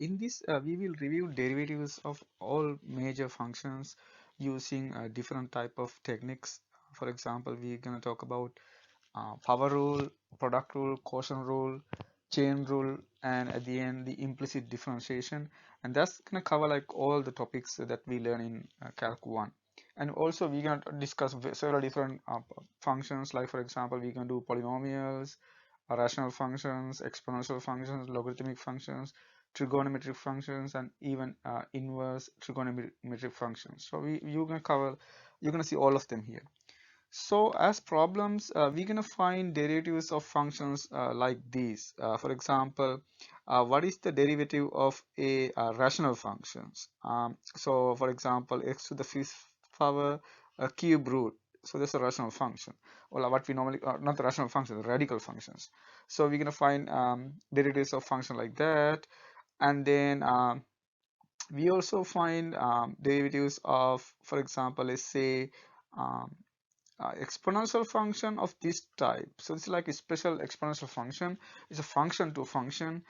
In this, we will review derivatives of all major functions using different type of techniques. For example, we're going to talk about power rule, product rule, quotient rule, chain rule, and at the end, the implicit differentiation. And that's going to cover like all the topics that we learn in Calc 1. And also, we're going to discuss several different functions. Like, for example, we can do polynomials, rational functions, exponential functions, logarithmic functions, trigonometric functions, and even inverse trigonometric functions. So you're gonna see all of them here. So as problems, we're gonna find derivatives of functions like these. For example, what is the derivative of a rational functions? So for example, x to the fifth power cube root. So that's a rational function, or what we normally, not the rational function, the radical functions. So we're gonna find derivatives of function like that, and then we also find derivatives of, for example, let's say um, exponential function of this type. So it's like a special exponential function. It's a function to function,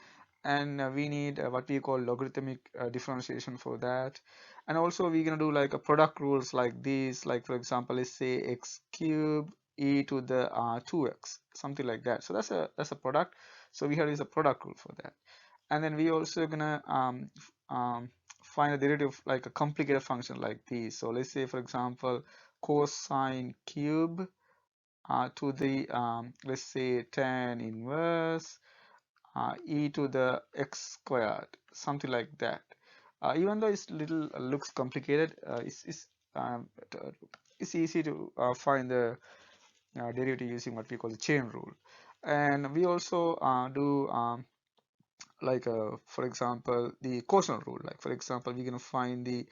and we need what we call logarithmic differentiation for that. And also we're gonna do like a product rules like this. Like for example, let's say x cube e to the 2x, something like that. So that's a product. So we have is a product rule for that. And then we also gonna find a derivative like a complicated function like this. So let's say for example cosine cube to the let's say tan inverse e to the x squared, something like that. Even though it's little looks complicated, um, it's easy to find the derivative using what we call the chain rule. And we also do like for example the quotient rule. Like for example, we're going to find the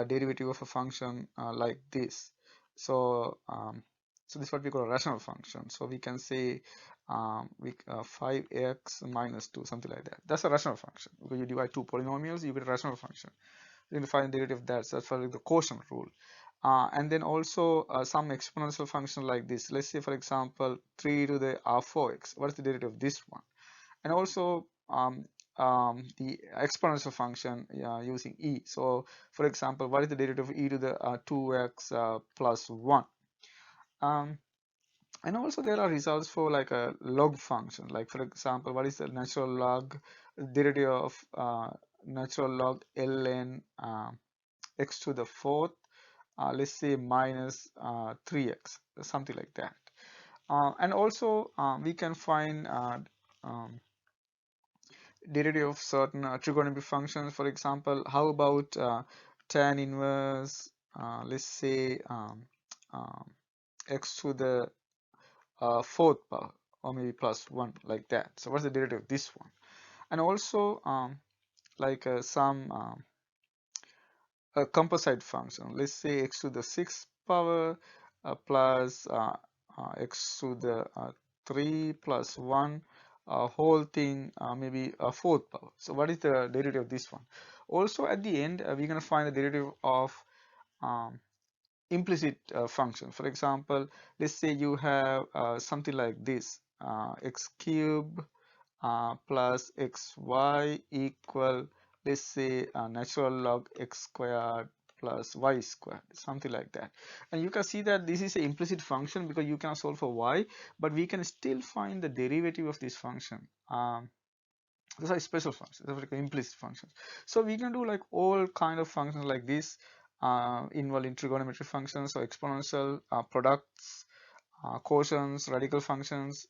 derivative of a function like this. So so this is what we call a rational function. So we can say 5x minus 2, something like that. That's a rational function because you divide two polynomials, you get a rational function. You can find the derivative of that. So that's for the quotient rule. And then also some exponential function like this. Let's say for example 3 to the 4x. What is the derivative of this one? And also the exponential function using e. So for example, what is the derivative of e to the 2x plus 1? And also there are results for like a log function. Like for example, what is the natural log derivative of natural log ln x to the fourth, let's say minus 3x, something like that. And also we can find um, derivative of certain trigonometric functions. For example, how about tan inverse, let's say x to the fourth power, or maybe plus 1, like that. So what's the derivative of this one? And also like some a composite function. Let's say x to the sixth power plus x to the 3 plus 1 whole thing, maybe a fourth power. So what is the derivative of this one? Also at the end, we're going to find the derivative of um, implicit function. For example, let's say you have something like this, x cube plus xy equal, let's say natural log x squared plus y squared, something like that. And you can see that this is an implicit function because you cannot solve for y, but we can still find the derivative of this function. Those are special functions, those are like implicit functions. So we can do like all kind of functions like this involving trigonometric functions, so exponential, products, quotients, radical functions,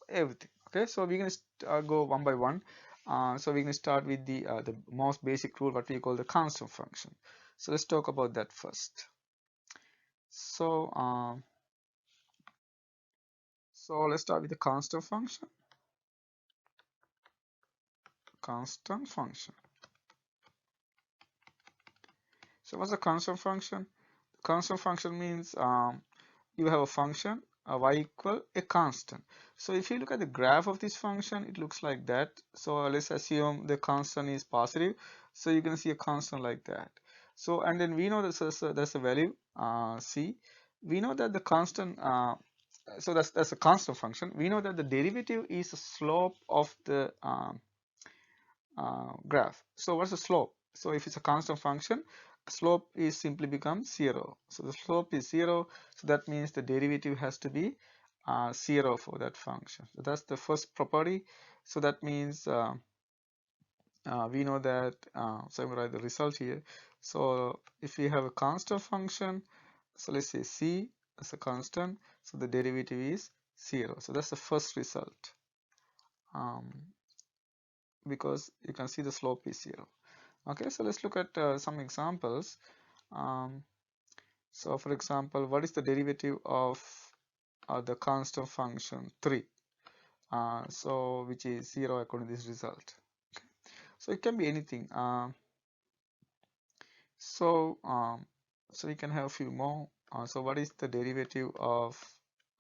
everything. Okay, so we're going to go one by one. So we're going to start with the most basic rule, what we call the constant function. So let's talk about that first. So so let's start with the constant function. Constant function. So what's a constant function? Constant function means you have a function y equal a constant. So if you look at the graph of this function, it looks like that. So let's assume the constant is positive. So you're going to see a constant like that. So and then we know that's a value c. We know that the constant so that's a constant function. We know that the derivative is the slope of the graph. So what's the slope? So if it's a constant function, slope is simply becomes 0. So the slope is 0, so that means the derivative has to be 0 for that function. So that's the first property. So that means we know that, so I'm going to write the result here. So if we have a constant function, so let's say c as a constant, so the derivative is 0. So that's the first result, um, because you can see the slope is 0. Okay, so let's look at some examples. Um, so for example, what is the derivative of the constant function 3? So which is 0 according to this result. Okay. So it can be anything. So so we can have a few more. So what is the derivative of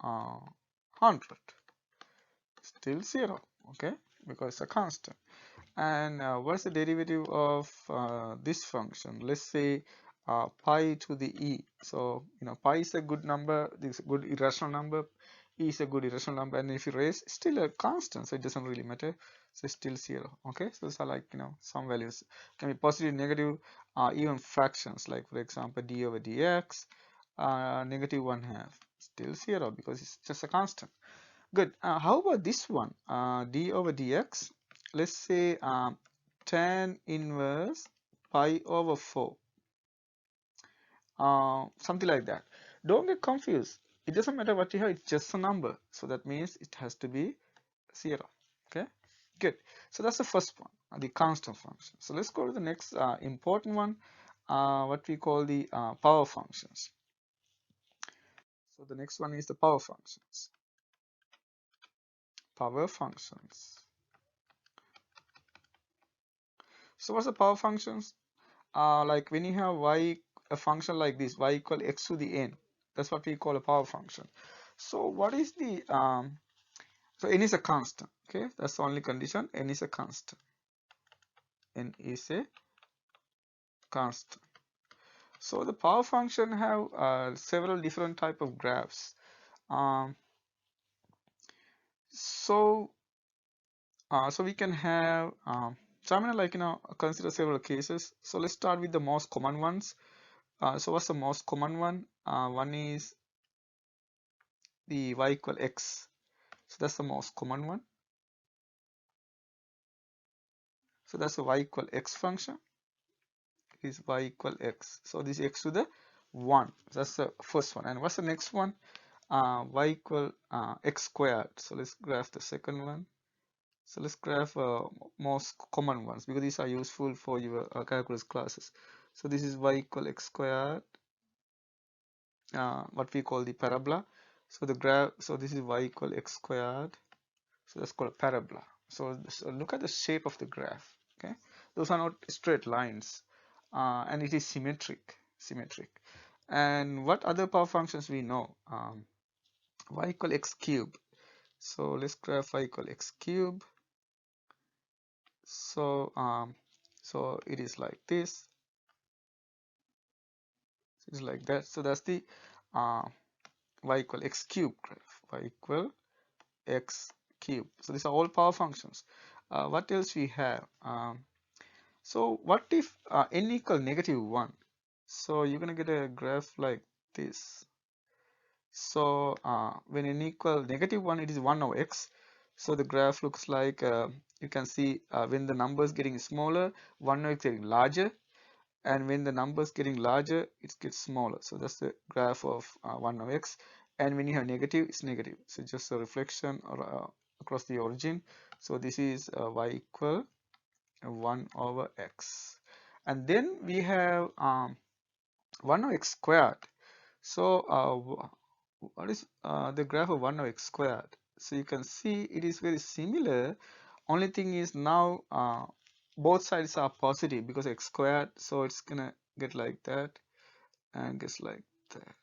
100? Still 0, okay, because it's a constant. And what's the derivative of this function? Let's say pi to the e. So pi is a good number, this is a good irrational number, e is a good irrational number, and if you raise, it's still a constant, so it doesn't really matter. So it's still 0. Okay, so these are like some values can be positive, negative, even fractions, like for example d over dx, negative 1/2, still 0 because it's just a constant. Good. How about this one? D over dx. Let's say tan inverse pi over 4. Something like that. Don't get confused. It doesn't matter what you have, it's just a number. So that means it has to be 0. Okay? Good. So that's the first one, the constant function. So let's go to the next important one, what we call the power functions. So the next one is the power functions. Power functions. So what's the power functions? Like when you have a function like this, y equal x to the n, that's what we call a power function. So what is the so n is a constant, okay, that's the only condition. N is a constant. N is a constant. So the power function have several different type of graphs. um, so so we can have so I'm gonna consider several cases. So let's start with the most common ones. So what's the most common one? One is the y equal x. So that's the most common one. So that's the y equal x function. Is y equal x. So this is x to the 1. That's the first one. And what's the next one? Y equal x squared. So let's graph the second one. So let's graph most common ones because these are useful for your calculus classes. So this is y equal x squared, what we call the parabola. So the graph, so this is y equal x squared. So that's called a parabola. So look at the shape of the graph. Okay, those are not straight lines, and it is symmetric. And what other power functions we know? Y equal x cube. So let's graph y equal x cube. So so it is like this. It's like that. So that's the y equal x cube graph. Y equal x cube. So these are all power functions. What else we have? So what if n equal -1? So you're gonna get a graph like this. So when n equal -1, it is 1 over x. So the graph looks like you can see when the numbers getting smaller, 1 over x getting larger, and when the numbers getting larger, it gets smaller. So that's the graph of 1 over x. And when you have negative, it's negative. So just a reflection or across the origin. So this is y equal 1 over x. And then we have 1 over x squared. So what is the graph of 1 over x squared? So you can see it is very similar. Only thing is now both sides are positive because x squared, so it's gonna get like that and gets like that.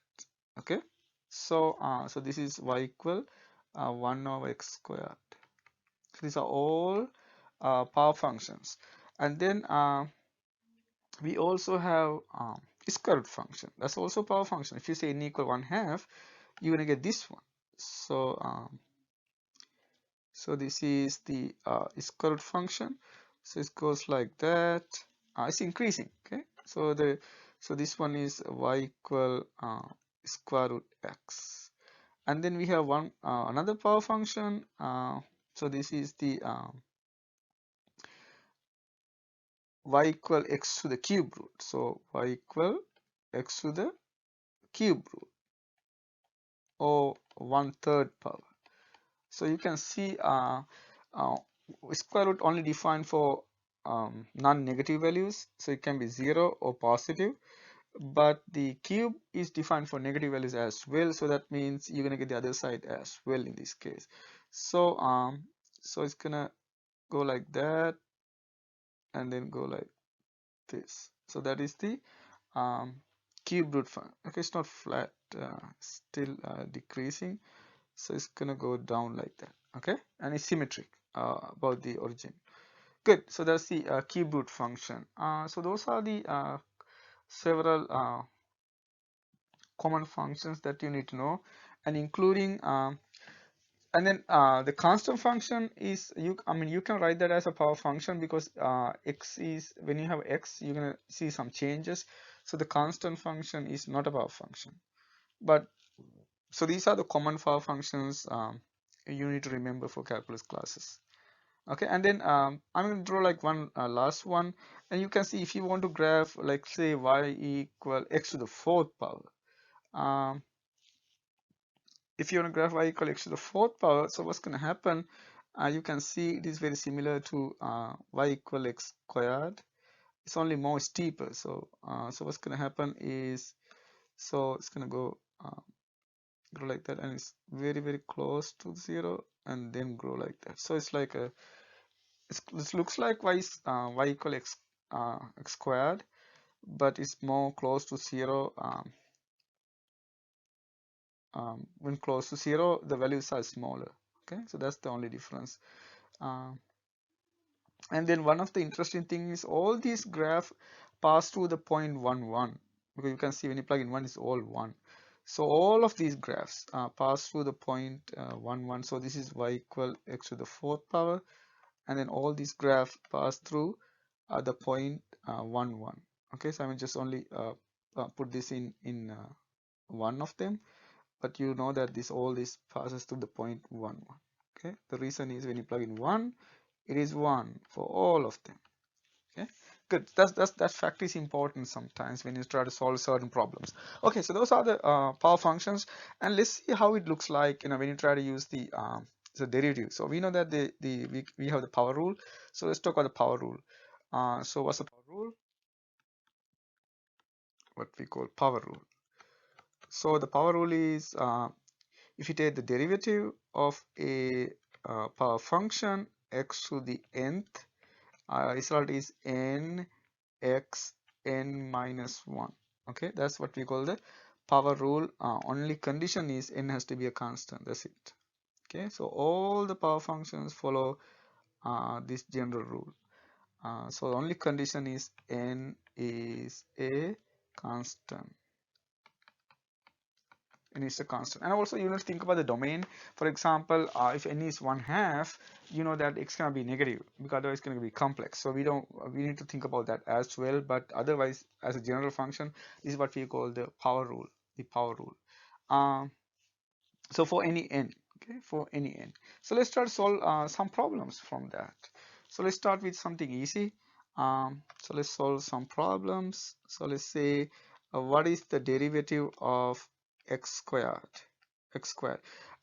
Okay, so so this is y equal 1 over x squared. So these are all power functions. And then we also have square root function. That's also power function. If you say n equal 1/2, you're gonna get this one. So so this is the square root function. So it goes like that. It's increasing. Okay, so this one is y equal square root x, and then we have one another power function. So this is the y equal x to the cube root. So y equal x to the cube root, or 1/3 power. So you can see uh, square root only defined for non-negative values, so it can be 0 or positive, but the cube is defined for negative values as well, so that means you're gonna get the other side as well in this case. So so it's gonna go like that and then go like this. So that is the um, cube root function. Okay, it's not flat, still decreasing, so it's gonna go down like that. Okay, and it's symmetric about the origin. Good. So that's the cube root function. So those are the several common functions that you need to know, and including and then the constant function is you can write that as a power function, because x is, when you have x, you're gonna see some changes. So the constant function is not a power function. But so these are the common power functions you need to remember for calculus classes. Okay, and then I'm going to draw like one last one, and you can see if you want to graph, like say y equal x to the 4th power. Um, if you want to graph y equal x to the 4th power, so what's going to happen? You can see it is very similar to y equal x squared. It's only more steeper. So so what's going to happen is, so it's going to go grow like that, and it's very close to 0, and then grow like that. So it's like a, this looks like y equal x x squared, but it's more close to 0. When close to 0, the values are smaller. Okay, so that's the only difference. And then one of the interesting things is all these graph pass through the point 1 1, because you can see when you plug in 1, it's all 1. So all of these graphs pass through the point 1 1. So this is y equal x to the 4th power, and then all these graphs pass through the point 1 1. Okay, so I will just only put this in one of them, but you know that all this passes through the point 1 1. Okay, the reason is when you plug in 1, it is 1 for all of them. Okay, good. That fact is important sometimes when you try to solve certain problems. Okay, so those are the power functions, and let's see how it looks like, when you try to use the derivative. So we know that we have the power rule. So let's talk about the power rule. So what's the power rule? What we call power rule. So the power rule is if you take the derivative of a power function x to the nth, result is n x n minus 1. Okay, that's what we call the power rule. Only condition is n has to be a constant. That's it. Okay, so all the power functions follow this general rule. So the only condition is n is a constant. N is a constant. And also you need to think about the domain. For example, if n is 1/2, you know that x cannot be negative, because otherwise it's going to be complex. So we need to think about that as well. But otherwise, as a general function, this is what we call the power rule. The power rule. So for any n, okay, for any n. So let's try to solve some problems from that. So let's start with something easy. So let's solve some problems. So let's say what is the derivative of x squared? X squared.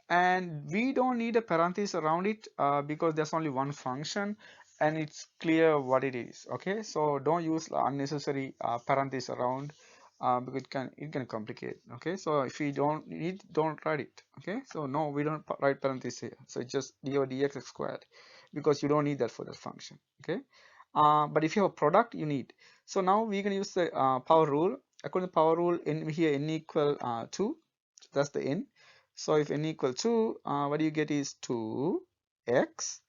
And we don't need a parenthesis around it because there's only one function and it's clear what it is. Okay, so don't use unnecessary parenthesis around because it can complicate. Okay, so if you don't need, don't write it. Okay, so no, we don't write parenthesis here. So it's just d over dx x squared, because you don't need that for that function. Okay, but if you have a product, you need. So now we're going to use the power rule. According to the power rule, in here n equal 2. That's the n. So if n equal 2, what you get is 2x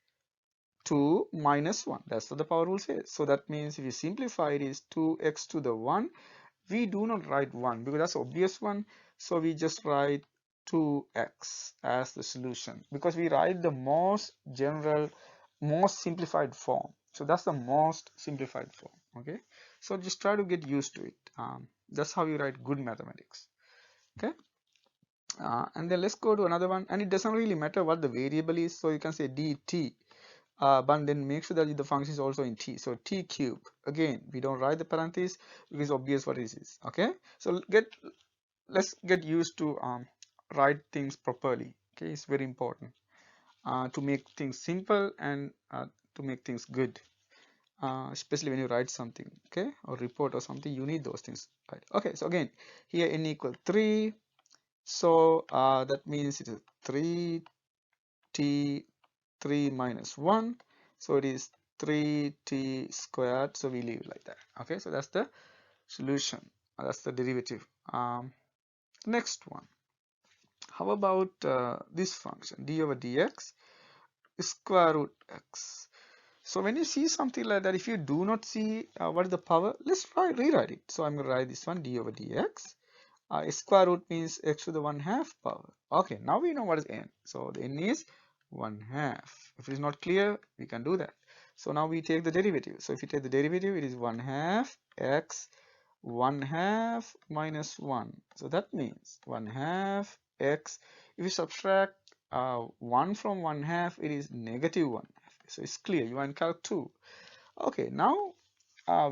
2 minus 1. That's what the power rule says. So that means if you simplify it is 2x to the 1. We do not write 1 because that's obvious one. So we just write 2x as the solution, because we write the most general, most simplified form. So that's the most simplified form. Okay, so just try to get used to it. That's how you write good mathematics. Okay, and then let's go to another one, and it doesn't really matter what the variable is, so you can say dt, but then make sure that the function is also in t, so t cube. Again, we don't write the parentheses because it's obvious what it is. Okay, so let's get used to write things properly. Okay, it's very important to make things simple and to make things good, especially when you write something, okay, or report or something, you need those things, right? Okay, so again, here n equal 3, so that means it is 3t 3 minus 1, so it is 3t squared, so we leave it like that. Okay, so that's the solution, that's the derivative. Next one, how about this function d over dx square root x? So when you see something like that, if you do not see what is the power, let's rewrite it. So I'm going to write this one d over dx. Square root means x to the 1/2 power. Okay, now we know what is n. So the n is 1/2. If it is not clear, we can do that. So now we take the derivative. So if you take the derivative, it is 1/2 x 1/2 minus 1. So that means 1/2 x. If you subtract 1 from 1/2, it is negative 1/2. So it's clear, you are in calc 2. Okay, now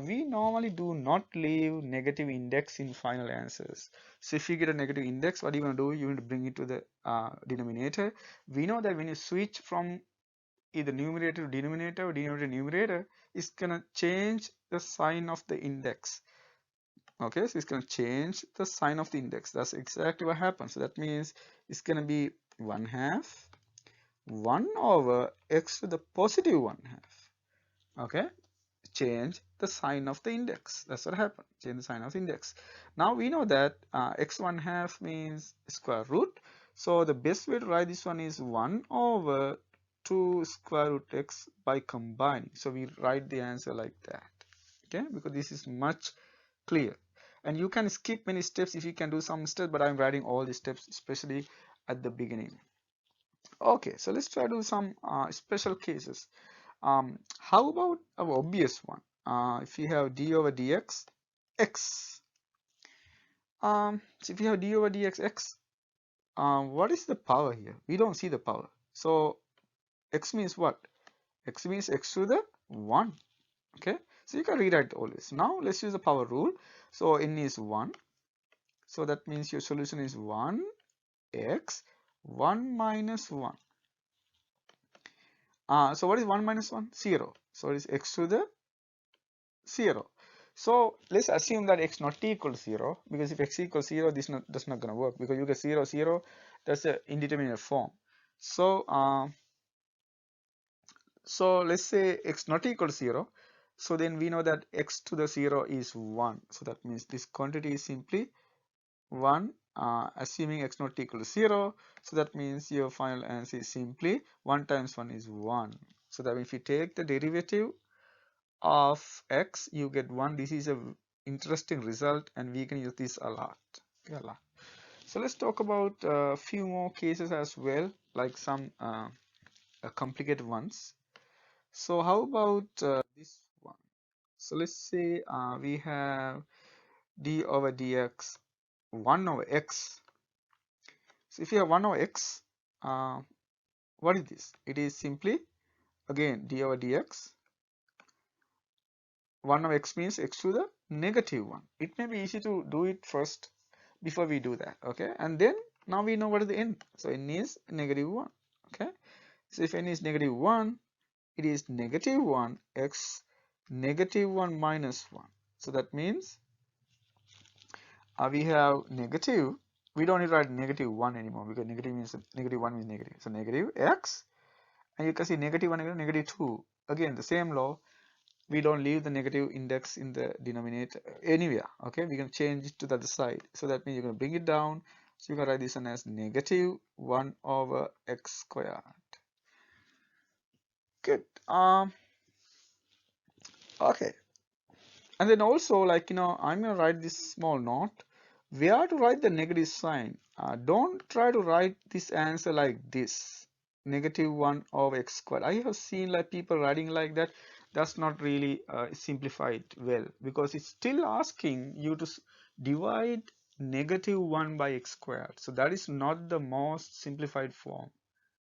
we normally do not leave negative index in final answers. So if you get a negative index, what you're going to do, you need to bring it to the denominator. We know that when you switch from either numerator to denominator or denominator to numerator, it's going to change the sign of the index. Okay, so it's going to change the sign of the index. That's exactly what happens. So that means it's going to be 1/2 1 over x to the positive 1/2. Okay, change the sign of the index. That's what happened. Change the sign of the index. Now we know that x 1/2 means square root. So the best way to write this one is 1 over 2 square root x by combining. So we write the answer like that. Okay, because this is much clear. And you can skip many steps if you can do some steps, but I'm writing all the steps, especially at the beginning. Okay, so let's try to do some special cases. How about our obvious one? If you have d over dx x. So if you have d over dx x, what is the power here? We don't see the power. So x means what? X means x to the 1. Okay, so you can rewrite all this. Now let's use the power rule. So n is 1. So that means your solution is 1 x 1 minus 1. So what is 1 minus 1? 0. So it is x to the 0. So let's assume that x not equal to 0, because if x equals 0, this does not gonna work, because you get 0 0, that's an indeterminate form. So so let's say x not equal to 0, so then we know that x to the 0 is 1. So that means this quantity is simply 1, assuming x not equal to 0. So that means your final answer is simply 1 times 1 is 1. So that if you take the derivative of x, you get 1. This is a interesting result, and we can use this a lot. Okay, a lot. So let's talk about a few more cases as well, like some complicated ones. So how about this one? So let's say we have d over dx 1 over x. So if you have 1 over x, what is this? It is simply, again, d over dx 1 over x means x to the negative 1. It may be easy to do it first before we do that. Okay, and then now we know what is the n. So n is negative 1. Okay, so if n is negative 1, it is negative 1 x negative 1 minus 1. So that means we have negative, we don't need to write negative 1 anymore, because negative means negative 1 means negative. So negative x, and you can see negative 1 negative, negative 2. Again, the same law. We don't leave the negative index in the denominator anywhere. Okay, we can change it to the other side. So that means you're going to bring it down. So you can write this one as negative 1 over x squared. Good. Okay. And then also, like, I'm going to write this small note. We are to write the negative sign. Don't try to write this answer like this. Negative 1 over x squared. I have seen like people writing like that. that's not really simplified well, because it's still asking you to divide -1 by x squared. So that is not the most simplified form,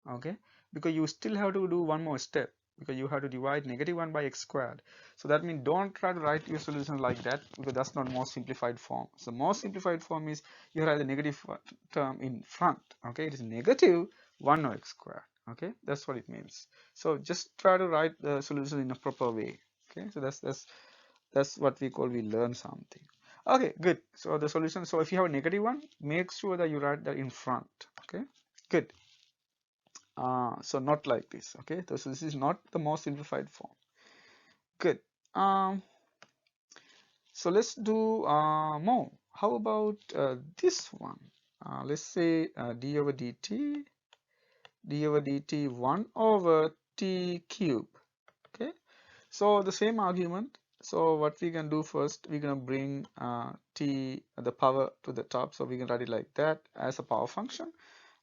okay, because you still have to do one more step, because you have to divide -1 by x squared. So that means don't try to write your solution like that, because that's not most simplified form. So most simplified form is you write the negative term in front, okay, it is -1 of x squared, okay, that's what it means. So just try to write the solution in a proper way, okay. So that's what we call we learn something. Okay, good. So the solution, so if you have a -1, make sure that you write that in front, okay, good. So not like this, okay, so this is not the most simplified form. Good. So let's do more. How about this one? Let's say d over dt 1 over t cube, okay. So the same argument. So what we can do first, we're gonna bring t the power to the top, so we can write it like that as a power function.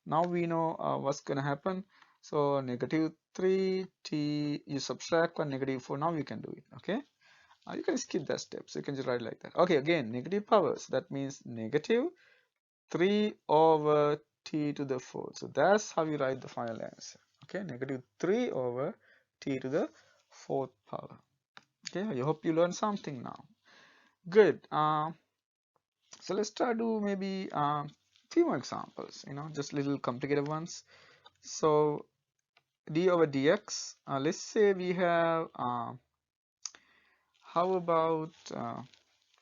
Now we know what's gonna happen. So -3 t, you subtract 1, -4. Now you can do it, okay. You can skip that step, so you can just write like that. Okay, again, negative powers, that means -3 over t to the 4th. So that's how you write the final answer, okay, -3 over t to the 4th power. Okay, I hope you learned something now. Good. So let's try to maybe few more examples, just little complicated ones. So d over dx, let's say we have how about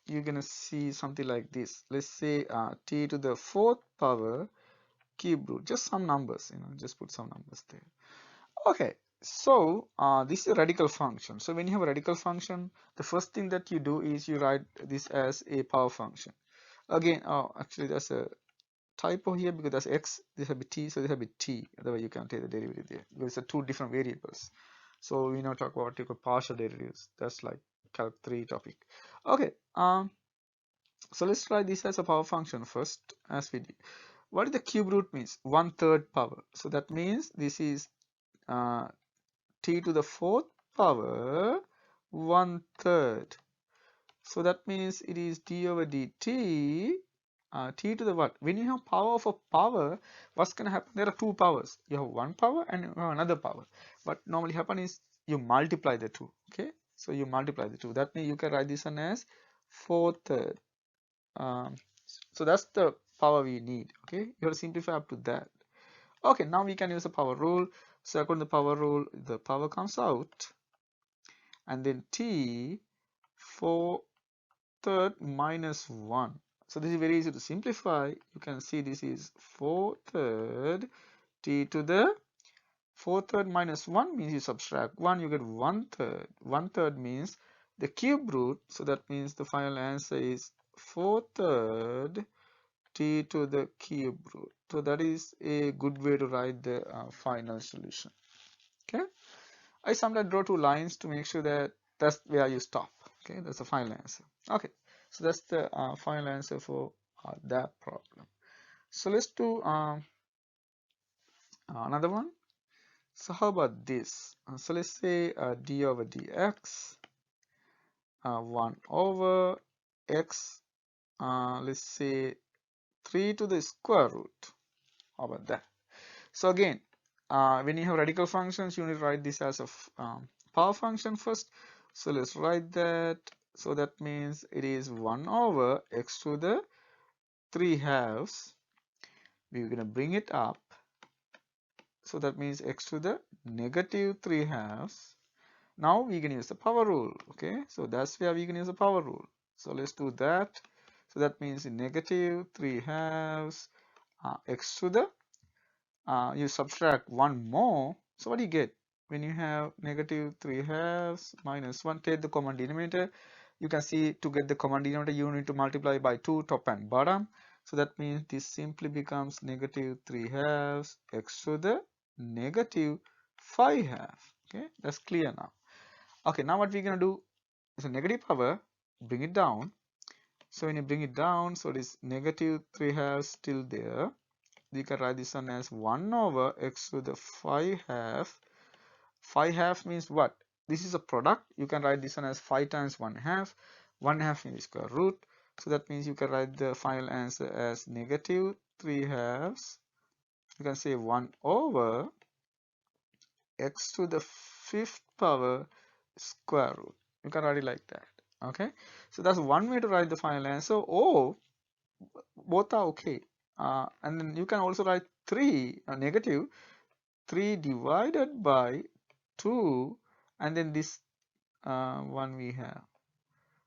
you're gonna see something like this. Let's say t to the 4th power cube root, just some numbers, just put some numbers there. Okay, so this is a radical function. So when you have a radical function, the first thing that you do is you write this as a power function. Again, actually that's a typo here, because that's x, this will be t, so this will be t. Otherwise you can take the derivative there, because it's two different variables. So we now talk about partial derivatives. That's like Calc 3 topic. Okay, so let's try this as a power function first, as we did. What is the cube root means? 1/3 power. So that means this is t to the 4th power 1/3. So that means it is d over dt t to the what? When you have power of a power, what's going to happen? There are two powers. You have one power and you have another power. What normally happen is you multiply the two. Okay, so you multiply the two. That means you can write this one as 4/3. So that's the power we need. Okay, you have to simplify up to that. Okay, now we can use the power rule. So according to the power rule, the power comes out, and then t 4/3 minus 1. So this is very easy to simplify. You can see this is 4/3 t to the 4/3 minus 1 means you subtract 1, you get 1/3. 1/3 means the cube root, so that means the final answer is 4/3 t to the cube root. So that is a good way to write the final solution. Okay, I sometimes draw two lines to make sure that that's where you stop. Okay, that's the final answer. Okay, so that's the final answer for that problem. So let's do another one. So how about this? So let's say d over dx 1 over x, let's say 3 to the square root. How about that? So again, when you have radical functions, you need to write this as a power function first. So let's write that. So that means it is 1 over x to the 3/2. We're going to bring it up. So that means x to the -3/2. Now we can use the power rule. Okay, so that's where we can use the power rule. So let's do that. So that means -3/2 x to the you subtract one more. So what do you get when you have -3/2 minus 1? Take the common denominator. You can see to get the common denominator you need to multiply by 2 top and bottom. So that means this simply becomes -3/2 x to the -5/2. Okay, that's clear now. Okay, now what we're gonna do is a negative power, bring it down. So when you bring it down, so it is -3/2 still there. You can write this one as 1 over x to the 5/2. 5/2 means what? this is a product. You can write this one as 5 times 1/2. 1/2 means square root. So that means you can write the final answer as negative 3/2. You can say 1 over x to the 5th power square root. You can write it like that. Okay. So that's one way to write the final answer. Or both are okay. And then you can also write 3 negative 3 divided by 2, and then this one we have.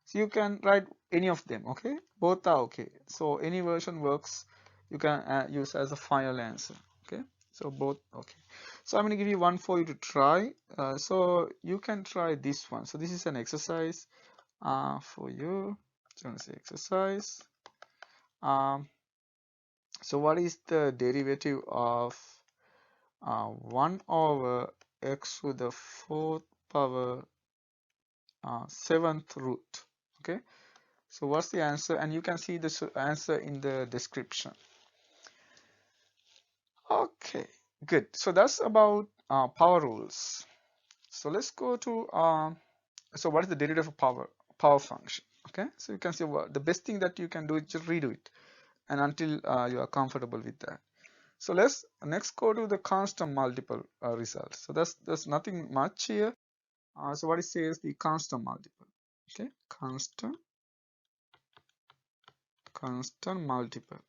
So you can write any of them. Okay, both are okay. So any version works. You can use as a final answer. Okay, so both okay. So I'm going to give you one for you to try. So you can try this one. So this is an exercise for you. So I'm going to say exercise. So what is the derivative of 1 over x to the 4th power 7th root? Okay, so what's the answer? And you can see the answer in the description. Okay, good. So that's about power rules. So let's go to so what is the derivative of power function? Okay, so you can see what the best thing that you can do is just redo it, and until you are comfortable with that. So let's next go to the constant multiple results. So there's nothing much here. So what it says, the constant multiple. Okay, constant multiple.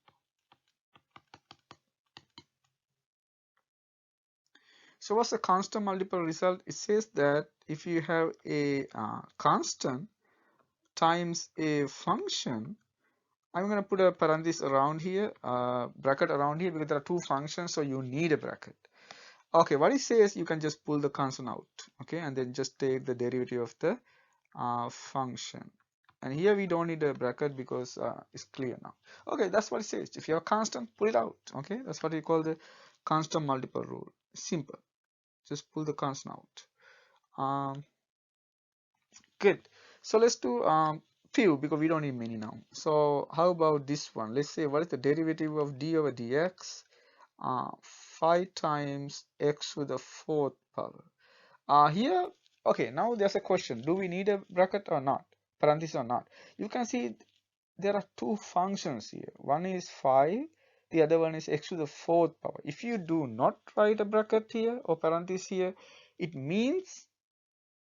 So what's the constant multiple result? It says that if you have a constant times a function, I'm going to put a parenthesis around here, bracket around here, because there are two functions, so you need a bracket. Okay, what it says, you can just pull the constant out, okay, and then just take the derivative of the function. And here we don't need a bracket because it's clear now. Okay, that's what it says. If you have a constant, pull it out. Okay, that's what we call the constant multiple rule. Simple. Just pull the constant out. Good. So let's do few, because we don't need many now. So how about this one? Let's say what is the derivative of d over dx? 5 times x to the 4th power. Here, okay, now there's a question. Do we need a bracket or not? Parenthesis or not? You can see there are two functions here. One is 5, the other one is x to the 4th power. If you do not write a bracket here or parenthesis here, it means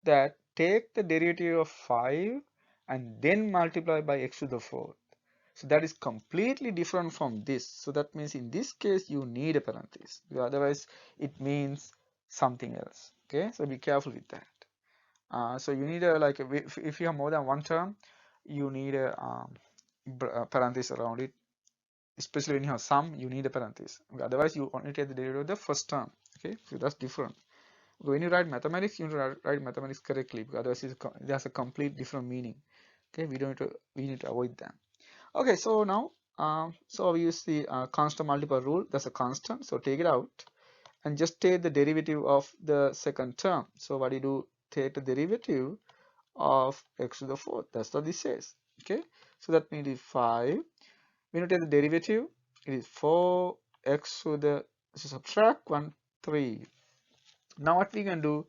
that take the derivative of 5 and then multiply by x to the 4th. So that is completely different from this. So that means in this case you need a parenthesis, otherwise it means something else. Okay, so be careful with that. So you need a, like if you have more than one term, you need a parenthesis around it. Especially when you have sum, you need a parenthesis. Otherwise you only take the derivative of the first term. Okay, so that's different. When you write mathematics, you need to write mathematics correctly, because otherwise it has a complete different meaning. Okay, we need to avoid them. Okay, so now so we use the constant multiple rule. That's a constant, so take it out and just take the derivative of the second term. So what do you do? Take the derivative of x to the 4th. That's what this says. Okay, so that means it's 5. When you take the derivative, it is 4x to the, so subtract 1, 3. Now what we can do,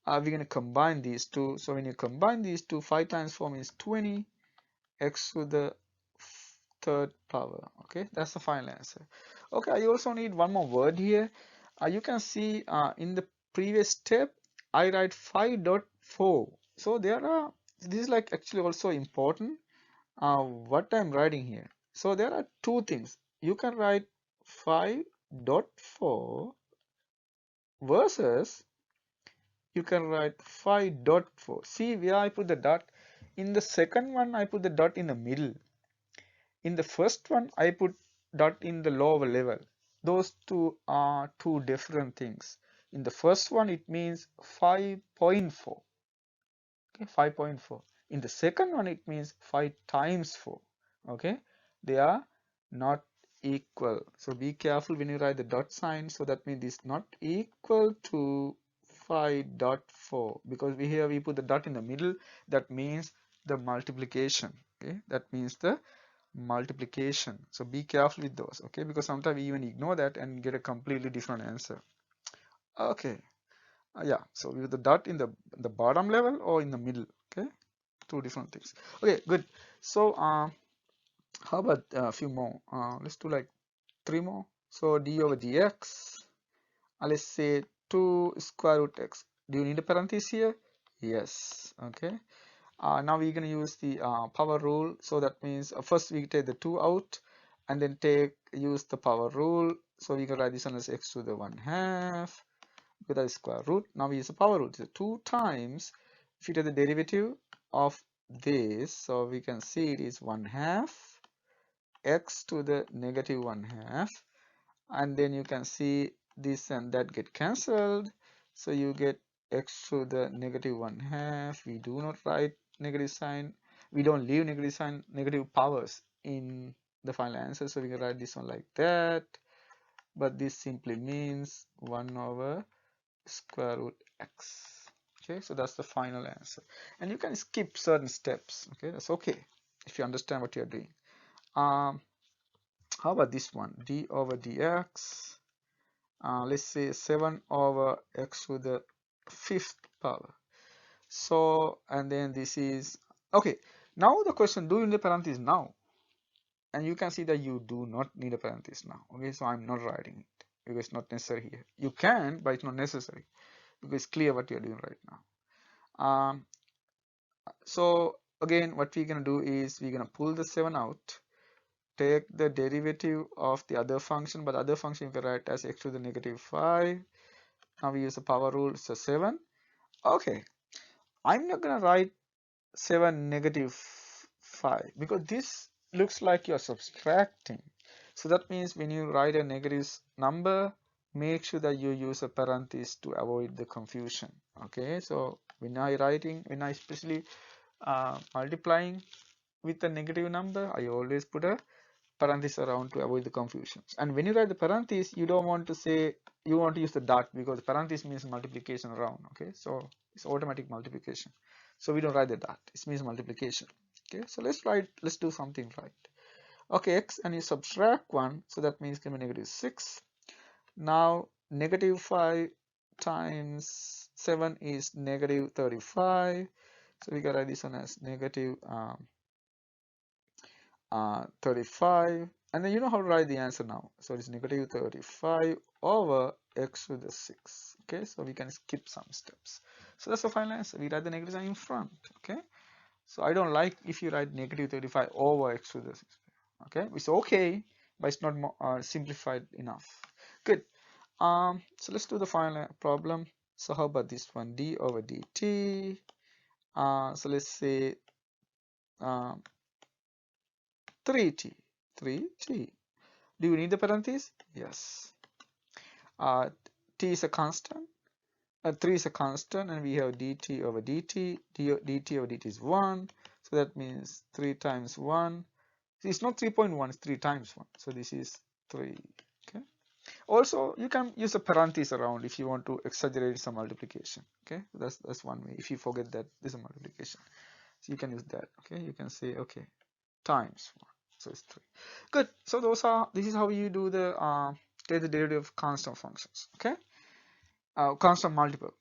we're going to combine these two. So when you combine these two, 5 times 4 means 20, x to the 3rd power. Okay, that's the final answer. Okay, I also need one more word here. You can see in the previous step, I write 5.4. So there are, this is like actually also important what I'm writing here. So there are two things. You can write 5.4 versus you can write 5.4. See where I put the dot. In the second one, I put the dot in the middle. In the first one, I put dot in the lower level. Those two are two different things. In the first one, it means 5.4. Okay, 5.4. In the second one, it means 5 times 4. Okay, they are not equal. So be careful when you write the dot sign. So that means it's not equal to 5.4, because here we put the dot in the middle. That means the multiplication. Okay, that means the multiplication. So be careful with those. Okay, because sometimes we even ignore that and get a completely different answer. Okay, Yeah, so with the dot in the bottom level or in the middle. Okay, two different things. Okay, good. So how about a few more? Let's do like three more. So d over dx. Let's say 2 square root x. Do you need a parenthesis here? Yes. Okay. Now we're going to use the power rule. So that means first we take the 2 out and then use the power rule. So we can write this one as x to the 1/2 with a square root. Now we use the power rule. So 2 times, if you take the derivative of this, so we can see it is 1/2 x to the negative 1/2, and then you can see this and that get cancelled, so you get x to the negative 1/2. We do not write negative sign, we don't leave negative powers in the final answer, so we can write this one like that, but this simply means 1 over square root x. Okay, so that's the final answer, and you can skip certain steps. Okay, that's okay if you understand what you're doing. How about this one, d over dx? Let's say 7 over x to the 5th power. So, and then this is, okay, now the question, do you need a parenthesis now? And you can see that you do not need a parenthesis now. Okay, so I'm not writing it because it's not necessary here. You can, but it's not necessary because it's clear what you're doing right now. So again, what we're going to do is we're going to pull the 7 out, take the derivative of the other function, but the other function you can write as x to the negative 5. Now we use the power rule, so 7. Okay, I'm not gonna write 7 negative 5 because this looks like you're subtracting. So that means when you write a negative number, make sure that you use a parenthesis to avoid the confusion. Okay, so when I especially multiplying with a negative number, I always put a parenthesis around to avoid the confusions. And when you write the parenthesis, you don't want to say, you want to use the dot because the parenthesis means multiplication around. Okay, so it's automatic multiplication, so we don't write the dot, it means multiplication. Okay, so let's do something right. Okay, x, and you subtract 1, so that means can be negative 6. Now negative 5 times 7 is negative 35, so we can write this one as negative 35, and then you know how to write the answer now. So it's negative 35 over x to the 6. Okay, so we can skip some steps. So that's the final answer. We write the negative sign in front. Okay, so I don't like if you write negative 35 over x to the 6. Okay, it's okay, but it's not more, simplified enough. Good. So let's do the final problem. So how about this one, d over dt? So let's say 3t. 3t. Do you need the parenthesis? Yes. T is a constant. 3 is a constant, and we have dt over dt. dt over dt is 1. So that means 3 times 1. It's not 3.1, it's 3 times 1. So this is 3. Okay. Also, you can use a parenthesis around if you want to exaggerate some multiplication. Okay. That's one way. If you forget that this is a multiplication, so you can use that. Okay. You can say, okay, times 1. So it's 3. Good. So this is how you do the take the derivative of constant functions. Okay. Constant multiple.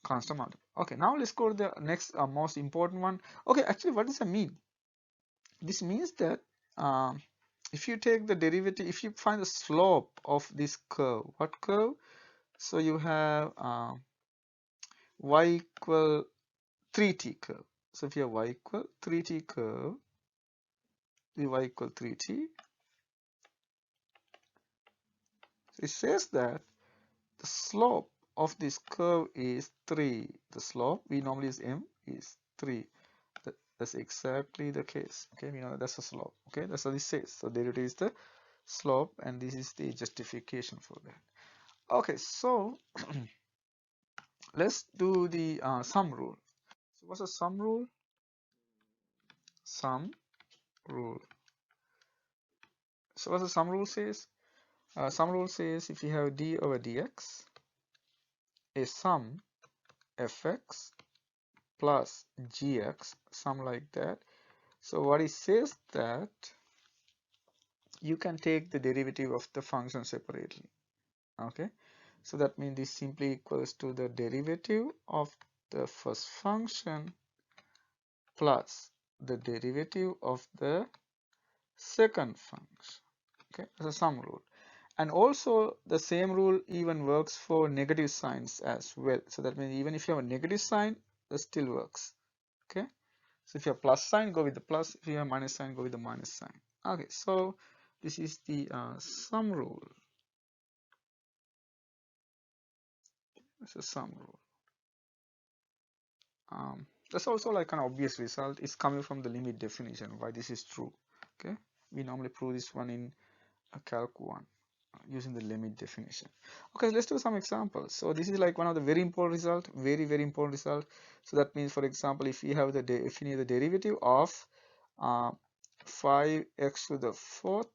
Okay, now let's go to the next most important one. Okay, actually, what does that mean? This means that if you take the derivative, if you find the slope of this curve, what curve? So you have y equal 3t curve. So if you have y equal 3t curve, the y equal 3t, it says that the slope of this curve is 3. The slope, we normally use m, is 3. That's exactly the case. Okay, we know that's a slope. Okay, that's what this says. So derivative is the slope, and this is the justification for that. Okay, so let's do the sum rule. So what's the sum rule? Sum rule. So what's the sum rule says? Sum rule says if you have d over dx, a sum fx plus gx, sum like that. So what it says that you can take the derivative of the function separately. Okay, So that means this simply equals to the derivative of the first function plus the derivative of the second function. Okay, as a sum rule. And also the same rule even works for negative signs as well. So that means even if you have a negative sign, it still works. Okay. So if you have plus sign, go with the plus. If you have minus sign, go with the minus sign. Okay. So this is the sum rule. It's a sum rule. That's also like an obvious result. It's coming from the limit definition. Why this is true. Okay. We normally prove this one in Calc 1. Using the limit definition. Okay, let's do some examples. So this is like one of the very important result, very important result. So that means, for example, if you have the if you need the derivative of 5x to the fourth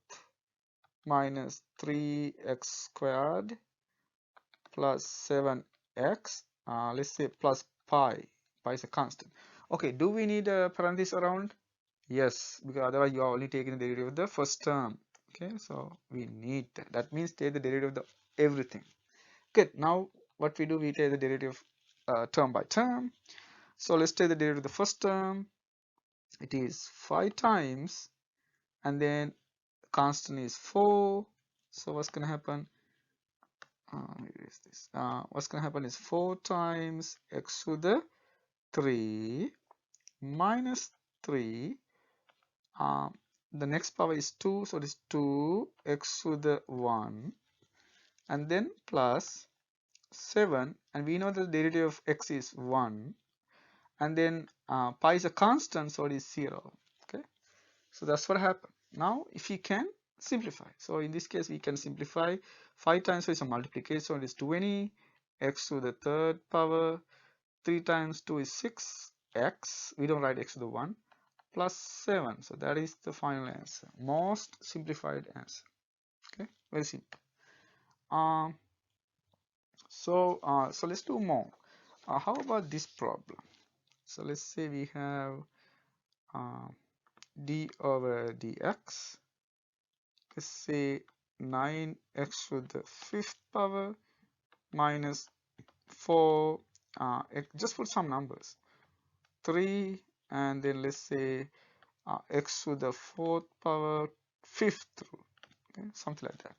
minus 3x squared plus 7x, let's say plus pi is a constant. Okay, do we need a parenthesis around? Yes, because otherwise you are only taking the derivative of the first term. Okay, so we need that. That means take the derivative of the everything. Okay, now what we do, we take the derivative term by term. So let's take the derivative of the first term. It is 5 times, and then constant is 4. So what's going to happen? Erase this. What's going to happen is 4 times x to the 3 minus 3. The next power is 2, so it is 2x to the 1, and then plus 7, and we know that the derivative of x is 1, and then pi is a constant, so it is 0. Okay, so that's what happened. Now if we can simplify, so in this case we can simplify. 5 times 4 is a multiplication, so it is 20, x to the third power, 3 times 2 is 6x, we don't write x to the 1, plus 7. So that is the final answer, most simplified answer. Okay, very simple. So let's do more. How about this problem? So let's say we have d over dx. Let's say 9x to the fifth power minus 4. Just put some numbers. 3, and then let's say x to the fourth power fifth root. Okay, something like that.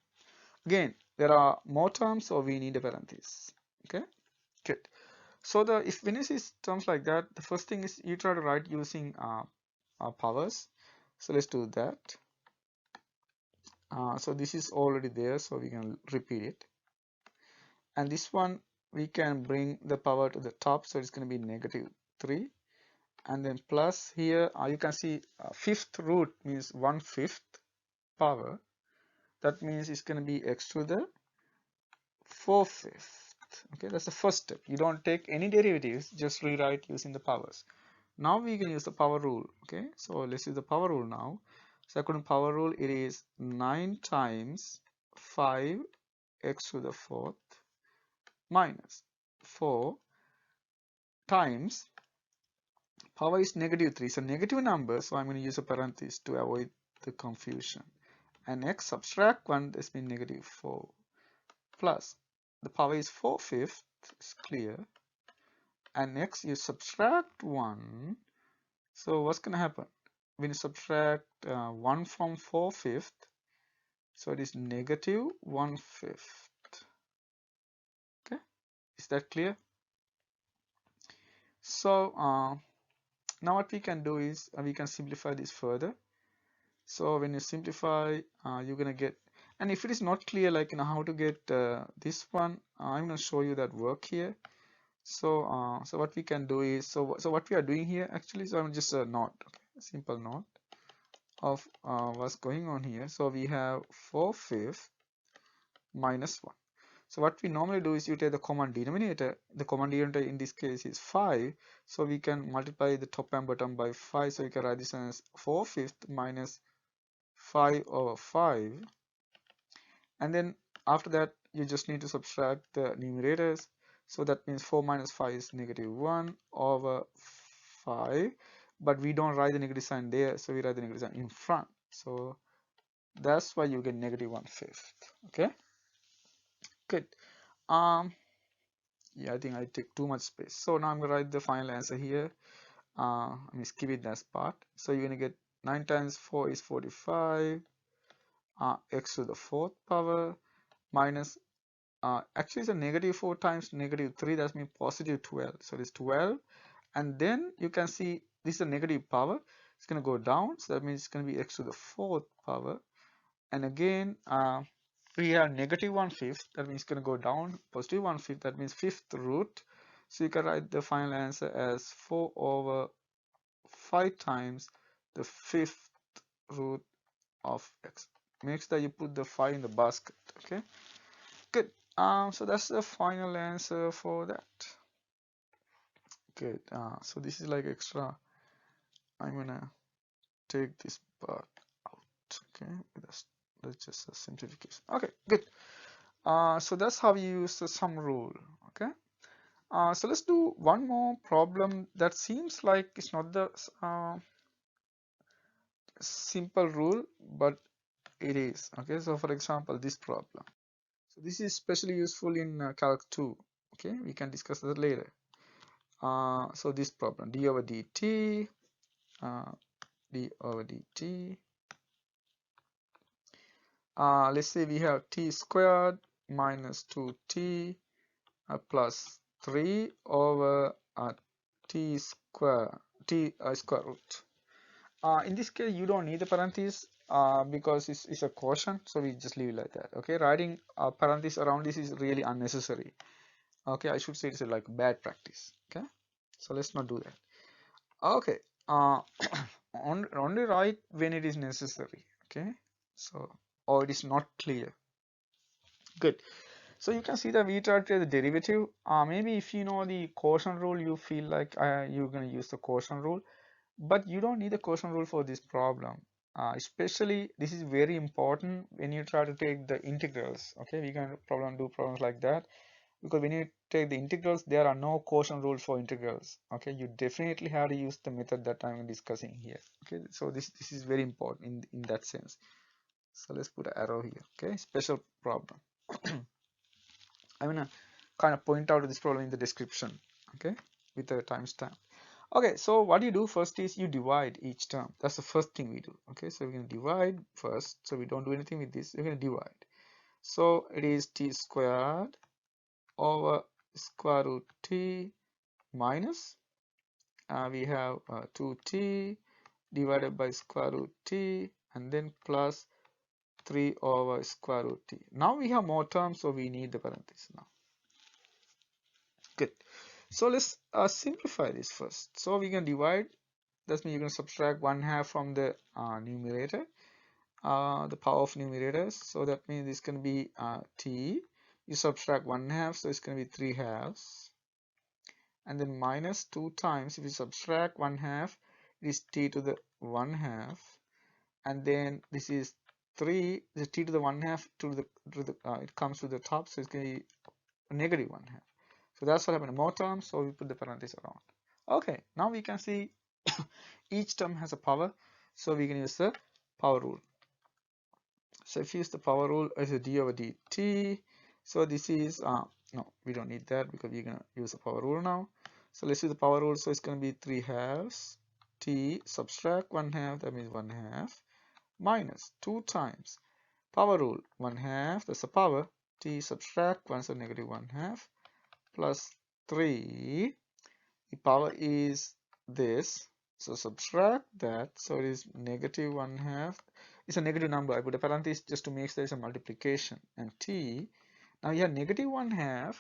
Again, there are more terms, so we need a parenthesis. Okay, good. So if when you see terms like that, the first thing is you try to write using powers. So let's do that. So this is already there, so we can repeat it. And this one we can bring the power to the top, so it's going to be -3. And then plus here you can see fifth root means 1/5 power. That means it's going to be x to the 4/5. Okay, that's the first step. You don't take any derivatives, just rewrite using the powers. Now we can use the power rule. Okay, so let's use the power rule now. So according to power rule, it is 9 times 5x to the fourth minus 4 times power is -3. So negative number, so I'm going to use a parenthesis to avoid the confusion. And x subtract 1, this means -4 plus the power is 4/5, it's clear. And next you subtract 1. So what's going to happen? When you subtract 1 from 4/5, so it is -1/5. Okay, is that clear? So now what we can do is we can simplify this further. So when you simplify, you're gonna get, and if it is not clear, like how to get this one, I'm gonna show you that work here. So so what we can do is, so what we are doing here actually, so I'm just a note, okay, a simple note of what's going on here. So we have 4/5 minus 1. So what we normally do is you take the common denominator. The common denominator in this case is 5. So we can multiply the top and bottom by 5. So we can write this as 4/5 minus 5 over 5. And then after that, you just need to subtract the numerators. So that means 4 minus 5 is -1 over 5. But we don't write the negative sign there. So we write the negative sign in front. So that's why you get -1/5. Okay, good. Yeah, I think I take too much space. So now I'm gonna write the final answer here. I mean, skip it that part. So you're gonna get 9 times 4 is 45, x to the fourth power minus, actually it's a negative 4 times negative 3, that means positive 12. So it is 12, and then you can see this is a negative power. It's gonna go down, so that means it's gonna be x to the fourth power. And again, we have negative 1/5, that means it's going to go down, positive 1/5, that means fifth root. So you can write the final answer as 4 over 5 times the fifth root of x. Make sure that you put the 5 in the basket. Okay, good. So that's the final answer for that. Good. So this is like extra. I'm gonna take this part out. Okay, that's just a simplification. Okay, good. So that's how you use the sum rule. Okay. So let's do one more problem that seems like it's not the simple rule, but it is. Okay. So for example, this problem. So this is especially useful in Calc 2. Okay. We can discuss that later. So this problem, d over dt, d over dt. Let's say we have t squared minus 2t plus 3 over t square square root. In this case, you don't need the parentheses because it's a quotient, so we just leave it like that. Okay, writing parentheses around this is really unnecessary. Okay, I should say it's like bad practice. Okay, so let's not do that. Okay, only write when it is necessary. Okay, so or it is not clear. Good. So you can see that we tried to take the derivative. Maybe if you know the quotient rule, you feel like you're going to use the quotient rule, but you don't need the quotient rule for this problem. Especially, this is very important when you try to take the integrals. Okay, we can do problems like that, because when you take the integrals, there are no quotient rules for integrals. Okay, you definitely have to use the method that I'm discussing here. Okay, so this is very important in that sense. So let's put an arrow here. Okay, special problem. I'm gonna kind of point out this problem in the description, okay, with the timestamp. Okay, so what you do first is you divide each term. That's the first thing we do. Okay, so we're gonna divide first, so we don't do anything with this. We're gonna divide. So it is t squared over square root t minus, we have 2t divided by square root t, and then plus 3 over square root t. Now we have more terms, so we need the parentheses now. Good. So let's simplify this first. So we can divide. That means you're going to subtract 1/2 from the numerator, the power of numerators. So that means this can be t. You subtract 1/2, so it's going to be 3/2. And then minus 2 times, if you subtract 1/2, it is t to the 1/2. And then this is 3, the t to the 1/2 it comes to the top, so it's going to be negative 1/2. So that's what happened. More terms, so we put the parentheses around. Okay, now we can see each term has a power, so we can use the power rule. So if you use the power rule, it's a d over dt. So this is no, we don't need that because we're gonna use the power rule now. So let's use the power rule. So it's gonna be 3/2 t subtract 1/2, that means 1/2 minus 2 times power rule 1/2, that's the power, t subtract 1, so negative 1/2 plus 3, the power is this, so subtract that, so it is negative 1/2. It's a negative number. I put a parenthesis just to make sure it's a multiplication, and t, now you have negative 1/2.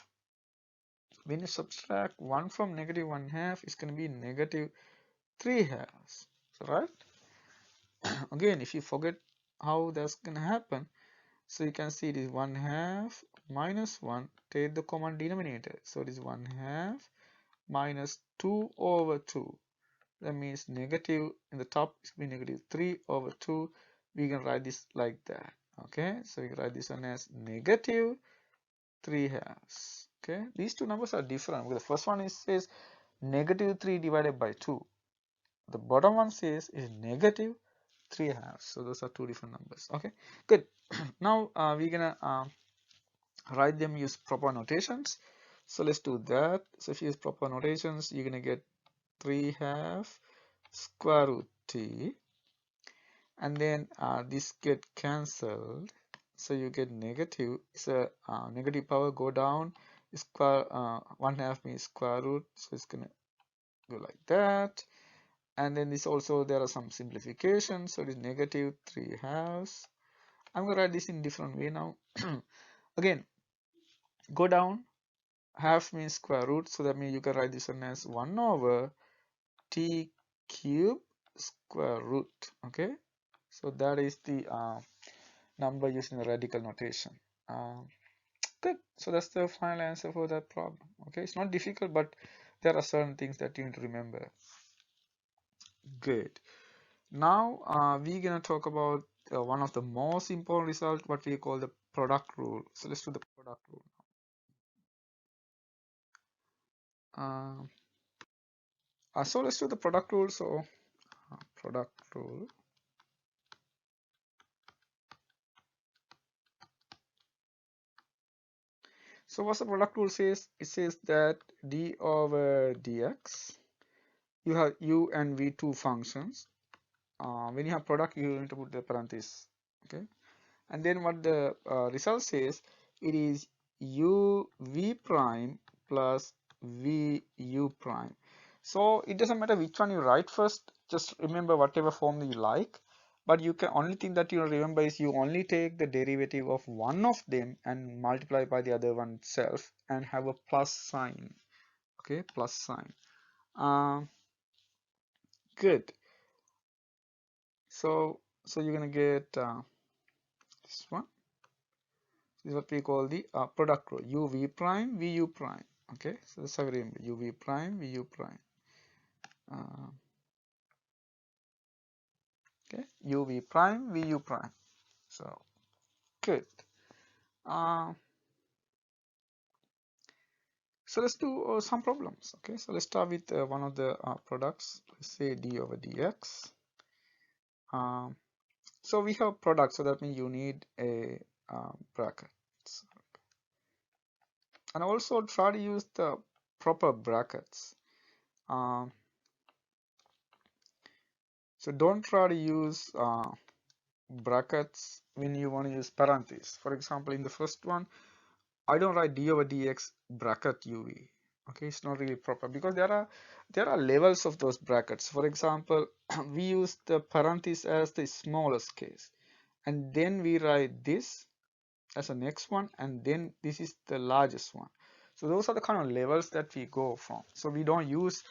When you subtract 1 from negative 1/2, it's going to be negative 3/2. So right, again, if you forget how that's going to happen, so you can see it is 1/2 minus 1, take the common denominator, so it is 1/2 minus 2 over 2. That means negative in the top is going to be negative 3 over 2. We can write this like that. Okay, so we can write this one as negative 3/2. Okay, these two numbers are different. The first one says negative 3 divided by 2. The bottom one says is negative 3/2. So those are two different numbers. Okay, good. Now we're gonna write them use proper notations. So let's do that. So if you use proper notations, you're gonna get 3/2 square root t, and then this get cancelled, so you get negative. So negative power go down, square 1/2 means square root, so it's gonna go like that. And then this also, there are some simplifications, so it is negative 3/2. I'm gonna write this in different way now. Again, go down, half means square root, so that means you can write this one as 1 over t cube square root. Okay, so that is the number using the radical notation. Good. So that's the final answer for that problem. Okay, it's not difficult, but there are certain things that you need to remember. Good. Now we're gonna talk about one of the most important results, what we call the product rule. So let's do the product rule. So let's do the product rule. So product rule. So what's the product rule says? It says that d over dx, you have u and v two functions. When you have product, you need to put the parenthesis. Okay, and then what the result says, it is u v prime plus v u prime. So it doesn't matter which one you write first, just remember whatever form you like. But you can, only thing that you remember is you only take the derivative of one of them and multiply by the other one itself and have a plus sign. Okay, plus sign. Good. So you're gonna get this one. This is what we call the product rule. U v prime v u prime. Okay, so that's how we remember u v prime v u prime. Okay, u v prime v u prime. So good. So let's do some problems. Okay, so let's start with one of the products. Let's say d over dx. So we have product, so that means you need a bracket. And also try to use the proper brackets. So don't try to use brackets when you want to use parentheses. For example, in the first one, I don't write d over dx bracket uv. Okay, it's not really proper because there are levels of those brackets. For example, we use the parenthesis as the smallest case, and then we write this as the next one, and then this is the largest one. So those are the kind of levels that we go from. So we don't use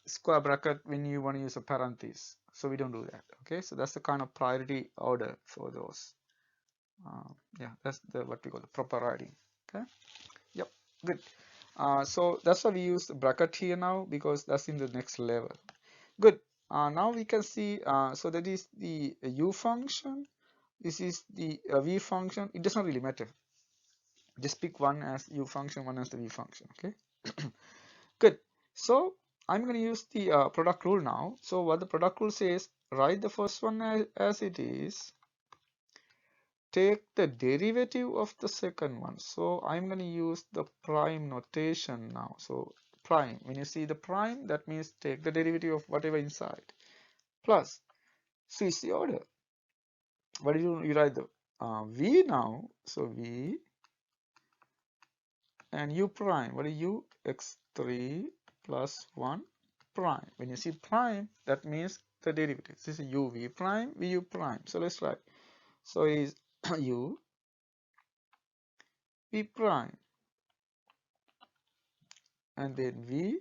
square bracket when you want to use a parenthesis. So we don't do that. Okay, so that's the kind of priority order for those. Yeah, that's what we call the proper writing. Okay, yep, good. So that's why we use the bracket here now, because that's in the next level. Good. Now we can see, so that is the u function. This is the v function. It does not really matter. Just pick one as u function, one as the v function. Okay. Good. So I'm going to use the product rule now. So what the product rule says, write the first one as it is. Take the derivative of the second one. So I'm going to use the prime notation now. So prime, when you see the prime, that means take the derivative of whatever inside. Plus, switch the order. What do you write the v now? So v and u prime. What is u? X3 plus 1 prime. When you see prime, that means the derivative. This is u v prime, v u prime. So let's write. So is u v prime and then v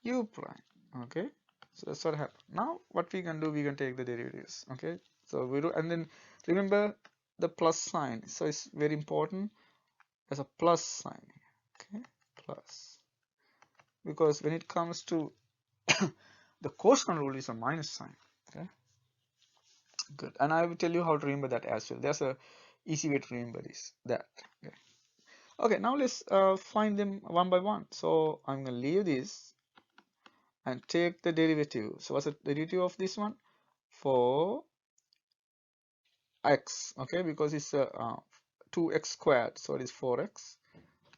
u prime. Okay, so that's what happened. Now what we can do, we can take the derivatives. Okay, so we do, and then remember the plus sign. So it's very important as a plus sign. Okay, plus, because when it comes to the quotient rule is a minus sign. Okay, good. And I will tell you how to remember that as well. There's a easy way to remember this. That. Okay. Okay. Now let's find them one by one. So I'm gonna leave this and take the derivative. So what's the derivative of this one? For x. Okay, because it's a 2x squared, so it is 4x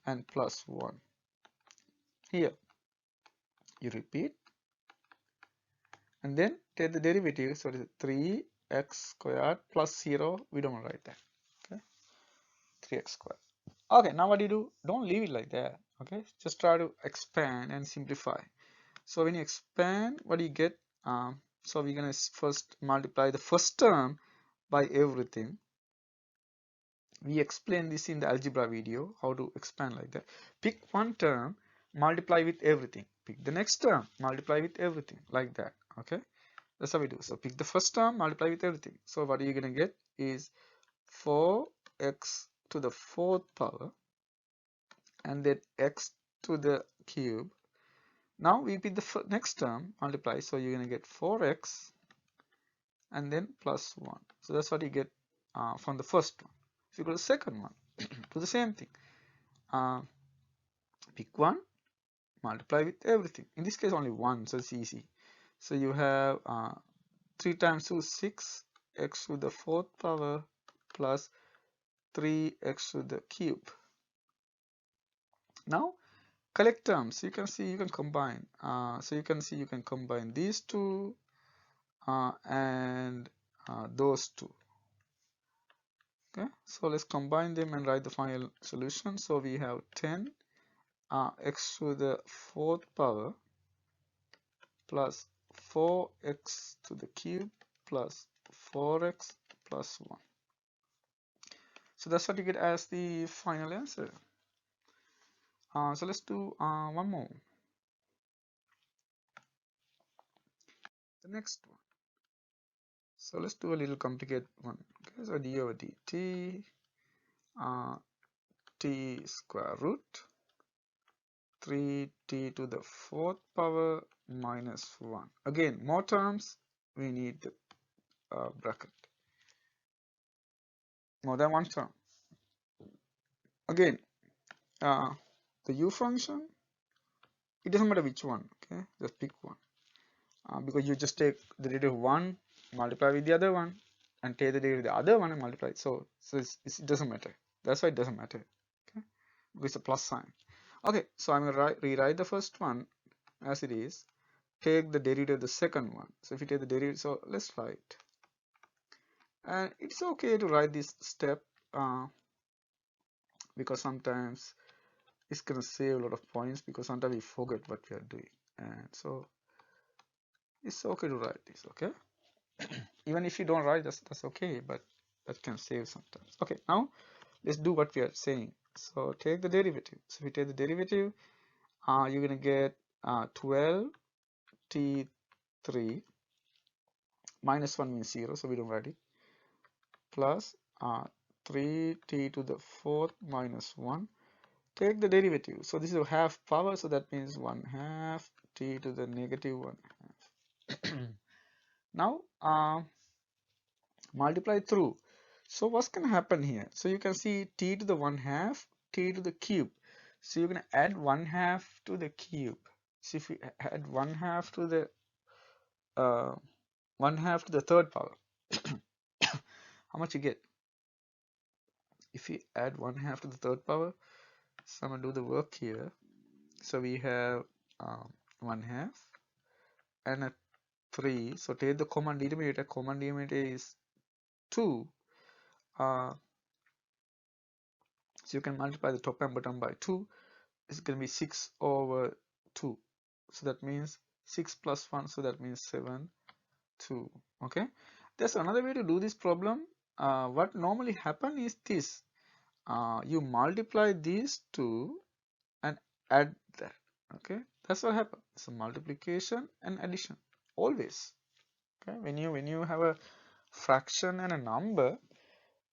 and plus 1. Here you repeat and then take the derivative, so it is 3x squared plus 0. We don't write that. Okay, 3x squared. Okay, now what do you do? Don't leave it like that. Okay, just try to expand and simplify. So when you expand, what do you get? So we're gonna first multiply the first term by everything. We explained this in the algebra video, how to expand like that. Pick one term, multiply with everything. Pick the next term, multiply with everything, like that. Okay, that's how we do. So pick the first term, multiply with everything. So what you're gonna get is 4x to the 4th power and then x to the cube. Now we pick the next term, multiply, so you're gonna get 4x and then plus 1. So that's what you get from the first one. If you go to the second one, do the same thing. Pick one, multiply with everything. In this case, only one, so it's easy. So you have 3 times 2 is 6, x to the 4th power plus 3x to the cube. Now collect terms. You can see you can combine. So you can see you can combine these two and those two. Okay, so let's combine them and write the final solution. So we have 10 x to the 4th power plus 4x to the cube plus 4x plus 1. So that's what you get as the final answer. So let's do one more. The next one. So let's do a little complicated one. Okay, so d over dt t square root 3t to the 4th power minus 1. Again, more terms, we need the bracket. More than one term. Again, the u function, it doesn't matter which one, okay? Just pick one. Because you just take the derivative of one, multiply with the other one, and take the derivative of the other one and multiply. So it doesn't matter. That's why it doesn't matter, okay? Because it's a plus sign. Okay, so I'm going to rewrite the first one as it is. Take the derivative of the second one. So if you take the derivative, so let's write. And it's okay to write this step because sometimes it's going to save a lot of points because sometimes we forget what we are doing. And so it's okay to write this, okay? Even if you don't write, that's okay, but that can save sometimes. Okay, now let's do what we are saying. So take the derivative. So if you take the derivative, you're going to get 12t3 minus 1 means 0, so we don't write it, plus 3t to the 4th minus 1. Take the derivative. So this is a half power, so that means 1/2 t to the negative 1/2. Now multiply through. So what's going to happen here? So you can see t to the 1/2, t to the cube. So you're going to add 1/2 to the cube. So if you add 1/2 to the 1/2 to the 3rd power, how much you get? If you add 1/2 to the 3rd power, so I'm going to do the work here. So we have 1/2 and a 3. So take the common denominator. Common denominator is 2. So you can multiply the top and bottom by 2. It's going to be 6 over 2. So that means 6 plus 1. So that means 7, 2. Okay. There's another way to do this problem. What normally happen is this. You multiply these two and add that. Okay. That's what happens. So multiplication and addition. Always. Okay. When you have a fraction and a number,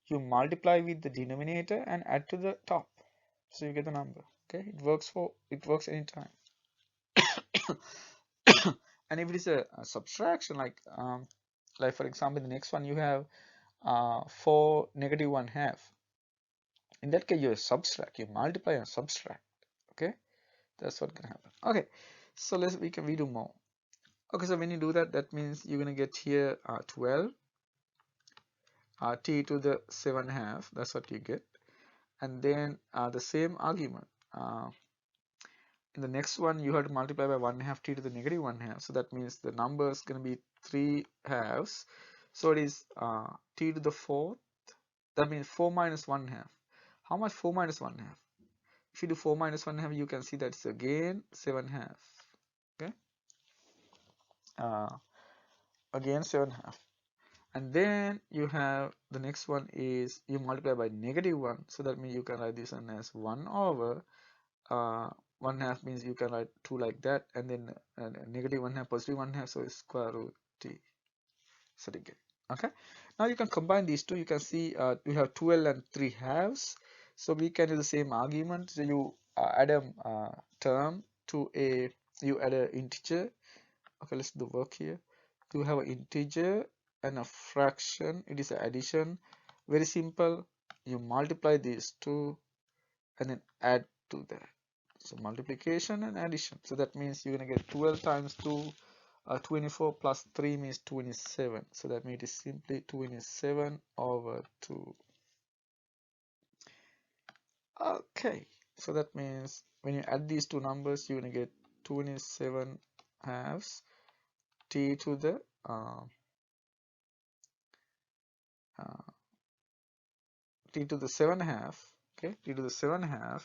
you multiply with the denominator and add to the top, so you get the number. Okay, it works anytime. And if it is a subtraction, like for example, the next one you have 4 negative 1/2. In that case, you subtract, you multiply and subtract. Okay, that's what can happen. Okay, so we do more. Okay, so when you do that, that means you're gonna get here 12 t to the 7/2. That's what you get. and then the same argument. In the next one, you have to multiply by 1/2 t to the negative 1/2. So that means the number is going to be 3 halves. So it is t to the 4th. That means 4 minus 1/2. How much 4 minus 1/2? If you do 4 minus 1/2, you can see that's again 7/2. Okay. Again 7/2. And then you have the next one is you multiply by negative 1. So that means you can write this one as 1 over 1/2 means you can write 2 like that, and then negative 1/2 positive 1/2, so it's square root t. So again, okay. Now you can combine these two. You can see we have 12 and 3 halves. So we can do the same argument. So you add a term to a, you add an integer. Okay, let's do the work here. You have an integer and a fraction. It is an addition. Very simple. You multiply these two and then add to that. So multiplication and addition. So that means you're going to get 12 times 2, 24 plus 3 means 27. So that means it is simply 27 over 2. Okay. So that means when you add these two numbers, you're going to get 27 halves t to the t to the 7/2. Okay, t to the 7/2.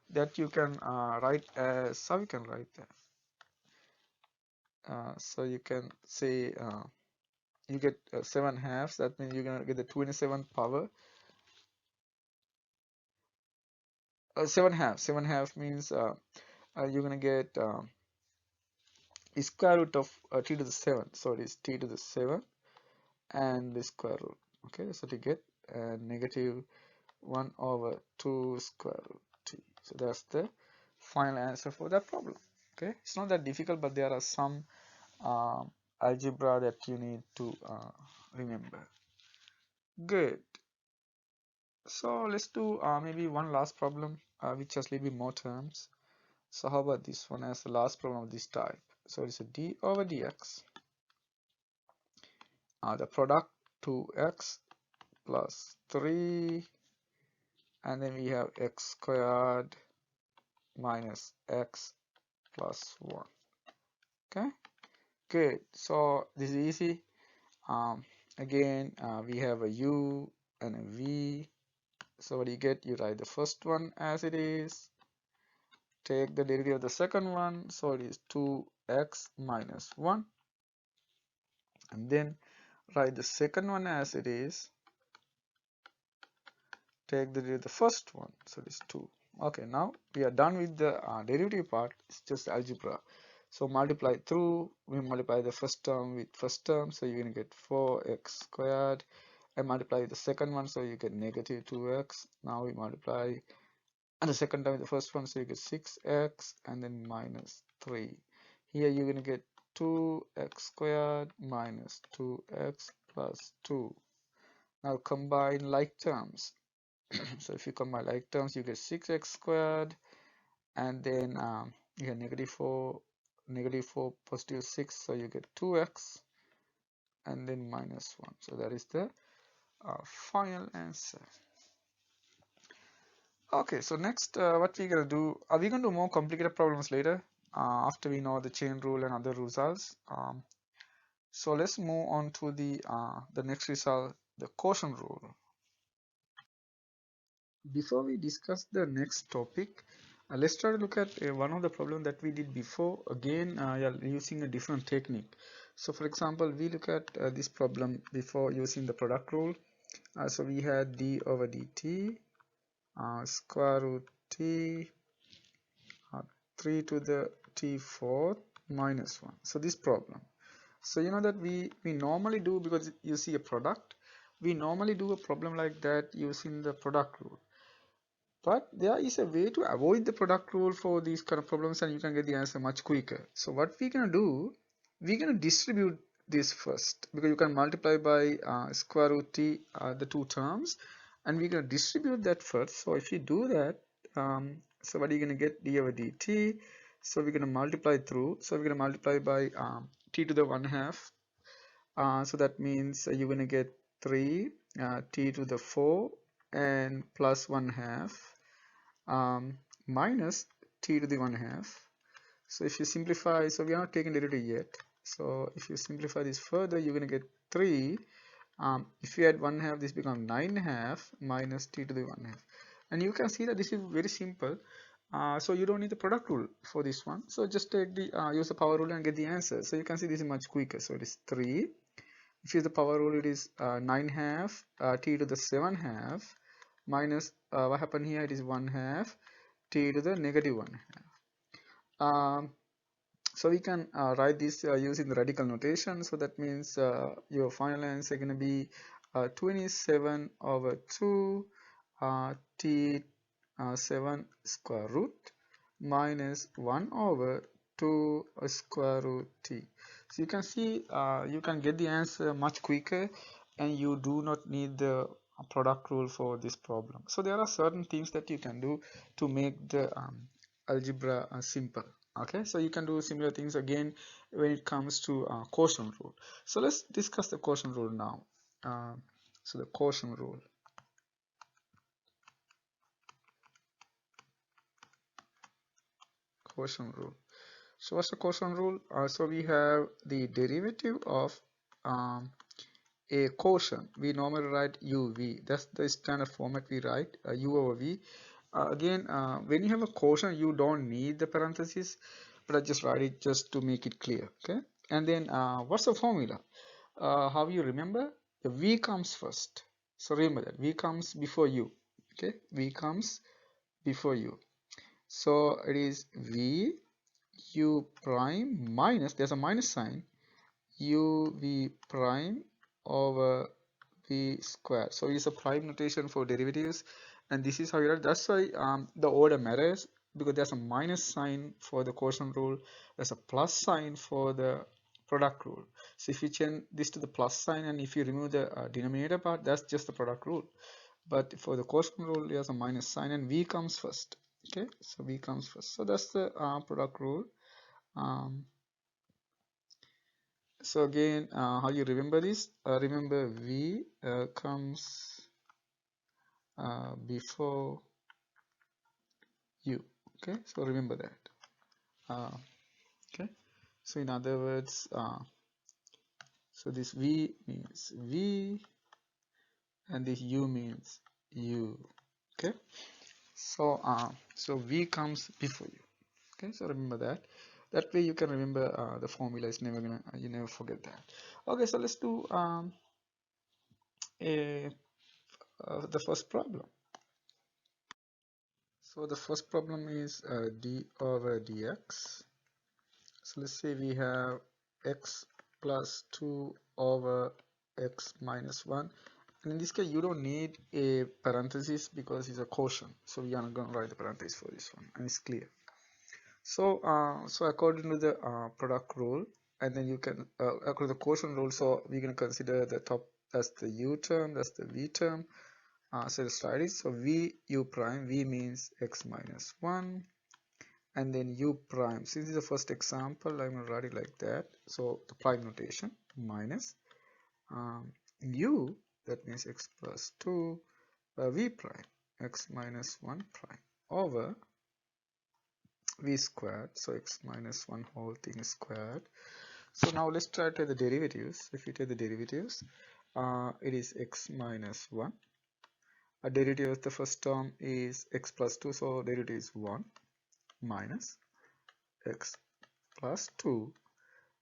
That you can write as, how you can write that? So you can say you get 7 halves. That means you're gonna get the 27 power. 7 halves. 7 halves means you're gonna get square root of t to the 7. So it is t to the 7 and the square root. Okay, so to get negative 1 over 2 square root t. So that's the final answer for that problem. Okay, it's not that difficult, but there are some algebra that you need to remember. Good. So let's do maybe one last problem which has a little bit more terms. So how about this one as the last problem of this type? So it's a d over dx. The product 2x plus 3, and then we have x squared minus x plus 1. Okay, good. So this is easy. Again, we have a u and a v. So what do you get? You write the first one as it is. Take the derivative of the second one. So it is 2x minus 1. And then write the second one as it is. Take the derivative of the first one. So it is 2. Okay, now we are done with the derivative part. It's just algebra. So multiply through. We multiply the first term with first term. So you're going to get 4x squared. And multiply the second one. So you get negative 2x. Now we multiply and the second time with the first one, so you get 6x and then minus 3. Here you're going to get 2x squared minus 2x plus 2. Now combine like terms. So if you combine like terms, you get 6x squared, and then you have negative 4 positive 6, so you get 2x and then minus 1. So that is the final answer. Okay, so next what we're gonna do, are we gonna do more complicated problems later after we know the chain rule and other results. So let's move on to the next result, the quotient rule. Before we discuss the next topic, let's try to look at one of the problems that we did before, again using a different technique. So for example, we look at this problem before using the product rule. So we had d over dt square root t 3 to the t4 minus 1. So this problem. So you know that we normally do, because you see a product, we normally do a problem like that using the product rule. But there is a way to avoid the product rule for these kind of problems, and you can get the answer much quicker. So what we're gonna do, we're gonna distribute this first, because you can multiply by square root t, the two terms, and we're gonna distribute that first. So if you do that, so what are you gonna get? D over dt. So we're gonna multiply through. So we're gonna multiply by t to the 1/2. So that means you're gonna get 3 t to the 4 and plus 1/2 minus t to the 1/2. So if you simplify, so we are not taking derivative yet. So if you simplify this further, you're going to get 3. If you add 1/2, this becomes 9/2 minus t to the 1/2. And you can see that this is very simple. So you don't need the product rule for this one. So just take the use the power rule and get the answer. So you can see this is much quicker. So it is 3. If you use the power rule, it is 9/2 t to the 7/2 minus what happened here? It is 1/2 t to the negative 1/2. So we can write this using the radical notation. So that means your final answer is going to be 27 over 2 t 7 square root minus 1 over 2 square root t. So you can see you can get the answer much quicker, and you do not need the product rule for this problem. So there are certain things that you can do to make the algebra simple. Okay, so you can do similar things again when it comes to quotient rule. So let's discuss the quotient rule now. So the quotient rule. Quotient rule. So what's the quotient rule? So we have the derivative of a quotient. We normally write uv. That's the standard format we write, u over v. Again, when you have a quotient, you don't need the parentheses, but I just write it just to make it clear. Okay, and then what's the formula? How you remember? The v comes first. So remember that v comes before u. Okay, v comes before u. So it is v u prime minus, there's a minus sign, u v prime over v squared. So it's a prime notation for derivatives, and this is how you write. That's why the order matters, because there's a minus sign for the quotient rule, there's a plus sign for the product rule. So if you change this to the plus sign, and if you remove the denominator part, that's just the product rule. But for the quotient rule, there's a minus sign, and v comes first. Okay, so v comes first. So that's the product rule. So again, how you remember this? Remember v comes before u. Okay, so remember that. Okay, so in other words, so this v means v, and this u means u. Okay, so so v comes before u. Okay, so remember that. That way you can remember the formula is never gonna, you never forget that. Okay, so let's do the first problem. So the first problem is d over dx. So let's say we have x plus 2 over x minus 1. And in this case, you don't need a parenthesis because it's a quotient. So we are not going to write the parenthesis for this one, and it's clear. So, so according to the product rule, and then you can, according to the quotient rule, so we're going to consider the top, that's the u term, that's the v term. So let's write it. So v u prime, v means x minus 1, and then u prime. Since this is the first example, I'm going to write it like that. So the prime notation minus u, that means x plus 2, v prime, x minus 1 prime, over v squared, so x minus 1 whole thing squared. So now let's try to take the derivatives. If you take the derivatives, it is x minus 1. A derivative of the first term is x plus 2, so derivative is 1, minus x plus 2,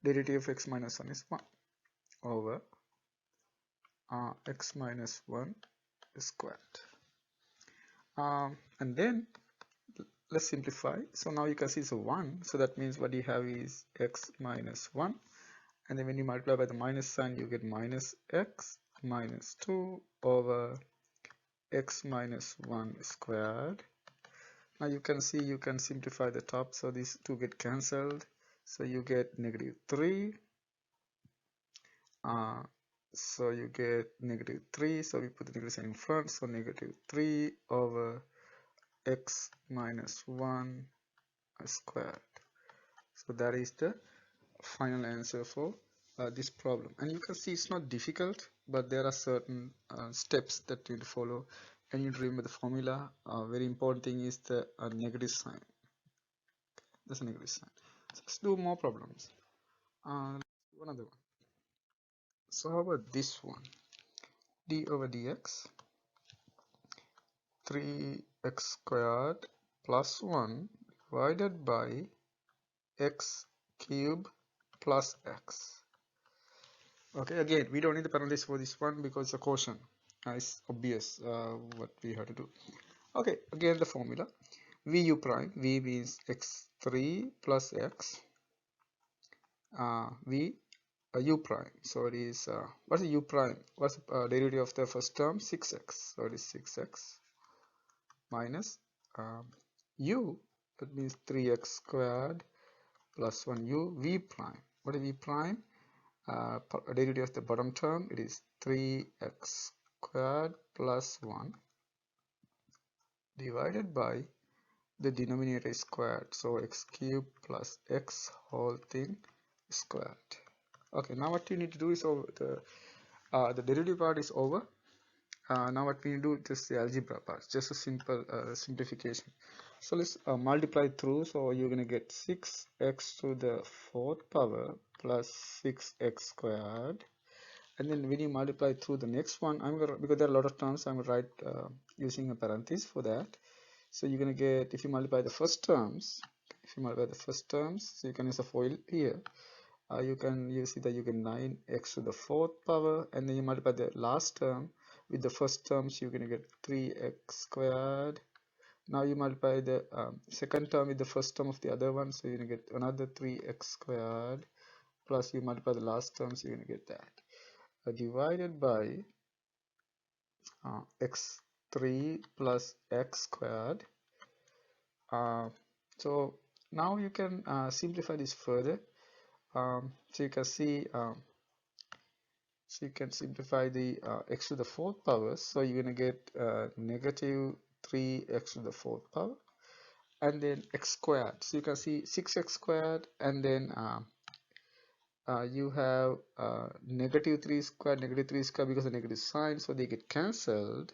derivative of x minus 1 is 1, over x minus 1 squared. And then let's simplify. So now you can see it's a 1, so that means what you have is x minus 1, and then when you multiply by the minus sign, you get minus x minus 2 over x minus 1 squared. Now you can see you can simplify the top, so these two get cancelled, so you get negative 3. So you get negative 3, so we put the negative sign in front, so negative 3 over x minus 1 squared. So that is the final answer for this problem. And you can see it's not difficult, but there are certain steps that you follow, and you remember the formula. Very important thing is the negative sign. That's a negative sign. So let's do more problems. Let's do another one. So how about this one? D over dx, 3x squared plus 1 divided by x cube plus x. Okay, again, we don't need the parentheses for this one because it's a quotient. It's obvious what we have to do. Okay, again the formula. Vu prime, V means x3 plus x, V u prime. So it is, what's the u prime? What's the derivative of the first term? 6x. So it is 6x minus u, that means 3x squared plus 1 u, V prime. What is V prime? Derivative of the bottom term, it is 3x squared plus 1 divided by the denominator is squared, so x cubed plus x whole thing squared. Okay, now what you need to do is over the derivative part is over. Now what we need to do is the algebra part, just a simple simplification. So let's multiply through. So you're gonna get 6x to the 4th power plus 6x squared. And then when you multiply through the next one, I'm gonna, because there are a lot of terms, I'm gonna write using a parenthesis for that. So you're gonna get, if you multiply the first terms, so you can use a FOIL here. You see that you get 9x to the 4th power, and then you multiply the last term with the first term, so you're gonna get 3x squared. Now you multiply the second term with the first term of the other one, so you're gonna get another 3x squared, plus you multiply the last term, so you're gonna get that divided by x3 plus x squared. So now you can simplify this further. So you can see, so you can simplify the x to the 4th power. So you're gonna get negative 3x to the 4th power, and then x squared. So you can see 6x squared, and then you have negative 3 squared, because of the negative sign, so they get cancelled.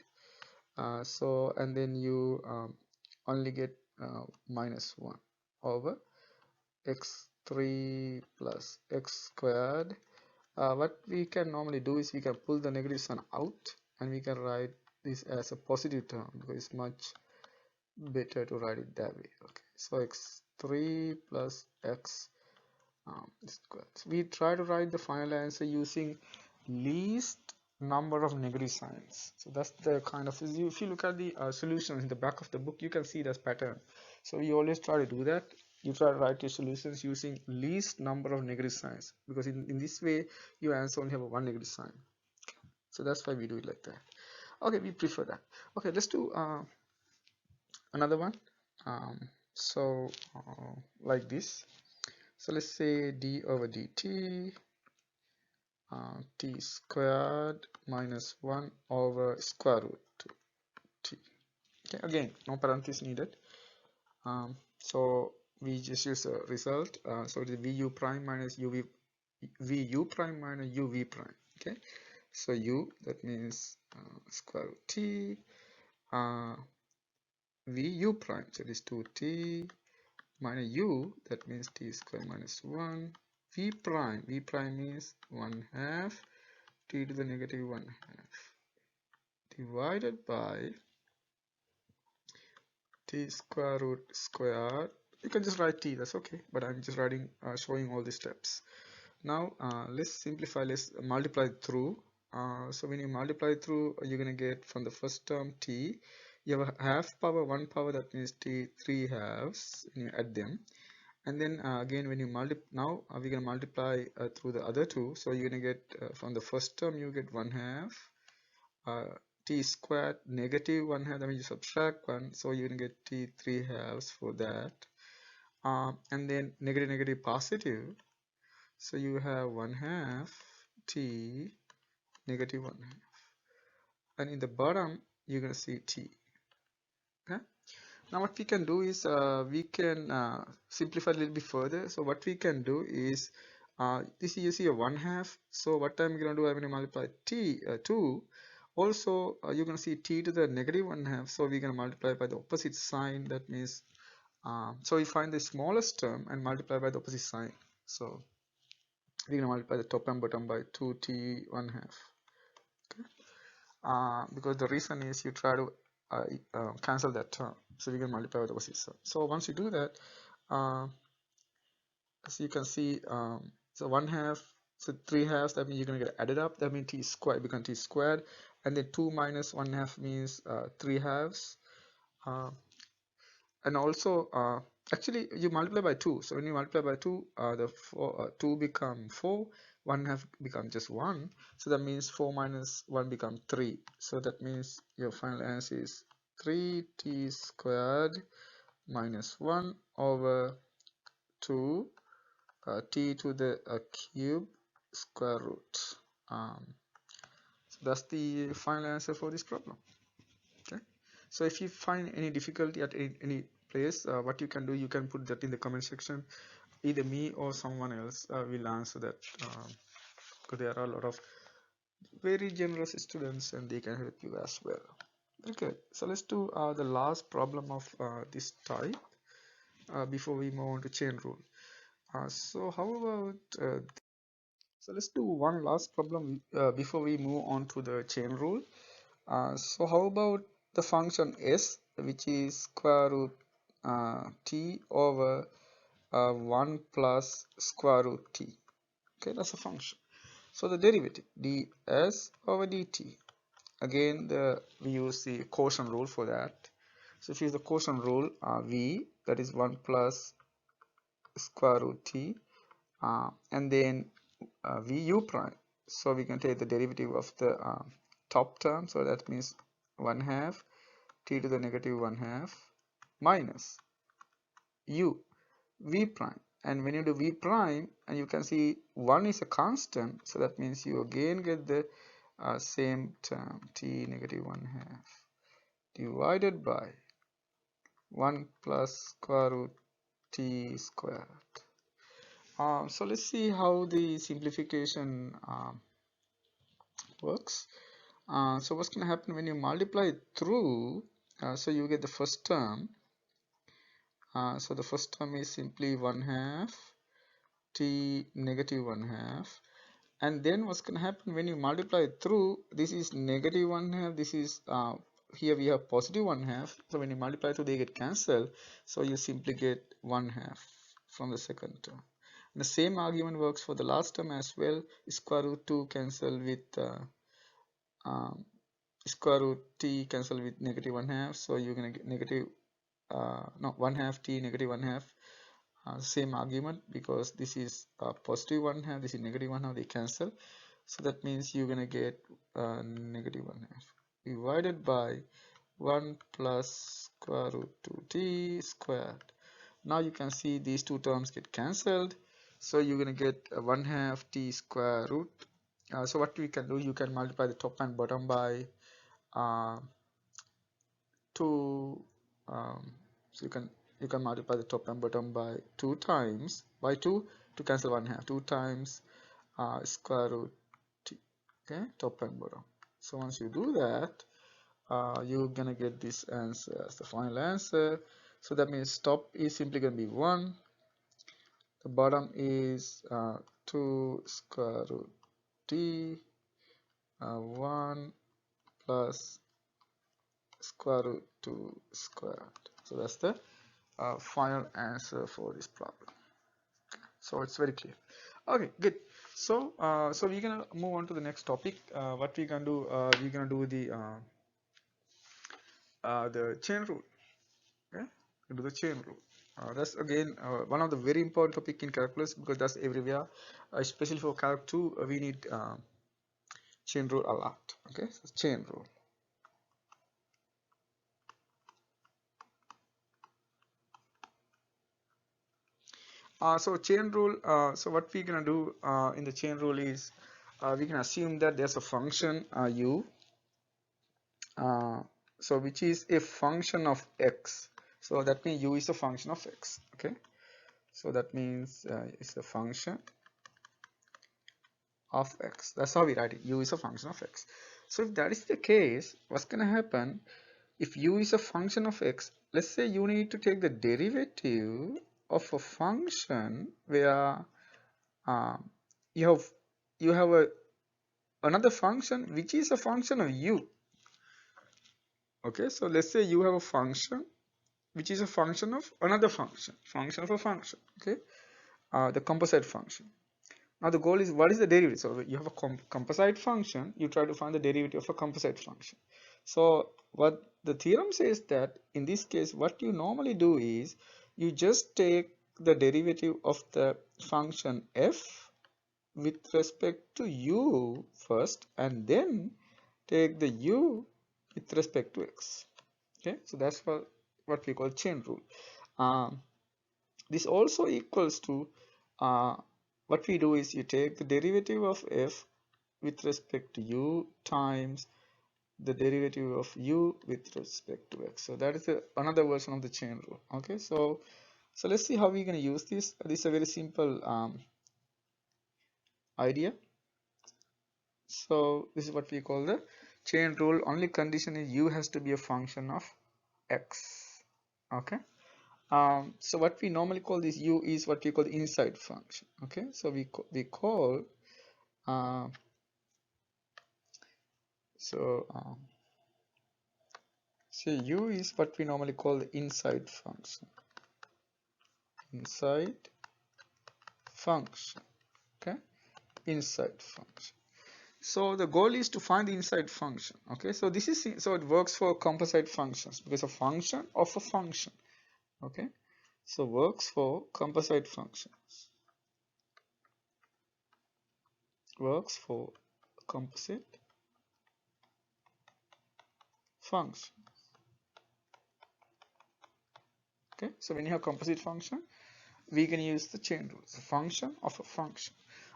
So and then you only get minus 1 over x3 plus x squared. What we can normally do is we can pull the negative sign out, and we can write this as a positive term, because it's much better to write it that way. Okay, so x3 plus x squared. We try to write the final answer using least number of negative signs. So that's the kind of, if you look at the solutions in the back of the book, you can see this pattern. So you always try to do that. You try to write your solutions using least number of negative signs, because in this way your answer only have one negative sign. So that's why we do it like that. Okay, we prefer that. Okay, let's do another one. Like this. So let's say d over dt t squared minus 1 over square root t. Okay, again, no parentheses needed. So we just use a result. So it is vu prime minus vu prime minus uv prime. Okay, so u, that means square root t, vu prime, so it is 2t minus u, that means t squared minus 1. V prime means 1/2 t to the negative 1/2 divided by t square root squared. You can just write t, that's okay, but I'm just writing, showing all the steps. Now let's simplify, let's multiply through. So when you multiply through, you're gonna get from the first term t, you have a half power, 1 power, that means t 3/2, and you add them. And then again, when you multiply, now we're going to multiply through the other two. So you're going to get from the first term, you get 1/2 t squared negative 1/2, that means you subtract 1, so you're going to get t 3/2 for that. And then negative positive, so you have 1/2 t negative 1/2, and in the bottom you're going to see t. Okay, now what we can do is we can simplify a little bit further. So what we can do is this is, you see, a 1/2. So what I'm going to do, I'm going to multiply t 2 Also, you're going to see t to the negative 1/2, so we're going to multiply by the opposite sign. That means, so we find the smallest term and multiply by the opposite sign. So we're going to multiply the top and bottom by 2t 1/2. Because the reason is you try to cancel that term, so we can multiply by the opposite sign. So once you do that, as you can see, so 1/2, so 3/2, that means you're going to get added up. That means t squared becomes t squared, and then 2 minus 1/2 means 3/2. And also, actually, you multiply by 2. So when you multiply by 2, 2 become 4, 1/2 become just 1. So that means 4 minus 1 become 3. So that means your final answer is 3t squared minus 1 over 2 t to the cube square root. So that's the final answer for this problem. Okay. So if you find any difficulty at any place, what you can do, you can put that in the comment section. Either me or someone else will answer that, because there are a lot of very generous students and they can help you as well. Okay, so let's do the last problem of this type before we move on to chain rule. So how about so let's do one last problem before we move on to the chain rule. So how about the function s, which is square root t over 1 plus square root t. Okay, that's a function. So the derivative ds over dt. Again, we use the quotient rule for that. So if you use the quotient rule, v, that is 1 plus square root t, and then vu prime. So we can take the derivative of the top term, so that means 1/2 t to the negative 1/2 minus u v prime. And when you do v prime, and you can see 1 is a constant, so that means you again get the same term, t negative 1/2 divided by 1 plus square root t squared. So let's see how the simplification works. So what's going to happen when you multiply it through, so you get the first term. So the first term is simply 1/2 t negative 1/2, and then what's going to happen when you multiply it through, this is negative 1/2, this is here we have positive 1/2, so when you multiply through they get cancelled, so you simply get 1/2 from the second term. And the same argument works for the last term as well. Square root 2 cancel with square root t cancel with negative 1/2, so you're going to get negative 1/2 t negative 1/2. Same argument, because this is positive 1/2, this is negative 1/2, they cancel, so that means you're going to get negative 1/2 divided by 1 plus square root 2t squared. Now you can see these two terms get cancelled, so you're going to get 1/2 t square root. So what we can do, you can multiply the top and bottom by 2, so you can multiply the top and bottom by 2 times, by 2 to cancel 1/2, 2 times square root t, okay, top and bottom. So once you do that, you're gonna get this answer as the final answer. So that means top is simply gonna be 1, the bottom is 2 square root t 1 plus square root 2 squared. So that's the final answer for this problem. So it's very clear. Okay, good. So so we're gonna move on to the next topic. What we're gonna do, we're gonna do the chain rule. Okay, we do the chain rule. That's again one of the very important topic in calculus, because that's everywhere, especially for calc 2. We need chain rule a lot. Okay, so chain rule. So chain rule, so what we're gonna do in the chain rule is we can assume that there's a function u, so which is a function of x. So that means u is a function of x. Okay, so that means it's a function of x. That's how we write it. U is a function of x. So if that is the case, what's going to happen if u is a function of x? Let's say you need to take the derivative of a function where um, you have another function which is a function of u. Okay, so let's say you have a function which is a function of another function of a function. Okay, the composite function. Now the goal is, what is the derivative? So you have a composite function, you try to find the derivative of a composite function. So what the theorem says that in this case, what you normally do is you just take the derivative of the function f with respect to u first, and then take the u with respect to x. Okay, so that's what we call chain rule. This also equals to what we do is you take the derivative of f with respect to u times the derivative of u with respect to x. So that is another version of the chain rule. Okay, so let's see how we're going to use this. This is a very simple idea. So this is what we call the chain rule. Only condition is u has to be a function of x. Okay. So what we normally call this u is what we call the inside function. Okay, so we call so u is what we normally call the inside function. Okay, inside function. So the goal is to find the inside function. Okay, so this is, so it works for composite functions because a function of a function. Okay, so works for composite functions. Works for composite function. Okay, so when you have composite function, we can use the chain rule. It's a function of a function.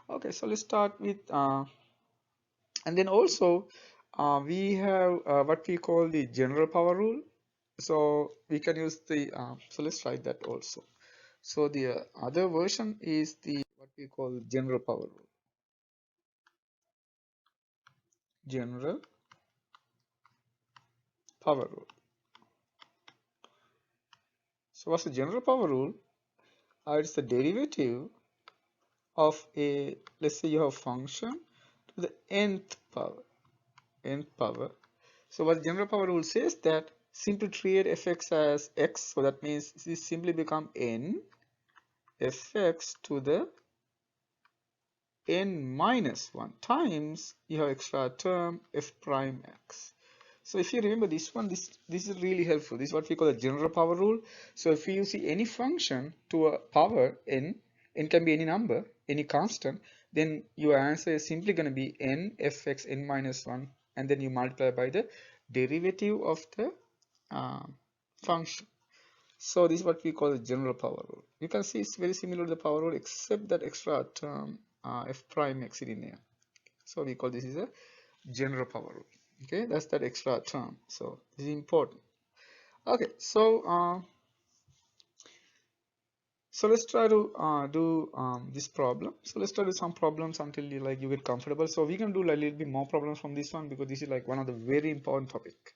Okay, so let's start with and then also we have what we call the general power rule. So we can use the so let's try that also. So the other version is the what we call general power rule. General power rule. So what's the general power rule? It's the derivative of a, let's say you have a function to the nth power. So what general power rule says that simply treat fx as x, so that means this simply become n fx to the n minus 1 times you have extra term f prime x. So if you remember this one, this is really helpful. This is what we call a general power rule. So if you see any function to a power n can be any number, any constant, then your answer is simply going to be n fx n minus 1, and then you multiply by the derivative of the function. So this is what we call the general power rule. You can see it's very similar to the power rule, except that extra term f prime x in there. So we call this is a general power rule. Okay, that's that extra term. So this is important. Okay, so so let's try to do this problem. So let's try to do some problems until you get comfortable. So we can do a little bit more problems from this one because this is like one of the very important topic.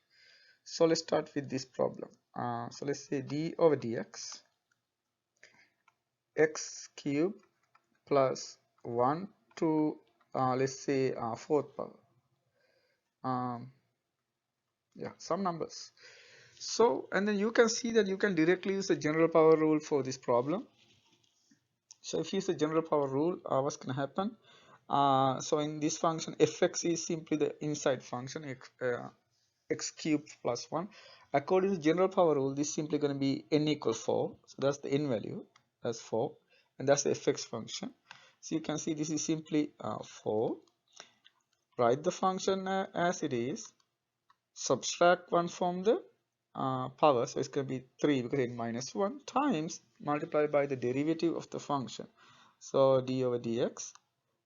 So let's start with this problem. So let's say d over dx x cube plus 1 to let's say fourth power. Yeah, some numbers. So, and then you can see that you can directly use the general power rule for this problem. So if you use the general power rule, what's going to happen? So in this function, fx is simply the inside function, x cubed plus 1. According to general power rule, this is simply going to be n equals 4. So that's the n value, that's 4. And that's the fx function. So you can see this is simply 4. Write the function as it is. Subtract 1 from the power, so it's going to be 3 because n minus 1 times multiplied by the derivative of the function. So d over dx,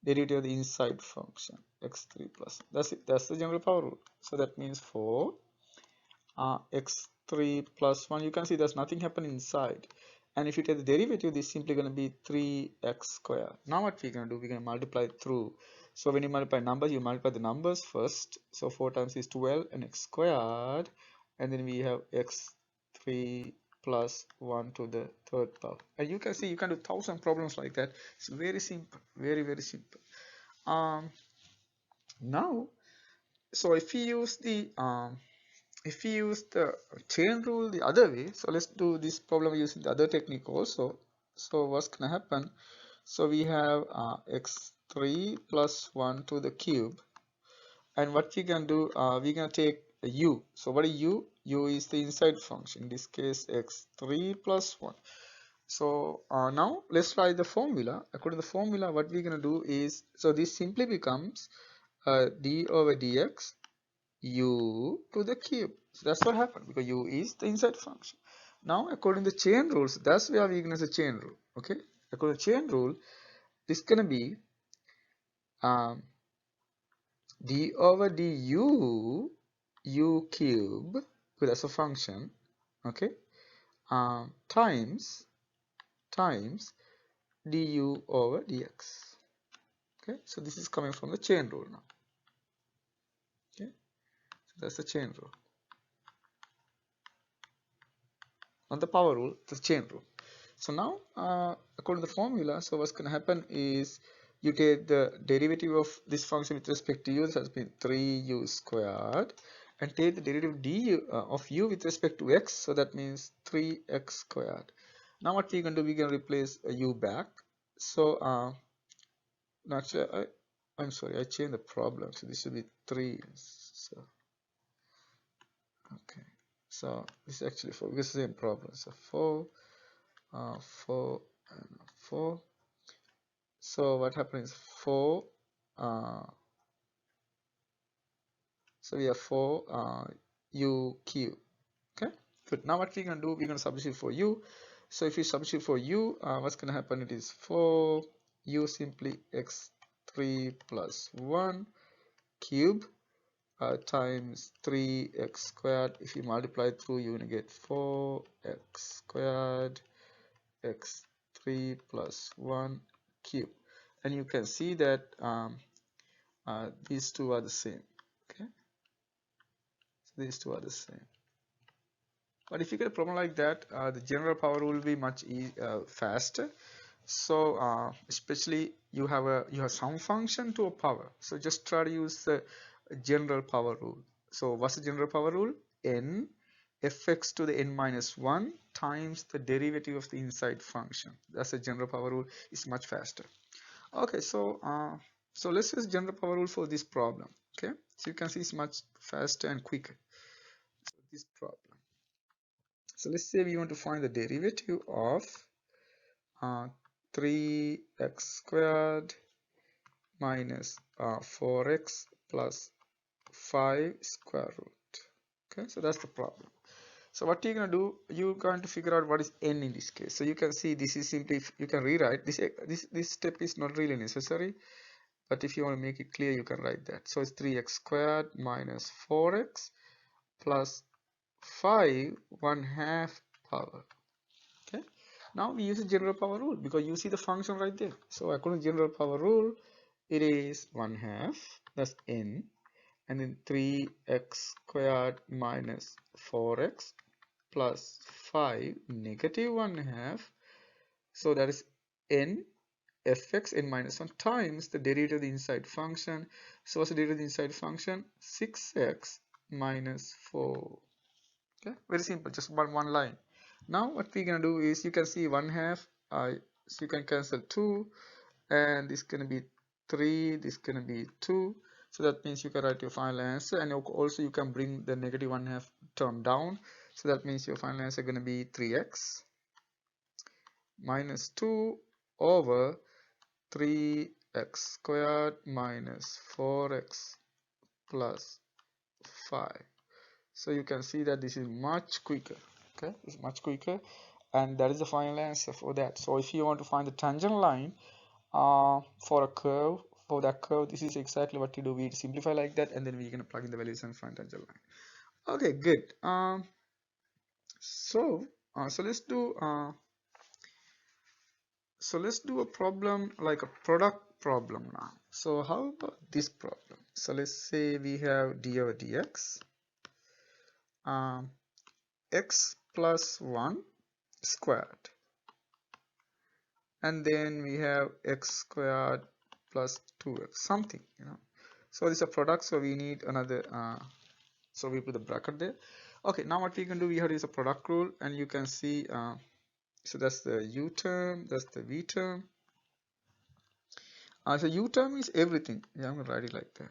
derivative of the inside function, x3 plus. That's it. That's the general power rule. So that means for x3 plus 1, you can see there's nothing happening inside. And if you take the derivative, this is simply going to be 3x squared. Now what we're going to do, we're going to multiply through. So when you multiply numbers, you multiply the numbers first. So 4 times is 12 and x squared, and then we have x3 plus 1 to the third power. And you can see you can do 1,000 problems like that. It's very simple, very, very simple. Now, so if we use the chain rule the other way, so let's do this problem using the other technique also. So what's gonna happen? So we have x3 plus 1 to the cube, and what we can do, we're gonna take a u. So what is u? U is the inside function, in this case x3 plus 1. So now let's try the formula. According to the formula, what we're gonna do is, so this simply becomes d over dx u to the cube. So that's what happened, because u is the inside function. Now according to the chain rules, that's where we're gonna say chain rule. Okay, according to chain rule, this is gonna be um, d over du u cube, because that's a function, okay, times du over dx. Okay, so this is coming from the chain rule now. Okay, so that's the chain rule. Not the power rule, the chain rule. So now, according to the formula, so what's going to happen is you take the derivative of this function with respect to u, this has been 3u squared, and take the derivative du of u with respect to x, so that means 3x squared. Now what we can do, we can replace u back. So actually, I'm sorry, I changed the problem, so this should be 3. So okay, so this is actually 4, because it's the same problem. So 4, 4 and 4. So what happens is 4, so we have 4 u cube. Okay, good. Now what we're going to do, we're going to substitute for u. So if you substitute for u, what's going to happen? It is 4 u simply x3 plus 1 cube times 3x squared. If you multiply through, you're going to get 4x squared x3 plus 1 cube. And you can see that these two are the same. Okay, so these two are the same. But if you get a problem like that, the general power rule will be much faster. So especially you have some function to a power, so just try to use the general power rule. So what's the general power rule? N fx to the n minus 1 times the derivative of the inside function. That's the general power rule. It's much faster. Okay, so so let's use general power rule for this problem. Okay, so you can see it's much faster and quicker. So this problem. So let's say we want to find the derivative of 3x squared minus 4x plus 5 square root. Okay, so that's the problem. So what you're going to do, you're going to figure out what is n in this case. So you can see this is simply, you can rewrite this. This step is not really necessary, but if you want to make it clear, you can write that. So it's 3x squared minus 4x plus 5 1/2 power. Okay, now we use the general power rule because you see the function right there. So according to general power rule, it is 1/2, that's n, and then 3x squared minus 4x plus 5 negative 1/2, so that is n fx n minus 1 times the derivative of the inside function. So what's the derivative of the inside function? 6x minus 4. Okay, very simple, just one line. Now what we're gonna do is, you can see 1/2, so you can cancel 2, and this is gonna be 3, this is gonna be 2. So that means you can write your final answer, and also you can bring the negative 1/2 term down. So that means your final answer is gonna be 3x minus 2 over 3x squared minus 4x plus 5. So you can see that this is much quicker. Okay, it's much quicker, and that is the final answer for that. So if you want to find the tangent line for a curve, for that curve, this is exactly what you do. We simplify like that, and then we're gonna plug in the values and find tangent line. Okay, good. So let's do a problem like a product problem now. So how about this problem? So let's say we have d over dx, x plus 1 squared, and then we have x squared plus 2x, something, So this is a product, so we need another, so we put the bracket there. Okay, now what we can do, we have to use a product rule, and you can see, so that's the u term, that's the v term. So u term is everything. Yeah, I'm gonna write it like that.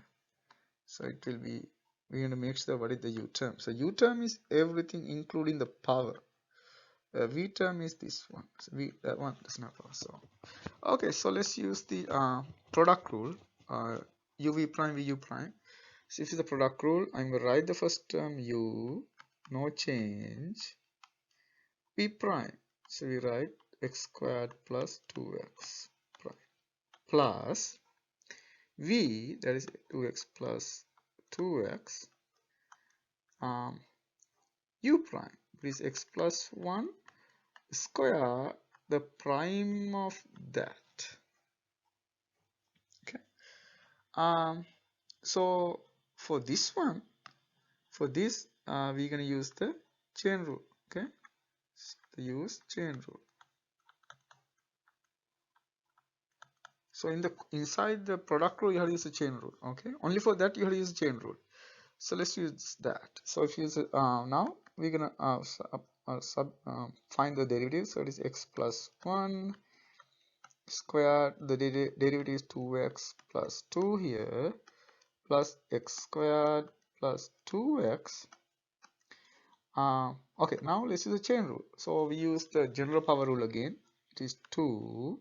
So it will be, we're gonna make sure what is the u term. So u term is everything including the power. V term is this one. So that one does not power. So okay, so let's use the product rule. uv prime vu prime. So this is the product rule. I'm gonna write the first term u, no change. V prime. So we write x squared plus 2x prime plus v, that is 2x plus 2x, u prime, which is x plus 1 square the prime of that. Okay. So for this one, for this, we're gonna use the chain rule. Okay, so use chain rule. So inside the product rule, you have to use the chain rule. Okay, only for that you have to use the chain rule. So let's use that. So if you use now we're gonna find the derivative. So it is x plus 1 squared. The derivative is 2x plus 2 here, plus x squared plus 2x. Okay, now let's use the chain rule. So we use the general power rule again. It is 2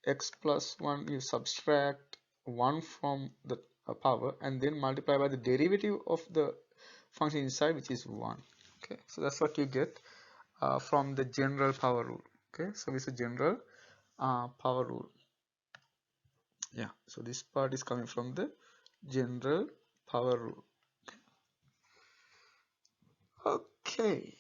x plus 1, you subtract 1 from the power and then multiply by the derivative of the function inside, which is 1. Okay, so that's what you get from the general power rule. Okay, so it's a general power rule. Yeah, so this part is coming from the general power rule. Okay,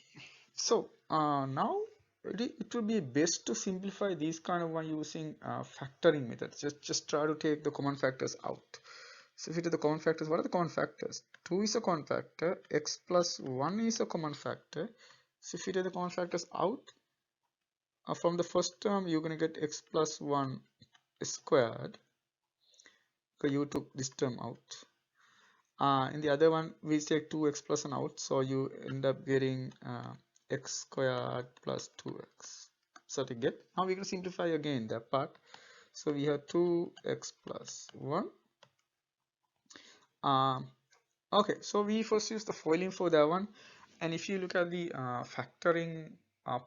so now it will be best to simplify these kind of one using factoring methods. Just try to take the common factors out. So if you take the common factors, what are the common factors? 2 is a common factor, x plus 1 is a common factor. So if you take the common factors out, from the first term you're going to get x plus 1 squared, because you took this term out. In the other one we take 2x plus 1 out, so you end up getting x squared plus 2x. So to get, now we can simplify again that part. So we have 2x plus 1. Okay, so we first use the foiling for that one, and if you look at the factoring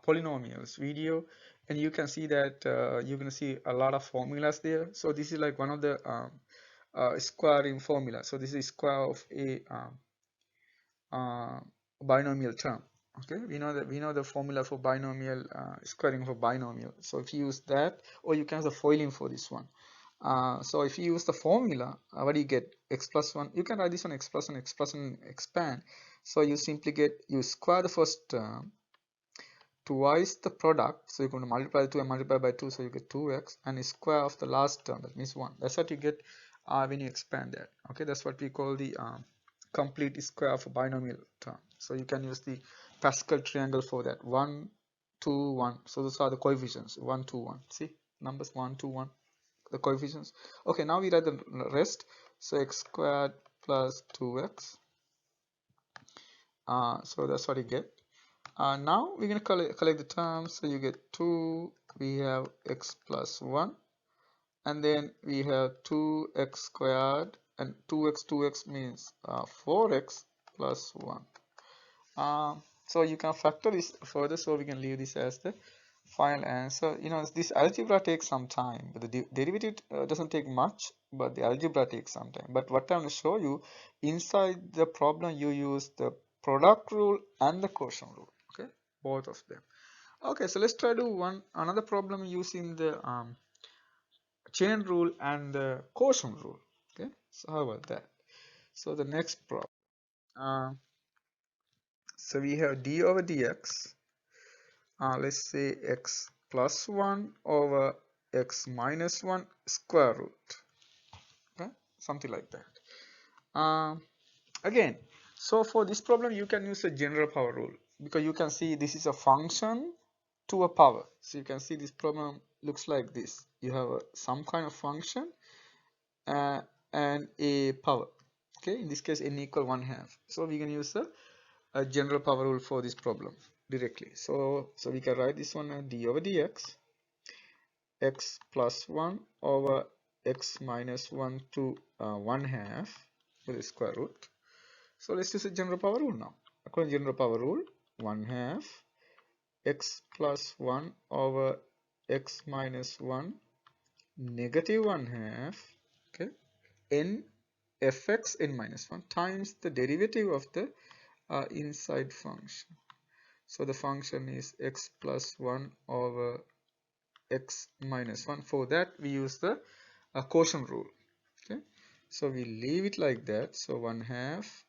polynomials video, and you can see that you're going to see a lot of formulas there. So this is like one of the squaring formula. So this is square of a binomial term. Okay, we know the formula for binomial, squaring for binomial. So if you use that, or you can use the foiling for this one. So if you use the formula, what do you get? X plus 1. You can write this one x plus 1, x plus 1, expand. So you simply get, you square the first term twice the product. So you're going to multiply 2 and multiply by 2, so you get 2x, and the square of the last term, that means 1. That's what you get when you expand that. Okay, that's what we call the complete square of a binomial term. So you can use the Pascal triangle for that. 1, 2, 1. So those are the coefficients. 1, 2, 1. See, numbers 1, 2, 1. The coefficients. Okay, now we write the rest. So x squared plus 2x. So that's what you get. Now we're going to collect the terms. So you get 2, we have x plus 1, and then we have 2x squared, and 2x means 4x plus 1. So you can factor this further, so we can leave this as the final answer. This algebra takes some time, but the derivative doesn't take much, but the algebra takes some time. But what I'm going to show you, inside the problem you use the product rule and the quotient rule. Okay, both of them. Okay, so let's try to another problem using the chain rule and the quotient rule. Okay, so how about that? So the next problem, so we have d over dx, let's say x plus 1 over x minus 1 square root. Okay, something like that. Again, so for this problem you can use a general power rule, because you can see this is a function to a power. So you can see this problem looks like this. You have some kind of function and a power. Okay, in this case n equal 1/2. So we can use a general power rule for this problem directly. So we can write this one as d over dx, x plus 1 over x minus 1 to 1/2 with the square root. So let's use a general power rule now. According to general power rule, 1/2 x plus 1 over x minus 1 negative 1/2, okay, n fx n minus 1 times the derivative of the inside function. So the function is x plus 1 over x minus 1. For that we use the quotient rule. Okay, so we leave it like that. So 1/2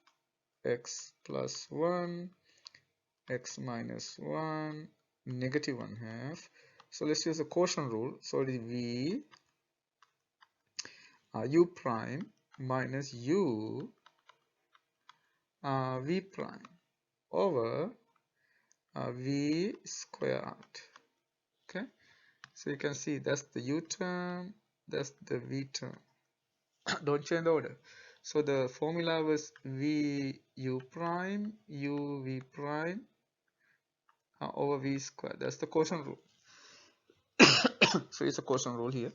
x plus 1 x minus 1 negative 1/2. So let's use the quotient rule. So it is v u prime minus u v prime over v squared. Okay, so you can see that's the u term, that's the v term. Don't change the order. So the formula was v u prime u v prime over v squared. That's the quotient rule. So it's a quotient rule here.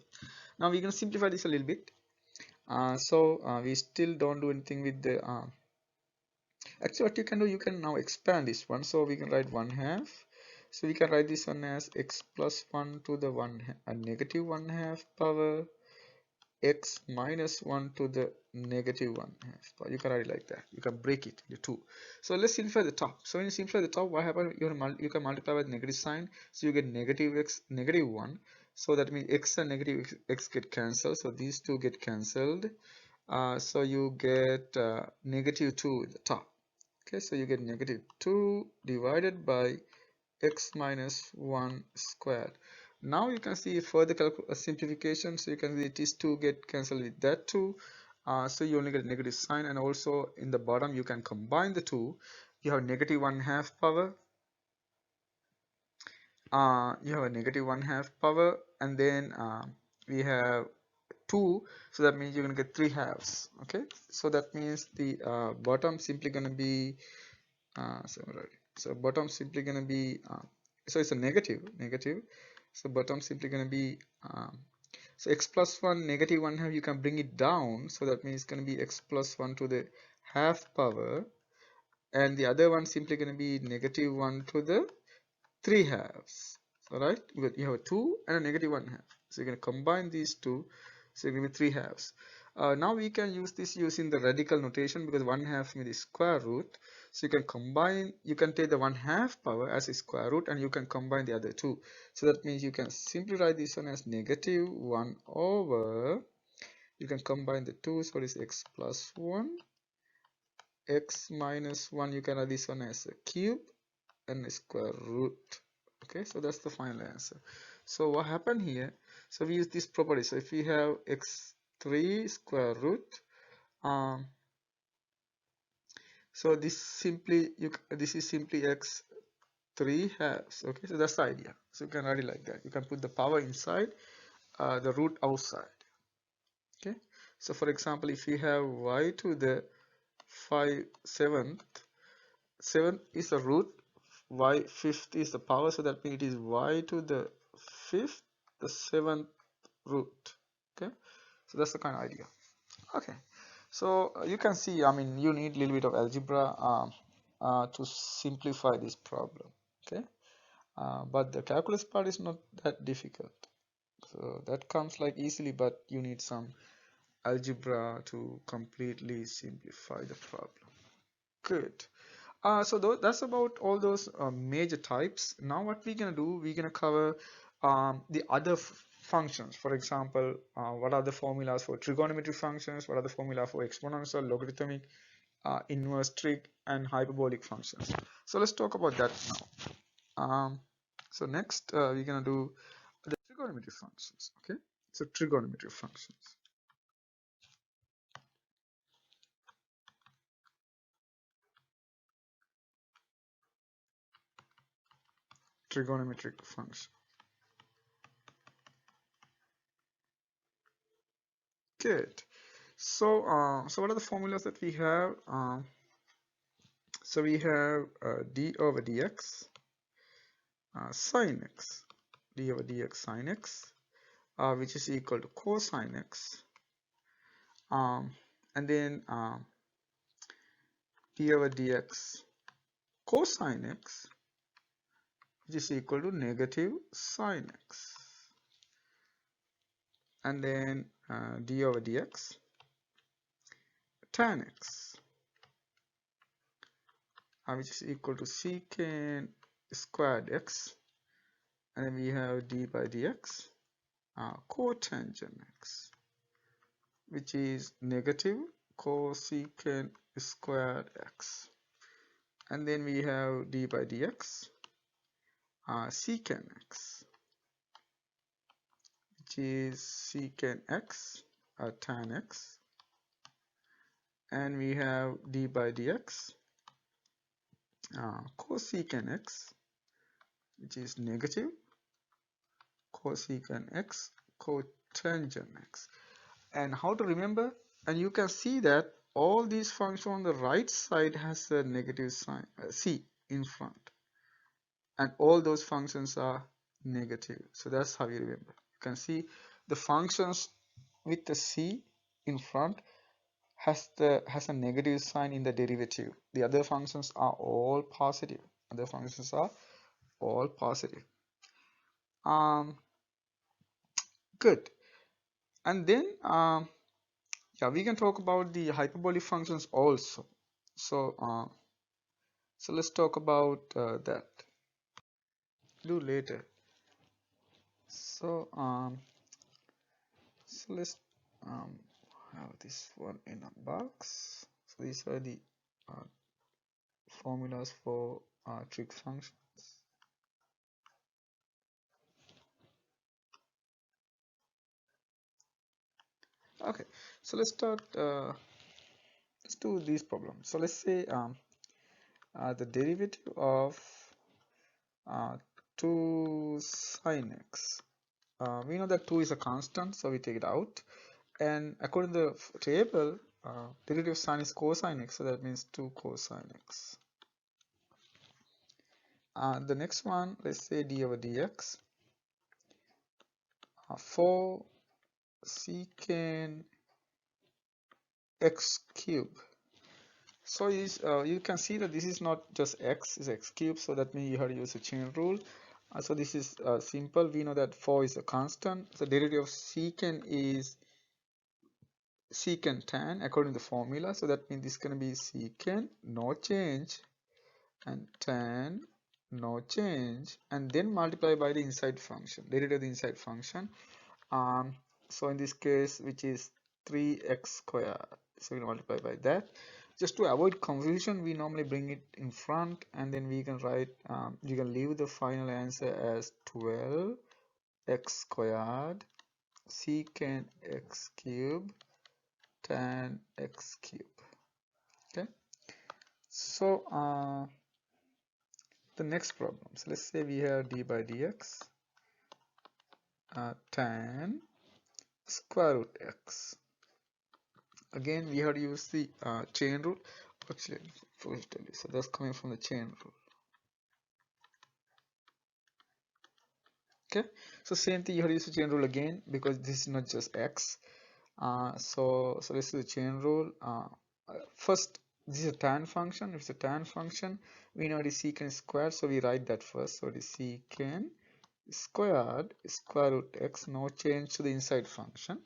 Now we're going to simplify this a little bit. We still don't do anything with the actually what you can do, you can now expand this one. So we can write 1/2. So we can write this one as x plus 1 to the negative 1/2 power x minus 1 to the negative 1/2 power. You can write it like that. You can break it into two. So let's simplify the top. So when you simplify the top, what happens? You can multiply with negative sign. So you get negative x negative 1. So that means x and negative x get cancelled. So these two get cancelled. So you get negative 2 at the top. Okay, so you get negative 2 divided by x minus 1 squared. Now you can see further simplification. So you can see these 2 get cancelled with that 2. So you only get a negative sign, and also in the bottom you can combine the 2. You have negative 1/2 power. You have a negative 1/2 power, and then we have 2, so that means you're going to get 3 halves. Okay, so that means the bottom simply going to be so bottom simply going to be so it's a negative, so bottom simply going to be so x plus 1 negative 1/2, you can bring it down, so that means it's going to be x plus 1 to the half power, and the other one simply going to be negative 1 to the 3 halves. All right, you have a 2 and a negative 1/2, so you're going to combine these two, so you're going to be 3 halves. Now we can use this using the radical notation, because 1/2 means the square root. So you can combine, you can take the 1/2 power as a square root, and you can combine the other two. So that means you can simply write this one as negative 1 over, you can combine the two, so it is x plus 1, x minus 1, you can write this one as a cube and a square root. Okay, so that's the final answer. So what happened here, so we use this property. So if we have x3 square root, so this is simply x3 halves. Okay, so that's the idea. So you can write it like that. You can put the power inside, the root outside. Okay, so for example, if you have y to the 7th is the root, y 5th is the power, so that means it is y to the 5th the 7th root. Okay, so that's the kind of idea. Okay, so you can see, I mean, you need a little bit of algebra to simplify this problem. Okay, but the calculus part is not that difficult, so that comes like easily, but you need some algebra to completely simplify the problem. Good. So that's about all those major types. Now what we're gonna do, we're gonna cover the other functions. For example, what are the formulas for trigonometric functions? What are the formula for exponential, logarithmic, inverse, trig, and hyperbolic functions? So let's talk about that now. So next we're gonna do the trigonometric functions. Okay, so trigonometric functions. Trigonometric function. Good. So, so what are the formulas that we have? So we have d over dx sine x, d over dx sine x, which is equal to cosine x, and then d over dx cosine x, which is equal to negative sine x, and then d over dx tan x, which is equal to secant squared x, and then we have d by dx cotangent x, which is negative cosecant squared x, and then we have d by dx secant x, which is secant x tan x, and we have d by dx cosecant x, which is negative cosecant x cotangent x. And how to remember? And you can see that all these functions on the right side has a negative sign c in front, and all those functions are negative. So that's how you remember. You can see the functions with the c in front has a negative sign in the derivative. The other functions are all positive. Other functions are all positive. Good. And then yeah, we can talk about the hyperbolic functions also. So so let's talk about that. Do later. So so let's have this one in a box. So these are the uh, formulas for trig functions. Okay, so let's start. Let's do these problems. So let's say the derivative of 2 sine x. We know that 2 is a constant, so we take it out. And according to the table, derivative of sine is cosine x, so that means 2 cosine x. The next one, let's say d over dx 4 secant x cube. So you can see that this is not just x, is x cube, so that means you have to use a chain rule. So this is simple. We know that 4 is a constant. So derivative of secant is secant tan according to the formula. So that means this is going to be secant, no change, and tan, no change, and then multiply by the inside function, derivative of the inside function. So in this case, which is 3x squared, so we multiply by that. Just to avoid confusion, we normally bring it in front, and then we can write, you can leave the final answer as 12x squared secant x cube tan x cube. Okay, so the next problem, so let's say we have d by dx tan square root x. Again, we have to use the chain rule. Actually, first tell you, so that's coming from the chain rule. Okay, so same thing, you have to use the chain rule again because this is not just x. So let's do the chain rule. First, this is a tan function. If it's a tan function, we know it is secant squared, so we write that first. So it is secant squared square root x, no change to the inside function,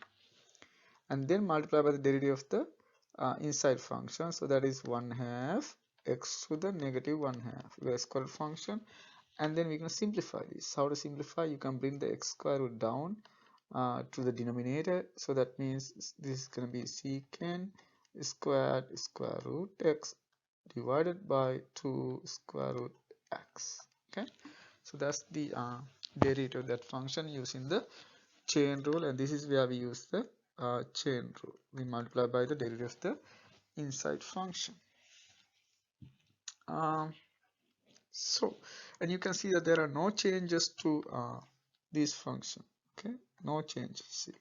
and then multiply by the derivative of the inside function. So that is 1/2 x to the negative 1/2, the square root function. And then we can simplify this. How to simplify? You can bring the x square root down to the denominator. So that means this is going to be secant squared square root x divided by 2 square root x. Okay, so that's the derivative of that function using the chain rule, and this is where we use the chain rule. We multiply by the derivative of the inside function. So, and you can see that there are no changes to this function. Okay, no changes. See,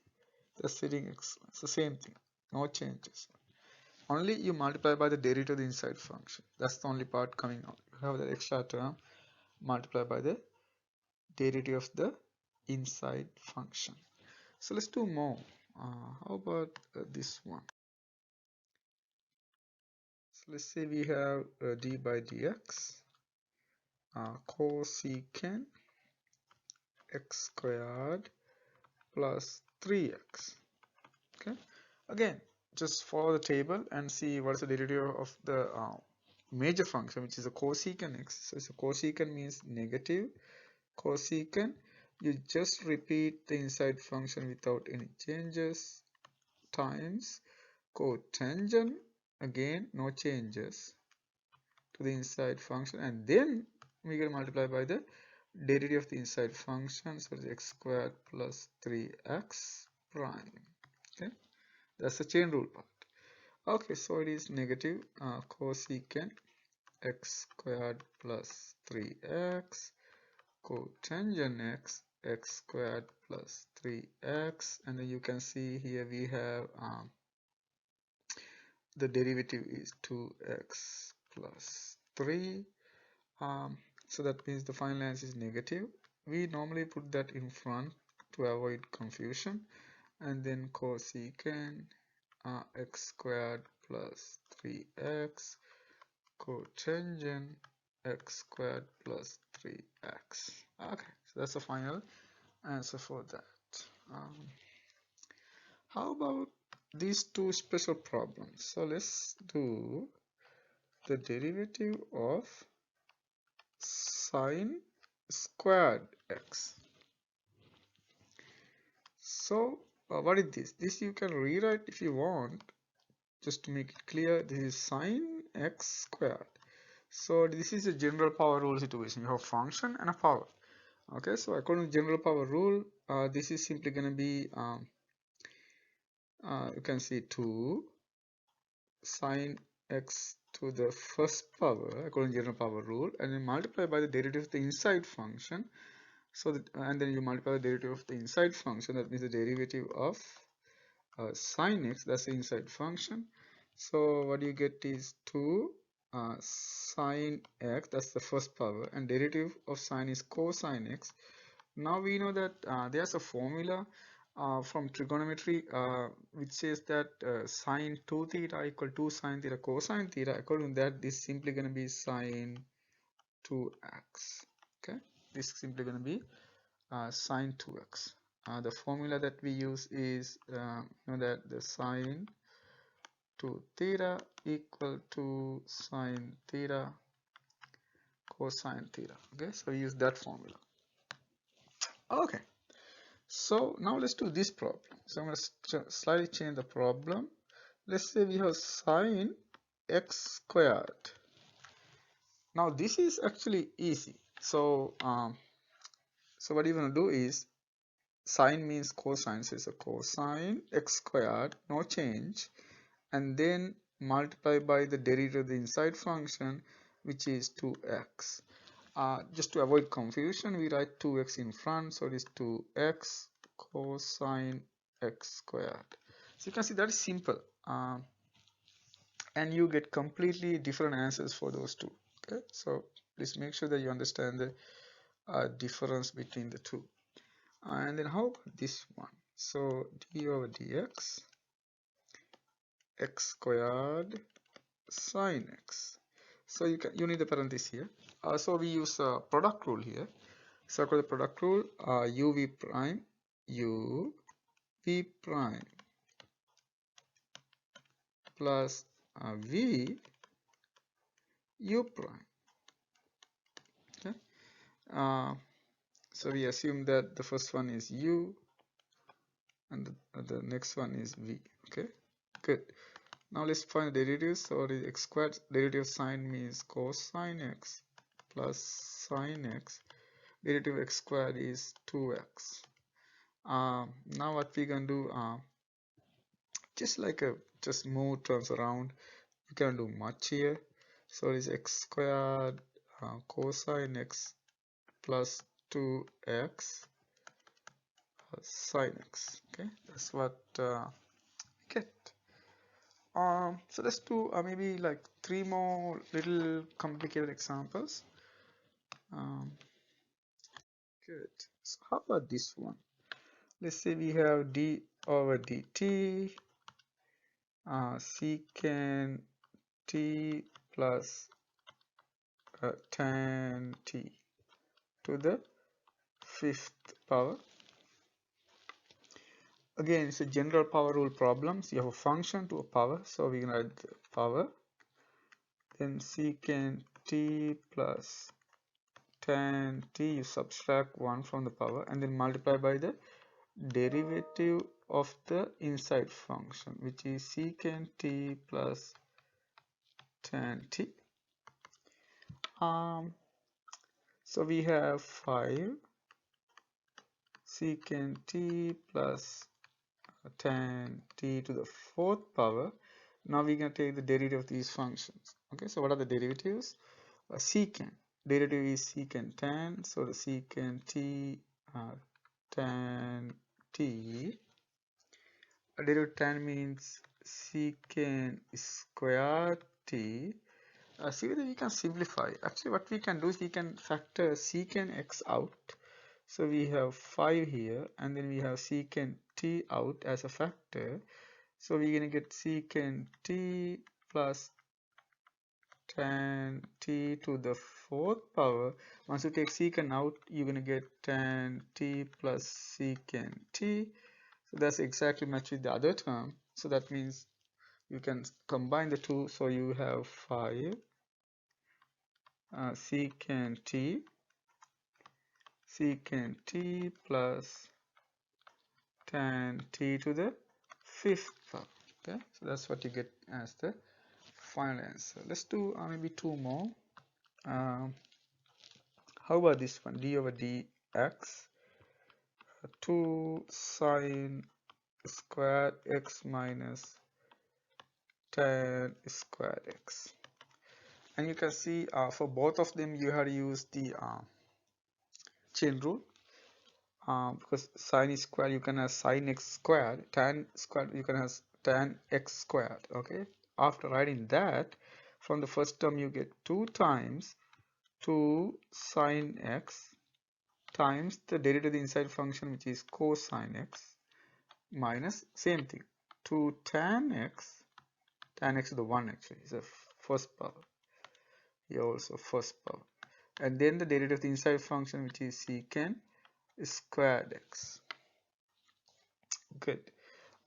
the sitting excellent. It's the same thing. No changes. Only you multiply by the derivative of the inside function. That's the only part coming out. You have that extra term multiplied by the derivative of the inside function. So let's do more. How about this one? So let's say we have d by dx cosecant x squared plus 3x. Okay, again, just follow the table and see what's the derivative of the major function, which is a cosecant x. So cosecant means negative. Cosecant, you just repeat the inside function without any changes, times cotangent, again no changes to the inside function, and then we can multiply by the derivative of the inside function, so it's x squared plus 3x prime. Okay, that's the chain rule part. Okay, so it is negative cosecant x squared plus 3x cotangent x squared plus 3x, and then you can see here we have the derivative is 2x plus 3. So that means the final answer is negative. We normally put that in front to avoid confusion, and then cosecant x squared plus 3x cotangent x squared plus 3x. Okay, so that's the final answer for that. How about these two special problems? So let's do the derivative of sine squared x. So what is this? This you can rewrite if you want, just to make it clear. This is sine x squared. So this is a general power rule situation. You have function and a power. Okay, so according to general power rule, this is simply going to be you can see 2 sine x to the first power according to general power rule, and then multiply by the derivative of the inside function. So that, and then you multiply the derivative of the inside function, that means the derivative of sine x, that's the inside function. So what you get is 2 sine x, that's the first power, and derivative of sine is cosine x. Now we know that there's a formula from trigonometry which says that sine 2 theta equal to sine theta cosine theta. According to that, this is simply going to be sine 2x. Okay, this is simply going to be sine 2x. The formula that we use is you know that the sine 2 theta equal to sine theta cosine theta. Okay, so we use that formula. Okay, so now let's do this problem. So I'm going to slightly change the problem. Let's say we have sine x squared. Now this is actually easy. So what you're going to do is, sine means cosine, so it's a cosine x squared, no change, and then multiply by the derivative of the inside function, which is 2x. Just to avoid confusion, we write 2x in front, so it is 2x cosine x squared. So you can see that is simple, and you get completely different answers for those two. Okay, so please make sure that you understand the difference between the two. And then how about this one? So d over dx x squared sine x. So you need the parenthesis here. So we use a product rule here. So for the product rule, uv prime plus v u prime. Okay. So we assume that the first one is u and the next one is v. Okay, good. Now let's find the derivatives. So the x squared derivative of sine means cosine x plus sine x. derivative of x squared is 2x. Now what we can do, just like a just move terms around, you can do much here. So it is x squared cosine x plus 2x sine x. Okay, that's what we get. So let's do maybe like 3 more little complicated examples. Good. So how about this one? Let's say we have d over dt secant t plus tan t to the 5th power. Again, it's a general power rule problem. So you have a function to a power, so we can write the power. Then secant t plus tan t, you subtract 1 from the power and then multiply by the derivative of the inside function, which is secant t plus tan t. So we have 5 secant t plus tan t to the 4th power. Now we're going to take the derivative of these functions. Okay, so what are the derivatives? Secant. Derivative is secant tan, so the secant t tan t. Derivative tan means secant square t. See whether we can simplify. Actually, what we can do is we can factor secant x out. So we have 5 here, and then we have secant t out as a factor. So we're going to get secant t plus tan t to the 4th power. Once you take secant out, you're going to get tan t plus secant t. So that's exactly matched with the other term. So that means you can combine the two. So you have 5 secant t plus tan t to the 5th power. Okay, so that's what you get as the final answer. Let's do maybe 2 more. How about this one? D over dx 2 sine squared x minus tan squared x. And you can see for both of them you have used the chain rule. Because sine is squared, you can have sine x squared, tan squared, you can have tan x squared. Okay, after writing that, from the first term you get 2 times 2 sine x times the derivative of the inside function, which is cosine x, minus same thing 2 tan x to the 1 actually is the first power, here also first power, and then the derivative of the inside function, which is secant squared x. Good.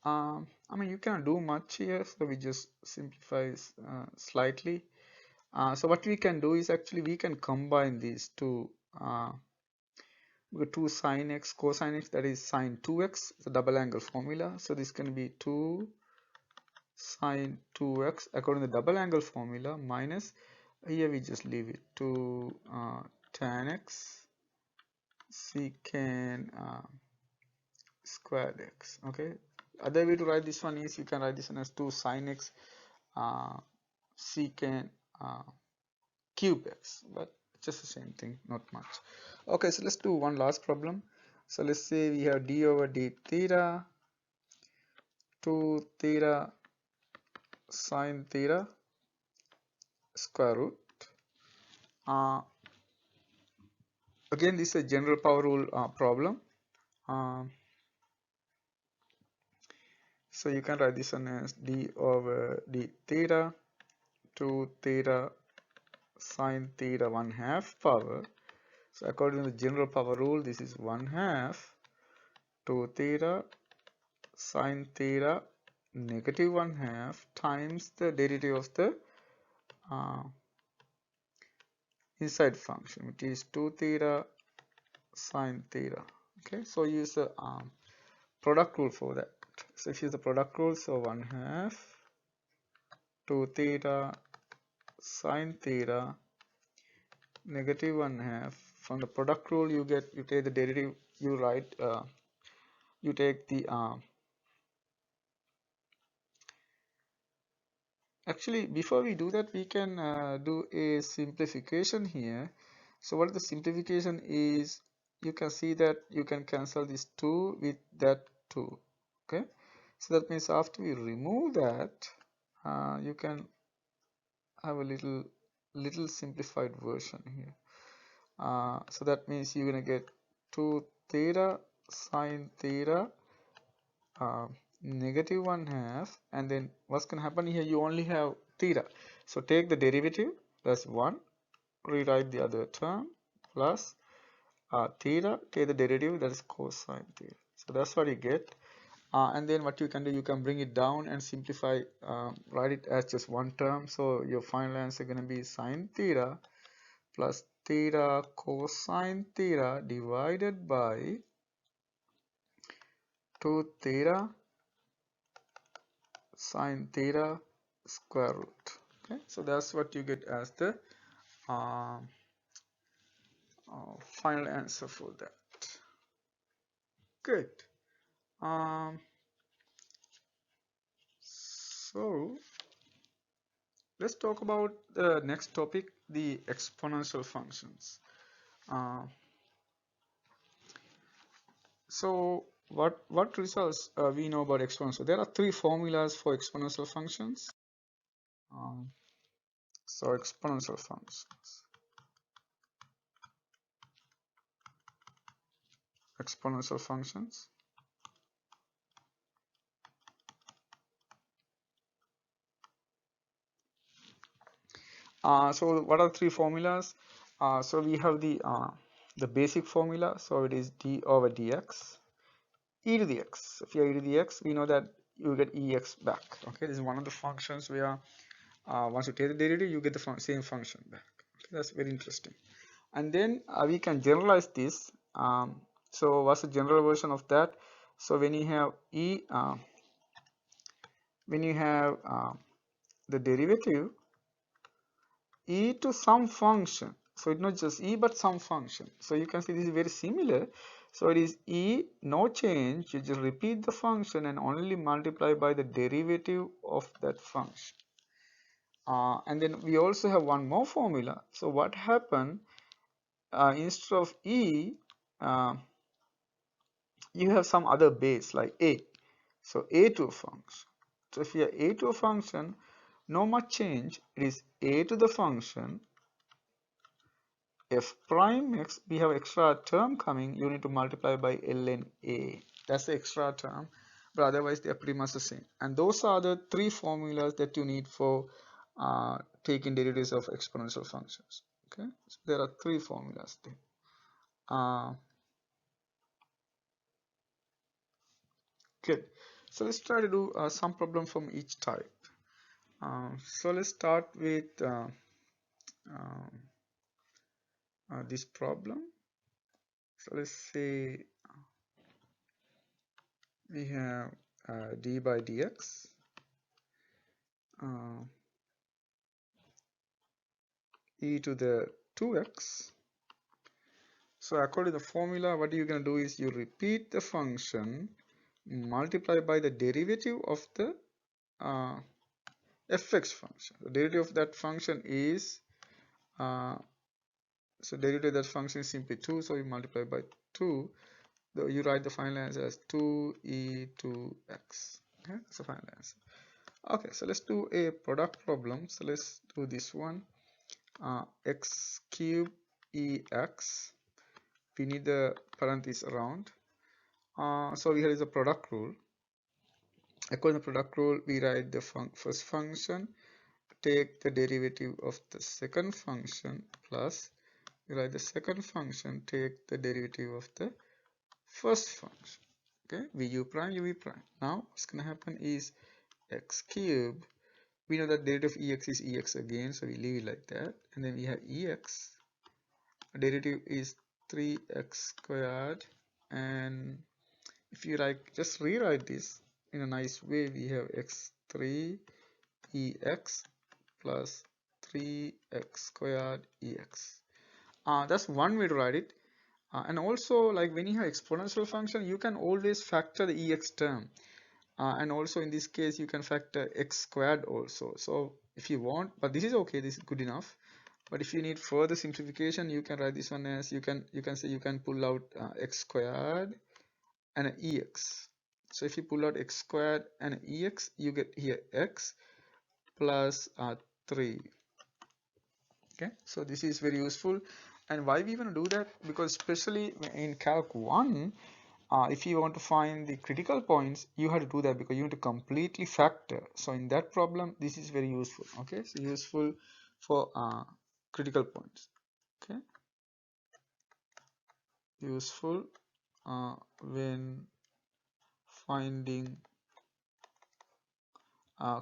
I mean, you cannot do much here, so we just simplify slightly. So what we can do is actually we can combine these two. We got 2 sine x cosine x, that is sine 2x, the double angle formula. So this can be 2 sine 2x according to the double angle formula, minus here we just leave it 2 tan x secant squared x. Okay, other way to write this one is you can write this one as 2 sine x secant cube x, but just the same thing, not much. Okay, so let's do one last problem. So let's say we have d over d theta 2 theta sine theta square root. Again, this is a general power rule problem. So you can write this one as d over d theta 2 theta sine theta 1/2 power. So according to the general power rule, this is 1/2 2 theta sine theta negative 1/2 times the derivative of the inside function, which is 2 theta sine theta. Okay, so use the product rule for that. So if you use the product rule, so 1/2 2 theta sine theta negative 1/2 from the product rule, you take the derivative, you write, you take the actually, before we do that, we can do a simplification here. So what the simplification is, you can see that you can cancel this 2 with that 2. Okay, so that means after we remove that, you can have a little simplified version here. So that means you're gonna get 2 theta sine theta negative 1/2, and then what's gonna happen here, you only have theta, so take the derivative, that's 1, rewrite the other term, plus theta, take the derivative, that is cosine theta. So that's what you get. And then what you can do, you can bring it down and simplify, write it as just one term. So your final answer is going to be sine theta plus theta cosine theta divided by 2 theta sine theta square root. Okay, so that's what you get as the final answer for that. Good. So let's talk about the next topic, the exponential functions. So what results we know about exponential? There are 3 formulas for exponential functions. Um, so exponential functions. Exponential functions. So what are 3 formulas? So we have the basic formula. So it is d over dx, e to the x. If you are e to the x, we know that you get ex back. Okay, this is one of the functions where once you take the derivative, you get the same function back. Okay, that's very interesting. And then we can generalize this. So what's the general version of that? So when you have the derivative e to some function, so it's not just e but some function. So you can see this is very similar. So it is e, no change, you just repeat the function and only multiply by the derivative of that function. And then we also have one more formula. So what happened, instead of e, you have some other base like a. So a to a function. So if you have a to a function, no much change, it is a to the function f prime x. We have extra term coming, you need to multiply by ln a. That's the extra term, but otherwise they are pretty much the same. And those are the 3 formulas that you need for taking derivatives of exponential functions. Okay, so there are 3 formulas there. Good. So let's try to do some problem from each type. So let's start with this problem. So let's say we have d by dx e to the 2x. So according to the formula, what you're going to do is you repeat the function, multiply by the derivative of the fx function. The derivative of that function is so derivative of that function is simply 2, so you multiply by 2. You write the final answer as 2e to x. Okay, that's the final answer. Okay, so let's do a product problem. So let's do this one. X cube ex. We need the parentheses around. So here is the product rule. According to the product rule, we write the first function, take the derivative of the second function, plus we write the second function, take the derivative of the first function. Okay, vu prime, uv prime. Now what's going to happen is x cube, we know that derivative of ex is ex again, so we leave it like that, and then we have ex, derivative is 3x squared, and if you like just rewrite this in a nice way, we have x3 ex plus 3x squared ex. That's one way to write it. And also, like when you have exponential function, you can always factor the ex term. And also in this case, you can factor x squared also. So if you want, but this is okay, this is good enough. But if you need further simplification, you can write this one as you can say you can pull out x squared and an ex. So if you pull out x squared and an ex, you get here x plus 3. Okay, so this is very useful. And why we want to do that? Because especially in calc 1, if you want to find the critical points, you have to do that because you need to completely factor. So in that problem, this is very useful. Okay, so useful for critical points. Okay, useful when finding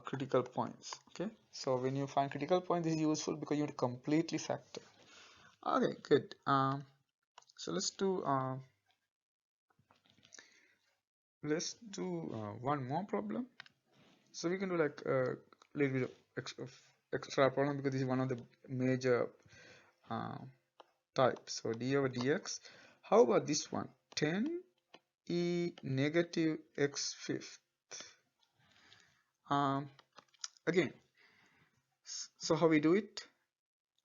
critical points. Okay, so when you find critical points, this is useful because you need to completely factor. Okay, good. So let's do one more problem. So we can do like a little bit of extra problem because this is one of the major uh, types. So d over dx. How about this one? 10e negative x fifth. Again, so how we do it?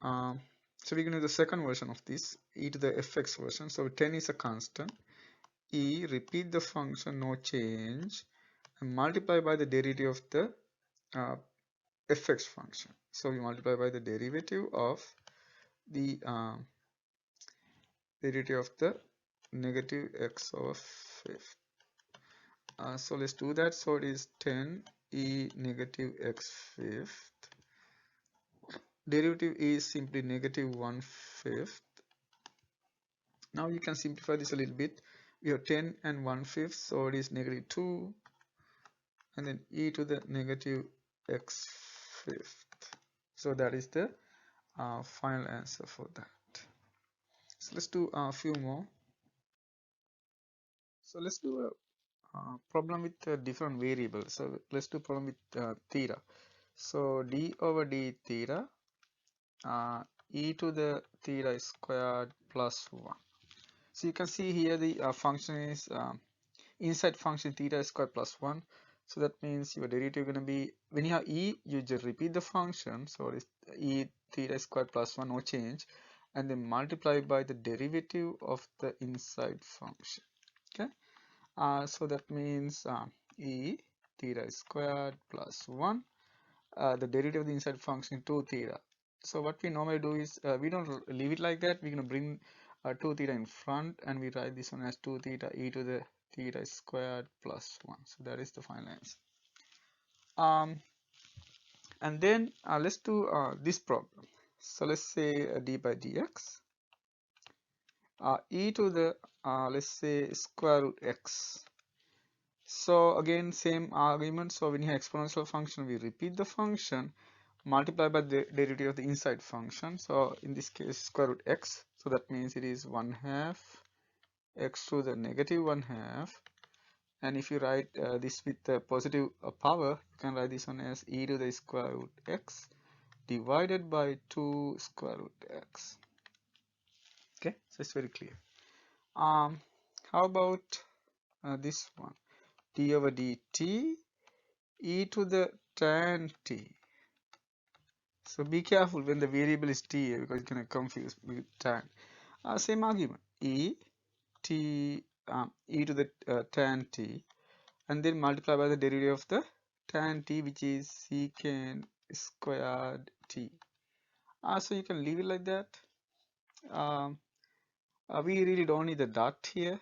Um, so we're going to do the second version of this, e to the fx version. So 10 is a constant. E, repeat the function, no change, and multiply by the derivative of the uh, fx function. So we multiply by the derivative of the negative x over fifth. So let's do that. So it is 10 e negative x fifth. Derivative is simply negative 1/5. Now you can simplify this a little bit. We have 10 and 1/5, so it is negative 2, and then e to the negative x fifth. So that is the final answer for that. So let's do a few more. So let's do a problem with different variables. So let's do problem with theta. So d over d theta, e to the theta squared plus 1. So you can see here the function is inside function theta squared plus 1. So that means your derivative going to be, when you have e, you just repeat the function. So it's e theta squared plus 1, no change, and then multiply by the derivative of the inside function. Okay. So that means e theta squared plus 1, the derivative of the inside function 2 theta. So what we normally do is we don't leave it like that. We're going to bring 2 theta in front, and we write this one as 2 theta e to the theta squared plus 1. So that is the final answer. And then let's do this problem. So let's say d by dx, e to the let's say square root x. So again, same argument. So when you have exponential function, we repeat the function, multiply by the derivative of the inside function. So in this case, square root x. So that means it is 1/2 x to the negative 1/2. And if you write this with the positive power, you can write this one as e to the square root x divided by 2 square root x. Okay, so it's very clear. How about this one? D over dt e to the tan t. So be careful when the variable is t because it's going to confuse with tan. Same argument, e to the tan t, and then multiply by the derivative of the tan t, which is secant squared t. So you can leave it like that. We really don't need the dot here,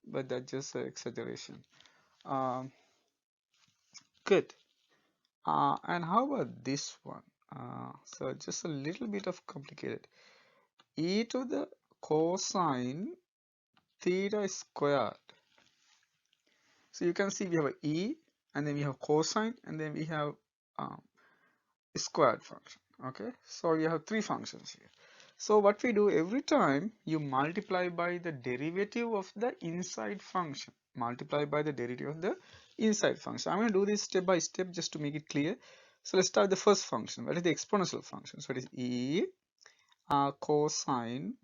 but that's just an exaggeration. Good. And how about this one? So just a little bit of complicated. E to the cosine theta squared. So you can see we have a e, and then we have cosine, and then we have squared function. Okay, so you have three functions here. So what we do every time, you multiply by the derivative of the inside function. Multiply by the derivative of the inside function. I'm going to do this step by step just to make it clear. So let's start the first function. What is the exponential function? So it is e cosine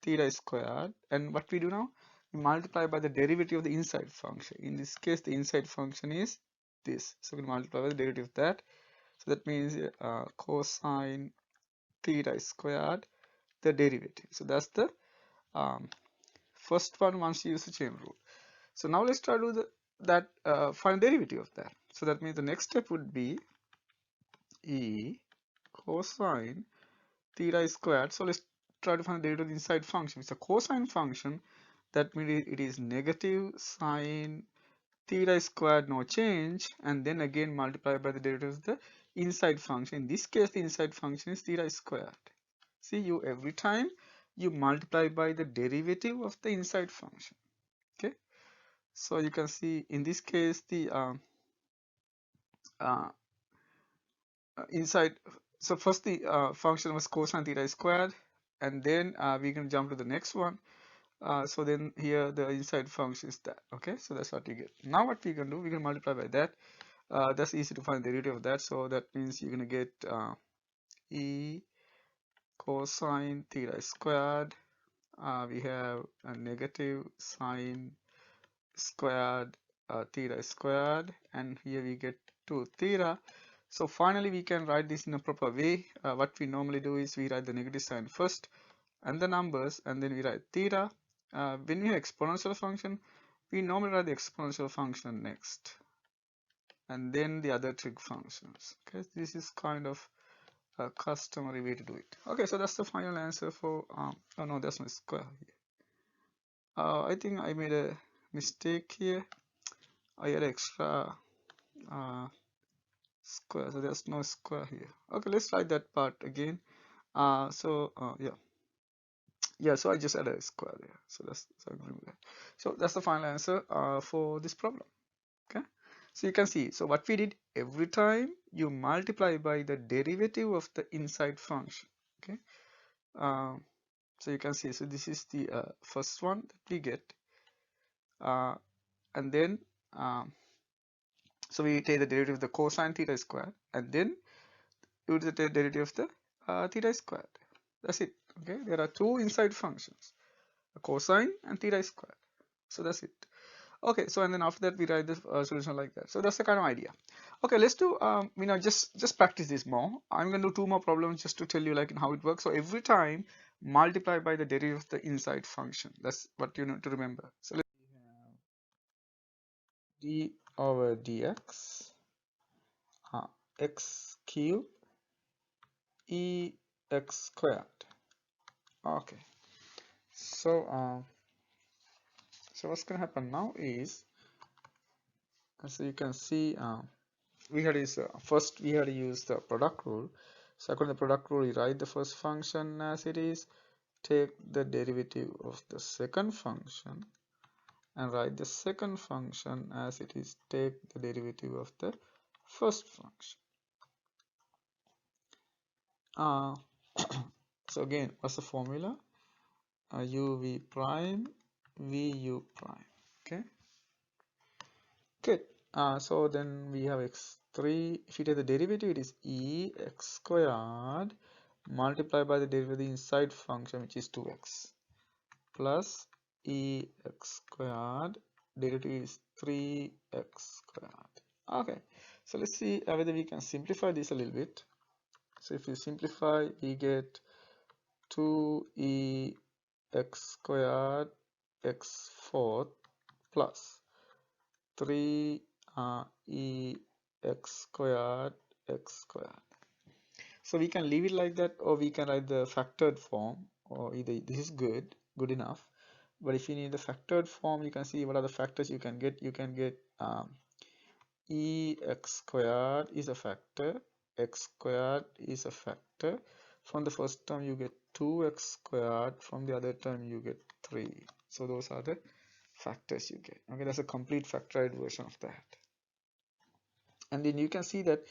theta squared, and what we do now, we multiply by the derivative of the inside function. In this case, the inside function is this, so we multiply by the derivative of that. So that means cosine theta squared, the derivative. So that's the first one once you use the chain rule. So now let's try to do find derivative of that. So that means the next step would be e cosine theta squared. So let's try to find the derivative of the inside function. It's a cosine function. That means it is negative sine theta squared, no change, and then again multiply by the derivative of the inside function. In this case, the inside function is theta squared. See, you every time you multiply by the derivative of the inside function. Okay, so you can see in this case the inside. So first the function was cosine theta squared, and then we can jump to the next one. So then here the inside function is that. Okay, so that's what you get. Now what we can do, we can multiply by that. That's easy to find the derivative of that. So that means you're gonna get e cosine theta squared. We have a negative sine squared theta squared, and here we get 2 theta. So finally we can write this in a proper way. What we normally do is we write the negative sign first and the numbers, and then we write theta. When we have exponential function, we normally write the exponential function next, and then the other trig functions. Okay, this is kind of a customary way to do it. Okay, so that's the final answer for oh no, that's my square here. I think I made a mistake here. I had extra square, so there's no square here. Okay, let's write that part again. Yeah, so I just added a square there, so that's so I'm remove that. So that's the final answer for this problem. Okay, so you can see, so what we did, every time you multiply by the derivative of the inside function. Okay, so you can see, so this is the first one that we get, and then so we take the derivative of the cosine theta squared, and then we do the derivative of the theta squared. That's it. Okay, there are two inside functions, a cosine and theta squared. So that's it. Okay, so and then after that we write the solution like that. So that's the kind of idea. Okay, let's do just practice this more. I'm going to do 2 more problems just to tell you like how it works. So every time multiply by the derivative of the inside function. That's what you need to remember. So let's have d over dx x cubed e x squared. Okay, so so what's going to happen now is, so you can see we had is first we had to use the product rule. So according to the product rule, you write the first function as it is, take the derivative of the second function, and write the second function as it is, take the derivative of the first function. So again, what's the formula? uv prime vu prime. Okay, good. So then we have x3. If you take the derivative, it is e x squared multiplied by the derivative of the inside function, which is 2x, plus e x squared, derivative is 3x squared. Okay, so let's see whether we can simplify this a little bit. So if you simplify, we get 2e x squared x fourth plus 3 e x squared x squared. So we can leave it like that, or we can write the factored form, or either this is good enough. But if you need the factored form, you can see what are the factors you can get. You can get e x squared is a factor, x squared is a factor. From the first term you get 2x squared, from the other term you get 3. So those are the factors you get. Okay, that's a complete factorized version of that. And then you can see that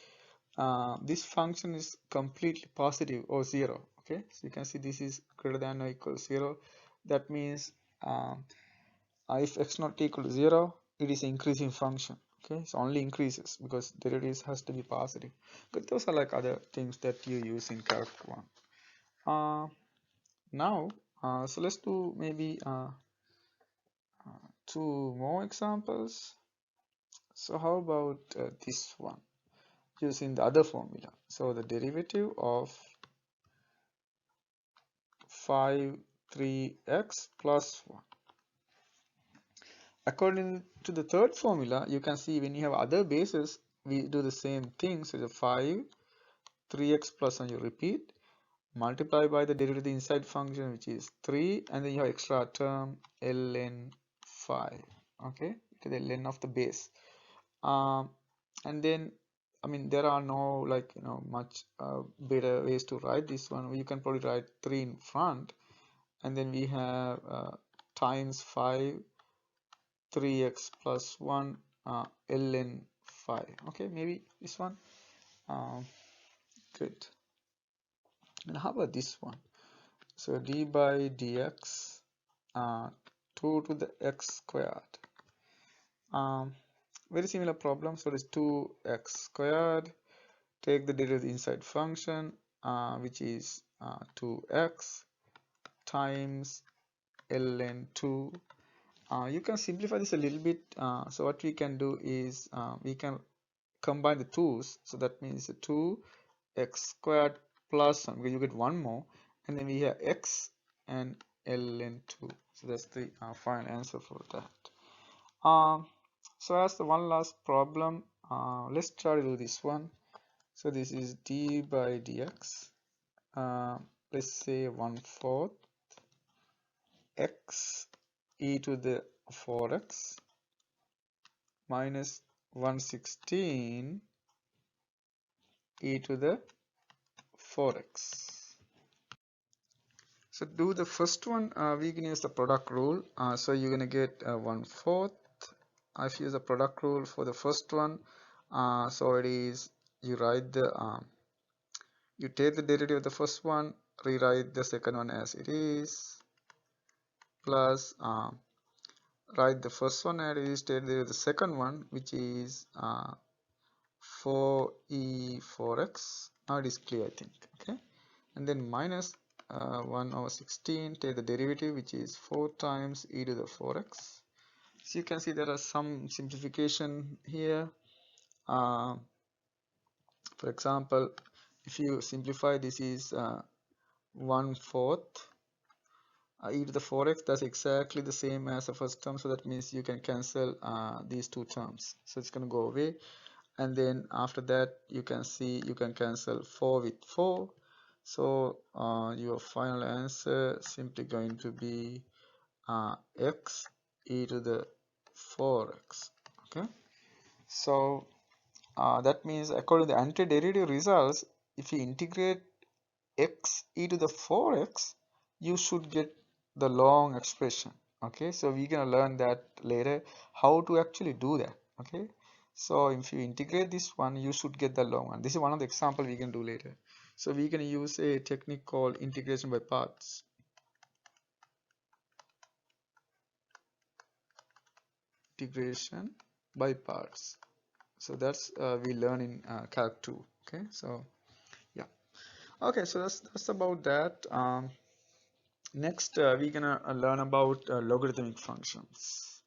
this function is completely positive or 0. Okay, so you can see this is greater than or equal to 0. That means if x not equal to 0, it is an increasing function. Okay, so only increases because derivative has to be positive. But those are like other things that you use in Calc 1. Now So let's do maybe two more examples. So how about this one using the other formula? So the derivative of 5 3x plus 1. According to the third formula, you can see when you have other bases, we do the same thing. So the 5 3x plus 1, you repeat, multiply by the derivative of the inside function, which is 3, and then you have extra term ln 5, okay, to the ln of the base. And then, I mean, there are no, like, much better ways to write this one. You can probably write 3 in front, and then we have times 5 3x plus 1 ln 5. Okay, maybe this one. Good. And how about this one? So d by dx 2 to the x squared. Very similar problem. So it's 2x squared. Take the derivative of the inside function, which is 2x times ln 2. You can simplify this a little bit. So what we can do is we can combine the 2's. So that means 2x squared plus 1, because you get one more, and then we have x and ln 2. So that's the final answer for that. So as the one last problem, let's try to do this one. So this is d by dx. Let's say 1/4 x e to the 4x minus 1/16 e to the 4x. So do the first one, we can use the product rule. So you're gonna get 1/4. If you use the product rule for the first one, so it is, you write the you take the derivative of the first one, rewrite the second one as it is, plus write the first one as it is, take the derivative of the second one, which is 4e4x. Now it is clear, I think. Okay, and then minus 1/16, take the derivative, which is 4 times e to the 4x. So you can see there are some simplification here. For example, if you simplify, this is 1/4 e to the 4x. That's exactly the same as the first term, so that means you can cancel these two terms, so it's going to go away. And then after that, you can see you can cancel 4 with 4. So your final answer simply going to be x e to the 4x. Okay, so that means according to the antiderivative results, if you integrate x e to the 4x, you should get the long expression. Okay, so we're gonna learn that later, how to actually do that. Okay, so if you integrate this one, you should get the long one. This is one of the examples we can do later. So we're gonna use a technique called integration by parts. Integration by parts. So that's we learn in Calc 2. Okay, so yeah. Okay, so that's about that. Next, we're gonna learn about logarithmic functions.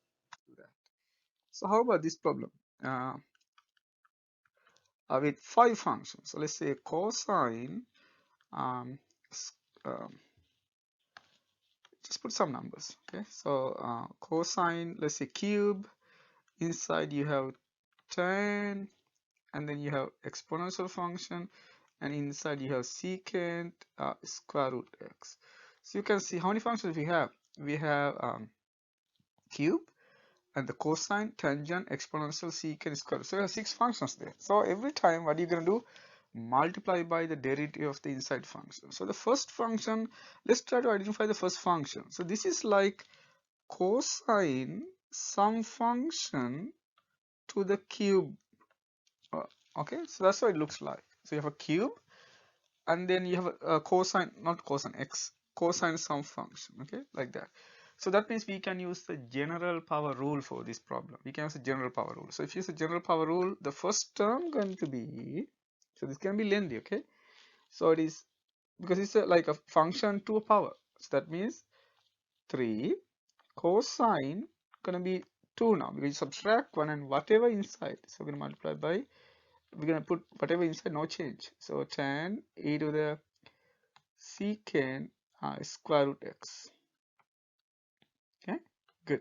So how about this problem? With 5 functions. So let's say cosine. Um, um, just put some numbers. Okay, so cosine. Let's say cube. Inside you have tan, and then you have exponential function, and inside you have secant square root x. So you can see how many functions we have. We have cube, and the cosine, tangent, exponential, secant, square. So we have 6 functions there. So every time, what are you going to do? Multiply by the derivative of the inside function. So the first function, let's try to identify the first function. So this is like cosine some function to the cube. Okay, so that's what it looks like. So you have a cube, and then you have a cosine, not cosine x, cosine some function. Okay, like that. So that means we can use the general power rule for this problem. We can use the general power rule. So if you use the general power rule, the first term going to be, so this can be lengthy. Okay, so it is, because it's like a function to a power. So that means 3 cosine gonna be 2 now because you subtract 1 and whatever inside. So we're gonna multiply by, we're gonna put whatever inside, no change. So tan e to the secant square root x. Okay, good.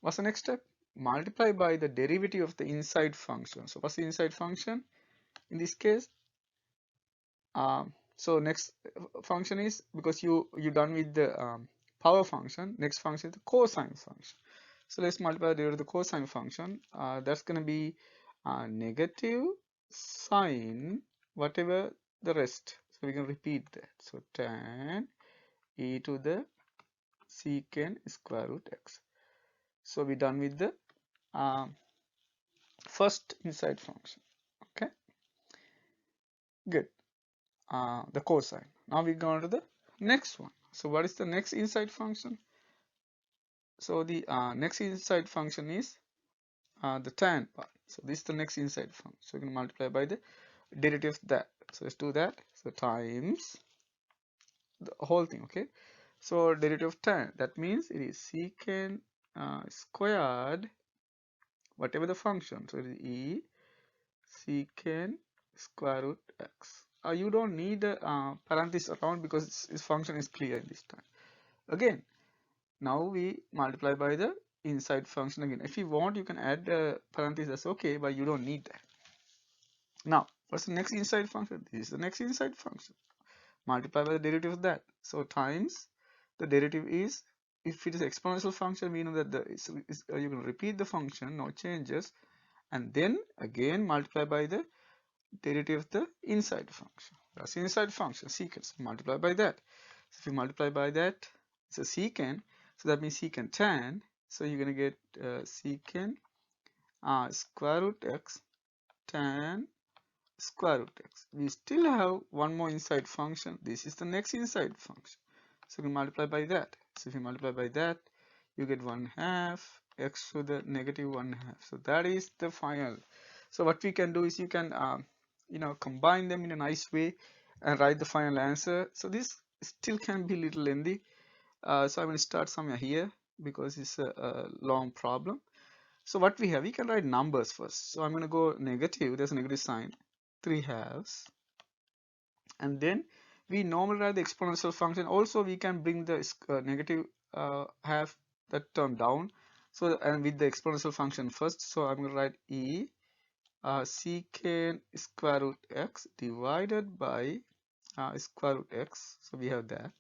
What's the next step? Multiply by the derivative of the inside function. So what's the inside function in this case? So next function is, because you're done with the power function, next function is the cosine function. So let's multiply the derivative of the cosine function. That's going to be negative sine whatever the rest. So we can repeat that. So tan e to the secant square root x. So we're done with the first inside function. Okay, good. The cosine. Now we go on to the next one. So what is the next inside function? So the next inside function is the tan part. So this is the next inside function. So we can multiply by the derivative of that. So let's do that. So times the whole thing. Okay. So derivative of tan. That means it is secant squared whatever the function. So it is e secant square root x. You don't need a parenthesis around because this function is clear this time. Again, now we multiply by the inside function again. If you want, you can add parenthesis, that's okay, but you don't need that. Now, what's the next inside function? This is the next inside function. Multiply by the derivative of that. So times the derivative is, if it is exponential function, we know that you can repeat the function, no changes, and then again multiply by the derivative of the inside function. That's the inside function, secant. So multiply by that. So if you multiply by that, it's a secant. So that means secant tan. So you're going to get secant square root x tan square root x. We still have one more inside function. This is the next inside function. So we multiply by that. So if you multiply by that, you get 1/2 x to the negative 1/2. So that is the final. So what we can do is you can combine them in a nice way and write the final answer. So this still can be a little lengthy. So I'm going to start somewhere here because it's a long problem. So what we have, we can write numbers first. So I'm going to go negative, there's a negative sign, 3/2, and then we normally write the exponential function. Also we can bring the negative half, that term down. So and with the exponential function first, so I'm going to write e secant square root x divided by square root x. So we have that,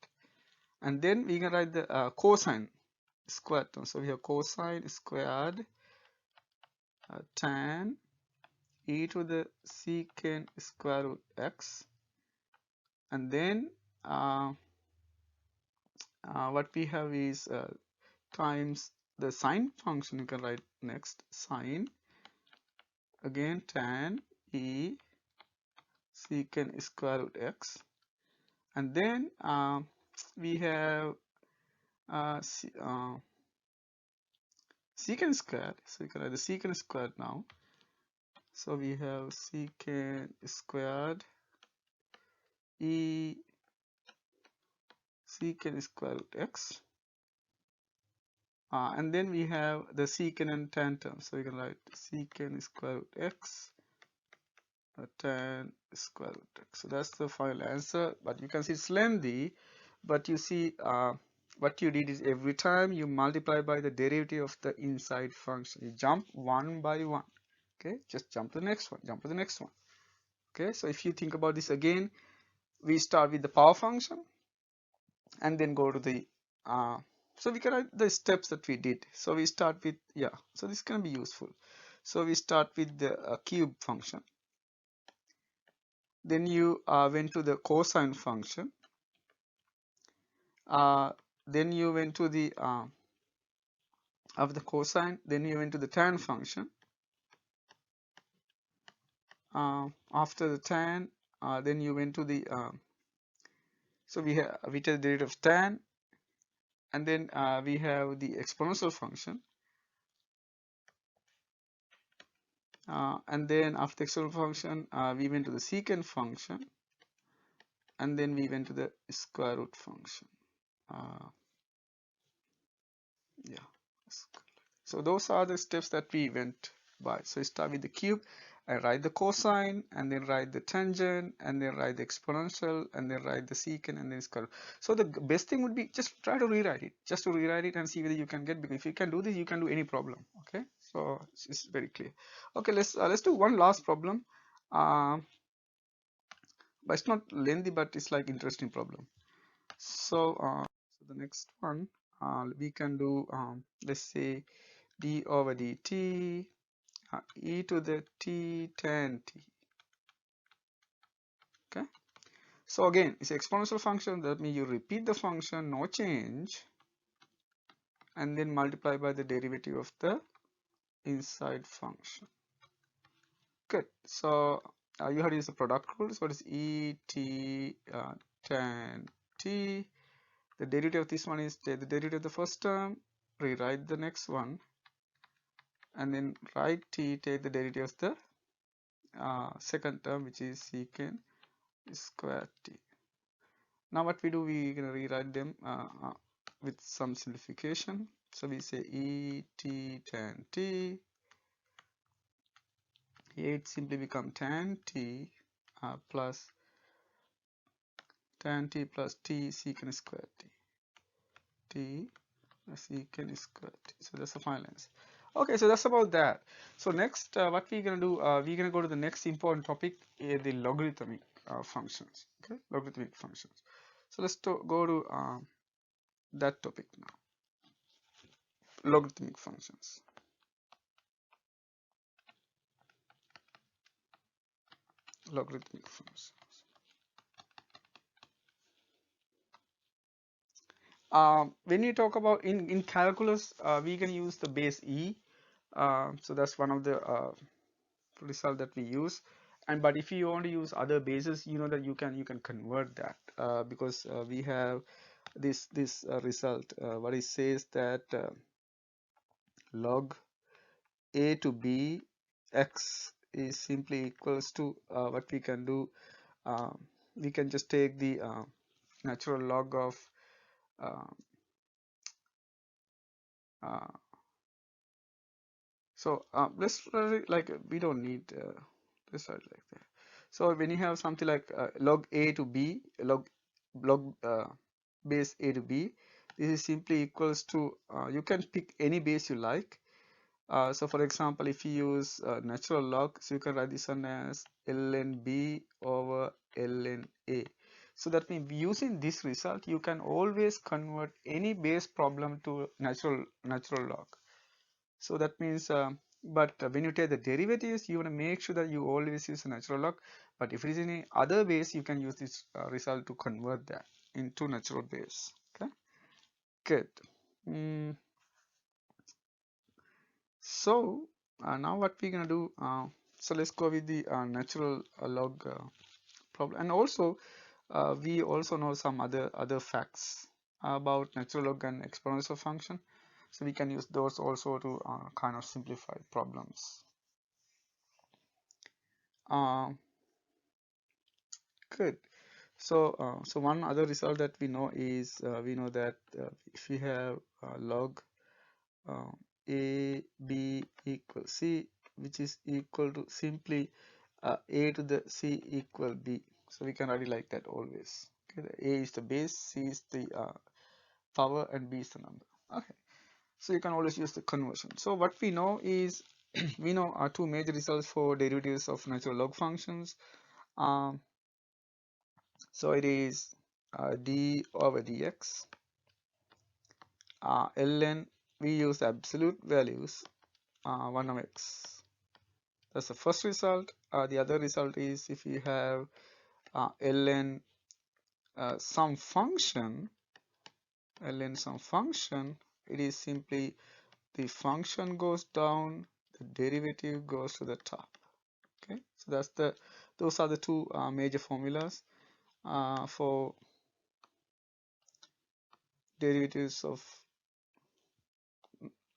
and then we can write the cosine squared term. So we have cosine squared tan e to the secant square root x, and then what we have is times the sine function. You can write next sine, again tan e secant square root x, and then we have secant squared. So you can write the secant squared now. So we have secant squared e secant square root x, and then we have the secant and tan terms. So we can write secant square root x tan square root x. So that's the final answer, but you can see it's lengthy, but you see what you did is every time you multiply by the derivative of the inside function, you jump one by one. Okay, just jump to the next one, jump to the next one. Okay, so if you think about this again, we start with the power function and then go to the so we can write the steps that we did. So we start with, yeah, so this can be useful. So we start with the cube function, then you went to the cosine function, then you went to the of the cosine, then you went to the tan function, after the tan, then you went to the so we take the derivative of tan, and then we have the exponential function, and then after the exponential function we went to the secant function, and then we went to the square root function. uh, yeah. So those are the steps that we went by. So start with the cube and write the cosine, and then write the tangent, and then write the exponential, and then write the secant, and then square. So the best thing would be just try to rewrite it, just to rewrite it and see whether you can get, because if you can do this, you can do any problem. Okay, so it's very clear. Okay, let's do one last problem. But it's not lengthy, but it's like interesting problem. So the next one, we can do, let's say d over dt, e to the t tan t. Okay, so again, it's an exponential function. That means you repeat the function, no change, and then multiply by the derivative of the inside function. Good. So you have to use the product rule. So it is e t tan t. The derivative of this one is the derivative of the first term, rewrite the next one, and then write t, take the derivative of the second term, which is secant square t. Now what we do, we gonna rewrite them with some simplification. So we say e t tan t. Here it simply become tan t plus tan t plus t secant square t. T secant square t. So that's the final answer. Okay, so that's about that. So next, what we're gonna do, we're gonna go to the next important topic, the logarithmic functions. Okay, logarithmic functions. So let's go to that topic now. Logarithmic functions. Logarithmic functions. When you talk about in calculus, we can use the base e. So that's one of the result that we use. And but if you want to use other bases, you know that you can convert that because we have this result. What it says that log a to b x is simply equals to what we can do. We can just take the natural log of uh, uh, so let's like we don't need this like that. So when you have something like log a to b, log base a to b, this is simply equals to you can pick any base you like. So for example, if you use natural log, so you can write this one as ln b over ln a. So that means using this result, you can always convert any base problem to natural log. So that means, but when you take the derivatives, you want to make sure that you always use a natural log. But if it is any other base, you can use this result to convert that into natural base. Okay, good. So now what we're gonna do? So let's go with the natural log problem, and also we also know some other facts about natural log and exponential function. So we can use those also to kind of simplify problems. Good. So so one other result that we know is we know that if we have log uh, a b equals c, which is equal to simply a to the c equal b. So we can write it like that always. Okay, the a is the base, c is the power, and b is the number. Okay, so you can always use the conversion. So what we know is we know two major results for derivatives of natural log functions. So it is d over dx. Ln, we use absolute values 1 of x. That's the first result. The other result is if you have ln some function, it is simply the function goes down, the derivative goes to the top. Okay, so those are the two major formulas for derivatives of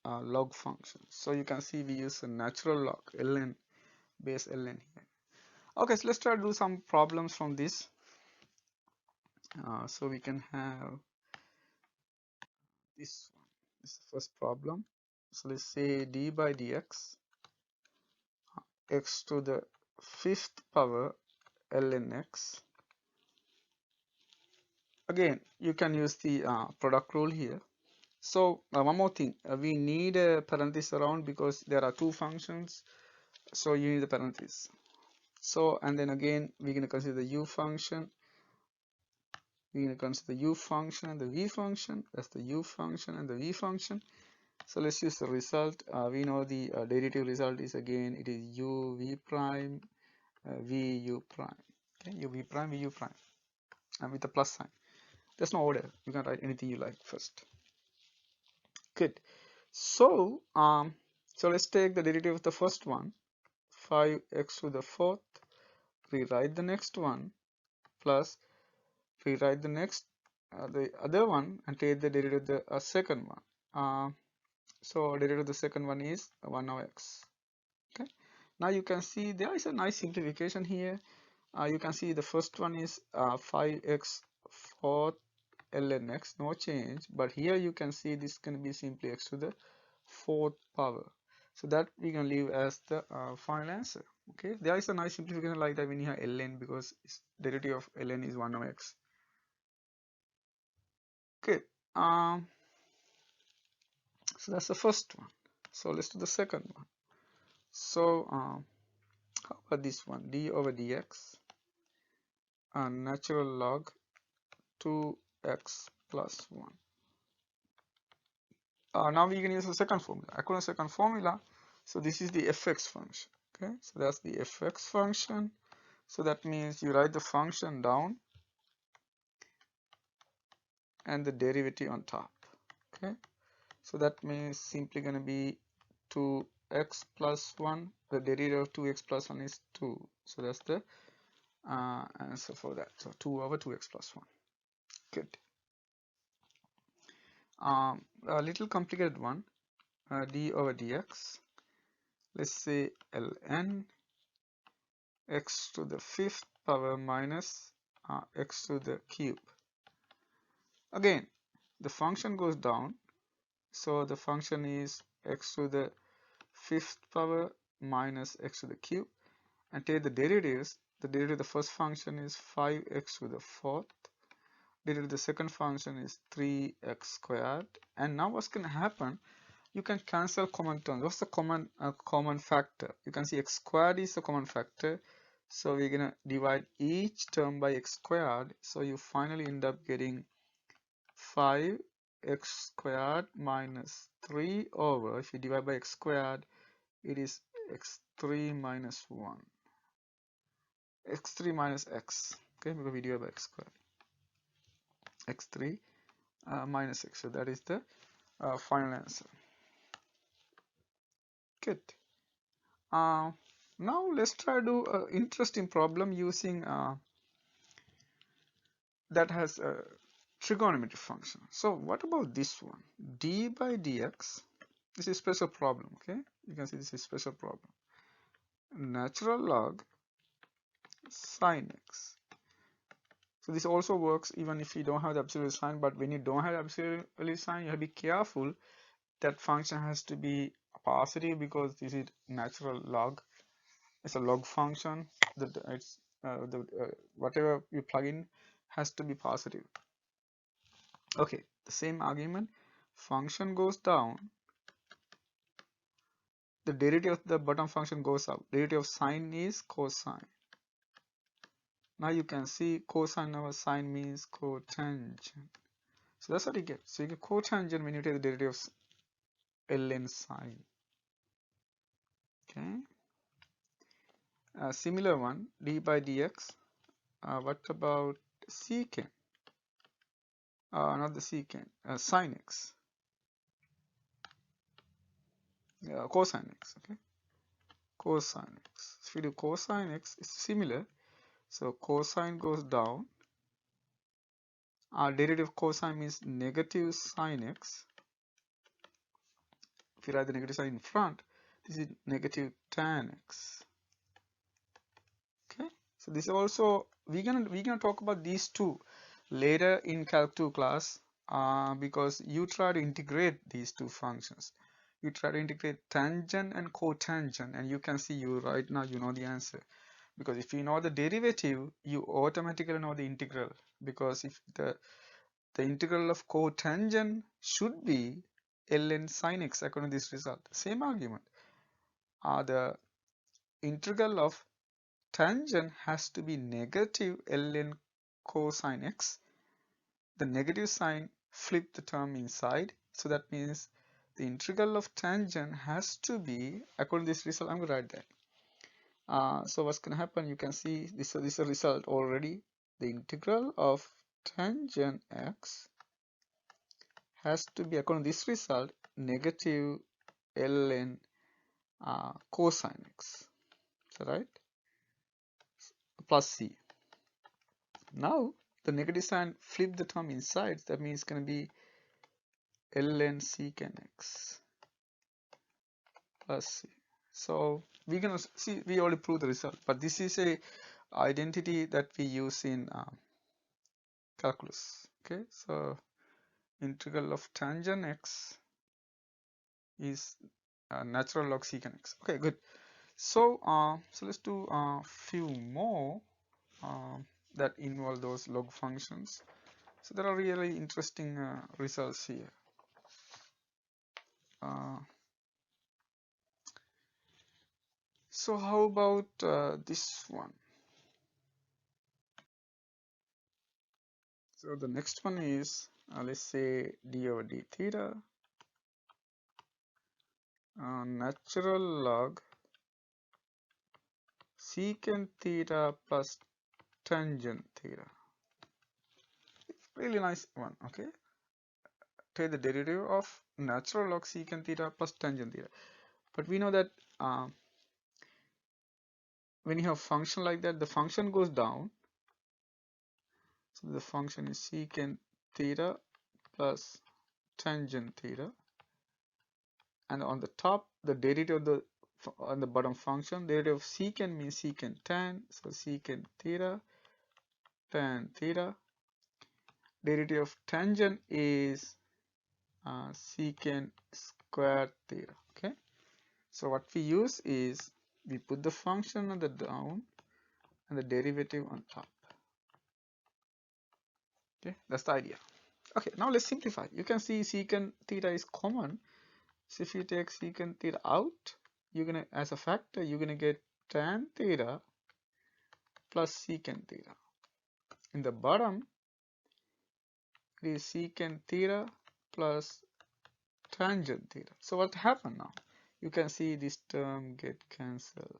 log functions. So you can see we use a natural log, ln, base ln here. Okay, so let's try to do some problems from this. So we can have this one. This is the first problem. So let's say d by dx, x to the fifth power ln x. Again, you can use the product rule here. So one more thing, we need a parenthesis around because there are two functions, so you need the parenthesis. So, and then again we're going to consider the u function, we're going to consider the u function and the v function. That's the u function and the v function. So let's use the result. We know the derivative result is, again, it is u v prime v u prime. Okay, u v prime v u prime, and with the plus sign. There's no order, you can write anything you like first. Good. So so let's take the derivative of the first one, 5x to the fourth, rewrite the next one, plus rewrite the next the other one, and take the derivative of the second one. So derivative of the second one is 1 of x. Okay, now you can see there is a nice simplification here. You can see the first one is 5x fourth ln x, no change, but here you can see this can be simply x to the fourth power. So that we can leave as the final answer. Okay, there is a nice simplification like that when you have ln, because derivative of ln is 1 of x. Okay, so that's the first one. So let's do the second one. So how about this one, d over dx, natural log 2x plus 1. Now we can use the second formula, according to the second formula. So this is the fx function. Okay, so that's the fx function. So that means you write the function down and the derivative on top. Okay, so that means simply going to be 2x plus 1. The derivative of 2x plus 1 is 2. So that's the answer for that. So 2 over 2x plus 1. Good. A little complicated one, d over dx. Let's say ln x to the fifth power minus x to the cube. Again, the function goes down, so the function is x to the fifth power minus x to the cube, and take the derivatives. The derivative of the first function is 5x to the fourth, derivative of the second function is 3x squared, and now what's going to happen, you can cancel common terms. What's the common factor? You can see x squared is the common factor, so we're going to divide each term by x squared, so you finally end up getting 5x squared minus 3 over, if you divide by x squared, it is x3 minus 1, x3 minus x, okay, because we divide by x squared, x3 minus x, so that is the final answer. Good. Now let's try to do an interesting problem using that has a trigonometric function. So what about this one, d by dx? This is special problem. Okay, you can see this is special problem, natural log sine x. So this also works even if you don't have the absolute sign, but when you don't have the absolute sign, you have to be careful. That function has to be positive because this is natural log. It's a log function. It's whatever you plug in has to be positive. Okay, the same argument. Function goes down. The derivative of the bottom function goes up. Derivative of sine is cosine. Now you can see cosine over sine means cotangent. So that's what you get. So you get cotangent when you take the derivative of ln sine. Okay. Similar one, d by dx. What about secant? Not the secant, sine x. Cosine x. Okay. Cosine x. If you do cosine x, it's similar. So cosine goes down. Our derivative of cosine means negative sine x. If you write the negative sign in front, this is negative tan x. Okay, so this also we're gonna talk about these two later in Calc 2 class. because you try to integrate these two functions. You try to integrate tangent and cotangent, and you can see you right now you know the answer. Because if you know the derivative, you automatically know the integral. Because if the integral of cotangent should be ln sin x according to this result. Same argument. The integral of tangent has to be negative ln cosine x. The negative sign flip the term inside, so that means the integral of tangent has to be, according to this result, I'm going to write that. So what's going to happen, you can see this is a result already. The integral of tangent x has to be, according to this result, negative ln cosine x. Is that right? Plus c. Now the negative sign flip the term inside, that means it's going to be ln secant x plus c. So we're gonna see, we already proved the result, but this is a identity that we use in calculus. Okay, so integral of tangent x is natural log secant x. Okay, good. So so let's do a few more that involve those log functions. So there are really interesting results here. So how about this one? So the next one is let's say d over d theta natural log secant theta plus tangent theta. Really nice one. Okay, take the derivative of natural log secant theta plus tangent theta. But we know that when you have function like that, the function goes down. So the function is secant theta plus tangent theta, and on the top the derivative of the on the bottom function, derivative of secant means secant tan, so secant theta tan theta. Derivative of tangent is secant square theta. Okay, so what we use is we put the function on the down and the derivative on top. Okay, that's the idea. Okay, now let's simplify. You can see secant theta is common, so if you take secant theta out, you're gonna, as a factor, you're gonna get tan theta plus secant theta. In the bottom, it is secant theta plus tangent theta. So what happened now? You can see this term get cancelled.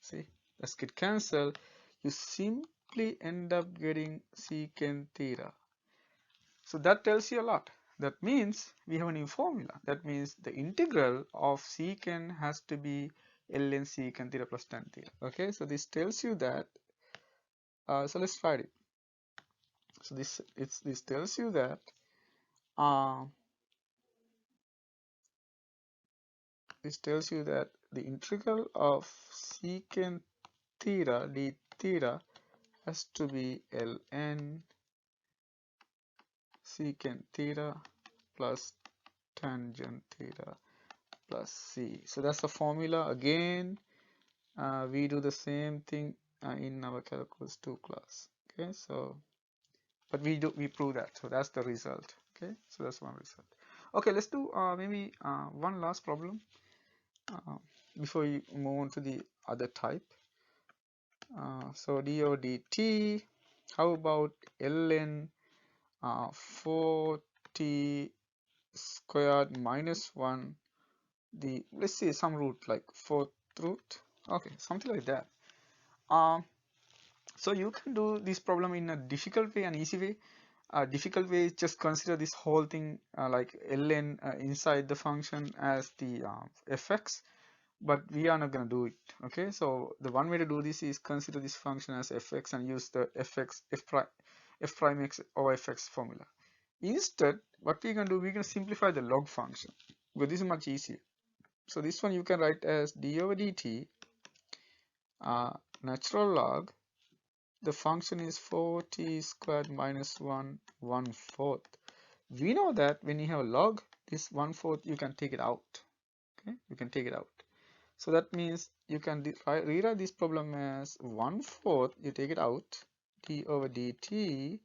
See, let's get cancelled. You simply end up getting secant theta. So that tells you a lot. That means we have a new formula. That means the integral of secant has to be ln secant theta plus tan theta. Okay, so this tells you that. So let's try it. So this tells you that the integral of secant theta d theta has to be ln secant theta plus tangent theta plus c. So that's the formula. Again, we do the same thing in our calculus 2 class. Okay, so but we prove that, so that's the result. Okay, so that's one result. Okay, let's do maybe one last problem before we move on to the other type. So d over dt, how about ln 4t squared minus 1, the, let's say some root like 4th root. Okay, something like that. So you can do this problem in a difficult way and easy way. Difficult way is just consider this whole thing like ln inside the function as the fx, but we are not going to do it. Okay, so the one way to do this is consider this function as fx and use the fx f prime x over fx formula. Instead, what we're going to do, we're going to simplify the log function, because this is much easier. So this one you can write as d over dt natural log, the function is 4t squared minus 1 1/4. We know that when you have a log, this 1/4 you can take it out. Okay, you can take it out. So that means you can rewrite this problem as 1/4, you take it out, d over dt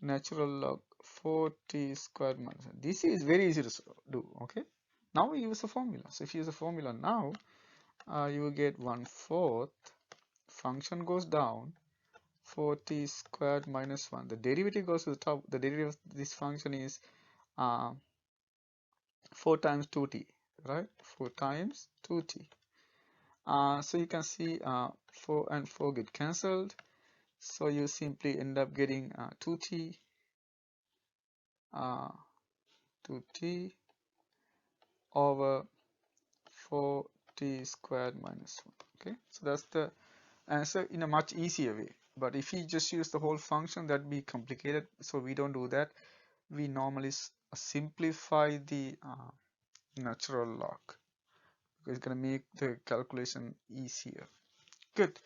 natural log 4t squared minus 1. This is very easy to do. Okay, now we use a formula. So if you use a formula now, you will get 1/4, function goes down, 4t squared minus 1. The derivative goes to the top. The derivative of this function is 4 times 2t, right? 4 times 2t. So you can see 4 and 4 get cancelled. So you simply end up getting 2t, 2t over 4t squared minus 1. Okay, so that's the answer in a much easier way. But if you just use the whole function, that'd be complicated. So we don't do that. We normally simplify the natural log. It's going to make the calculation easier. Good.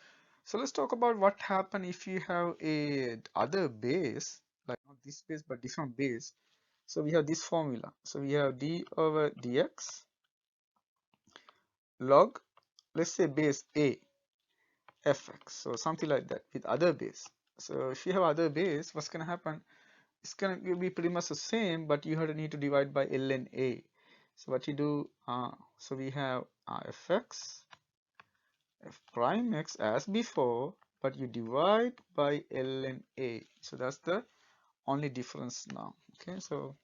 So let's talk about what happens if you have a other base, like not this base but different base. So we have this formula. So we have d over dx log, let's say base a fx. So something like that with other base. So if you have other base, what's going to happen? It's going to be pretty much the same, but you need to divide by ln a. So what you do, so we have fx f prime x as before, but you divide by ln a. So that's the only difference now. Okay, so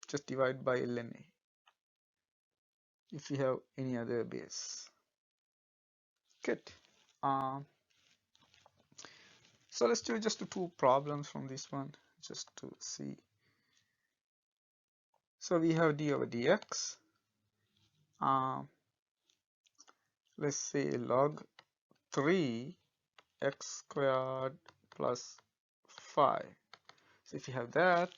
just divide by ln a if you have any other base. Good. So let's do just two problems from this one just to see. So we have d over dx. Let's say log 3 x squared plus 5. So if you have that,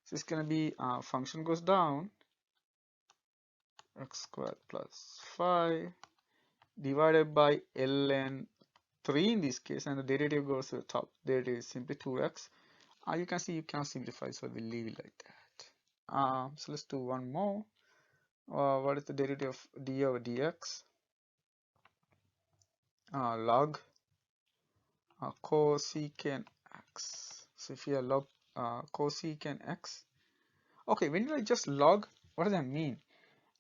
so it's going to be function goes down, x squared plus 5 divided by ln 3 in this case, and the derivative goes to the top. Derivative is simply 2x. You can see you can simplify, so we'll leave it like that. So let's do one more. What is the derivative of d over dx? Log cosecant x. So if you have log cosecant x, okay, when you write just log, what does that mean?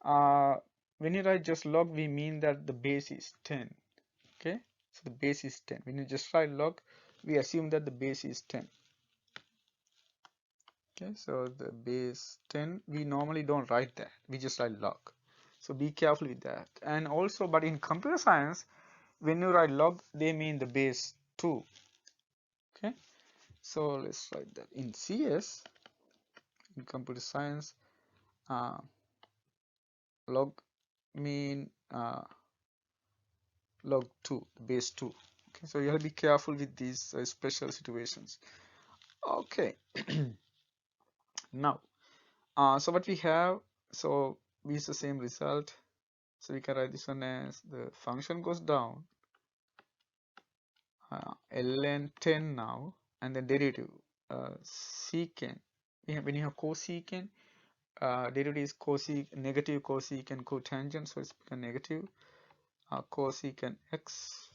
When you write just log, we mean that the base is 10. Okay, so the base is 10. When you just write log, we assume that the base is 10. Okay, so the base 10, we normally don't write that, we just write log. So be careful with that. And also, but in computer science, when you write log, they mean the base 2. Okay, so let's write that. In CS, in computer science, log mean log 2, base 2. Okay, so you have to be careful with these special situations. Okay. Now, so what we have, so we use the same result. So we can write this one as the function goes down, ln 10 now, and then derivative, secant. When you have cosecant, derivative is negative cosecant cotangent, so it's become negative. Cosecant x,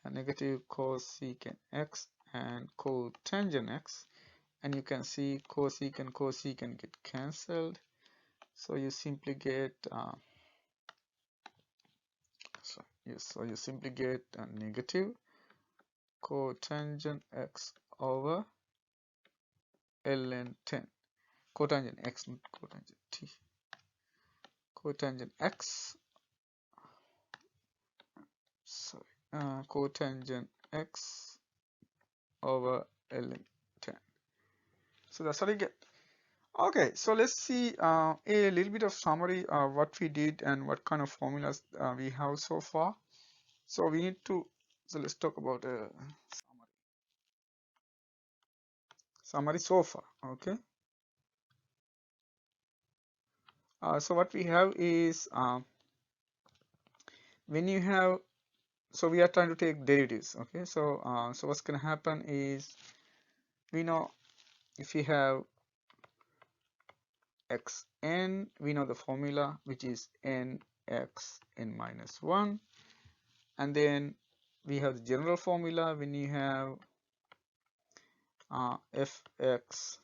negative cosecant x, and cotangent x, and you can see cosecant get cancelled, so you simply get so you simply get negative cotangent x over ln 10. Cotangent x, not cotangent t. Cotangent x, sorry, cotangent x over ln 10. So that's what you get. Okay, so let's see a little bit of summary of what we did and what kind of formulas we have so far. So we need to, so let's talk about summary so far. Okay. So what we have is when you have, so we are trying to take derivatives. Okay, so so what's going to happen is, we know if we have xn, we know the formula, which is nx n minus 1, and then we have the general formula when you have fx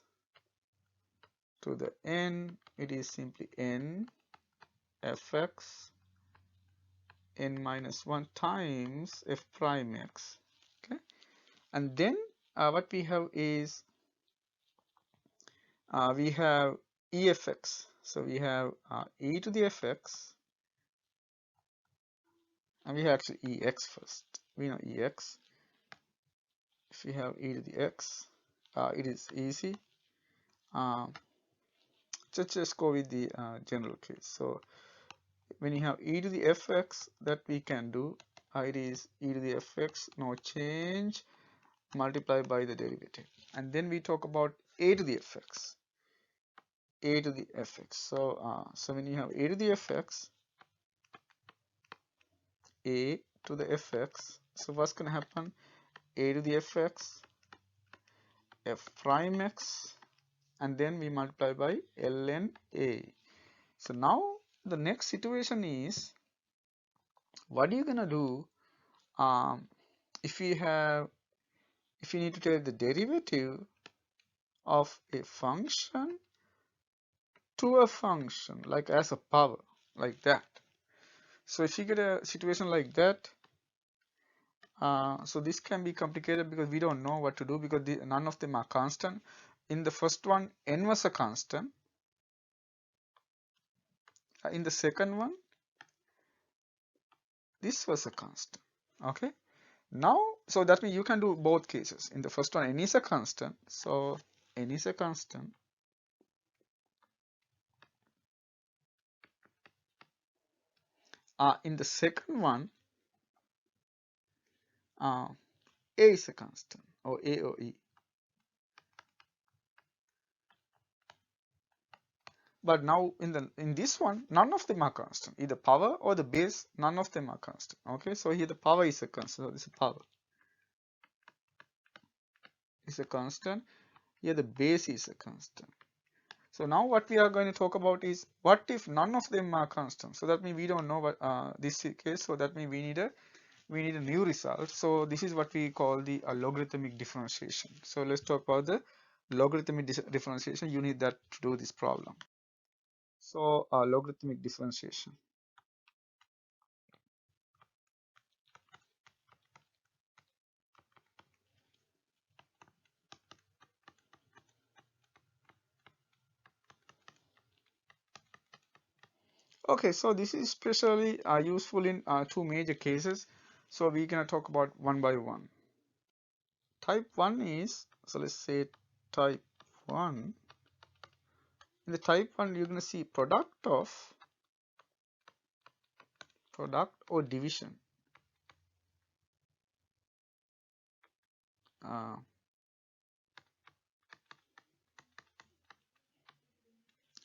to the n, it is simply n fx n minus 1 times f prime x. Okay, and then what we have is we have efx. So we have e to the fx, and we have actually ex first. We know ex. If we have e to the x, it is easy. Just go with the general case. So when you have e to the fx, that we can do, it is e to the fx, no change, multiplied by the derivative. And then we talk about a to the fx, a to the fx. So when you have a to the fx, a to the fx, so what's going to happen? A to the fx, f prime x, and then we multiply by ln a. So now the next situation is, what are you gonna do if you need to take the derivative of a function to a function, like as a power, like that. So if you get a situation like that, so this can be complicated because we don't know what to do, because none of them are constant. In the first one, n was a constant. In the second one, this was a constant. Okay, now, so that means you can do both cases. In the first one, n is a constant, so n is a constant. In the second one, a is a constant, or a or e. But now in this one, none of them are constant. Either power or the base, none of them are constant. Okay, so here the power is a constant. So this is power is a constant. Here the base is a constant. So now what we are going to talk about is, what if none of them are constant? So that means we don't know what this case. So that means we need a new result. So this is what we call the logarithmic differentiation. So let's talk about the logarithmic differentiation. You need that to do this problem. So logarithmic differentiation. Okay, so this is especially useful in two major cases. So we're gonna talk about one by one. Type 1 is, so let's say type 1. In the type 1, you're gonna see product or division uh,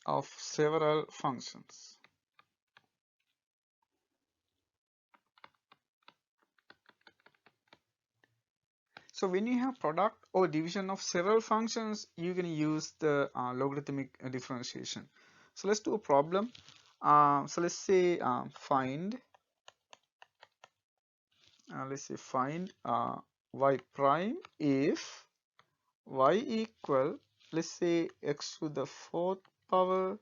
of several functions. So when you have product or division of several functions, you're going to use the logarithmic differentiation. So let's do a problem. So let's say find y prime if y equal, let's say x to the fourth power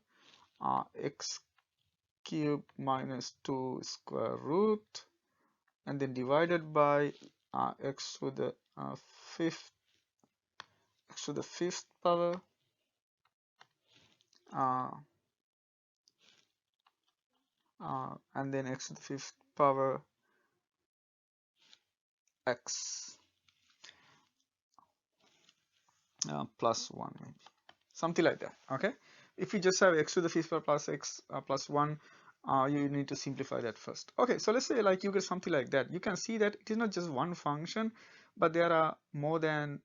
x cube minus 2 square root, and then divided by x to the fifth power and then x to the fifth power x plus 1, maybe something like that. Okay, if you just have x to the fifth power plus x plus 1, you need to simplify that first. Okay, so let's say like you get something like that. You can see that it is not just one function, but there are more than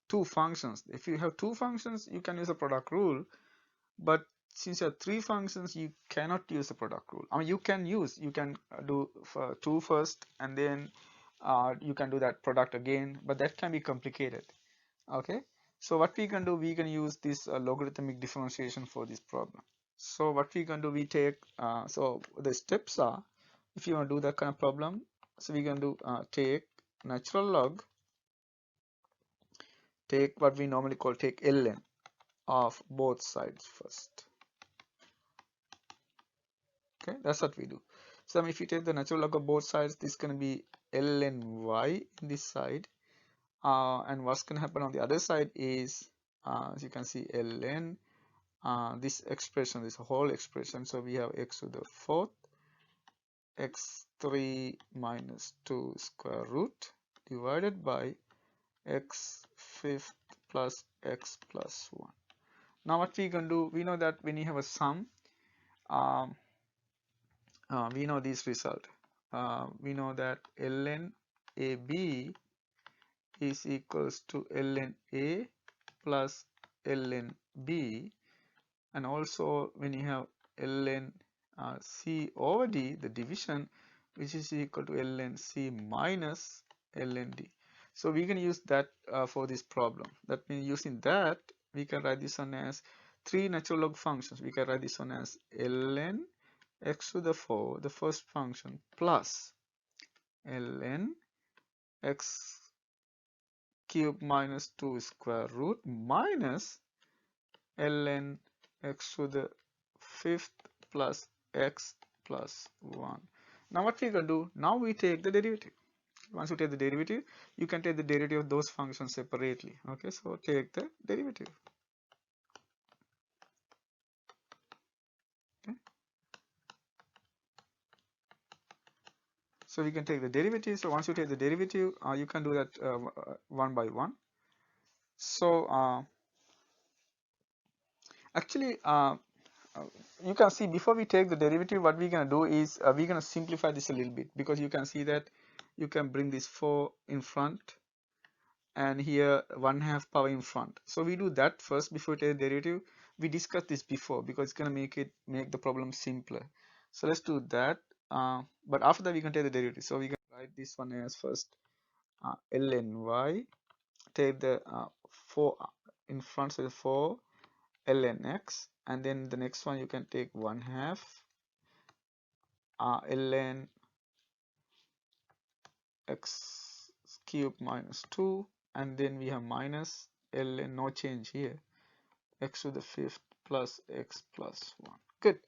two functions. If you have two functions, you can use the product rule, but since you have three functions, you cannot use the product rule. I mean, you can do for 2 first, and then you can do that product again, but that can be complicated. Okay, So what we can do, we can use this logarithmic differentiation for this problem. So what we can do, we take, so the steps are, if you want to do that kind of problem, so we can do take natural log, take what we normally call take ln of both sides first. Okay, that's what we do. So if you take the natural log of both sides, this is going to be ln y in this side, and what's going to happen on the other side is, as you can see, ln this expression, this whole expression. So we have x to the fourth x3 minus 2 square root divided by x fifth plus x plus 1. Now what we can do, we know that when you have a sum, we know this result. We know that ln AB is equals to ln A plus ln B, and also when you have ln C over D, the division, which is equal to ln C minus ln D. So we can use that for this problem. That means using that, we can write this one as three natural log functions. We can write this one as ln x to the 4, the first function, plus ln x cube minus 2 square root minus ln x to the fifth plus x plus 1. Now what we can do, now we take the derivative. Once you take the derivative, you can take the derivative of those functions separately. Okay, so take the derivative. Okay. So we can take the derivative. So once you take the derivative, you can do that one by one. So actually, you can see before we take the derivative, what we're going to do is we're going to simplify this a little bit, because you can see that you can bring this 4 in front and here 1/2 power in front. So we do that first before we take the derivative. We discussed this before because it's going to make the problem simpler. So let's do that. But after that we can take the derivative. So we can write this one as first ln y, take the 4 in front, so the 4 ln x, and then the next one you can take 1/2 ln x cube minus 2, and then we have minus ln, no change here, x to the fifth plus x plus 1. Good.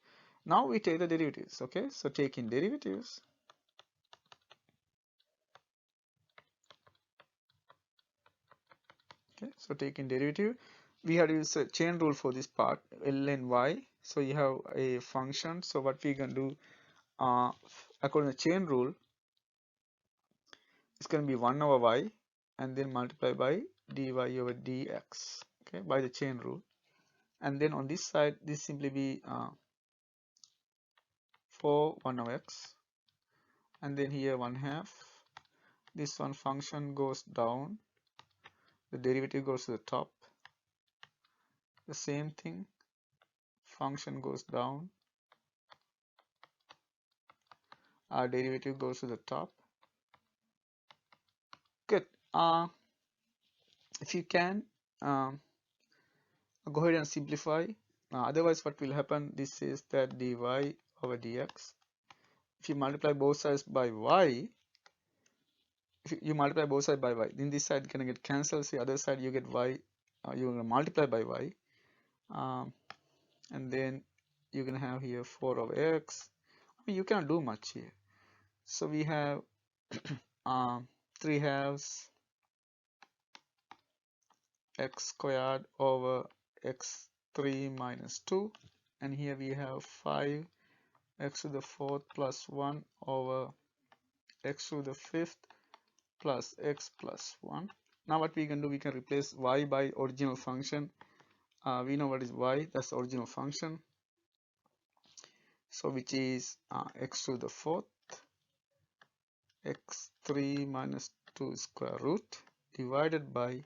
Now we take the derivatives. Okay, so taking derivatives, okay, so taking derivative, we have to use a chain rule for this part, ln y. So you have a function, so what we can do, according to the chain rule, it's going to be 1 over y and then multiply by dy over dx, okay, by the chain rule. And then on this side, this simply be 4 1 over x, and then here 1/2. This one function goes down, the derivative goes to the top. The same thing, function goes down, our derivative goes to the top. Good. If you can, go ahead and simplify. Otherwise, what will happen? This is that dy over dx. If you multiply both sides by y, if you multiply both sides by y, then this side gonna get cancelled. So the other side you get y, you're gonna multiply by y, and then you're gonna have here 4 over x. I mean, you cannot do much here. So we have 3/2 x squared over x3 minus 2, and here we have 5 x to the fourth plus 1 over x to the fifth plus x plus 1. Now what we can do, we can replace y by original function. We know what is y, that's the original function. So which is x to the fourth x3 minus 2 square root divided by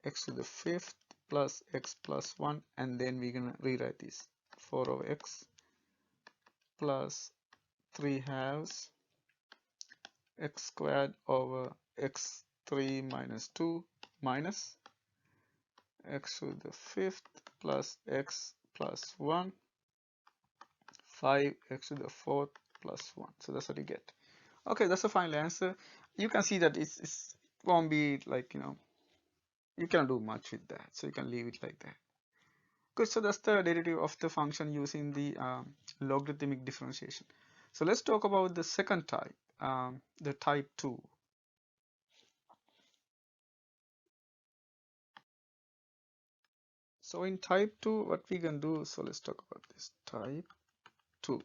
x to the fifth plus x plus 1, and then we're gonna rewrite this 4 over x plus 3/2 x squared over x3 minus 2 minus x to the fifth plus x plus 1, 5x to the fourth plus 1. So that's what you get. Okay, that's the final answer. You can see that it's won't be like, you cannot do much with that. So you can leave it like that. Good, so that's the derivative of the function using the logarithmic differentiation. So let's talk about the second type, the type 2. So in type 2, what we can do, so let's talk about this type 2,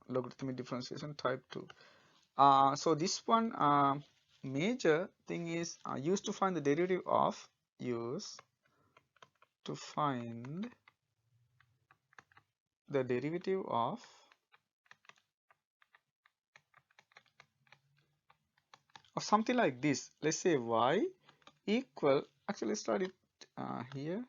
logarithmic differentiation type 2. So this one major thing is used to find the derivative of, use to find the derivative of something like this. Let's say y equal, actually let's start it here.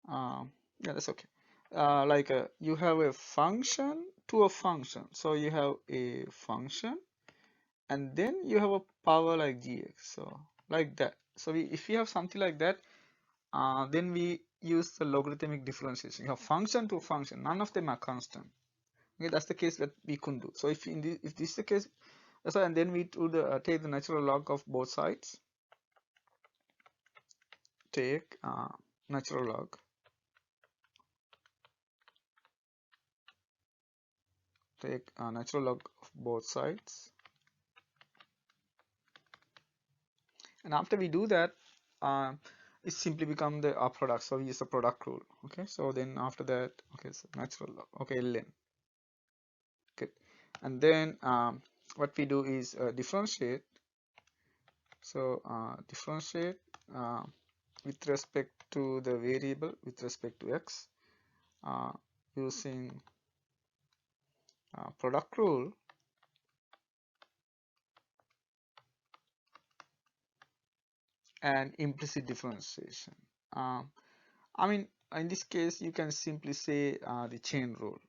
Yeah, that's okay. Like you have a function to a function. So you have a function and then you have a power like gx. So like that. So if you have something like that, then we use the logarithmic differentiation. You have function to function. None of them are constant. Okay, that's the case that we couldn't do. So if this is the case, that's why, and then we would take the natural log of both sides. Take natural log. Take natural log of both sides. And after we do that, it simply become the product. So we use the product rule. Okay, so then after that, okay, so natural log, okay, ln. Good. And then what we do is differentiate. So differentiate with respect to the variable with respect to x using product rule. And implicit differentiation. I mean, in this case, you can simply say the chain rule,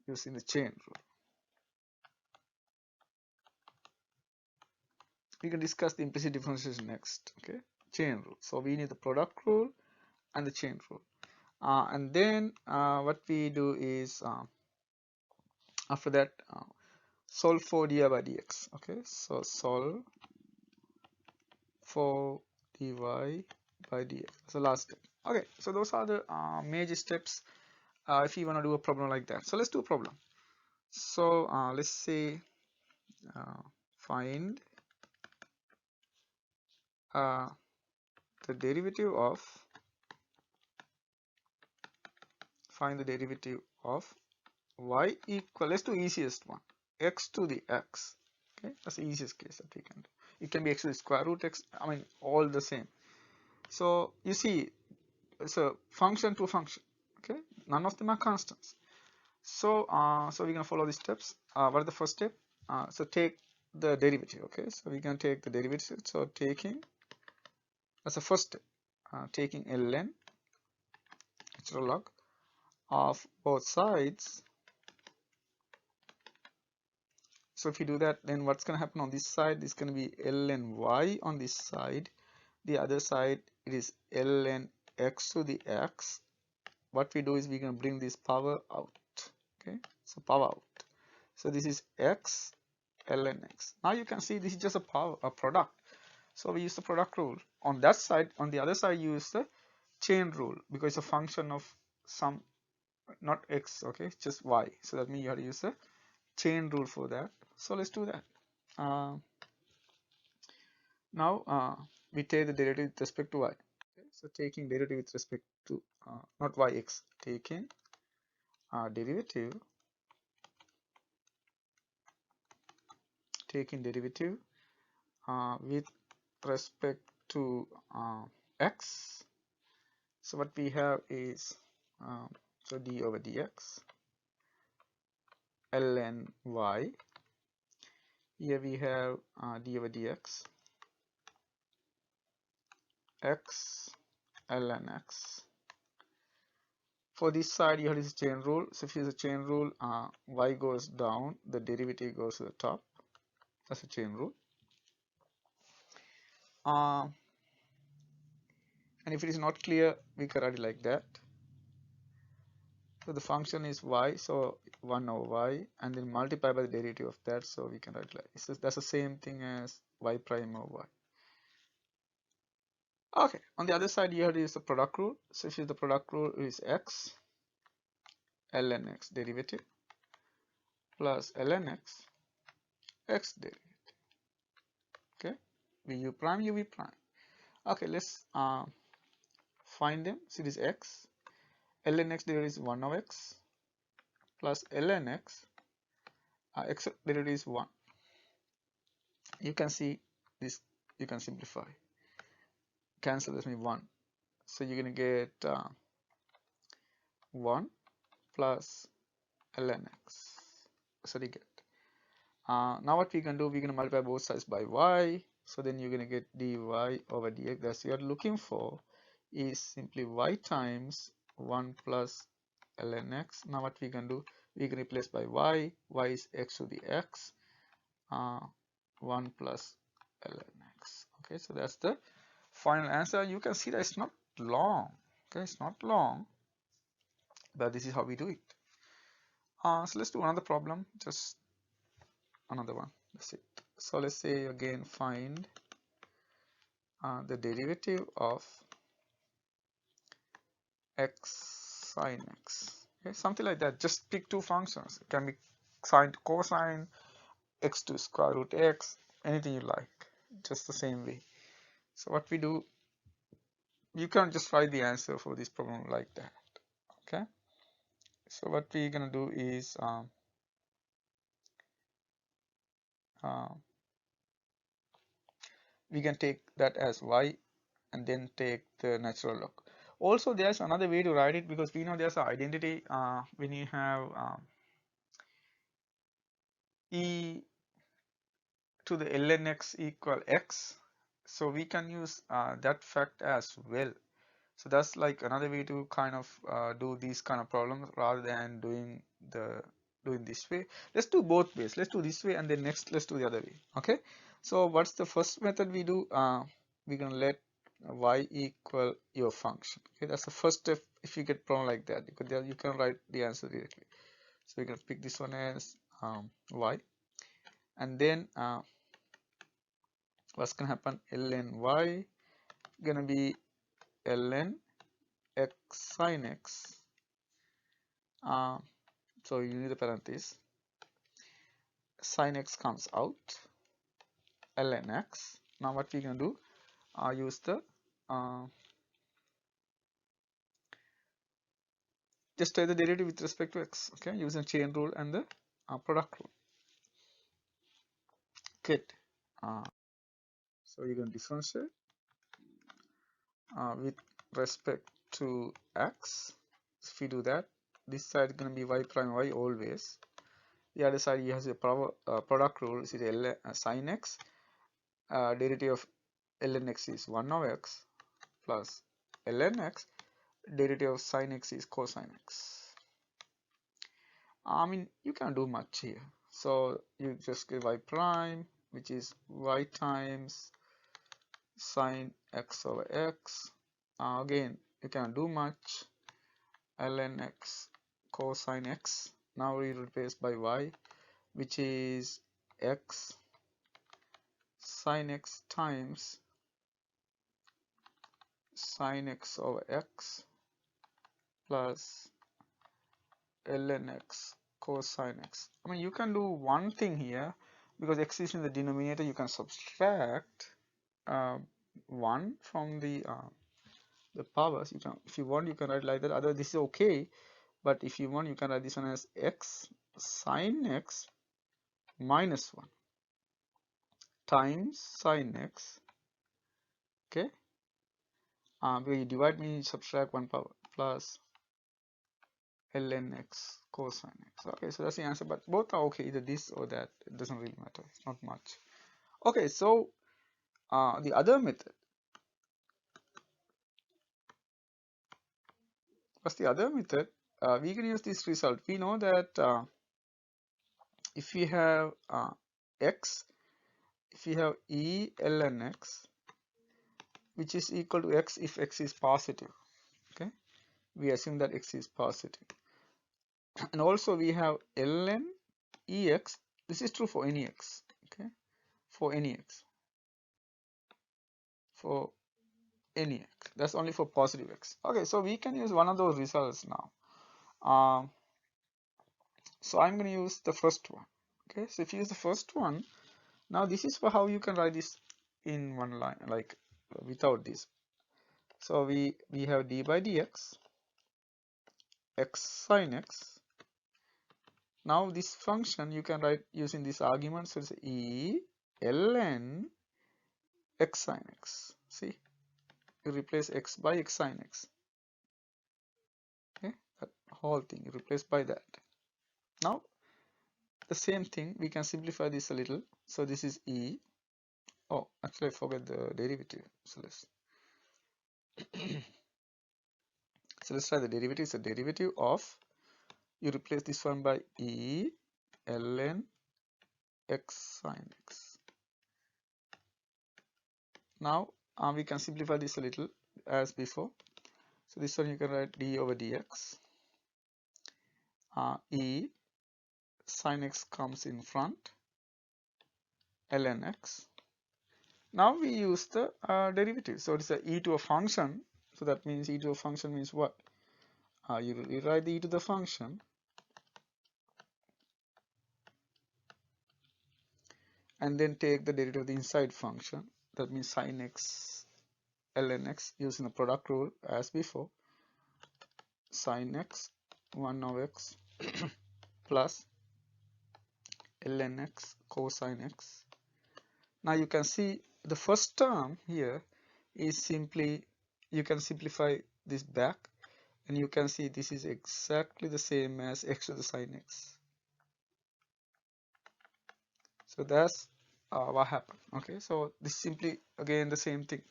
using the chain rule. We can discuss the implicit differentiation next. Okay, chain rule. So we need the product rule and the chain rule. And then what we do is after that solve for dy by dx. Okay, so solve for dy by dx. So last step. Okay, so those are the major steps if you want to do a problem like that. So let's do a problem. So let's say find the derivative of y equal, let's do easiest one, x to the x. Okay, that's the easiest case that we can do. It can be x to the square root x, I mean all the same. So you see it's a function to function. Okay, none of them are constants. So so we're gonna follow these steps. What is the first step? So take the derivative. Okay, so we can take the derivative. So taking, that's the first step, taking ln natural log of both sides. So if you do that, then what's going to happen on this side is going to be ln y on this side. The other side, it is ln x to the x. What we do is we're going to bring this power out. Okay, so power out. So this is x ln x. Now you can see this is just a product. So we use the product rule. On that side, on the other side, you use the chain rule because it's a function of some, not x, okay, it's just y. So that means you have to use the chain rule for that. So let's do that. Now we take the derivative with respect to y. Okay, so taking derivative with respect to not yx, taking derivative with respect to x. So what we have is so d over dx ln y. Here we have d over dx x ln x. For this side, you have this chain rule. So if you use a chain rule, y goes down, the derivative goes to the top. That's a chain rule. And if it is not clear, we can write it like that. So the function is y, so 1 over y, and then multiply by the derivative of that, so we can write like this. That's the same thing as y prime over y. Okay, on the other side you have to use the product rule. So if the product rule is x, ln x derivative plus ln x, x derivative. Okay, vu prime, uv prime. Okay, let's find them. So this x, ln x derivative is 1 of x plus ln x, x derivative is 1. You can see this, you can simplify. Cancel this with 1. So you're going to get 1 plus ln x. So you get. Now what we can do, we're going to multiply both sides by y. So then you're going to get dy over dx. That's what you're looking for is simply y times 1 plus ln x. Now what we can do, we can replace by y. Y is x to the x. 1 plus ln x. Okay, so that's the final answer. You can see that it's not long. Okay, it's not long, but this is how we do it. So let's do another problem, just another one. That's it. So let's say again find the derivative of x sine x. Okay, something like that. Just pick two functions. It can be sine to cosine, x to square root x, anything you like. Just the same way. So what we do, you can just write the answer for this problem like that. Okay. So what we're gonna do is we can take that as y and then take the natural log. Also, there's another way to write it, because we know there's an identity when you have e to the ln x equal x. So we can use that fact as well. So that's like another way to kind of do these kind of problems rather than doing this way. Let's do both ways. Let's do this way and then next let's do the other way. Okay. So what's the first method we do? We're gonna let y equal your function. Okay, that's the first step. If you get problem like that, you can write the answer directly. So we're gonna pick this one as y, and then what's gonna happen? Ln y gonna be ln x sine x. So you need the parenthesis. Sine x comes out. Ln x. Now what we can do? Use the just take the derivative with respect to x. Okay, using chain rule and the product rule. Good. So you're going to differentiate with respect to x. If you do that, this side is going to be y prime y always. The other side you have a product rule. This is sine x. Derivative of ln x is 1 over x plus ln x. Derivative of sine x is cosine x. I mean, you can't do much here. So you just get y prime, which is y times sine x over x. Again, you can't do much. Ln x cosine x. Now we replace by y, which is x sine x times sine x over x plus ln x cosine x. I mean, you can do one thing here, because x is in the denominator. You can subtract 1 from the powers. You can, if you want, you can write like that. Otherwise, this is okay. But if you want, you can write this one as x sine x minus 1 times sine x. Okay. Because you divide means subtract 1 power plus ln x cosine x. Okay, so that's the answer. But both are okay, either this or that. It doesn't really matter. It's not much. Okay, so the other method. What's the other method? We can use this result. We know that if we have x, if we have e ln x, which is equal to x if x is positive. Okay, we assume that x is positive. And also we have ln ex. This is true for any x. Okay, for any x, for any x. That's only for positive x. Okay, so we can use one of those results now. So I'm going to use the first one. Okay, so if you use the first one, now this is for how you can write this in one line, like without this. So we have d by dx, x sin x. Now this function you can write using this argument. So it's e ln x sin x. See, you replace x by x sin x. Okay, that whole thing you replace by that. Now the same thing, we can simplify this a little. So this is e. Oh, actually I forgot the derivative. So let's try the derivative. So derivative of, you replace this one by e ln x sin x. Now we can simplify this a little as before. So this one you can write d over dx. E sin x comes in front, ln x. Now we use the derivative. So it's a e to a function. So that means e to a function means what? You rewrite the e to the function and then take the derivative of the inside function. That means sin x ln x using the product rule as before. Sin x 1 over x plus ln x cosine x. Now you can see the first term here is simply, you can simplify this back and you can see this is exactly the same as x to the sin x. So that's what happened. Okay, so this is simply again the same thing.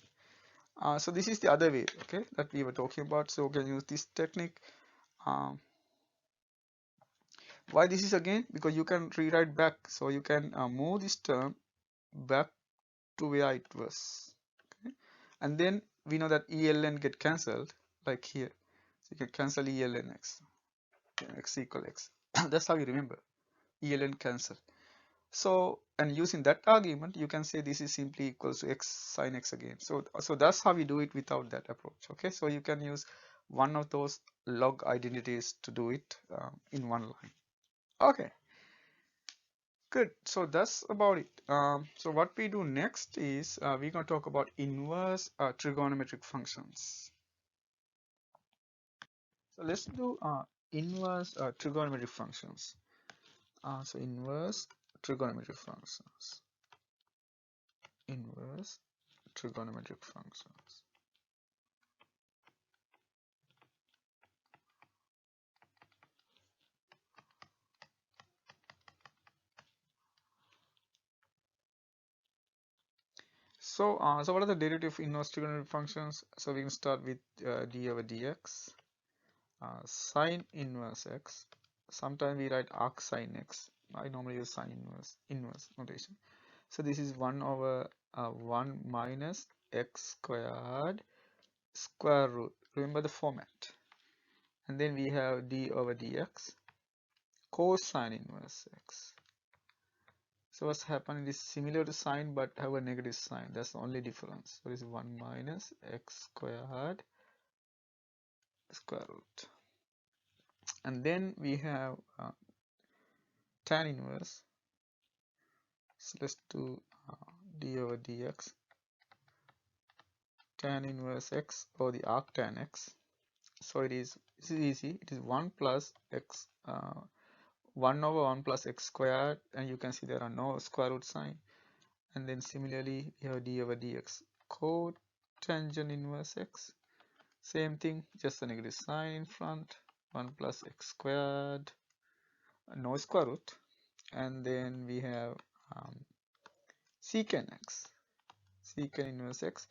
So this is the other way, okay, that we were talking about. So we can use this technique. Why this is again? Because you can rewrite back. So you can move this term back to where it was. Okay? And then we know that ELN get cancelled, like here. So you can cancel ELN x. X equal x. That's how you remember. ELN cancel. So, and using that argument, you can say this is simply equals to x sin x again. So that's how we do it without that approach. Okay, so you can use one of those log identities to do it in one line. Okay, good. So that's about it. So what we do next is we're going to talk about inverse trigonometric functions. So let's do inverse trigonometric functions. So inverse trigonometric functions. Inverse trigonometric functions. So what are the derivative of inverse trigonometric functions? So we can start with d over dx, sine inverse x. Sometimes we write arc sine x. I normally use sine inverse notation. So this is 1 over 1 minus x squared square root. Remember the format. And then we have d over dx cosine inverse x. So what's happening is similar to sine but have a negative sign. That's the only difference. So this is 1 minus x squared square root. And then we have tan inverse. So let's do d over dx tan inverse x or the arctan x. So this is easy. It is 1 plus x 1 over 1 plus x squared, and you can see there are no square root sign. And then similarly we have d over dx cotangent inverse x. Same thing, just a negative sign in front. 1 plus x squared, no square root. And then we have secant x, secant inverse x.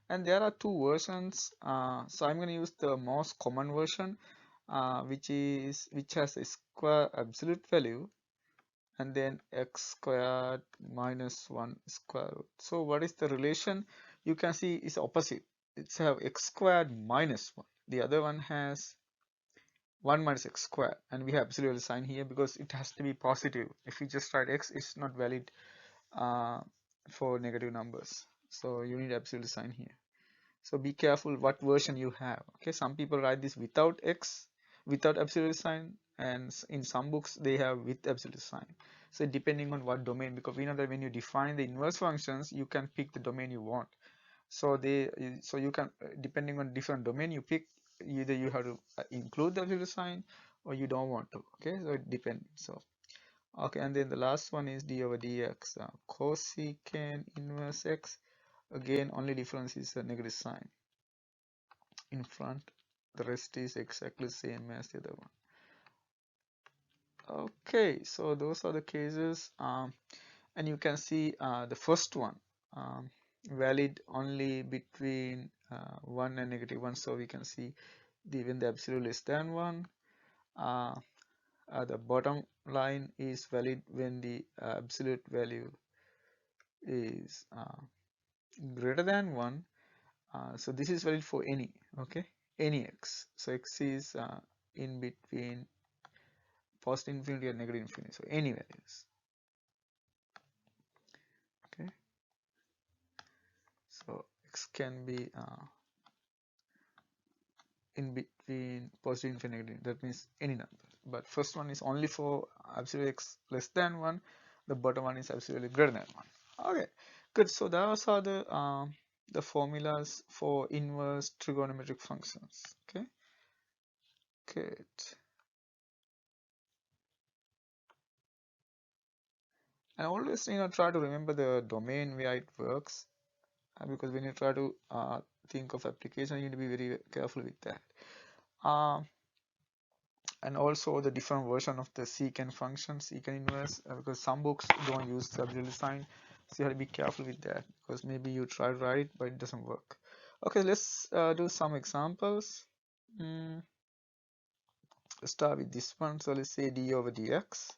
And there are two versions. So I'm going to use the most common version, which has a square absolute value and then x squared minus 1 square root. So what is the relation you can see it's opposite. It's have x squared minus 1. The other one has 1 minus x squared, and we have absolute sign here because it has to be positive. If you just write x, it's not valid uh, for negative numbers. So you need absolute sign here. So be careful what version you have. Okay, some people write this without x, without absolute sign, and in some books they have with absolute sign. So depending on what domain, because we know that when you define the inverse functions, you can pick the domain you want. So you can, depending on different domain you pick, either you have to include the absolute sign or you don't want to. Okay, so it depends. So okay, and then the last one is d over dx, cosecant inverse x. Again, only difference is the negative sign in front. The rest is exactly same as the other one. Okay, so those are the cases, and you can see the first one valid only between 1 and negative 1. So we can see when the absolute less than 1. The bottom line is valid when the absolute value is greater than 1. So this is valid for any, okay, any x. So x is in between positive infinity and negative infinity, so any values. Okay, so x can be in between positive infinity and negative, that means any number. But first one is only for absolute x less than 1. The bottom one is absolutely greater than 1. Okay, good. So those are the formulas for inverse trigonometric functions. Okay, good. And always, try to remember the domain where it works, because when you try to think of application, you need to be very careful with that. And also the different version of the secant function, secant inverse, because some books don't use the absolute sign, so you have to be careful with that, because maybe you try to write it, but it doesn't work. Okay, let's do some examples. Let's start with this one. So let's say d over dx.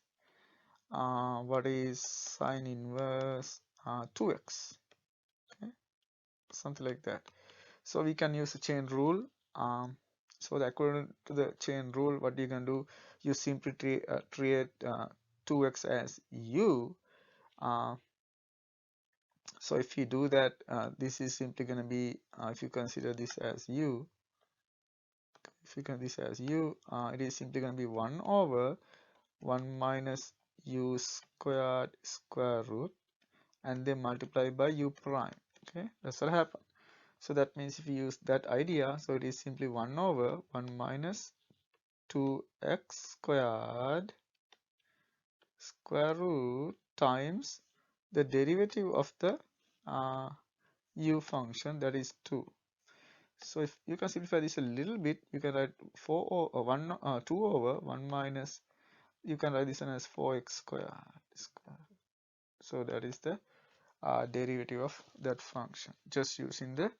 What is sine inverse 2x? Okay, something like that. So we can use the chain rule. So according to the chain rule, what you can do, you simply treat 2x as u. So if you do that, this is simply going to be, if you consider this as u, it is simply going to be 1 over 1 minus u squared square root, and then multiply by u prime. Okay, that's what happened. So that means if you use that idea, so it is simply 1 over 1 minus 2x squared square root times the derivative of the u function, that is 2. So if you can simplify this a little bit, you can write 2 over 1 minus, you can write this one as 4x squared. So that is the derivative of that function, just using the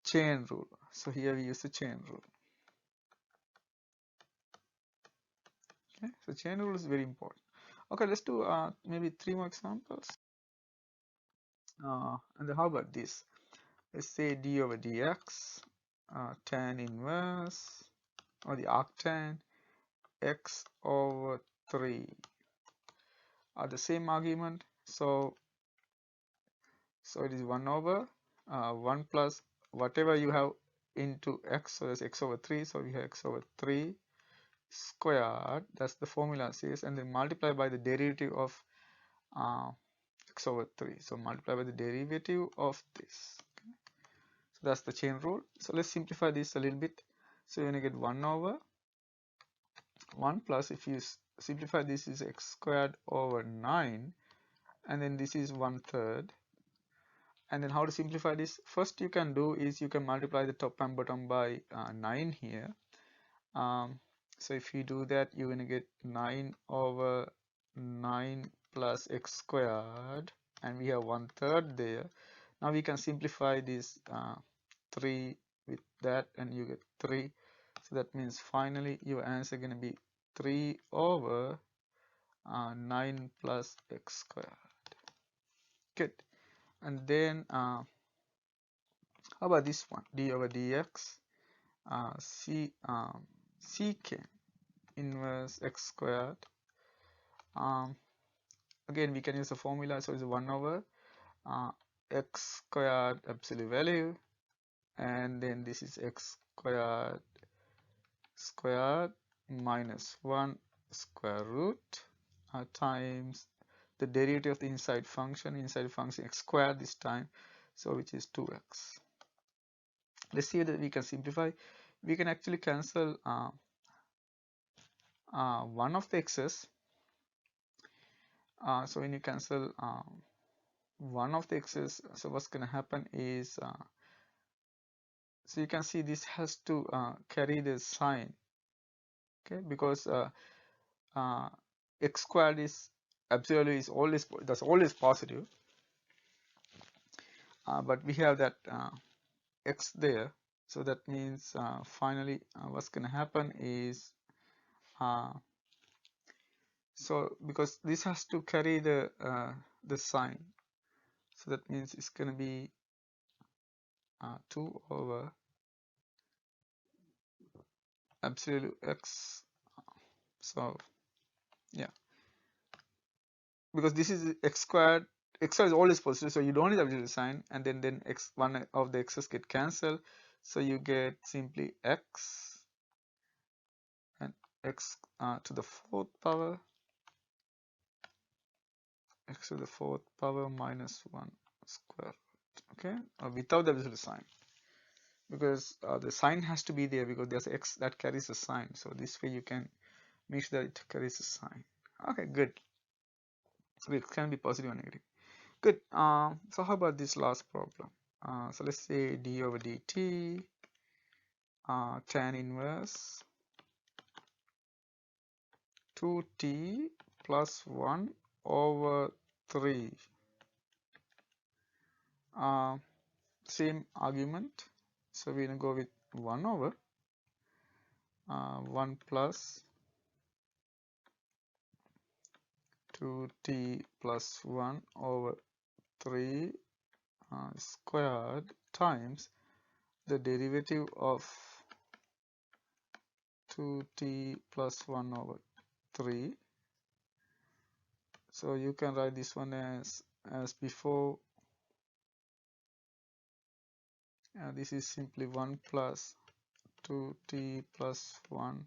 chain rule. So here we use the chain rule. Okay, so chain rule is very important. Okay, let's do maybe 3 more examples. And then how about this? Let's say d over dx, tan inverse, or the arctan x over 3 are the same argument. So it is 1 over 1 plus whatever you have into x, so that's x over 3. So we have x over 3 squared, that's the formula says, and then multiply by the derivative of x over 3. So multiply by the derivative of this. Okay. So that's the chain rule. So let's simplify this a little bit. So you're going to get 1 over 1 plus, if you simplify this, is x squared over 9, and then this is 1/3. And then how to simplify this? First you can do is you can multiply the top and bottom by 9 here. So if you do that, you're going to get 9 over 9 plus x squared, and we have 1/3 there. Now we can simplify this 3 with that, and you get 3. So that means finally your answer is going to be 3 over 9 plus x squared. Good. And then How about this one? D over dx sec inverse x squared. Um, Again, we can use the formula, so it's 1 over uh, x squared absolute value, and then this is x squared minus 1 square root times the derivative of the inside function x squared this time, so which is 2x. Let's see that we can simplify. We can actually cancel one of the x's. So when you cancel one of the x's, so what's going to happen is, so you can see this has to carry the sign, okay, because x squared is absolutely is always, that's always positive, but we have that x there, so that means finally what's going to happen is, so because this has to carry the sign, so that means it's going to be 2 over absolute x. So yeah, because this is x squared is always positive, so you don't need absolute sign, and then x, one of the x's get cancelled, so you get simply x and x to the 4th power, x to the 4th power minus 1 square root, okay, without the absolute sign, because the sign has to be there because there's x that carries a sign, so this way you can make sure that it carries a sign. Okay, good. So it can be positive or negative. Good. So how about this last problem? So let's say d over dt tan inverse 2t plus 1 over 3. Same argument. So we're going to go with 1 over 1 plus 2t plus 1 over 3 squared times the derivative of 2t plus 1 over 3. So you can write this one as before. This is simply 1 plus 2t plus 1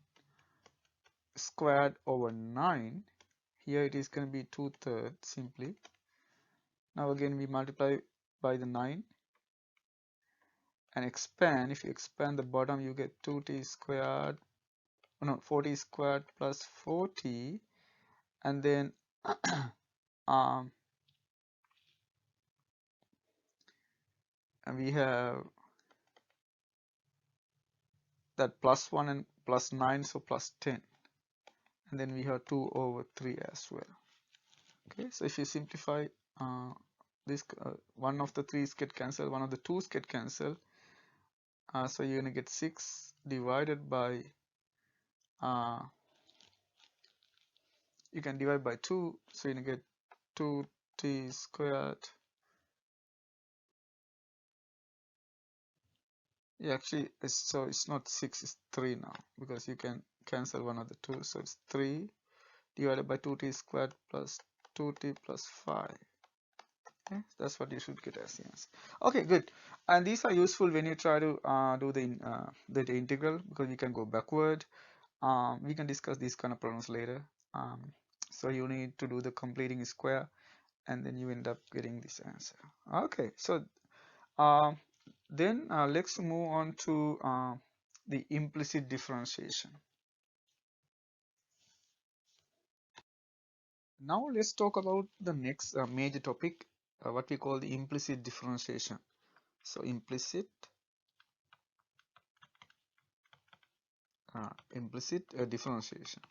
squared over 9. Here it is going to be 2/3 simply. Now again we multiply by the 9 and expand. If you expand the bottom, you get 2t squared, no, 4t squared plus 4t, and then and we have that plus 1 and plus 9, so plus 10, and then we have 2 over 3 as well. Okay, so if you simplify this, one of the 3's get cancelled, one of the 2's get cancelled, so you're going to get 6 divided by, you can divide by 2, so you're going to get 2t squared. Yeah, actually it's not 6, it's 3 now, because you can cancel one of the 2, so it's 3 divided by 2t squared plus 2t plus 5. Okay, that's what you should get as the answer. Okay, good. And these are useful when you try to do the integral, because you can go backward. We can discuss these kind of problems later. So you need to do the completing square, and then you end up getting this answer. Okay, so then let's move on to the implicit differentiation. Now let's talk about the next major topic, what we call the implicit differentiation. So implicit differentiation.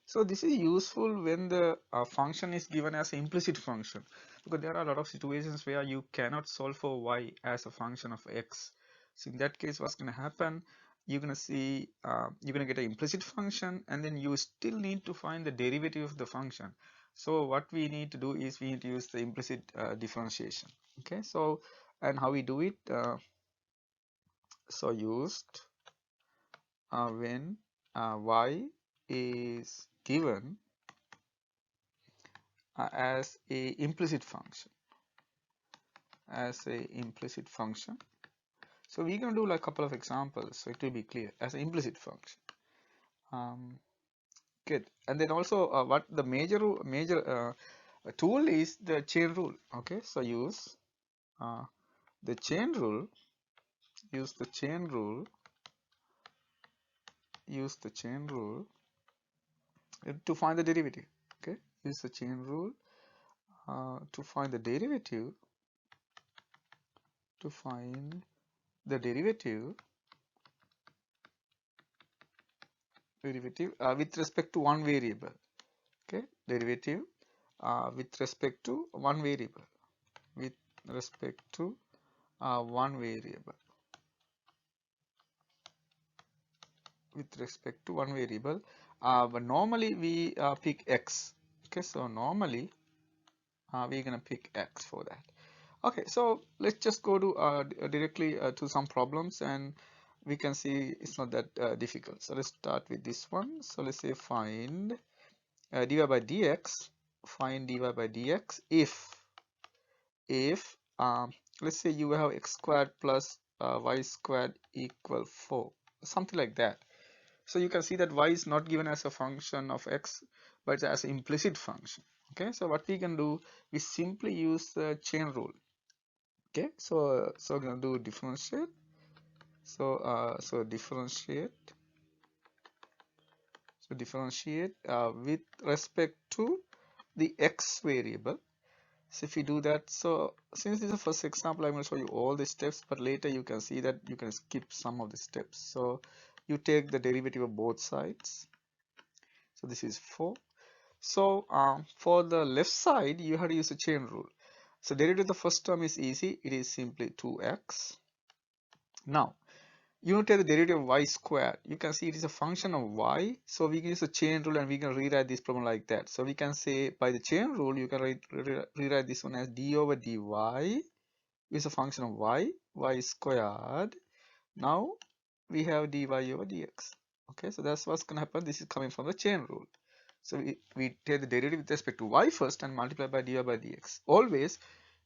So this is useful when the function is given as an implicit function, because there are a lot of situations where you cannot solve for y as a function of x. So in that case, what's going to happen? You're going to see, you're going to get an implicit function, and then you still need to find the derivative of the function. So what we need to do is we need to use the implicit differentiation. Okay, so and how we do it? So used when y is given as a implicit function, So we're going to do like a couple of examples so it will be clear as an implicit function. Good. And then also what the major tool is the chain rule. Okay, so use the chain rule. Use the chain rule to find the derivative. Okay, use the chain rule to find the derivative. With respect to one variable. Okay, derivative with respect to one variable. With respect to one variable. But normally we pick x. Okay, so normally we're gonna pick x for that. Okay, so let's just go to directly to some problems, and we can see it's not that difficult. So let's start with this one. So let's say find dy by dx. Find dy by dx if let's say you have x squared plus y squared equal 4, something like that. So you can see that y is not given as a function of x, but as an implicit function. Okay, so what we can do, we simply use the chain rule. Okay, so we're gonna do differentiate. So differentiate with respect to the x variable. So if you do that, so since this is the first example, I'm going to show you all the steps, but later you can see that you can skip some of the steps. So you take the derivative of both sides. So this is 4. So for the left side, you have to use the chain rule. So derivative of the first term is easy. It is simply 2x. Now, you take the derivative of y squared. You can see it is a function of y. So we can use the chain rule and we can rewrite this problem like that. So we can say by the chain rule, you can rewrite this one as d over dy is a function of y squared. Now we have dy over dx. Okay, so that's what's going to happen. This is coming from the chain rule. So we take the derivative with respect to y first and multiply by dy by dx. Always,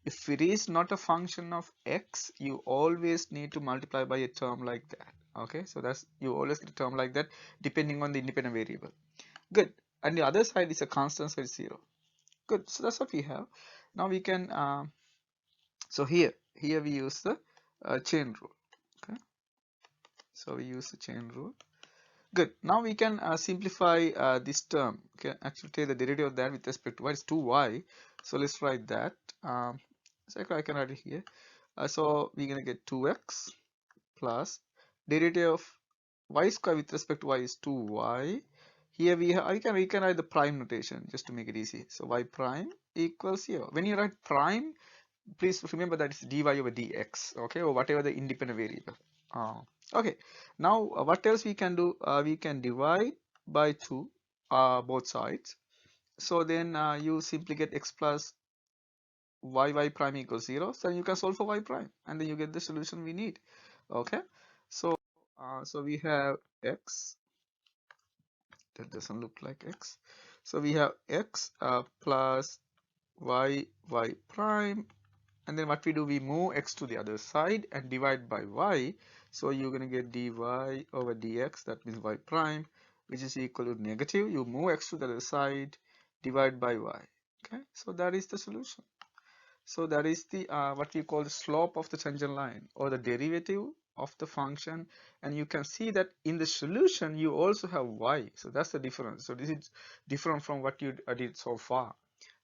if it is not a function of x, you always need to multiply by a term like that. Okay, so that's you always get a term like that depending on the independent variable. Good. And the other side is a constant, so it's 0. Good. So that's what we have. Now we can. So here we use the chain rule. Okay. So we use the chain rule. Good. Now we can simplify this term. Okay, actually take the derivative of that with respect to y is 2y. So let's write that. So I can write it here. So we're gonna get 2x plus derivative of y square with respect to y is 2y. Here we can write the prime notation just to make it easy. So y prime equals 0. When you write prime, please remember that it's dy over dx. Okay, or whatever the independent variable. Okay, now what else we can do? We can divide by 2 both sides. So then you simply get x plus y prime equals 0. So you can solve for y prime and then you get the solution we need. Okay, so we have x. That doesn't look like x. So we have x plus y prime. And then what we do, we move x to the other side and divide by y. So you're going to get dy over dx, that means y prime, which is equal to negative. You move x to the other side, divide by y. Okay, so that is the solution. So that is the what we call the slope of the tangent line, or the derivative of the function. And you can see that in the solution you also have y. So that's the difference. So this is different from what you did so far.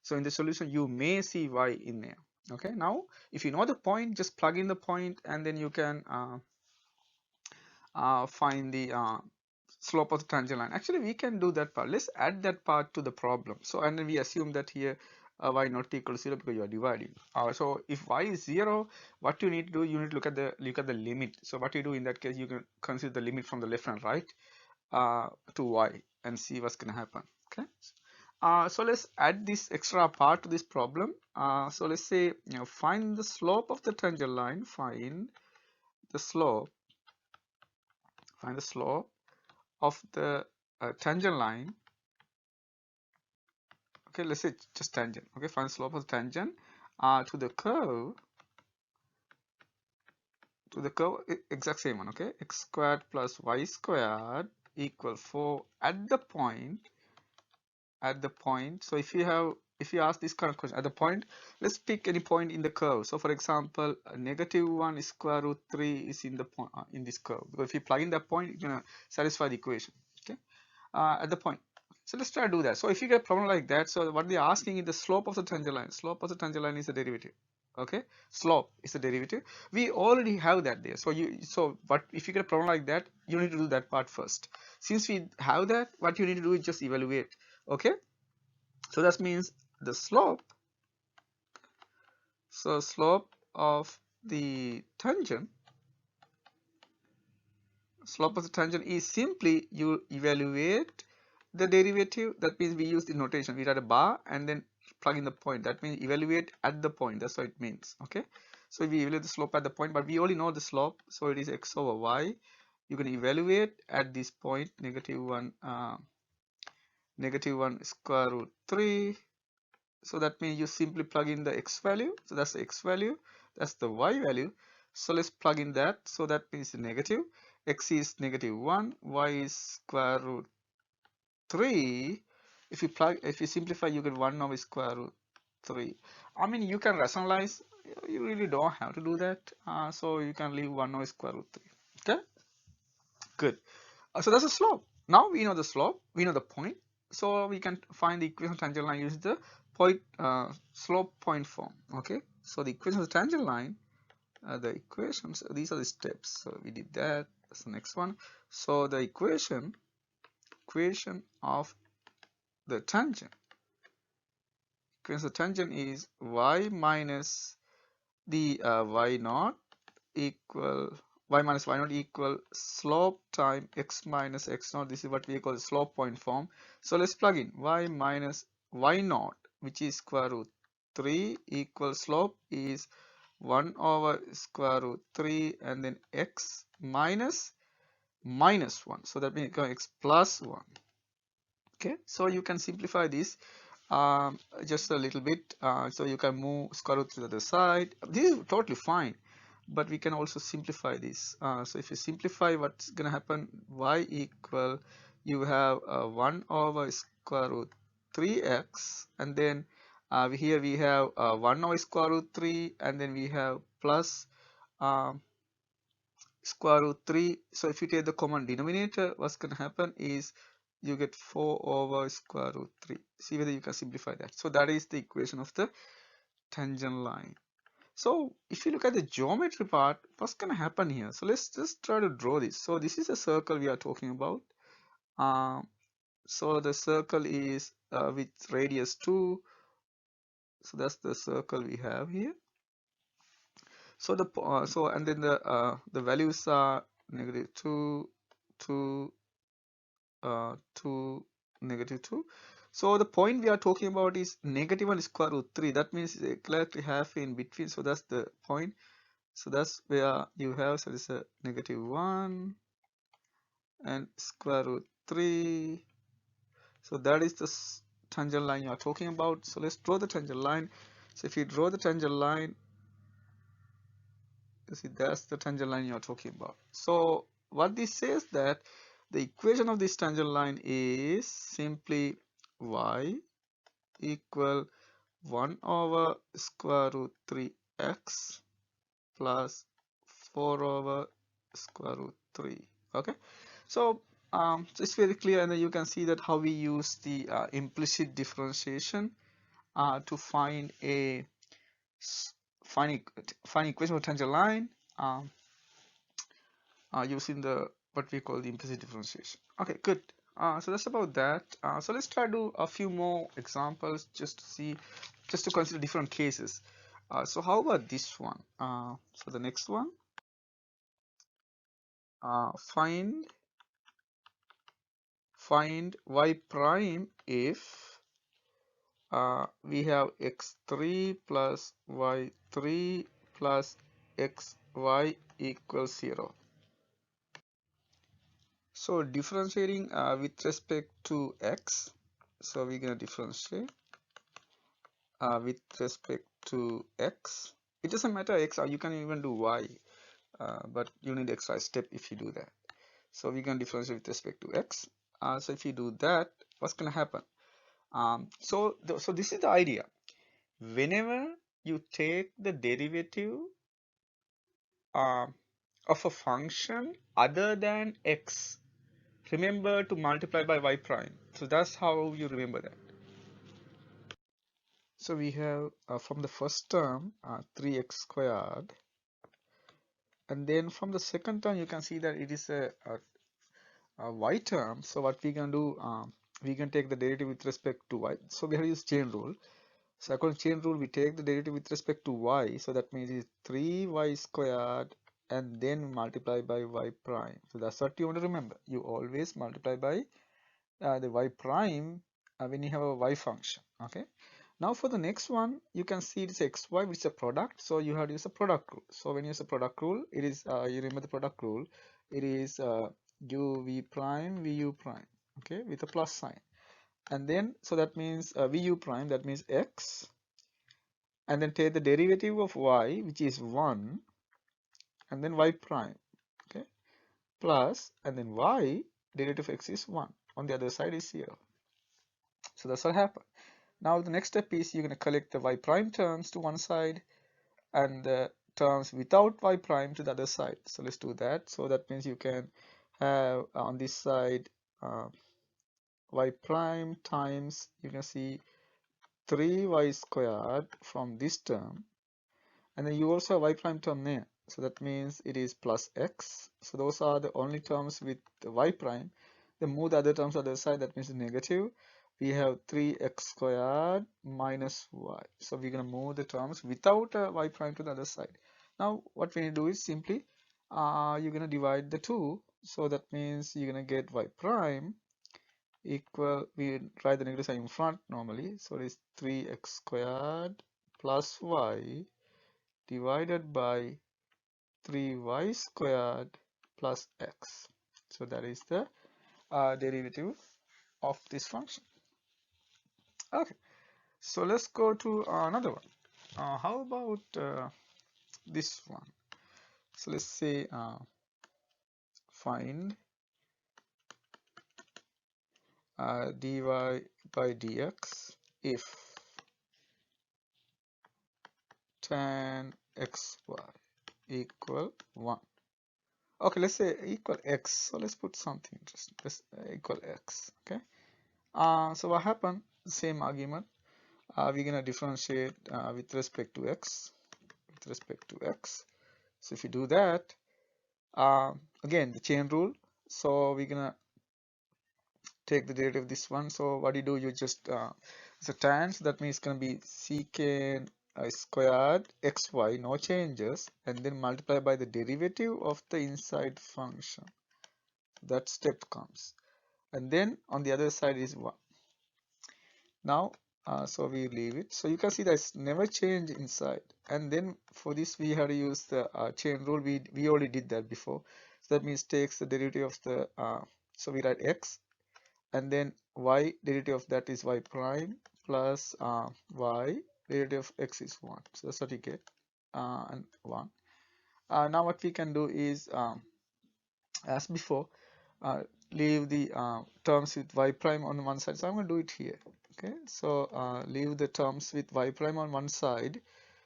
So in the solution you may see y in there. Okay, now if you know the point, just plug in the point and then you can find the slope of the tangent line. Actually we can do that part. Let's add that part to the problem. So and then we assume that here y not equal to 0 because you are dividing. So if y is 0, what you need to do, you need to look at the limit. So what you do in that case, you can consider the limit from the left and right to y and see what's going to happen. Okay, So let's add this extra part to this problem. So let's say, find the slope of the tangent line. Find the slope of the tangent line. Okay, let's say just tangent. Okay, find the slope of the tangent to the curve. Exact same one. Okay, x squared plus y squared equal 4 at the point. So if you ask this kind of question at the point, let's pick any point in the curve. So for example, -1 is square root 3 is in the point in this curve, because if you plug in that point, you're gonna satisfy the equation. Okay, at the point. So let's try to do that. So if you get a problem like that, so what they're asking is the slope of the tangent line. Slope of the tangent line is the derivative. Okay, slope is the derivative. We already have that there. But if you get a problem like that, you need to do that part first. Since we have that, what you need to do is just evaluate. Okay, so that means the slope. So slope of the tangent. Slope of the tangent is simply you evaluate the derivative. That means we use the notation. We write a bar and then plug in the point. That means evaluate at the point. That's what it means. Okay. So we evaluate the slope at the point, but we only know the slope. So it is x over y. You can evaluate at this point -1 square root 3. So that means you simply plug in the x value. So that's the x value. That's the y value. So let's plug in that. So that means negative. X is -1. Y is square root 3. If you simplify, you get 1 over square root 3. I mean, you can rationalize. You really don't have to do that. So you can leave 1 over square root 3. Okay. Good. So that's the slope. Now we know the slope. We know the point. So we can find the equation of tangent line using the point slope point form. Okay. So the equation of the tangent line, the equations. These are the steps. So we did that. That's the next one. So the equation of the tangent. Equation of the tangent is y minus the y naught equal y minus y naught equal slope time x minus x naught. This is what we call the slope point form. So let's plug in y minus y naught, which is square root 3, equal slope is 1 over square root 3, and then x minus 1. So that means x plus 1. Okay, so you can simplify this just a little bit. So you can move square root to the other side. This is totally fine, but we can also simplify this. So if you simplify, what's gonna happen? Y equal, you have 1 over square root 3x, and then here we have 1 over square root 3, and then we have plus square root 3. So if you take the common denominator, what's gonna happen is you get 4 over square root 3. See whether you can simplify that. So that is the equation of the tangent line. So if you look at the geometry part, what's going to happen here? So let's just try to draw this. So this is a circle we are talking about. So the circle is with radius 2. So that's the circle we have here. So and then the values are -2, 2, 2, -2. So the point we are talking about is -1 square root 3. That means it's exactly half in between. So that's the point. So that's where you have, so it's a -1 and square root 3. So that is the tangent line you are talking about. So let's draw the tangent line. So if you draw the tangent line, you see that's the tangent line you are talking about. So what this says that the equation of this tangent line is simply y equal 1 over square root 3x plus 4 over square root 3. Okay, so it's very clear, and then you can see that how we use the implicit differentiation to find a find equation of tangent line using the what we call the implicit differentiation. Okay, good. So that's about that. So let's try to do a few more examples just to see, just to consider different cases. So how about this one? So the next one, find y prime if we have x3 plus y3 plus xy equals 0. So differentiating with respect to x, so we're going to differentiate with respect to x. It doesn't matter x, or you can even do y, but you need extra step if you do that. So we can differentiate with respect to x. So if you do that, what's going to happen? So this is the idea. Whenever you take the derivative of a function other than x, remember to multiply by y prime. So that's how you remember that. So we have from the first term 3x squared, and then from the second term you can see that it is a y term. So what we can do, we can take the derivative with respect to y. So we have to use chain rule. So according to chain rule, we take the derivative with respect to y. So that means it's 3y squared and then multiply by y prime. So that's what you want to remember. You always multiply by the y prime when you have a y function. Okay. Now for the next one, you can see it's xy, which is a product. So you have to use a product rule. So when you use a product rule, it is you remember the product rule. It is u v prime vu prime. Okay, with a plus sign. And then so that means vu prime. That means x. And then take the derivative of y, which is 1, and then y prime. Okay, plus, and then y derivative of x is 1. On the other side is 0. So that's what happened. Now the next step is you're going to collect the y prime terms to one side and the terms without y prime to the other side. So let's do that. So that means you can have on this side y prime times, you can see 3y squared from this term, and then you also have y prime term there. So that means it is plus x. So those are the only terms with the y prime. Then move the other terms to the other side. That means negative. We have 3x squared minus y. So we're going to move the terms without y prime to the other side. Now what we need to do is simply you're going to divide the two. So that means you're going to get y prime equal, we write the negative sign in front normally. So it is 3x squared plus y divided by 3y squared plus x. So that is the derivative of this function. Okay, so let's go to another one. How about this one? So let's say find dy by dx if tan xy equal 1. Okay, let's say equal x. So let's put something interesting. Let's equal x. Okay. So what happened? Same argument. We're gonna differentiate with respect to x. With respect to x. So if you do that, again the chain rule. So we're gonna take the derivative of this one. So what do? You just it's a tan. So that means it's gonna be secant squared xy, no changes, and then multiply by the derivative of the inside function. That step comes, and then on the other side is 1. Now so we leave it. So you can see that it's never change inside, and then for this we have to use the chain rule. We already did that before. So that means takes the derivative of the so we write x, and then y derivative of that is y prime plus y derivative of x is 1. So that's what you get, and 1. Now what we can do is as before, leave the terms with y prime on one side. So I'm going to do it here. Okay, so leave the terms with y prime on one side.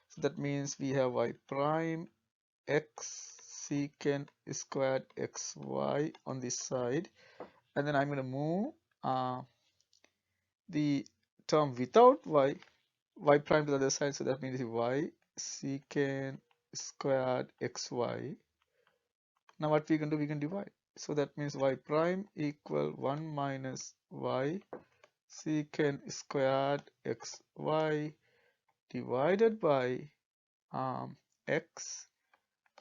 So that means we have y prime x secant squared xy on this side, and then I'm going to move the term without y prime to the other side. So that means y secant squared xy. Now what we can do, we can divide. So that means y prime equal 1 minus y secant squared xy divided by x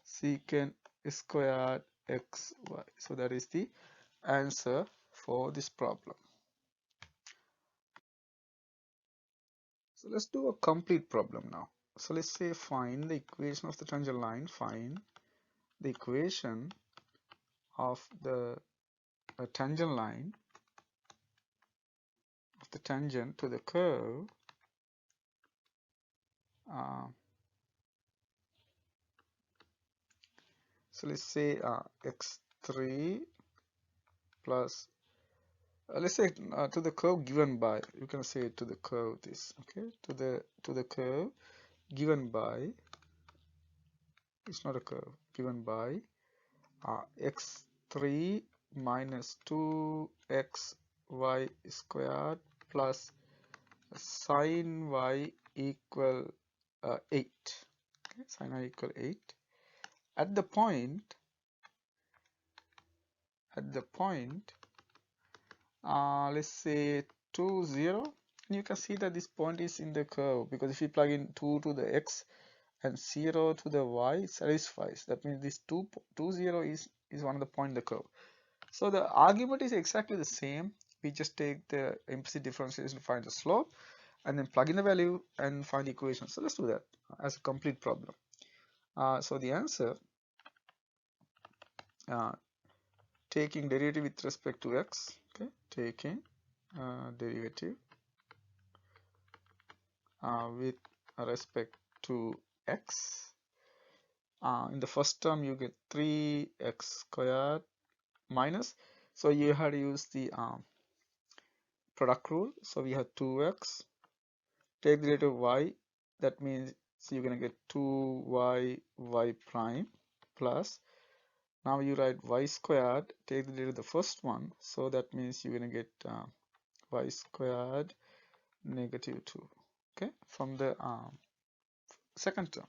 secant squared xy. So that is the answer for this problem. So let's do a complete problem now. So let's say find the equation of the tangent line, find the equation of the tangent line of the tangent to the curve uh, so let's say x3 plus let's say to the curve given by, you can say to the curve this, okay, to the curve given by, it's not a curve, given by x3 minus 2xy squared plus sin y equal 8, okay, sin y equal 8 at the point let's say 2 0, and you can see that this point is in the curve, because if you plug in 2 to the x and 0 to the y, it satisfies. That means this 2 0 is one of the point in the curve. So the argument is exactly the same. We just take the implicit differentiation to find the slope and then plug in the value and find the equation. So let's do that as a complete problem. So the answer, taking derivative with respect to x, okay, taking derivative with respect to x. In the first term you get 3x squared minus, so you had to use the product rule. So we have 2x, take the derivative of y, that means so you're going to get 2y y prime plus, now you write y squared, take the derivative of the first one, so that means you're going to get y squared negative 2, okay, from the second term.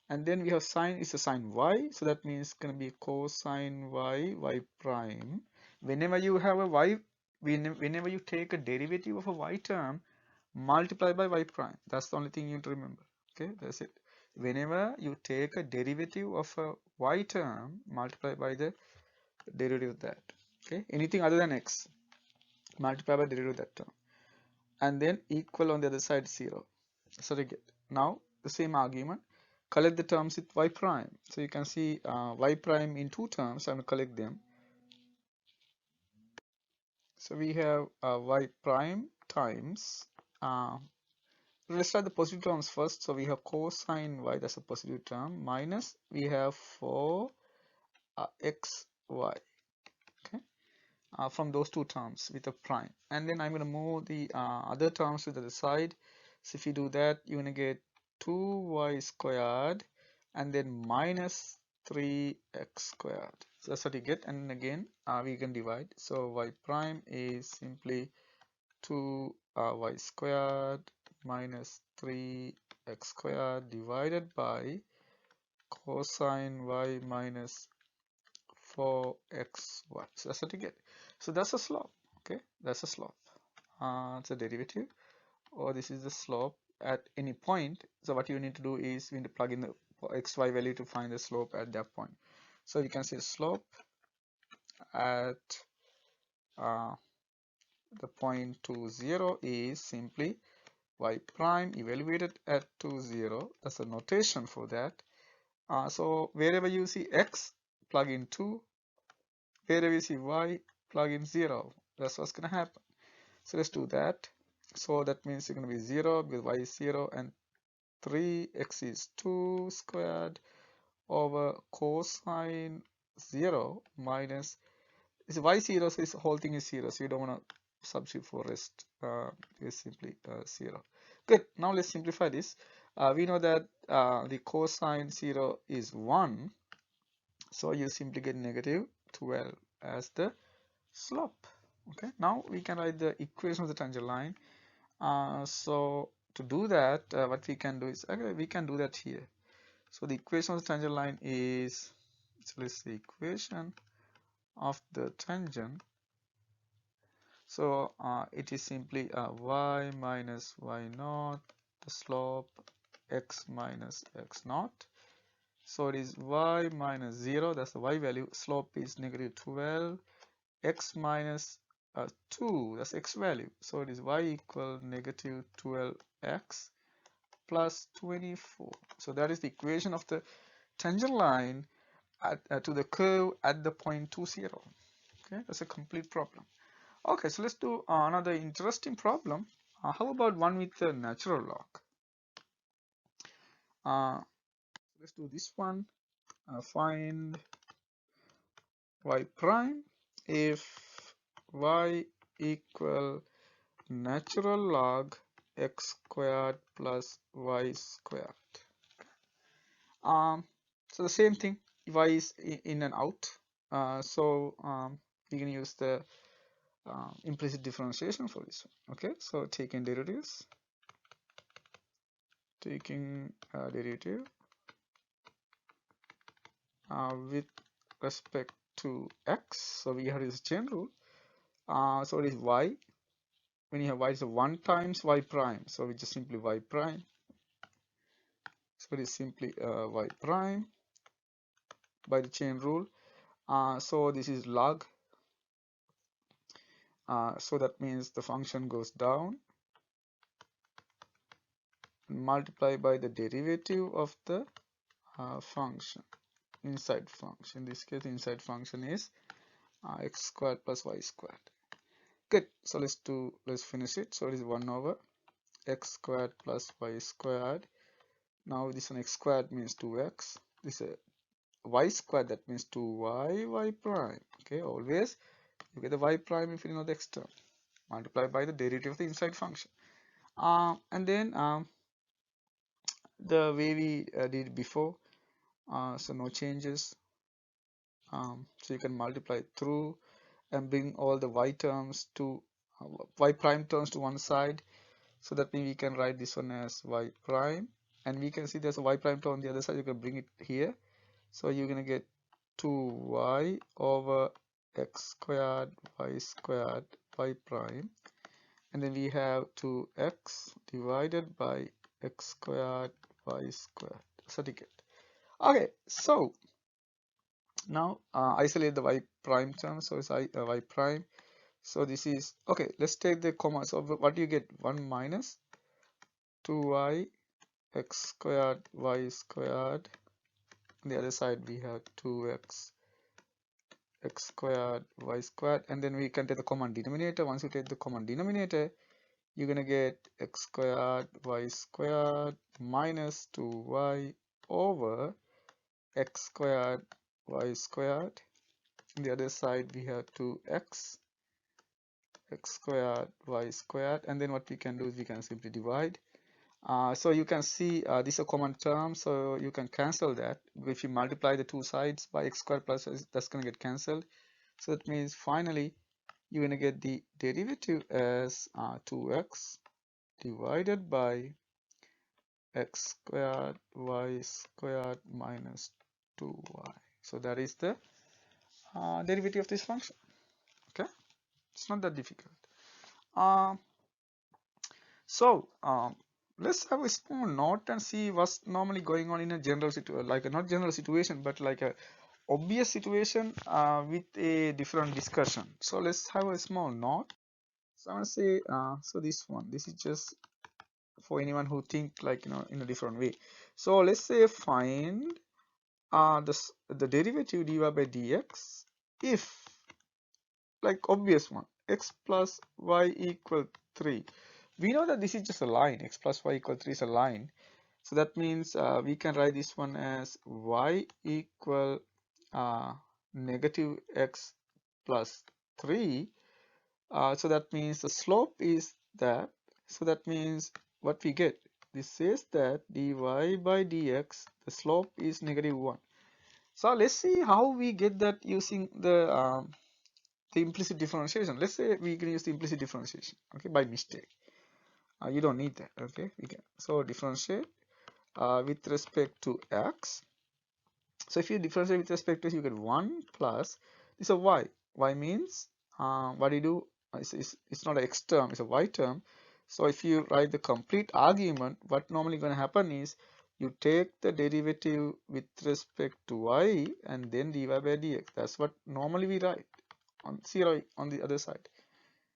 And then we have sine is a sine y, so that means it's going to be cosine y y prime. Whenever you have a y, whenever you take a derivative of a y term, multiply by y prime. That's the only thing you need to remember. Okay, that's it. Whenever you take a derivative of a y term, multiply by the derivative of that. Okay, anything other than x, multiply by the derivative of that term, and then equal on the other side 0. So we get now the same argument. Collect the terms with y prime. So you can see y prime in two terms. I'm going to collect them. So we have y prime times, let's start the positive terms first. So we have cosine y, that's a positive term, minus we have 4 xy, okay, from those two terms with a prime. And then I'm going to move the other terms to the other side. So if you do that, you're going to get 2y squared and then minus 3x squared. So that's what you get. And again we can divide. So y prime is simply 2y squared minus 3x squared divided by cosine y minus 4xy. So that's what you get. So that's a slope. Okay, that's a slope. It's a derivative, or this is the slope at any point. So what you need to do is we need to plug in the xy value to find the slope at that point. So you can say slope at the point 2 0 is simply y prime evaluated at 2 0. That's a notation for that. So wherever you see x, plug in 2. Wherever you see y, plug in 0. That's what's going to happen. So let's do that. So that means it's going to be 0 because y is 0 and 3x is 2 squared over cosine 0 minus, it's y 0, so this whole thing is 0, so you don't want to substitute for rest. It's simply 0. Good. Now let's simplify this. We know that the cosine 0 is 1, so you simply get negative 12 as the slope. Okay, now we can write the equation of the tangent line. So to do that, what we can do is, okay, we can do that here. So the equation of the tangent line is, so let's say equation of the tangent. So it is simply y minus y naught, the slope x minus x naught. So it is y minus 0, that's the y value, slope is negative 12, x minus 2, that's x value, so it is y equal negative 12x, plus 24. So that is the equation of the tangent line to the curve at the point 2, 0. Okay, that's a complete problem. Okay, so let's do another interesting problem. How about one with the natural log? Let's do this one. Find y prime if y equal natural log x squared plus y squared. So the same thing, y is in and out. So we can use the implicit differentiation for this one. Okay, so taking derivatives, derivative with respect to x. So we have this chain rule. So it is y. When you have y, is 1 times y prime. So we just simply y prime. So it is simply y prime by the chain rule. So this is log. So that means the function goes down and multiply by the derivative of the function, inside function. In this case, inside function is x squared plus y squared. Good. So let's finish it. So it is 1 over x squared plus y squared. Now this one x squared means 2x. This is y squared, that means 2y y prime. Okay, always you get the y prime if you know the x term. Multiply by the derivative of the inside function. And then the way we did before, so no changes. So you can multiply through and bring all the y terms to y prime terms to one side. So that means we can write this one as y prime, and we can see there's a y prime term on the other side. You can bring it here. So you're gonna get 2y over x squared y prime, and then we have 2x divided by x squared y squared. Certificate. Okay, so now isolate the y prime term. So it's y prime. So this is okay. Let's take the comma. So what do you get? 1 minus 2y x squared y squared. On the other side we have 2x x squared y squared, and then we can take the common denominator. Once you take the common denominator, you're gonna get x squared y squared minus 2y over x squared y squared. On the other side we have 2x x squared y squared, and then what we can do is we can simply divide. So you can see this is a common term, so you can cancel that. If you multiply the two sides by x squared plus y, that's going to get cancelled. So that means finally you're going to get the derivative as 2x divided by x squared y squared minus 2y. So that is the derivative of this function. Okay, it's not that difficult. So let's have a small note and see what's normally going on in a general situation, like a not general situation, but like a obvious situation with a different discussion. So let's have a small note. So I'm gonna say, so this is just for anyone who think like, in a different way. So let's say find the derivative dy by dx if, like obvious one, x plus y equal 3. We know that this is just a line. X plus y equal 3 is a line. So that means we can write this one as y equal negative x plus 3. So that means the slope is that. So that means what we get. This says that dy by dx, the slope is negative 1. So let's see how we get that using the implicit differentiation. Let's say we can use the implicit differentiation, okay, by mistake. You don't need that, okay. We can so differentiate with respect to x. So if you differentiate with respect to x, you get 1 plus this is a y. Y means what do you do? It's not an x term, it's a y term. So if you write the complete argument, what normally going to happen is you take the derivative with respect to y and then dy by dx. That's what normally we write on 0 on the other side.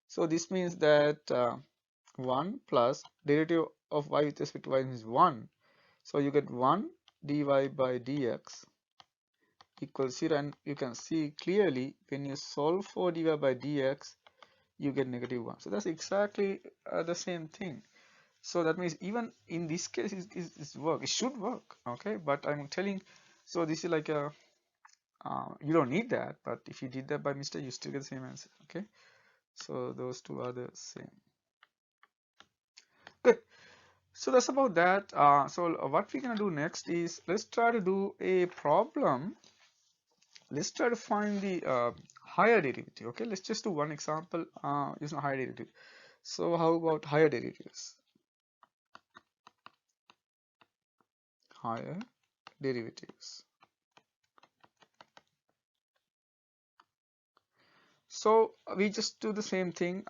So this means that 1 plus derivative of y with respect to y is 1. So you get 1 dy by dx equals 0, and you can see clearly when you solve for dy by dx, you get -1. So that's exactly the same thing. So that means even in this case, it should work, okay? But I'm telling, so this is like a, you don't need that, but if you did that by mistake, you still get the same answer, okay? So those two are the same. Good. So that's about that. So what we're gonna do next is let's try to do a problem. Let's try to find the higher derivative. Okay, let's just do one example using higher derivative. So how about higher derivatives? Higher derivatives. So we just do the same thing.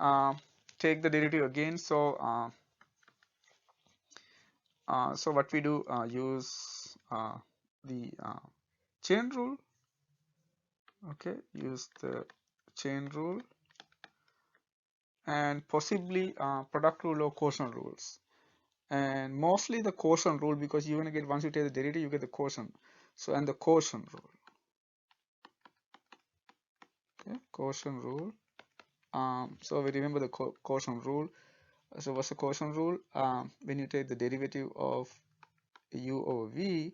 Take the derivative again. So so what we do, use the chain rule. Okay, use the chain rule and possibly product rule or quotient rules. And mostly the quotient rule, because you're going to get, once you take the derivative, you get the quotient. So, and the quotient rule. Okay, quotient rule. So we remember the quotient rule. So what's the quotient rule? When you take the derivative of u over v,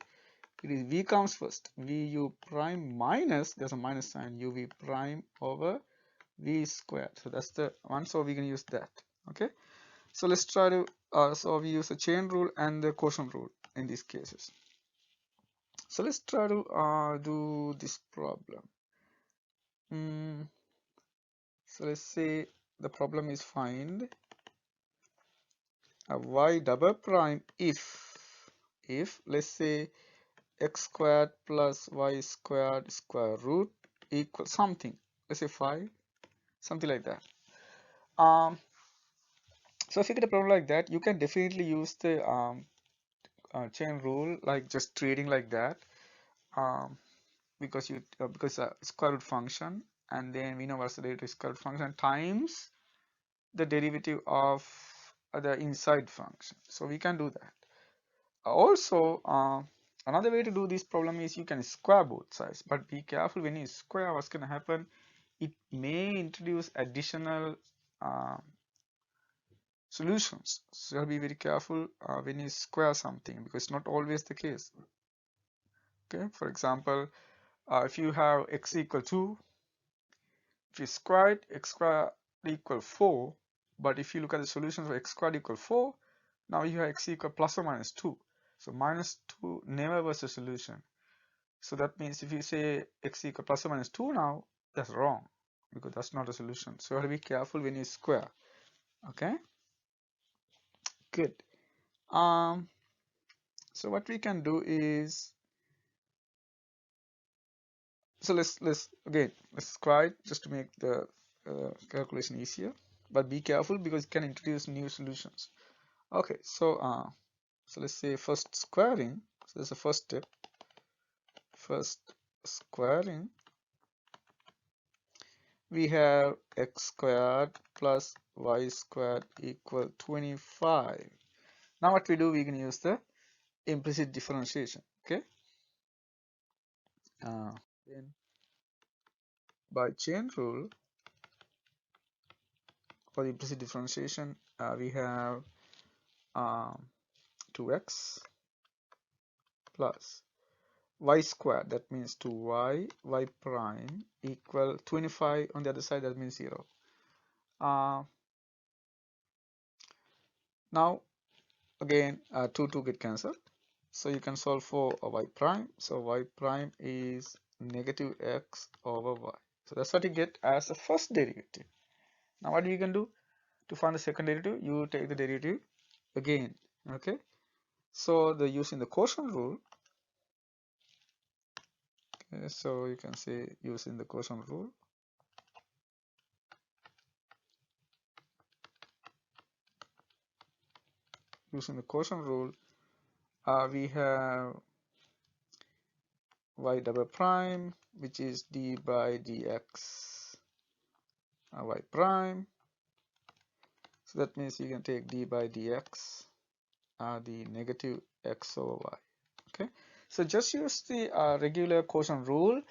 it is v comes first, vu prime minus, there's a minus sign, uv prime over v squared. So that's the one, so we can use that. Okay, so let's try to so we use the chain rule and the quotient rule in these cases. So let's try to do this problem. So let's say the problem is find a y double prime if let's say x squared plus y squared square root equals something, let's say 5, something like that. So if you get a problem like that, you can definitely use the chain rule, like just treating like that, because you because square root function, and then we know what's the derivative of square root function times the derivative of the inside function. So we can do that. Also, another way to do this problem is you can square both sides, but be careful when you square, what's going to happen, it may introduce additional solutions. So be very careful when you square something, because it's not always the case. Okay, for example, if you have x equal 2, if you square it, x squared equal 4, but if you look at the solution for x squared equal 4, now you have x equal plus or minus 2. So minus 2 never was a solution. So that means if you say x equal plus or minus 2 now, that's wrong, because that's not a solution. So you have to be careful when you square. Okay, good. So what we can do is, so let's square it just to make the calculation easier, but be careful because it can introduce new solutions. Okay, so so let's say first squaring. So that's the first step. First squaring, we have x squared plus y squared equal 25. Now what we do, we can use the implicit differentiation. Okay, then by chain rule for the implicit differentiation, we have 2x plus y squared, that means 2y, y prime equal 25 on the other side, that means 0. Now again 2 get cancelled, so you can solve for a y prime. So y prime is negative x over y. So that's what you get as the first derivative. Now what you can do to find the second derivative, you take the derivative again. Okay, so the using the quotient rule. Okay, so you can say using the quotient rule, we have y double prime, which is d by dx y prime. So that means you can take d by dx the negative x over y. Okay, so just use the regular quotient rule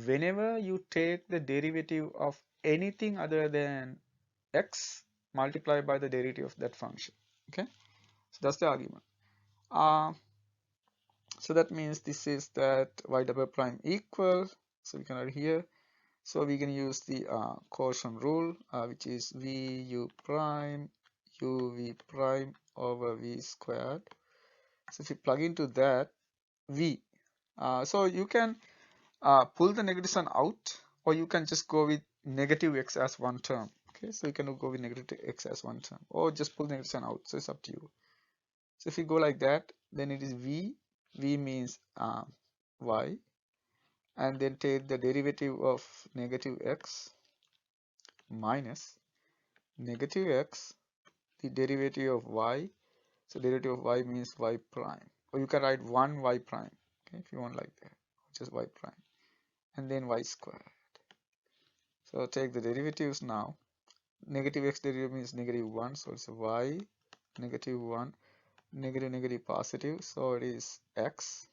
whenever you take the derivative of anything other than x multiplied by the derivative of that function. Okay, so that's the argument. So that means this is that y double prime equals, so we can write here. So we can use the quotient rule, which is v u prime u v prime over v squared. So if you plug into that v, so you can pull the negative sign out, or you can just go with negative x as one term. Okay, so you can go with negative x as one term, or just pull the negative sign out. So it's up to you. So if you go like that, then it is v. V means y, and then take the derivative of negative x minus negative x, the derivative of y. So derivative of y means y prime, or you can write 1 y prime, okay, if you want like that, just y prime, and then y squared. So take the derivatives now. Negative x derivative means negative 1, so it's y negative 1, negative negative positive, so it is x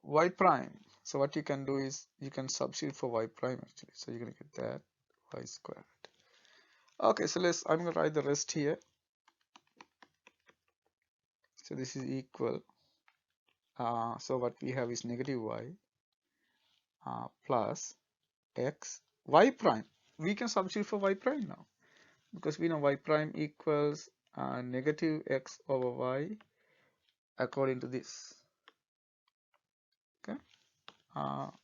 y prime. So what you can do is you can substitute for y prime actually, so you're gonna get that y squared. Okay, so I'm gonna write the rest here. So this is equal, so what we have is negative y plus x y prime. We can substitute for y prime now, because we know y prime equals negative x over y according to this. Okay,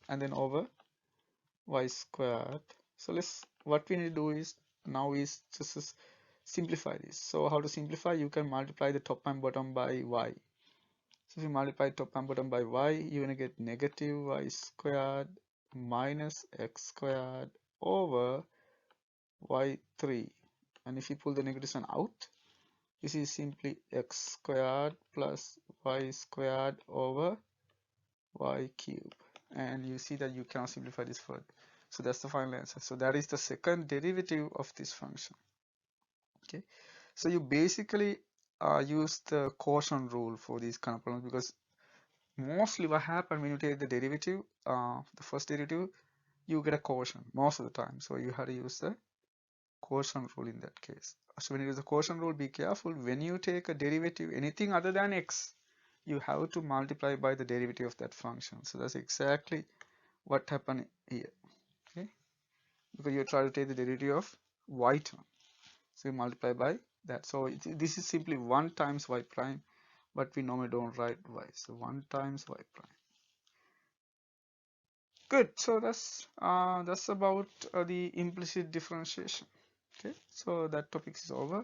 and then over y squared. So what we need to do is now is just simplify this. So how to simplify? You can multiply the top and bottom by y. So if you multiply top and bottom by y, you're gonna get negative y squared minus x squared over y3. And if you pull the negative sign out, this is simply x squared plus y squared over y cube. And you see that you cannot simplify this further. So that's the final answer. So that is the second derivative of this function. Okay, so you basically use the quotient rule for these kind of problems, because mostly what happens when you take the derivative, the first derivative, you get a quotient most of the time. So you have to use the quotient rule in that case. So when you use the quotient rule, be careful when you take a derivative anything other than x, you have to multiply by the derivative of that function. So that's exactly what happened here. Okay, because you try to take the derivative of y term, so you multiply by that. So this is simply 1 times y prime, but we normally don't write y, so 1 times y prime. Good. So that's about the implicit differentiation. Okay, so that topic is over.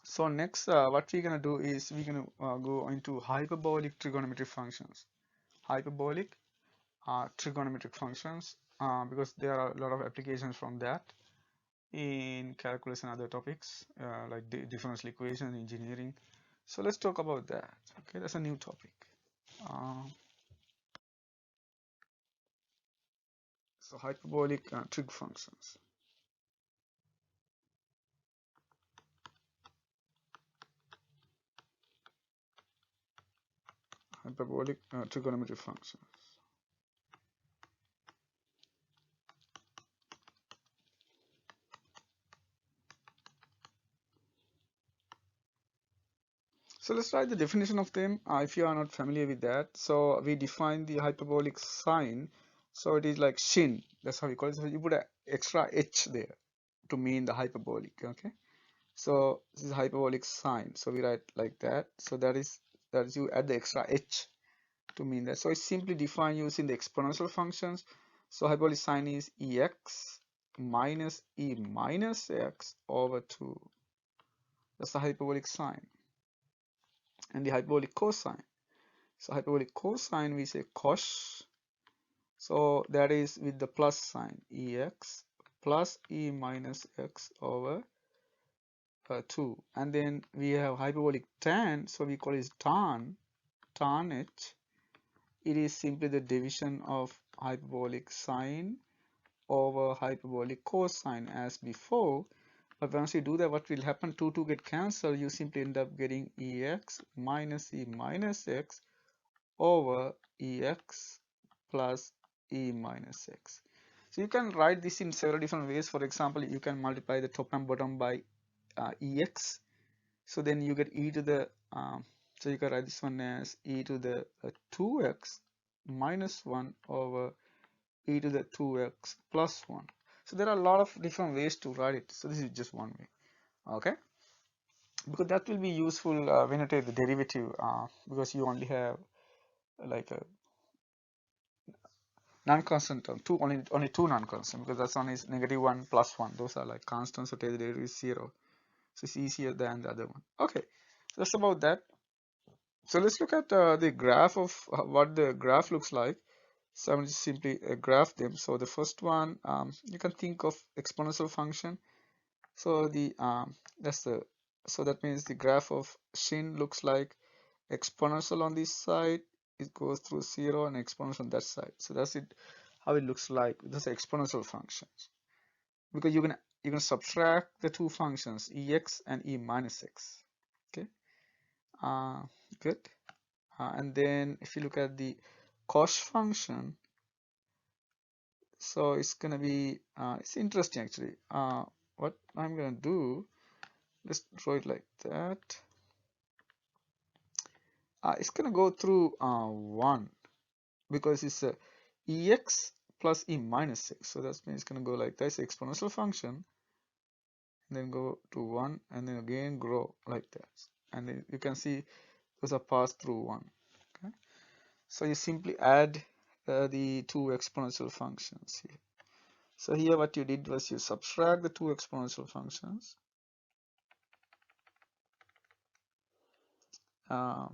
So next, what we're gonna do is we're gonna go into hyperbolic trigonometric functions. Hyperbolic trigonometric functions, because there are a lot of applications from that in calculus and other topics like differential equations, engineering. So let's talk about that. Okay, that's a new topic. So hyperbolic trig functions. Hyperbolic trigonometric functions. So let's write the definition of them if you are not familiar with that. So we define the hyperbolic sign. So it is like shin. That's how we call it. So you put an extra h there to mean the hyperbolic. Okay. So this is hyperbolic sign. So we write like that. So that is you add the extra h to mean that. So it's simply defined using the exponential functions. So hyperbolic sign is ex minus e minus x over 2. That's the hyperbolic sign. And the hyperbolic cosine. So hyperbolic cosine we say cos. So that is with the plus sign, ex plus e minus x over 2. And then we have hyperbolic tan. So we call it tan h. It is simply the division of hyperbolic sine over hyperbolic cosine as before, But once you do that, what will happen? 2 get cancelled. You simply end up getting ex minus e minus x over ex plus e minus x. So you can write this in several different ways. For example, you can multiply the top and bottom by ex. So then you get e to the, so you can write this one as e to the 2x minus 1 over e to the 2x plus 1. So there are a lot of different ways to write it. So this is just one way. Okay, because that will be useful when you take the derivative, because you only have like a non-constant term, only two non-constant, because that's one is -1 plus 1. Those are like constants, so take the derivative is 0. So it's easier than the other one. Okay, so that's about that. So let's look at the graph of what the graph looks like. So I'm just simply graph them. So the first one, you can think of exponential function. So the so that means the graph of sin looks like exponential on this side, it goes through 0, and exponential on that side. So that's it, how it looks like. Those are exponential functions, because you can subtract the two functions ex and e minus x. Okay, uh, good. And then if you look at the cosh function, so it's gonna be it's interesting actually. What I'm gonna do, let's draw it like that. It's gonna go through 1, because it's a ex plus e minus x. So that means it's gonna go like this, exponential function, and then go to 1, and then again grow like that. And then you can see those are passed through 1. Okay, so you simply add the two exponential functions here. So here what you did was you subtract the two exponential functions. Uh,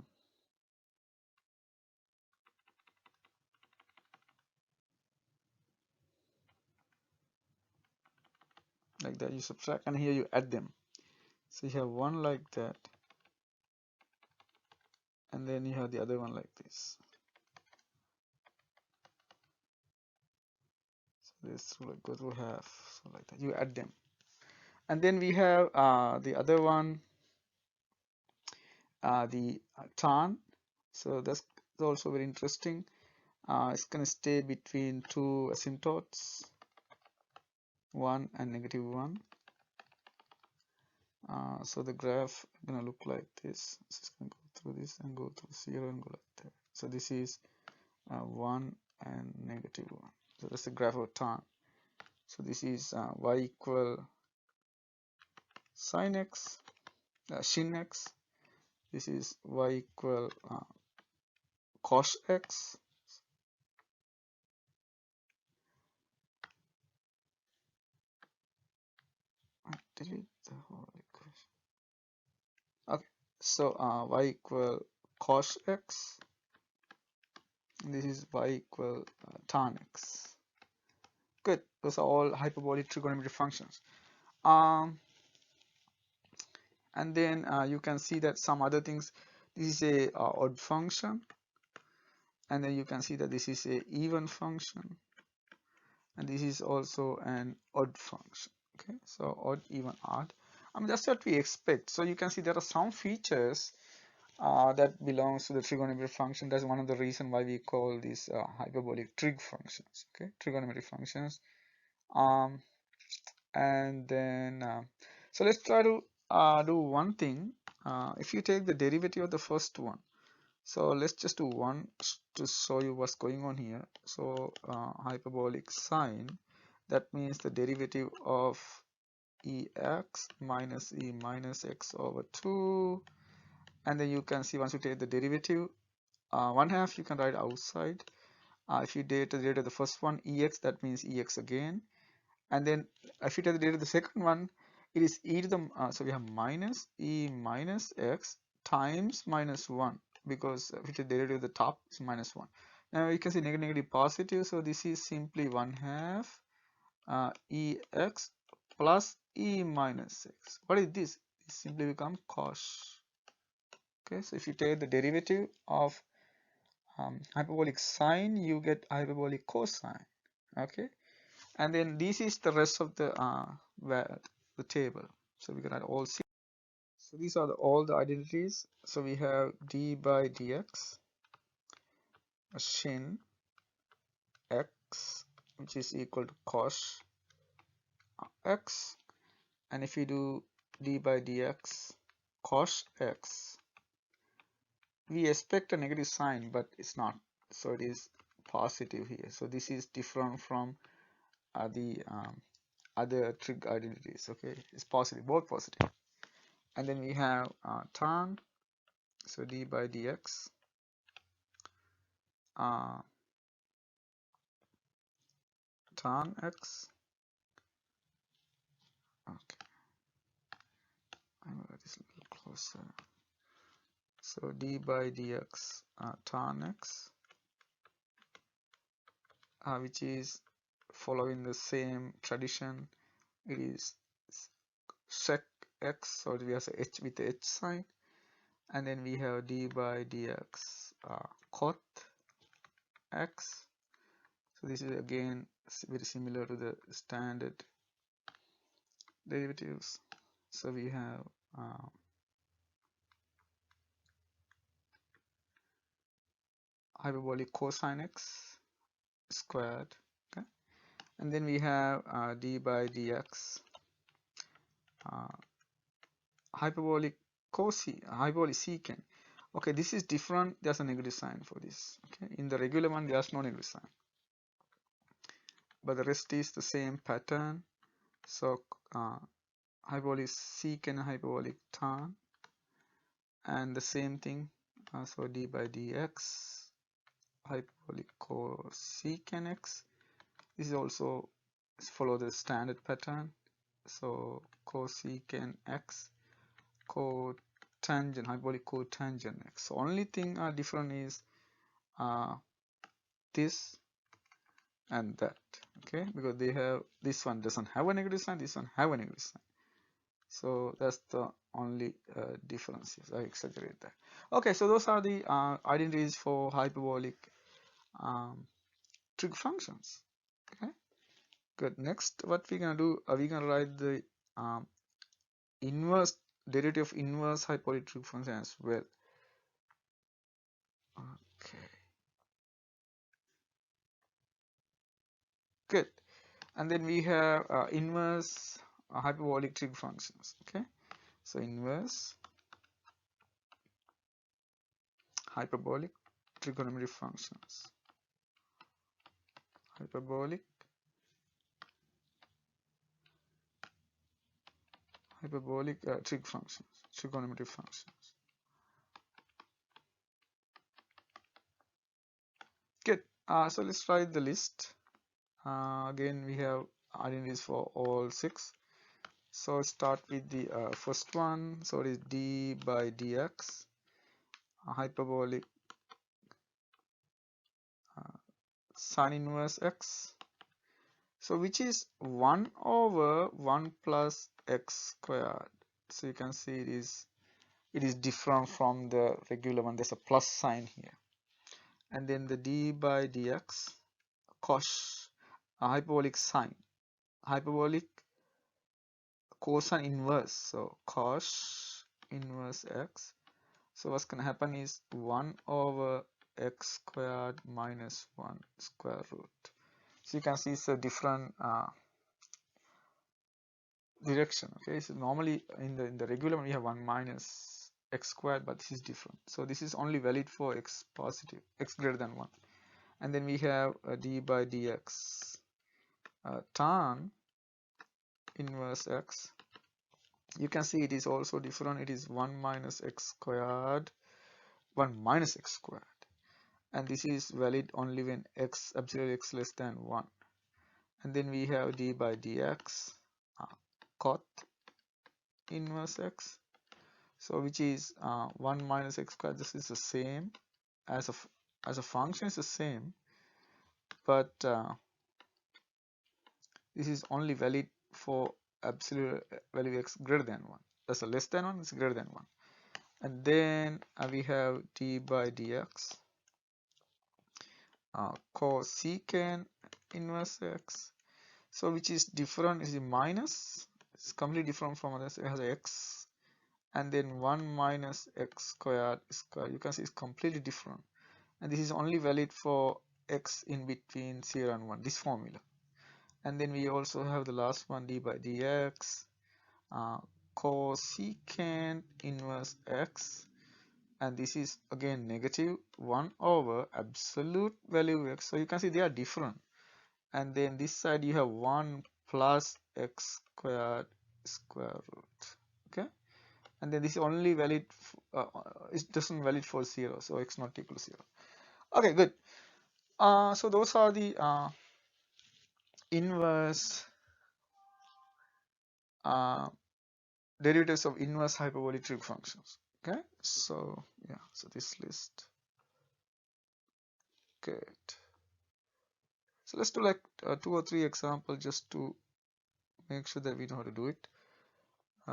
like that, you subtract, and here you add them. So you have one like that, and then you have the other one like this. So this will like go through half, so like that. You add them, and then we have the other one, the tan. So that's also very interesting. It's gonna stay between two asymptotes, 1 and -1. So the graph is gonna look like this. It's gonna go through this and go through 0 and go like that. So this is 1 and -1. So that's the graph of tan. So this is y equal sin x, sin x. This is y equal cos x. Delete the whole equation. Okay, so y equal cos x. This is y equal tan x. Good. Those are all hyperbolic trigonometric functions. And then you can see that some other things. This is a odd function, and then you can see that this is a even function, and this is also an odd function. Okay, so odd, even, odd. I mean, that's what we expect. So you can see there are some features that belongs to the trigonometric function. That's one of the reasons why we call these hyperbolic trig functions. Okay, trigonometric functions. And then so let's try to do one thing. If you take the derivative of the first one, so let's just do one to show you what's going on here. So hyperbolic sine, that means the derivative of ex minus e minus x over 2, and then you can see once you take the derivative, 1/2 you can write outside. If you take the derivative of the first one, ex, that means ex again, and then if you take the derivative of the second one, it is e to the so we have minus e minus x times -1, because if you take the derivative of the top, is -1. Now you can see negative negative positive, so this is simply 1/2 ex plus e minus x. What is this? It simply become cos. Okay, so if you take the derivative of hyperbolic sine, you get hyperbolic cosine. Okay, and then this is the rest of the table. So we can add all six. So these are all the identities. So we have d by dx sin x, which is equal to cos x, and if you do d by dx cos x, we expect a negative sign, but it's not, so it is positive here. So this is different from the other trig identities. Okay, it's positive, both positive. And then we have tan, so d by dx tan x. Okay, I'm gonna get this a little closer. So d by dx tan x, which is following the same tradition. It is sec x, so we have a h with the h sign, and then we have d by dx cot x. So this is again very similar to the standard derivatives. So we have hyperbolic cosine x squared, okay, and then we have d by dx hyperbolic secant. Okay, this is different. There's a negative sign for this. Okay, in the regular one there's no negative sign, but the rest is the same pattern. So hyperbolic secant, hyperbolic tan, and the same thing. So d by dx hyperbolic cosecant x. This is also follow the standard pattern. So cosecant x, cotangent, hyperbolic cotangent x. So only thing different is this and that. Okay, because they have, this one doesn't have a negative sign, this one have a negative sign. So that's the only differences. I exaggerate that. Okay, so those are the identities for hyperbolic trig functions. Okay, good. Next, what we're gonna do? We're gonna write the inverse derivative of inverse hyperbolic trig function as well. Okay, good. And then we have inverse hyperbolic trig functions. Okay, so inverse hyperbolic trigonometric functions. Hyperbolic trig functions, trigonometric functions. Good. So let's write the list. Again, we have identities for all six. So start with the first one. So it is d by dx hyperbolic sin inverse x. So which is 1 over 1 plus x squared. So you can see it is different from the regular one. There's a plus sign here. And then the d by dx cos hyperbolic sine, hyperbolic cosine inverse, so cos inverse x. So what's going to happen is 1 over x squared minus 1 square root. So you can see it's a different direction. Okay, so normally in the regular one we have 1 minus x squared, but this is different. So this is only valid for x positive, x greater than 1. And then we have d by dx tan inverse x. You can see it is also different. It is 1 minus x squared, 1 minus x squared, and this is valid only when x absolute x less than 1. And then we have d by dx cot inverse x, so which is 1 minus x squared. This is the same as a function, is the same, but this is only valid for absolute value x greater than 1. That's a less than 1, it's greater than 1. And then we have d by dx cosecant inverse x, so which is different, is minus, It's completely different from others. It has x, and then 1 minus x squared square. You can see it's completely different. And this is only valid for x in between 0 and 1, this formula. And then we also have the last one, d by dx, cosecant inverse x, and this is again negative 1 over absolute value x. So you can see they are different. And then this side you have 1 plus x squared square root. Okay, and then this is only valid, it doesn't valid for 0, so x not equal to 0. Okay, good. So those are the inverse derivatives of inverse hyperbolic trig functions. Okay, so yeah, so this list. Good. So let's do like 2 or 3 examples just to make sure that we know how to do it.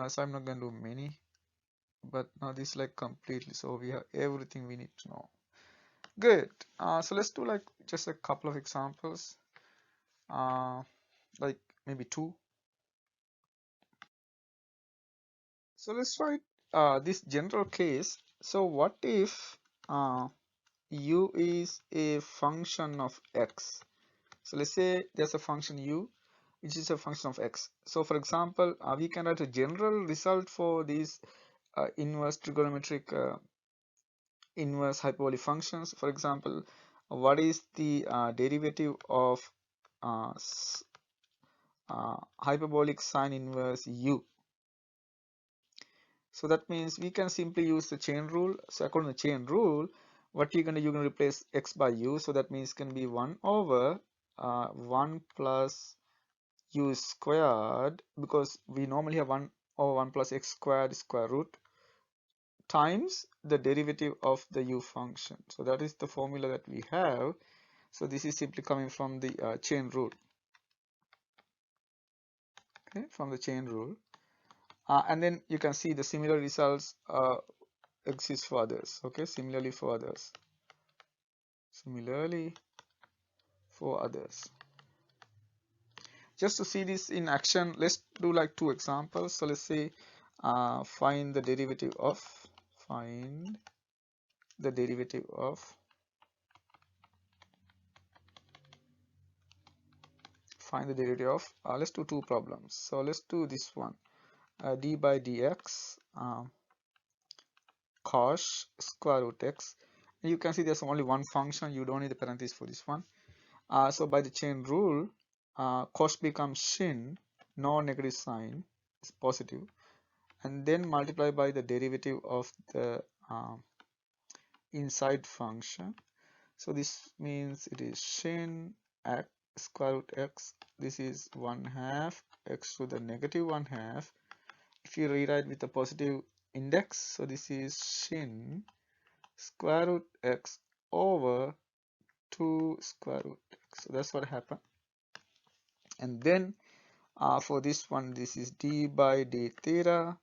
So I'm not going to do many, but now this is like completely, so we have everything we need to know. Good. So let's do like just a couple of examples, like maybe 2. So let's write this general case. So what if u is a function of x? So let's say there's a function u which is a function of x. So for example, we can write a general result for these inverse trigonometric inverse hyperbolic functions. For example, what is the derivative of uh, hyperbolic sine inverse u? So that means we can simply use the chain rule. So according to the chain rule, what you're going to replace x by u. So that means it can be 1 over 1 plus u squared, because we normally have 1 over 1 plus x squared square root times the derivative of the u function. So that is the formula that we have. So this is simply coming from the chain rule. Okay, from the chain rule. And then you can see the similar results exist for others. Okay, similarly for others. Just to see this in action, let's do like 2 examples. So let's say find the derivative of let's do 2 problems. So let's do this one, d by dx cos square root x. And you can see there's only one function, you don't need the parentheses for this one. So by the chain rule, cos becomes sin, no negative sign, is positive, and then multiply by the derivative of the inside function. So this means it is sin x square root x. This is 1/2 x to the negative 1/2. If you rewrite with a positive index, so this is sin square root x over 2 square root x. So that's what happened. And then for this one, this is d by d theta.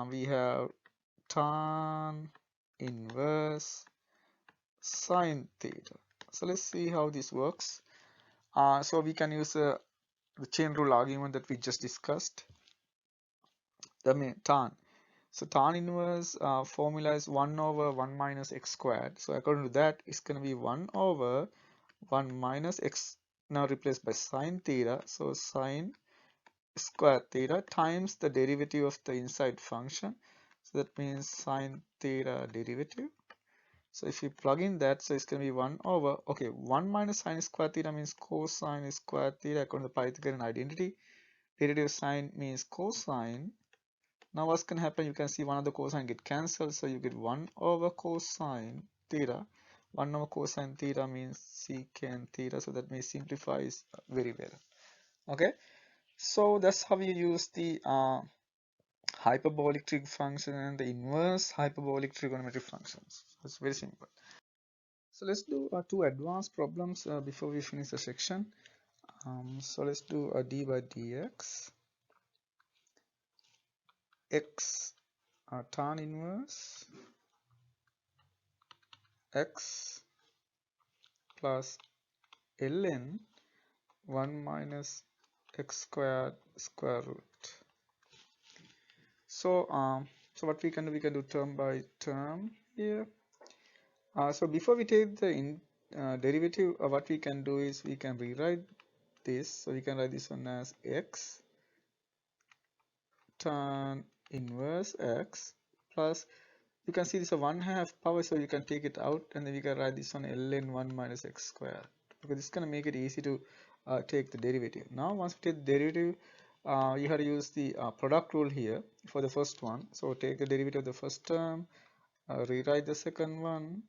We have tan inverse sine theta. So let's see how this works. So we can use the chain rule argument that we just discussed. I mean tan. So tan inverse formula is 1 over 1 minus x squared. So according to that, it's going to be 1 over 1 minus x, now replaced by sine theta. So sine square theta times the derivative of the inside function. So that means sine theta derivative. So if you plug in that, so it's going to be 1 over, okay, 1 minus sine square theta means cosine square theta according to the Pythagorean identity. Derivative of sine means cosine. Now what's going to happen, you can see one of the cosine get cancelled, so you get 1 over cosine theta. 1 over cosine theta means secant theta, so that means simplifies very well. Okay, so that's how you use the hyperbolic trig function and the inverse hyperbolic trigonometric functions. So it's very simple. So let's do 2 advanced problems before we finish the section. So let's do a d by dx x tan inverse x plus ln 1 minus x squared square root. So what we can do term by term here. So before we take the derivative, what we can do is we can rewrite this. So we can write this one as x tan inverse x plus, you can see this is a 1/2 power, so you can take it out and then we can write this one ln 1 minus x squared, because this is going to make it easy to take the derivative. Now once we take the derivative, you have to use the product rule here for the first one. So take the derivative of the first term, rewrite the second one,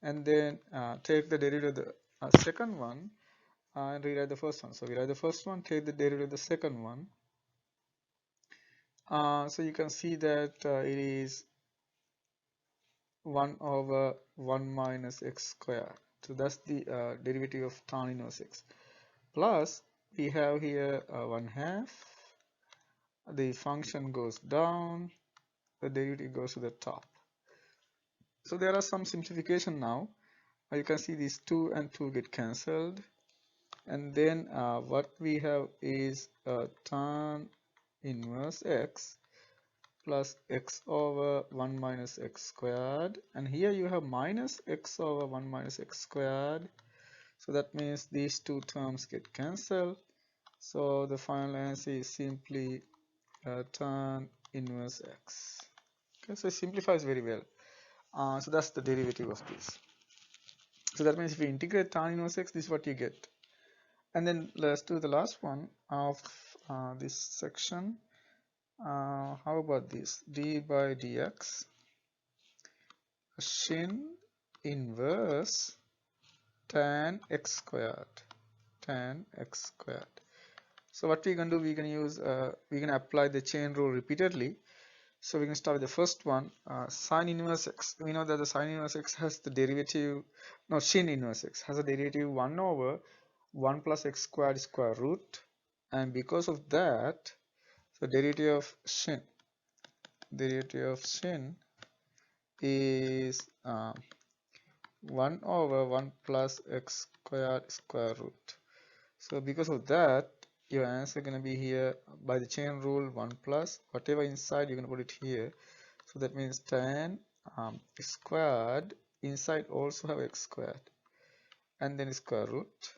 and then take the derivative of the second one and rewrite the first one. So we write the first one, take the derivative of the second one. So you can see that it is 1 over 1 minus x squared. So that's the derivative of tan inverse x. Plus we have here 1/2. The function goes down, the derivative goes to the top. So there are some simplification now. You can see these 2 and 2 get cancelled, and then what we have is tan inverse x plus x over 1 minus x squared, and here you have minus x over 1 minus x squared. So that means these two terms get cancelled. So the final answer is simply tan inverse x. Okay, so it simplifies very well. So that's the derivative of this. So that means if you integrate tan inverse x, this is what you get. And then let's do the last one of this section. How about this? D by dx sin inverse tan x squared. Tan x squared. So what we're going to do, we're going to use, we're going to apply the chain rule repeatedly. So we can start with the first one, sin inverse x. We know that the sin inverse x has the derivative, no, sin inverse x has a derivative 1 over 1 plus x squared square root. And because of that, so derivative of sin is 1 over 1 plus x squared square root. So because of that, your answer going to be here by the chain rule 1 plus whatever inside you're going to put it here. So that means tan squared, inside also have x squared, and then square root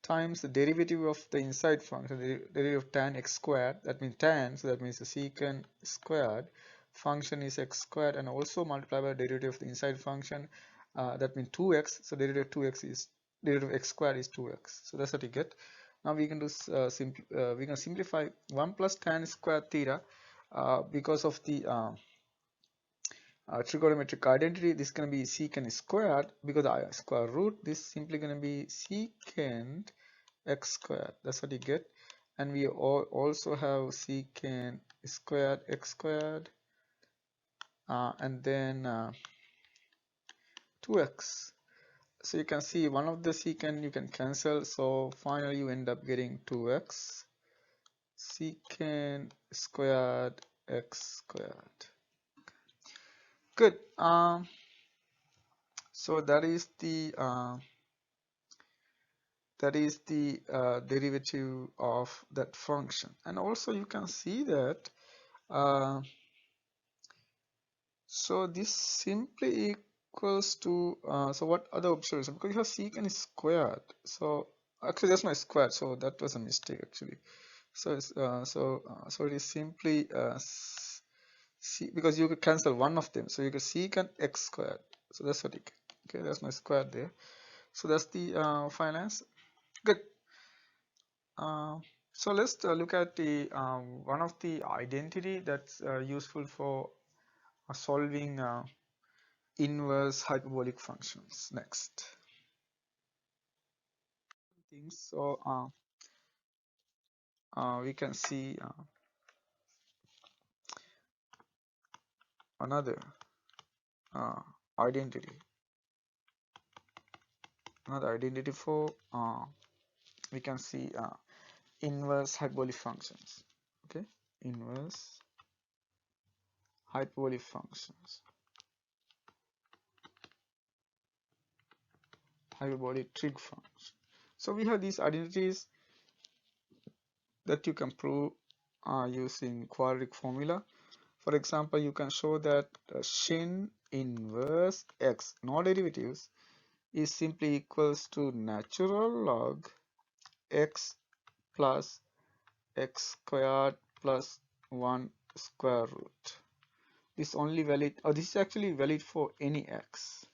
times the derivative of the inside function, the derivative of tan x squared, that means tan, so that means the secant squared function is x squared, and also multiply by the derivative of the inside function, that means 2x, so derivative of 2x is derivative of x squared is 2x. So that's what you get. Now we can do we can simplify 1 plus tan squared theta because of the trigonometric identity. This is going to be secant squared, because the square root, this is simply going to be secant x squared. That's what you get. And we also have secant squared x squared, and then 2x. So you can see one of the secant you can cancel, so finally you end up getting 2x secant squared x squared. Good. So that is the derivative of that function. And also you can see that so this simply equals to so what other observation, because you have secant squared, so actually that's my squared, so that was a mistake actually. So it's so it is simply because you could cancel one of them, so you get secant x squared, so that's what you get. Okay, that's my squared there. So that's the final answer. Good. So let's look at the one of the identity that's useful for solving inverse hyperbolic functions next. So we can see another identity. Another identity for we can see inverse hyperbolic functions. Okay, inverse hyperbolic functions. Hyperbolic trig function. So we have these identities that you can prove using quadratic formula. For example, you can show that sin inverse x, no derivatives, is simply equals to natural log x plus x squared plus 1 square root. This only valid, or this is actually valid for any x.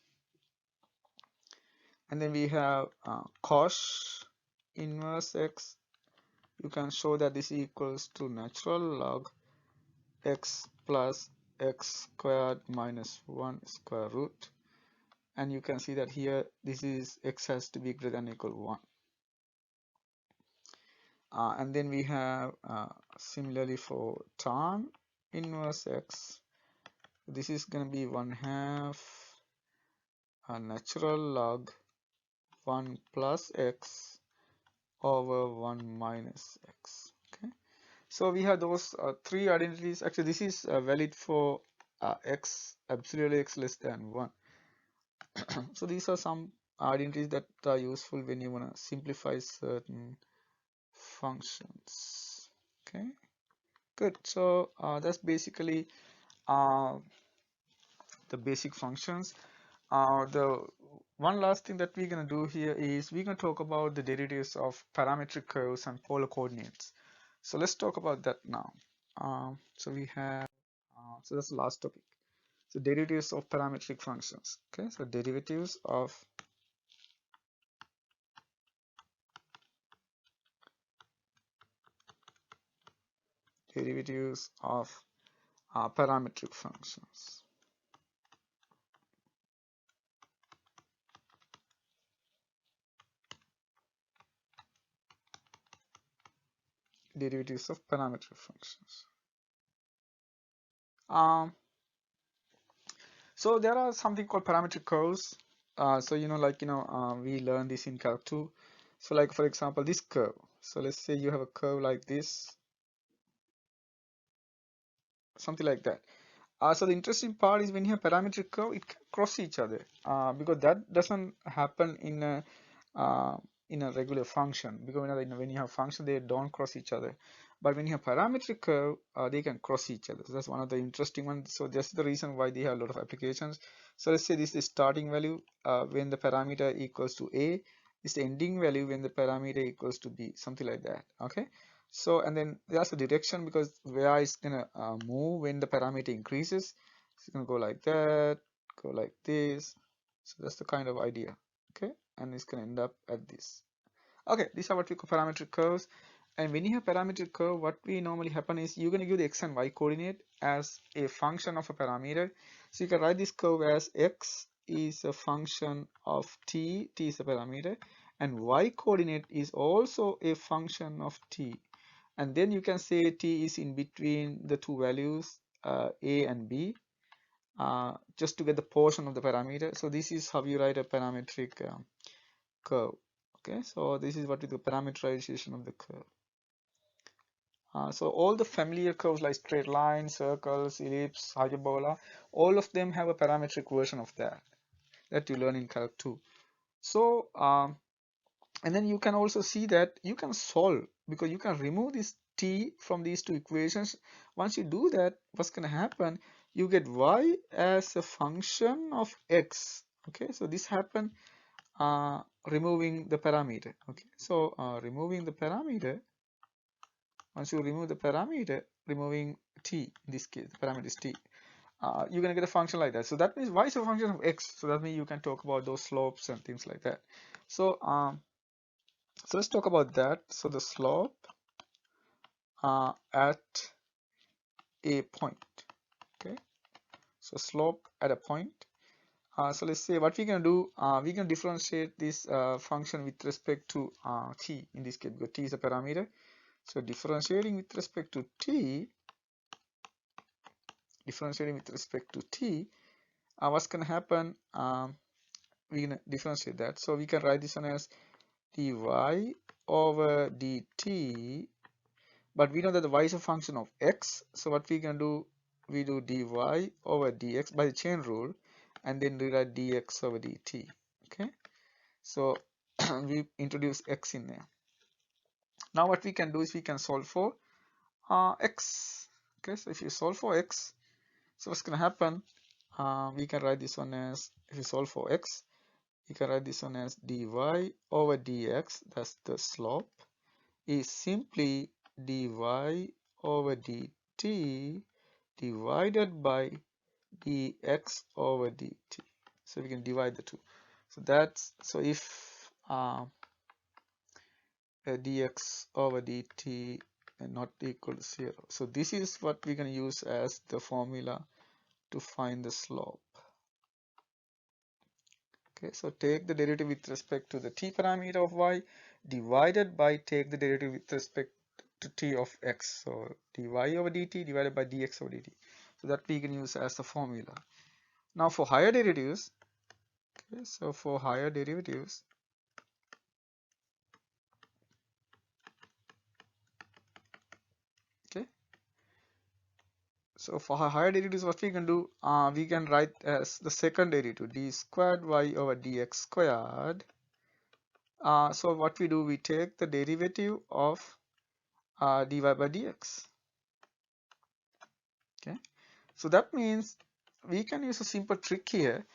And then we have cos inverse x. You can show that this equals to natural log x plus x squared minus 1 square root. And you can see that here this is x has to be greater than or equal to 1. And then we have similarly for tan inverse x. This is going to be 1/2 natural log 1 plus x over 1 minus x. Okay, so we have those three identities. Actually, this is valid for x, absolutely x less than 1. So these are some identities that are useful when you want to simplify certain functions. Okay, good. So that's basically uh, the basic functions. The one last thing that we're going to do here is we're going to talk about the derivatives of parametric curves and polar coordinates. So let's talk about that now. So we have, so that's the last topic. So derivatives of parametric functions. Okay, so derivatives of parametric functions. Derivatives of parametric functions. So there are something called parametric curves. So we learned this in Calc 2. So like for example, this curve. So let's say you have a curve like this, something like that. So the interesting part is when you have parametric curve, it can cross each other because that doesn't happen in a regular function, because when you have function they don't cross each other, but when you have parametric curve they can cross each other. So that's one of the interesting ones. So that's the reason why they have a lot of applications. So let's say this is the starting value when the parameter equals to a, is the ending value when the parameter equals to b, something like that. Okay, so and then there's a direction because where it's gonna move when the parameter increases. It's gonna go like that, go like this. So that's the kind of idea. Okay, and it's gonna end up at this. Okay, these are what we call parametric curves. And when you have parametric curve, what we normally happen is you're gonna give the x and y coordinate as a function of a parameter. So you can write this curve as x is a function of t is a parameter, and y coordinate is also a function of t. And then you can say t is in between the two values a and b, just to get the portion of the parameter. So this is how you write a parametric curve. Okay, so this is what is the parameterization of the curve. So all the familiar curves like straight line, circles, ellipse, hyperbola, all of them have a parametric version of that you learn in Calc 2. So and then you can also see that you can solve, because you can remove this t from these two equations. Once you do that, what's going to happen? You get y as a function of x. Okay, so this happen removing the parameter. Okay, so removing the parameter, once you remove the parameter, removing t, in this case the parameter is t, you're going to get a function like that. So that means y is a function of x, so that means you can talk about those slopes and things like that. So so let's talk about that. So the slope at a point. Okay, so slope at a point. So let's say what we can do, we can differentiate this function with respect to t in this case, because t is a parameter. So differentiating with respect to t, what's going to happen? We're going to differentiate that. So we can write this one as dy over dt, but we know that the y is a function of x. So what we can do, we do dy over dx by the chain rule, and then rewrite dx over dt. Okay, so we introduce x in there. Now what we can do is we can solve for x. Okay, so if you solve for x, so what's going to happen? We can write this one as, if you solve for x, you can write this one as dy over dx, that's the slope, is simply dy over dt divided by dx over dt. So we can divide the two. So that's, so if dx over dt not equal to 0. So this is what we're going to use as the formula to find the slope. Okay, so take the derivative with respect to the t parameter of y divided by take the derivative with respect to t of x. So dy over dt divided by dx over dt. So that we can use as the formula. Now for higher derivatives, okay, so for higher derivatives, okay, so for higher derivatives, what we can do, we can write as the second derivative d squared y over dx squared. So what we do, we take the derivative of dy by dx. Okay, so that means we can use a simple trick here.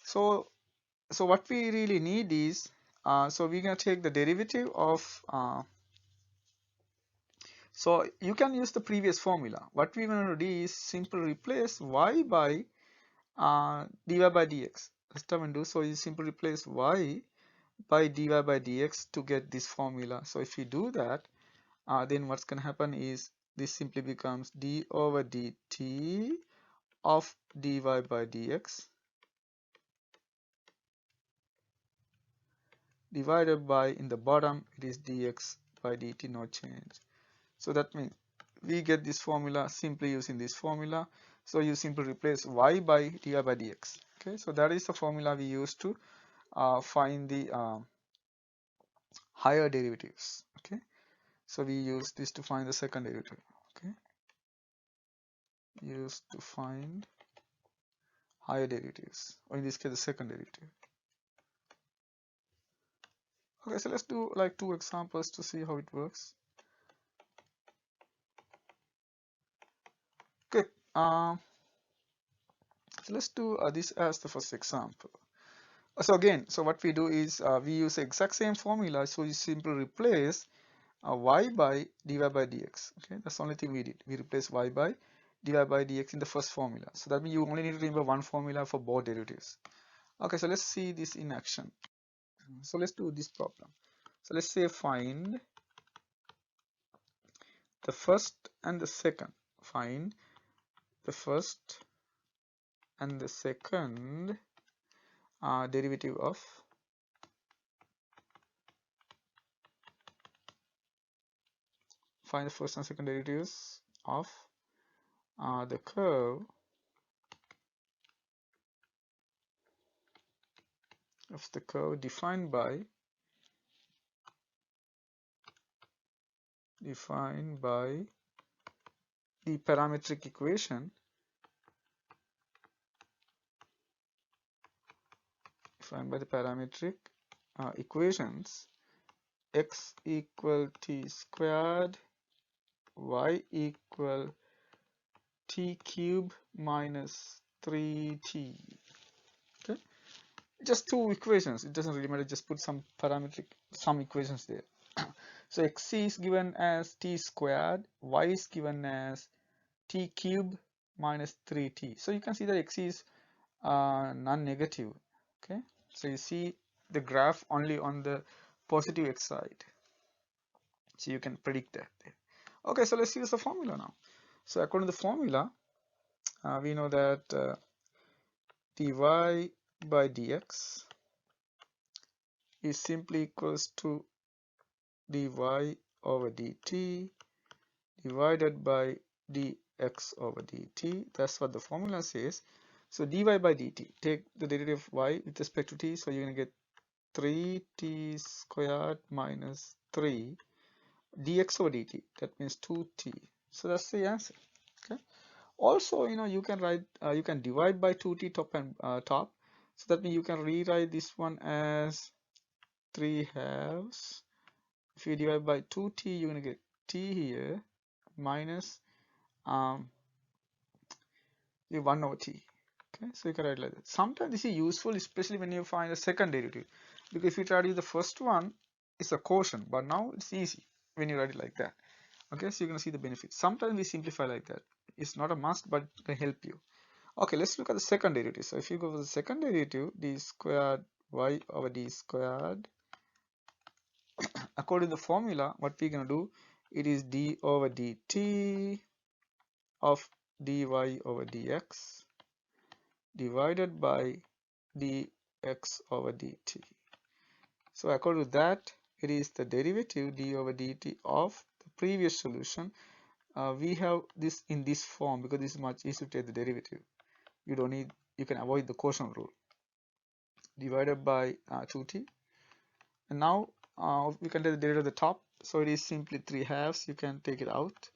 So what we really need is, so we're gonna take the derivative of, so you can use the previous formula. What we're gonna do is simply replace y by dy by dx. That's what I'm gonna do. So you simply replace y by dy by dx to get this formula. So if you do that, then what's gonna happen is this simply becomes d over dt of dy by dx divided by, in the bottom it is dx by dt, no change. So that means we get this formula simply using this formula. So you simply replace y by dy by dx. Okay, so that is the formula we use to find the higher derivatives. Okay, so we use this to find the second derivative. Okay, used to find higher derivatives, or in this case the second derivative. Okay, so let's do like 2 examples to see how it works. Okay, so let's do this as the first example. So again, so what we do is we use the exact same formula, so you simply replace y by dy by dx. Okay, that's the only thing we did. We replace y by dy by dx in the first formula. So that means you only need to remember one formula for both derivatives. Okay, so let's see this in action. So let's do this problem. So let's say find the first and the second. Find the first and the second derivative of find the first and second derivatives of the curve defined by the parametric equation equations x equal t squared y equal t cube minus 3t. Okay, just 2 equations, it doesn't really matter, just put some equations there. So x is given as t squared, y is given as t cube minus 3t. So you can see that x is non-negative. Okay, so you see the graph only on the positive x side, so you can predict that there. Okay, so let's use the formula now. So according to the formula, we know that dy by dx is simply equals to dy over dt divided by dx over dt. That's what the formula says. So dy by dt, take the derivative of y with respect to t, so you're going to get 3t squared minus 3 dx over dt, that means 2t. So that's the answer. Okay, also, you know, you can write you can divide by 2t top and top, so that means you can rewrite this one as 3 halves. If you divide by 2t, you're going to get t here minus the 1 over t. Okay, so you can write like that. Sometimes this is useful, especially when you find a second derivative, because if you try to use the first one, it's a quotient, but now it's easy when you write it like that. Okay, so you're going to see the benefits. Sometimes we simplify like that. It's not a must, but it can help you. Okay, let's look at the second derivative. So if you go for the second derivative, d squared y over d squared, according to the formula, what we're going to do, it is d over dt of dy over dx divided by dx over dt. So according to that, it is the derivative d over dt of the previous solution. We have this in this form because this is much easier to take the derivative. You can avoid the quotient rule. Divided by 2t. And now we can take the derivative of the top. So it is simply 3 halves. You can take it out.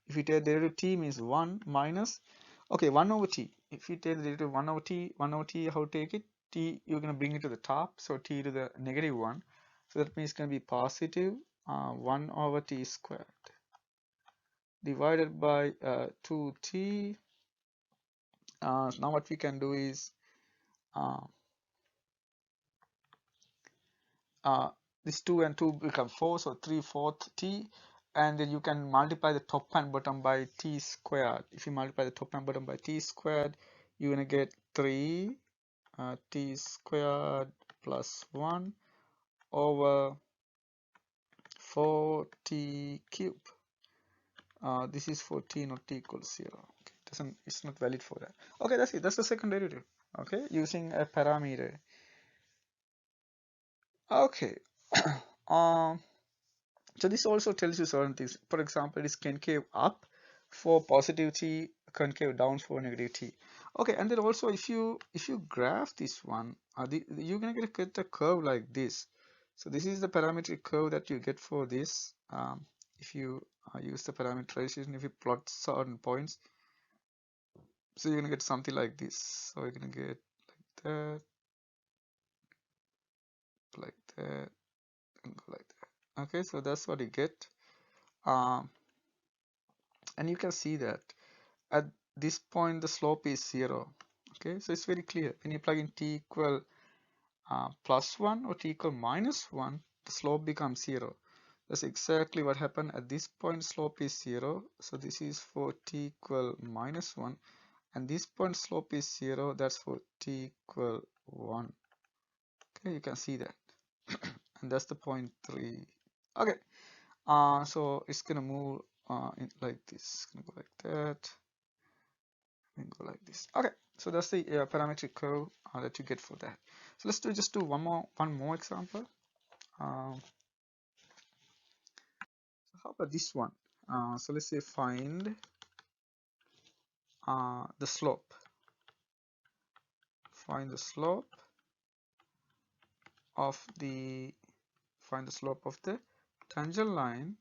If you take the derivative t means 1 minus, okay, 1 over t. If you take the derivative 1 over t, how to take it? T, you're going to bring it to the top. So t to the negative 1. So that means it's going to be positive 1 over t squared divided by 2t. Now what we can do is uh, this 2 and 2 become 4, so 3/4 t, and then you can multiply the top and bottom by t squared. If you multiply the top and bottom by t squared, you're going to get 3 t squared plus 1 over 4t cube. This is for t not equals 0. Okay, it's not valid for that. Okay, that's it. That's the second derivative. Okay, using a parameter. Okay. So this also tells you certain things. For example, it is concave up for positive t, concave down for negative t. Okay, and then also if you graph this one, you're gonna get a curve like this. So this is the parametric curve that you get for this. If you use the parameterization, if you plot certain points, so you're gonna get something like this. So you're gonna get like that, and go like that. Okay, so that's what you get. And you can see that at this point the slope is 0. Okay, so it's very clear. When you plug in t equal plus 1 or t equal minus 1, the slope becomes 0. That's exactly what happened at this point. Slope is 0, so this is for t equal minus 1, and this point slope is 0, that's for t equal 1. Okay, you can see that. And that's the point 3. Okay, so it's gonna move like this. It's gonna go like that and go like this. Okay, so that's the parametric curve that you get for that. So let's just do one more example. So how about this one? So let's say find the slope. Find the slope of the tangent line,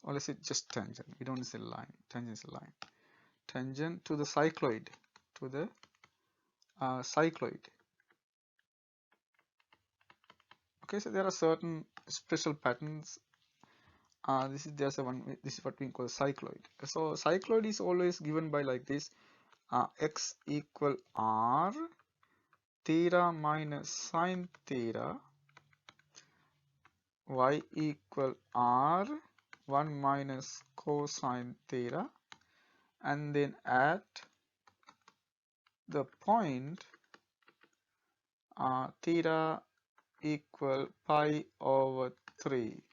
or let's say just tangent. We don't say line. Tangent is a line. Tangent to the cycloid, Okay, so there are certain special patterns. This is what we call cycloid. So cycloid is always given by like this: x equal r theta minus sine theta, y equal r 1 minus cosine theta, and then at the point theta equal pi over 3.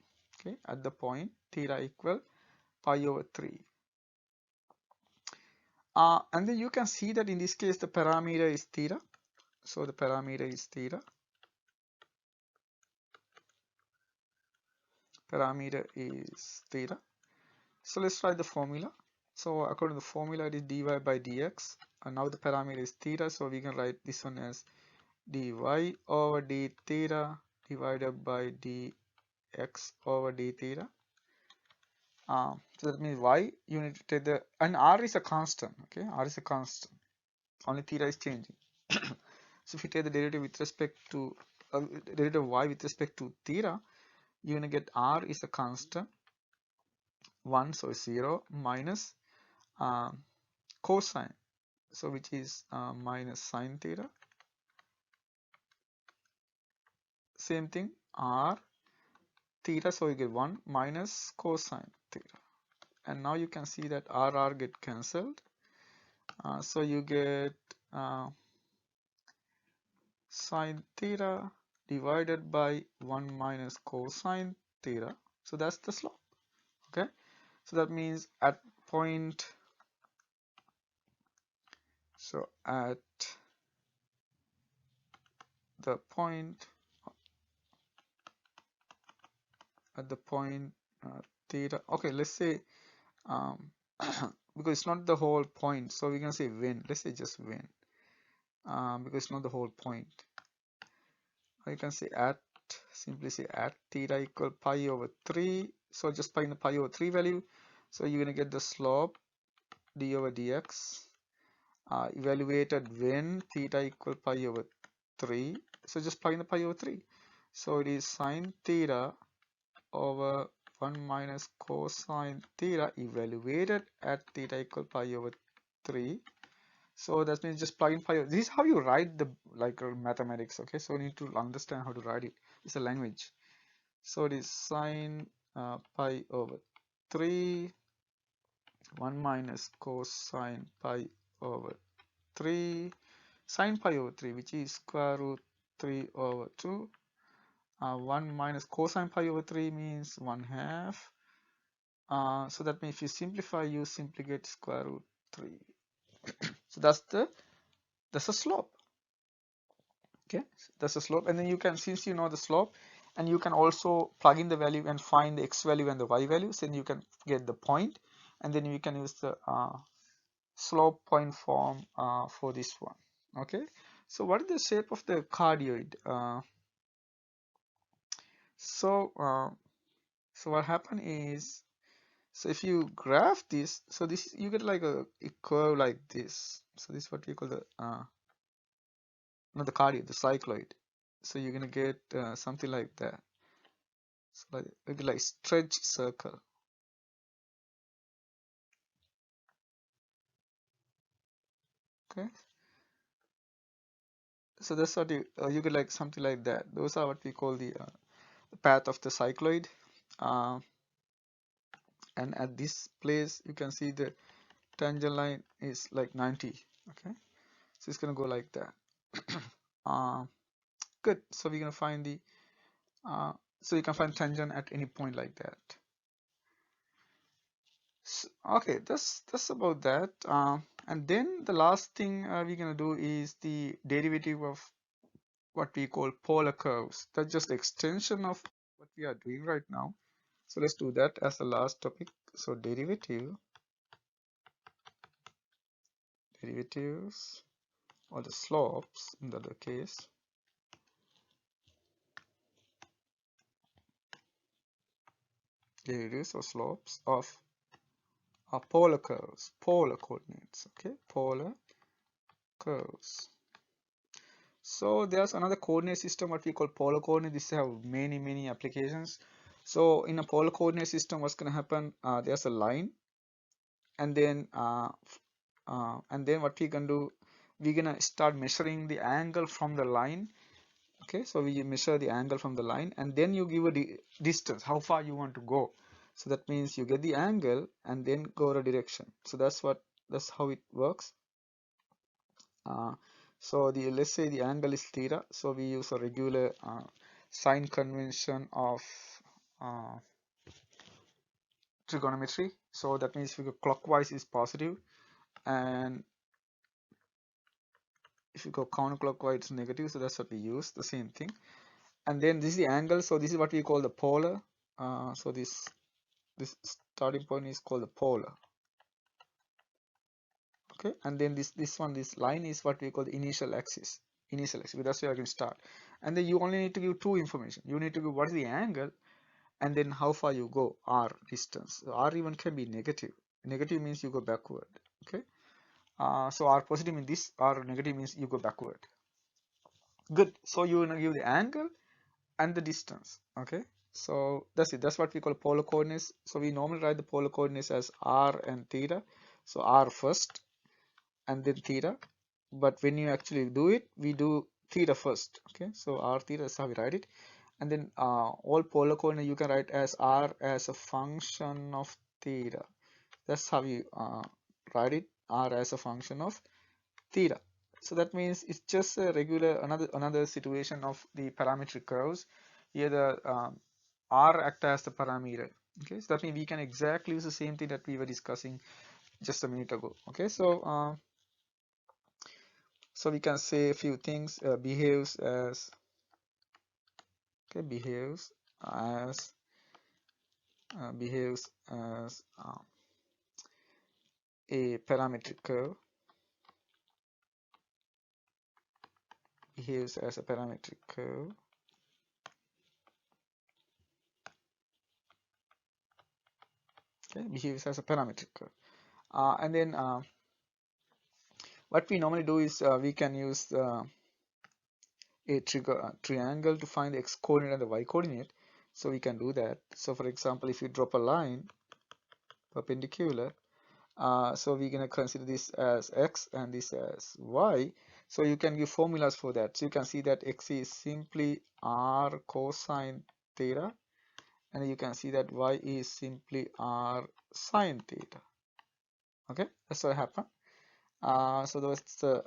Okay, at the point theta equal pi over 3. And then you can see that in this case the parameter is theta. So the parameter is theta. So let's write the formula. So according to the formula, it is dy by dx. And now the parameter is theta. So we can write this one as dy over d theta divided by dx over d theta. So that means y, you need to take and r is a constant. Okay, r is a constant. Only theta is changing. So if you take the derivative with respect to derivative of y with respect to theta, you're going to get r is a constant 1, so 0 minus cosine, so which is minus sine theta. Same thing, r theta, so you get 1 minus cosine theta. And now you can see that r get cancelled. So you get sine theta divided by 1 minus cosine theta. So that's the slope. Okay, so that means at point, so at the point theta, okay, let's say because it's not the whole point, so we can say when, let's say just when, because it's not the whole point. Or you can say at, simply say at theta equal pi over 3, so just find the pi over 3 value, so you're going to get the slope d over dx evaluated when theta equal pi over 3, so just find the pi over 3, so it is sine theta over 1 minus cosine theta evaluated at theta equal pi over 3. So that means just plug in pi. This is how you write the mathematics. Okay, so you need to understand how to write it. It's a language. So it is sine pi over 3 1 minus cosine pi over 3 sine pi over 3, which is square root 3 over 2. 1 minus cosine pi over 3 means 1/2. So that means if you simplify, you simply get square root 3. So that's the slope. Okay, that's the slope, and then you can, since you know the slope, and you can also plug in the value and find the x value and the y values, then you can get the point, and then you can use the slope point form for this one. Okay, so what is the shape of the cardioid? So what happened is, so if you graph this, so this you get like a curve like this. So this is what we call the not the cardioid, the cycloid. So you're gonna get something like that. So like stretch circle. Okay, so that's what you get like something like that. Those are what we call the path of the cycloid. And at this place you can see the tangent line is like 90. Okay, so it's gonna go like that. Good. So we're gonna find the so you can find tangent at any point like that. So, okay, that's about that. And then the last thing we're gonna do is the derivative of what we call polar curves. That's just extension of what we are doing right now. So let's do that as the last topic. So derivatives or the slopes in the other case. Derivatives or slopes of polar curves, polar coordinates. Okay, polar curves. So there's another coordinate system what we call polar coordinate. This have many applications. So in a polar coordinate system, what's going to happen? There's a line, and then what we can do, we're gonna start measuring the angle from the line. Okay, so we measure the angle from the line, and then you give a distance, how far you want to go. So that means you get the angle and then go a direction. So that's how it works. So let's say the angle is theta, so we use a regular sign convention of trigonometry. So that means if you go clockwise is positive, and if you go counterclockwise it's negative. So that's what we use, the same thing. And then this is the angle, so this is what we call the polar. So this starting point is called the polar. Okay, and then this line is what we call the initial axis. That's where I can start. And then you only need to give two information. You need to give what is the angle, and then how far you go, r distance. So r even can be negative. Negative means you go backward. Okay, so r positive means this, r negative means you go backward. Good. So you're gonna give the angle and the distance. Okay. So that's it. That's what we call polar coordinates. So we normally write the polar coordinates as r and theta. So r first and then theta. But when you actually do it, we do theta first. Okay. So r theta is how we write it. And then all polar coordinate you can write as r as a function of theta. That's how you write it, r as a function of theta. So that means it's just a regular another situation of the parametric curves. Here the r act as the parameter. Okay, so that means we can exactly use the same thing that we were discussing just a minute ago. Okay, so we can say a few things. Behaves as behaves as a parametric curve. Behaves as a parametric curve. Okay, behaves as a parametric curve. And then what we normally do is we can use a triangle to find the x coordinate and the y coordinate. So we can do that. So for example, if you drop a line perpendicular, so we're going to consider this as x and this as y. So you can give formulas for that. So you can see that x is simply r cosine theta, and you can see that y is simply r sine theta. Okay, that's what happened. So that's the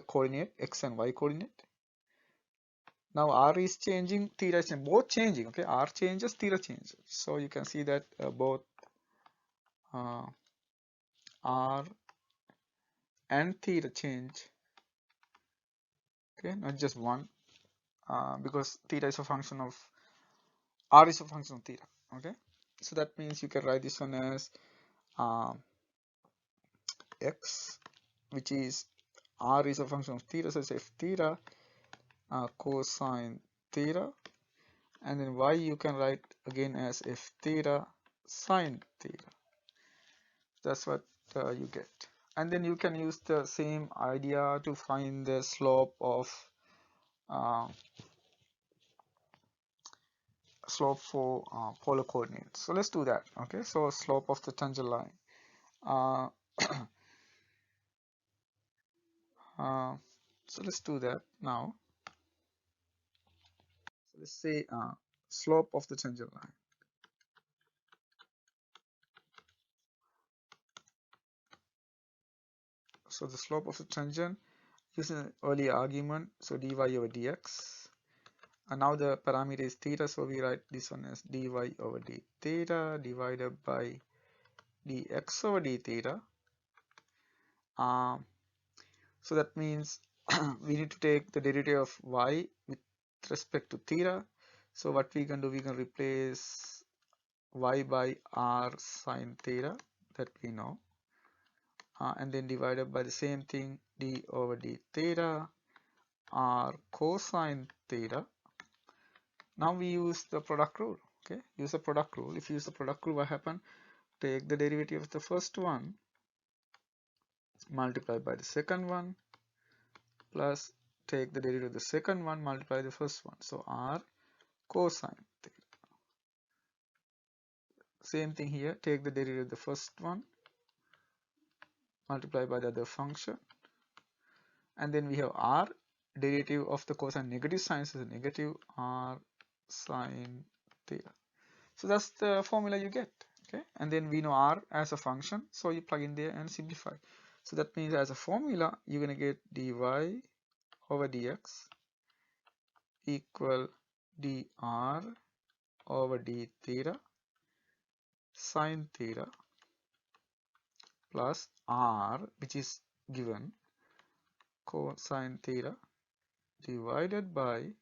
coordinate x and y coordinate. Now r is changing, theta is changing, both changing. Okay, r changes, theta changes. So you can see that both r and theta change. Okay, not just one, because theta is a function of r is a function of theta. Okay, so that means you can write this one as x, which is r is a function of theta. So it's f theta cosine theta, and then y you can write again as f theta sine theta. That's what you get. And then you can use the same idea to find the slope uh, for polar coordinates. So let's do that. Okay, so slope of the tangent line. Uh, so let's do that now. So let's say slope of the tangent line. So the slope of the tangent using an earlier argument, so dy over dx. And now the parameter is theta, so we write this one as dy over d theta divided by dx over d theta. So that means we need to take the derivative of y with respect to theta. So what we can do, we can replace y by r sine theta that we know, and then divided by the same thing d over d theta r cosine theta. Now we use the product rule. Okay, use the product rule. If you use the product rule, what happen? Take the derivative of the first one, multiply by the second one, plus take the derivative of the second one, multiply the first one. So r cosine theta. Same thing here. Take the derivative of the first one, multiply by the other function, and then we have r derivative of the cosine negative sign, so negative r sine theta. So that's the formula you get. Okay, and then we know r as a function, so you plug in there and simplify. So that means as a formula you're going to get dy over dx equal dr over d theta sine theta plus r, which is given, cosine theta divided by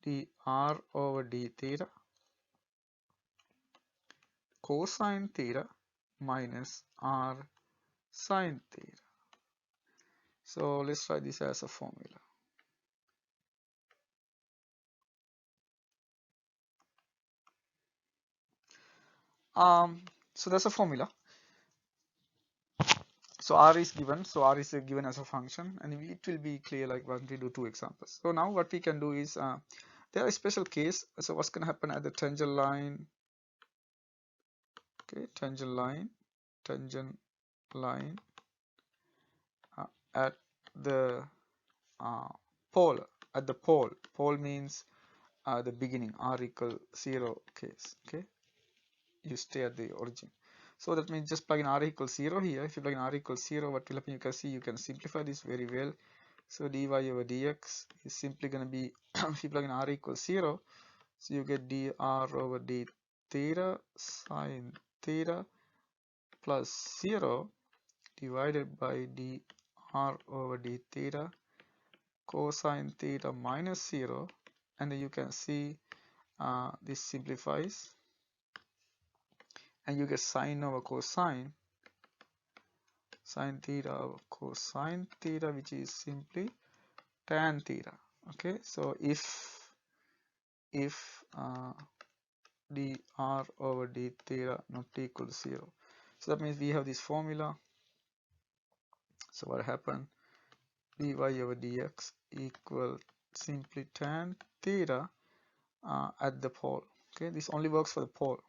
dr over d theta cosine theta minus r sine theta. So let's try this as a formula. So that's a formula. So R is given, so R is given as a function, and it will be clear like when we do two examples. So now what we can do is there is a special case. So what's going to happen at the tangent line? Okay, tangent line at the pole. At the pole. Pole means the beginning. R equal 0 case. Okay, you stay at the origin. So that means just plug in R equals 0 here. If you plug in R equals 0, what will happen? You can see you can simplify this very well. So dy over dx is simply going to be if you plug in R equals 0, so you get dr over d theta sine theta plus 0 divided by dr over d theta cosine theta minus 0, and then you can see this simplifies and you get sine over cosine, sine theta over cosine theta, which is simply tan theta. Okay, so if dr over d theta not equal to 0, so that means we have this formula. So what happened? Dy over dx equal simply tan theta at the pole. Okay, this only works for the pole.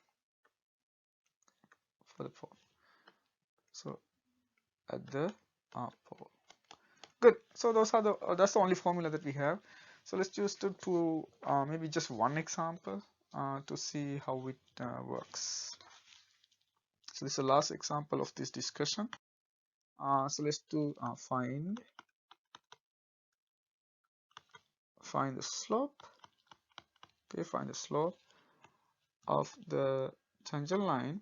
So at the pole. Good. So those are the that's the only formula that we have. So let's just do maybe just one example to see how it works. So this is the last example of this discussion. So let's do find the slope. Okay, find the slope of the tangent line.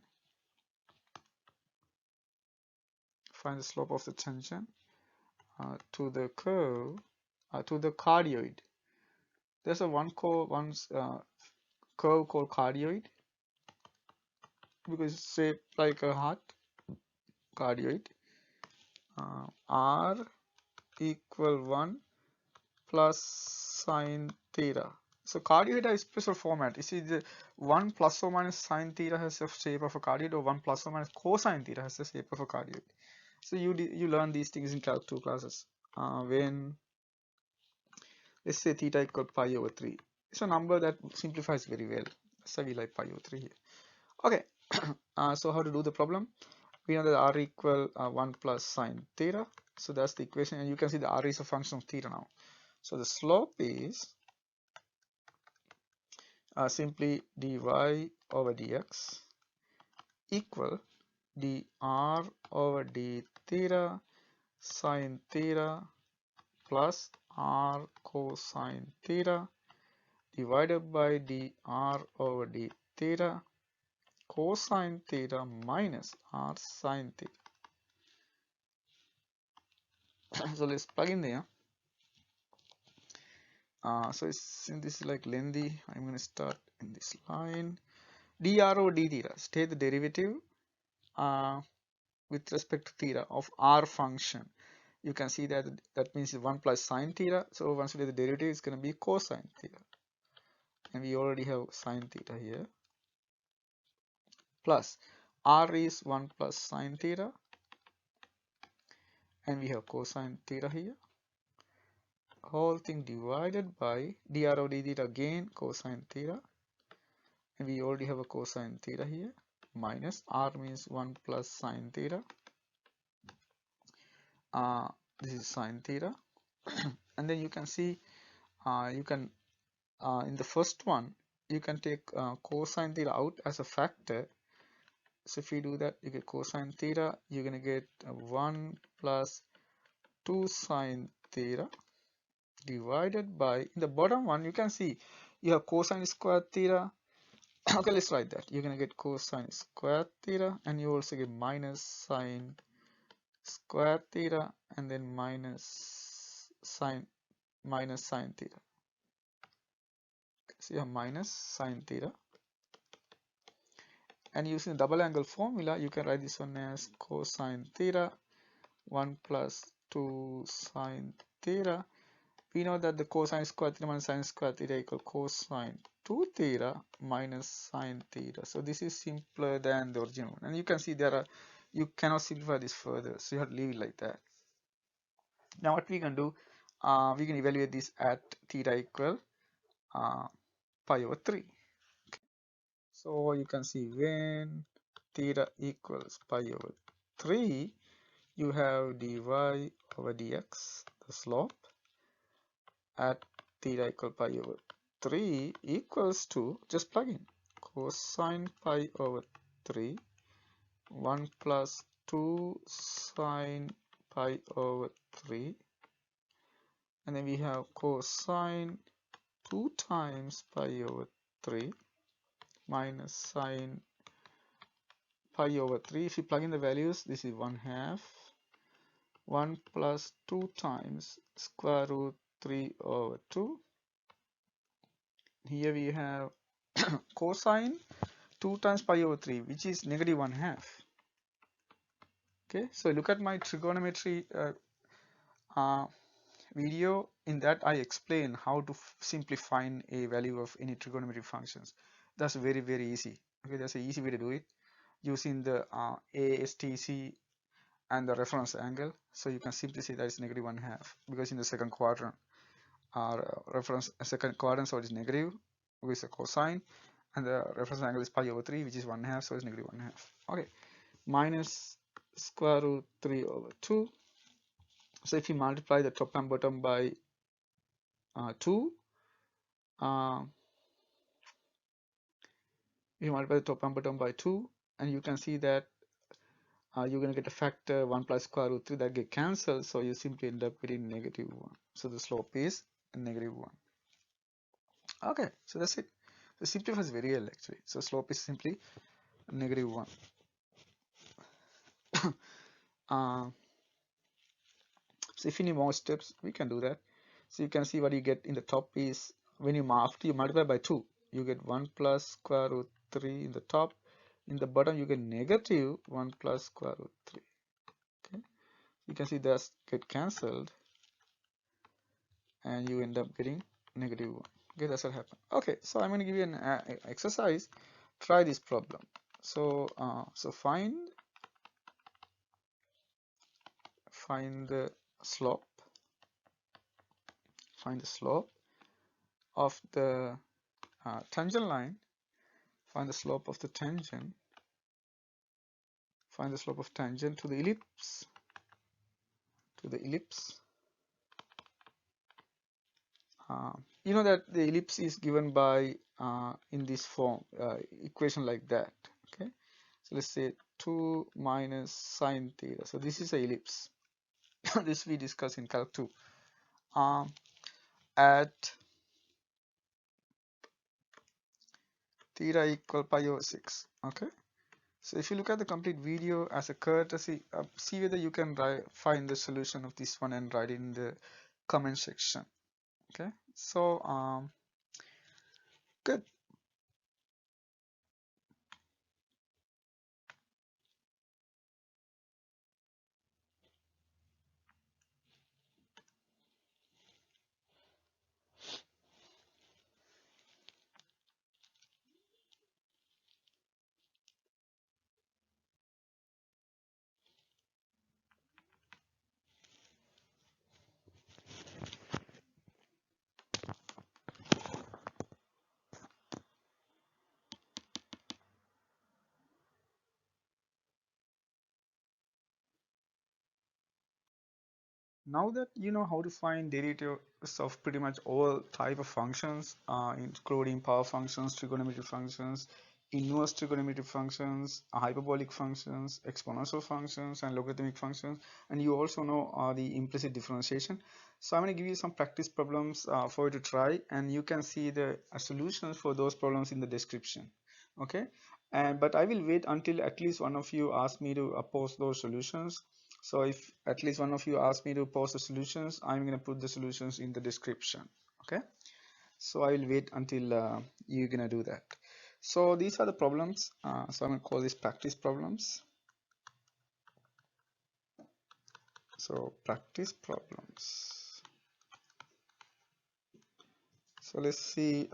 Find the slope of the tangent to the curve to the cardioid. There's a one curve called cardioid because it's shaped like a heart. Cardioid. R equal 1 plus sine theta. So cardioid has special format. You see the 1 plus or minus sine theta has the shape of a cardioid, or 1 plus or minus cosine theta has the shape of a cardioid. So you learn these things in Calc 2 classes. When let's say theta equal pi over 3. It's a number that simplifies very well. So we like pi over 3 here. Okay. So how to do the problem? We know that R equal 1 plus sine theta. So that's the equation, and you can see the R is a function of theta now. So the slope is simply dy over dx equal dr over d theta sine theta plus r cosine theta divided by dr over d theta cosine theta minus r sine theta. So let's plug in there. So since this is like lengthy, I'm going to start in this line. dr over d theta, take the derivative with respect to theta of r function. You can see that means 1 plus sine theta. So once we do the derivative, it's going to be cosine theta. And we already have sine theta here. Plus r is 1 plus sine theta. And we have cosine theta here. Whole thing divided by dr over d theta again cosine theta. And we already have a cosine theta here. Minus r means 1 plus sine theta. This is sine theta. And then you can see in the first one you can take cosine theta out as a factor. So if you do that, you get cosine theta, you're going to get 1 plus 2 sine theta divided by, in the bottom one you can see you have cosine square theta. Okay, let's write that. You're going to get cosine square theta, and you also get minus sine square theta, and then minus sine theta. So you have minus sine theta, and using the double angle formula you can write this one as cosine theta 1 plus 2 sine theta. We know that the cosine square theta minus sine square theta equal cosine 2 theta minus sine theta. So this is simpler than the original one, and you can see there are you cannot simplify this further, so you have to leave it like that. Now what we can do, we can evaluate this at theta equal pi over 3. So you can see when theta equals pi over 3, you have dy over dx, the slope, at theta equal pi over 3 equals to, just plug in, cosine pi over 3, 1 plus 2 sine pi over 3, and then we have cosine 2 times pi over 3 minus sine pi over 3. If you plug in the values, this is 1/2, 1 plus 2 times square root 3 over 2. Here we have cosine 2 times pi over 3, which is negative 1/2. Okay, so look at my trigonometry video. In that I explain how to simply find a value of any trigonometric functions. That's very, very easy. Okay, that's an easy way to do it using the ASTC and the reference angle. So you can simply say that it's negative 1/2 because in the second quadrant our reference second quadrant, so it is negative with a cosine, and the reference angle is pi over 3, which is 1/2, so it's negative 1/2. Okay, minus square root 3 over 2. So if you multiply the top and bottom by 2, you multiply the top and bottom by 2, and you can see that you're going to get a factor 1 plus square root 3 that get cancelled, so you simply end up getting negative 1. So the slope is negative 1. Okay, so that's it. The simplify is very well actually. So slope is simply negative 1. So if you need more steps, we can do that. So you can see what you get in the top is, when you after you multiply by 2, you get 1 plus square root 3 in the top. In the bottom you get negative 1 plus square root 3. Okay, you can see that get cancelled and you end up getting negative 1. Okay, that's what happened. Okay, so I'm going to give you an exercise. Try this problem. So find the slope. Find the slope of the tangent line. Find the slope of the tangent. Find the slope of tangent to the ellipse. You know that the ellipse is given by in this form, equation like that. Okay, so let's say 2 minus sine theta. So this is a ellipse. This we discussed in Calc 2. At theta equal pi over 6. Okay, so if you look at the complete video as a courtesy, see whether you can find the solution of this one and write it in the comment section. Okay, so good. Now that you know how to find derivatives of pretty much all type of functions, including power functions, trigonometric functions, inverse trigonometric functions, hyperbolic functions, exponential functions, and logarithmic functions, and you also know the implicit differentiation. So I'm going to give you some practice problems for you to try, and you can see the solutions for those problems in the description. Okay, but I will wait until at least one of you asks me to post those solutions. So if at least one of you asks me to post the solutions, I'm going to put the solutions in the description. Okay, so I will wait until you're going to do that. So these are the problems. So I'm going to call these practice problems. So practice problems. So let's see.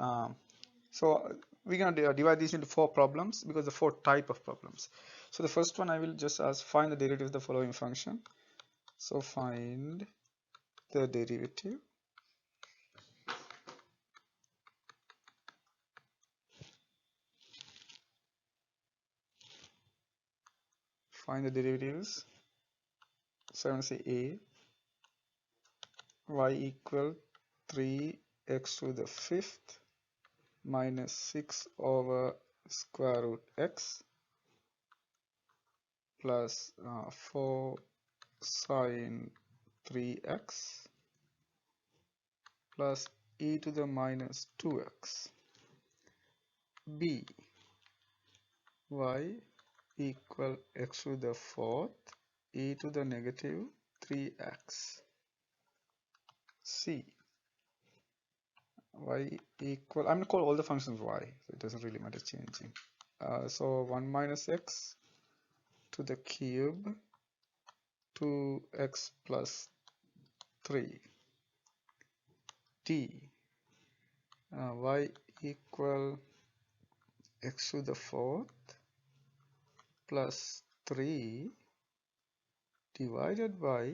So we're going to divide these into 4 problems because the 4 type of problems. So the first one I will just ask find the derivative of the following function. So find the derivative find the derivatives. So I'm going to say a y equal 3x to the fifth minus 6 over square root x plus 4 sine 3x plus e to the minus 2x. B y equal x to the fourth e to the negative 3x. C y equal, I'm going to call all the functions y, so it doesn't really matter changing. So 1 minus x to the cube 2x plus 3. D y equal x to the fourth plus 3 divided by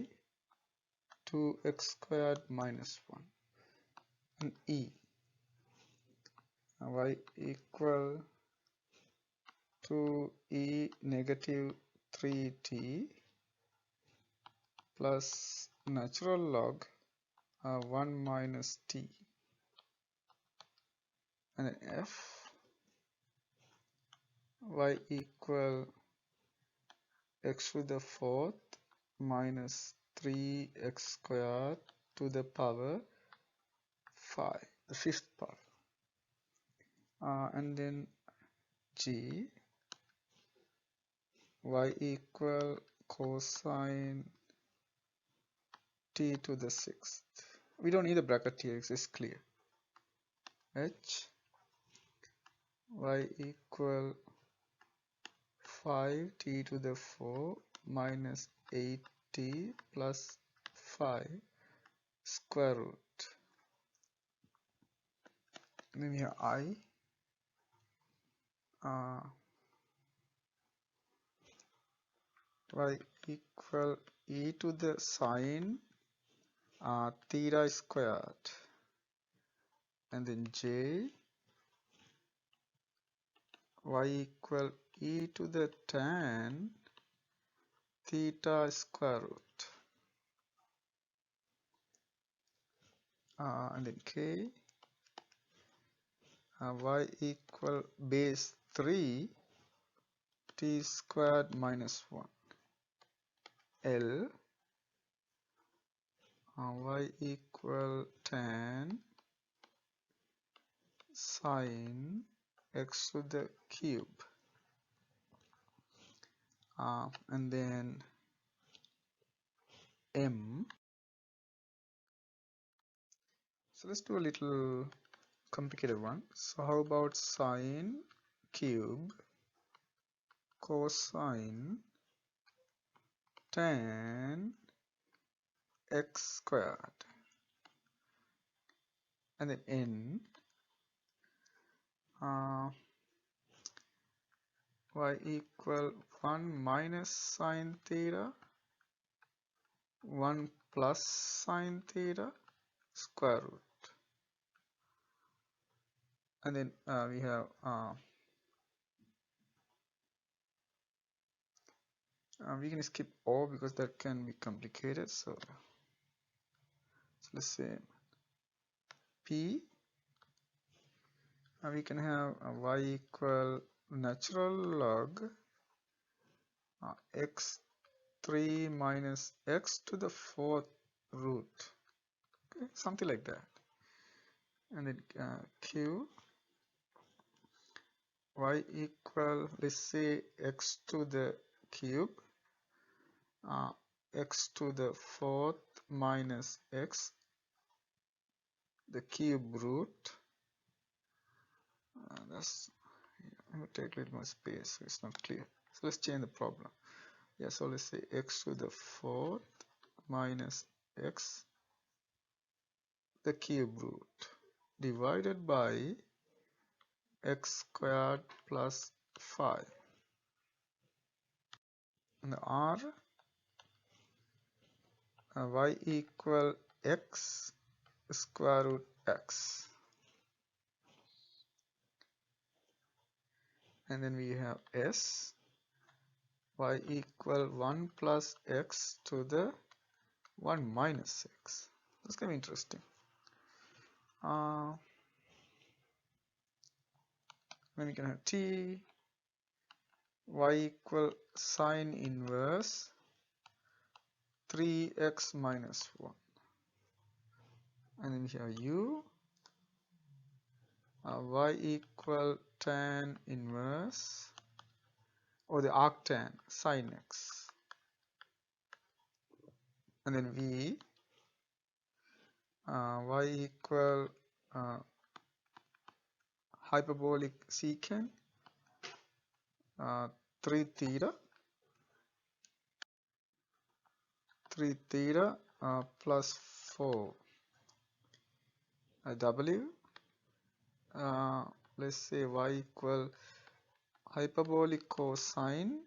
2x squared minus 1. And E y equal 2e negative 3t plus natural log 1 minus t. And then F y equal x to the fourth minus 3x squared to the power 5, the fifth power. And then G y equal cosine t to the sixth. We don't need the bracket here, it's clear. H y equal 5t to the 4 minus 8t plus 5 square root. And then we have I y equal e to the sine theta squared, and then j y equal e to the tan theta square root, and then k y equal base 3 t squared minus 1. L y equal tan sine x to the cube, and then M. So let's do a little complicated one. So how about sine cube cosine tan x squared, and then N y equal 1 minus sine theta 1 plus sine theta square root, and then we have we can skip O because that can be complicated. So let's say P, we can have y equal natural log x3 minus x to the fourth root, okay, something like that. And then Q y equal, let's say x to the cube x to the fourth minus x the cube root. That's, I'm going to take a little more space so it's not clear. So let's change the problem. Yeah, so let's say x to the fourth minus x the cube root divided by x squared plus 5. and the r y equal x square root x, and then we have s y equal 1 plus x to the 1 minus x. That's gonna be interesting. Then we can have t y equal sine inverse 3x minus 1, and then we have u y equal tan inverse, or the arctan sine x, and then v y equal hyperbolic secant 3 theta plus 4 w, let's say y equal hyperbolic cosine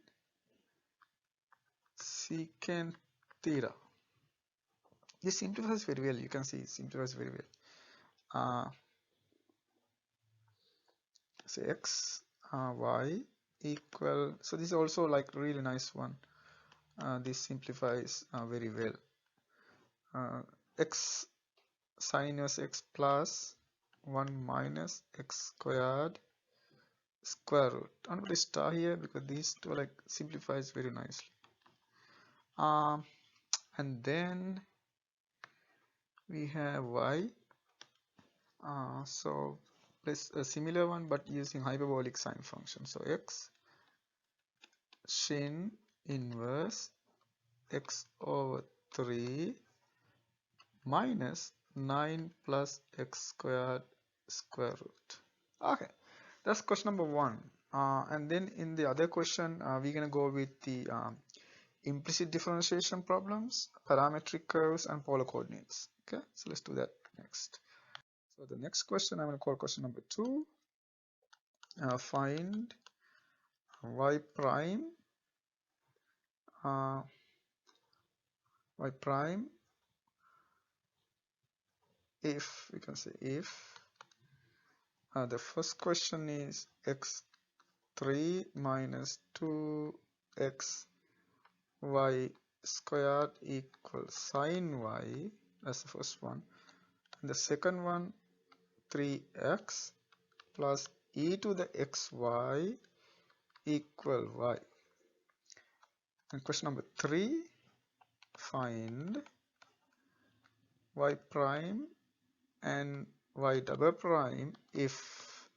secant theta. This simplifies very well. You can see it simplifies very well. So x y equal, so this is also like really nice one. This simplifies very well. X sine inverse x plus 1 minus x squared square root. I'm going to put a star here because these two like simplifies very nicely. And then we have y. So let's a similar one but using hyperbolic sine function. So x sin inverse x over 3 minus 9 plus x squared square root. Okay, that's question number 1. And then in the other question, we're gonna go with the implicit differentiation problems, parametric curves, and polar coordinates. Okay, so let's do that next. So the next question I'm gonna call question number 2. Find y prime if, we can say if the first question is x3 minus 2x y squared equals sine y. That's the first one. And the second one, 3x plus e to the xy equal y. And question number 3, find y prime and y double prime if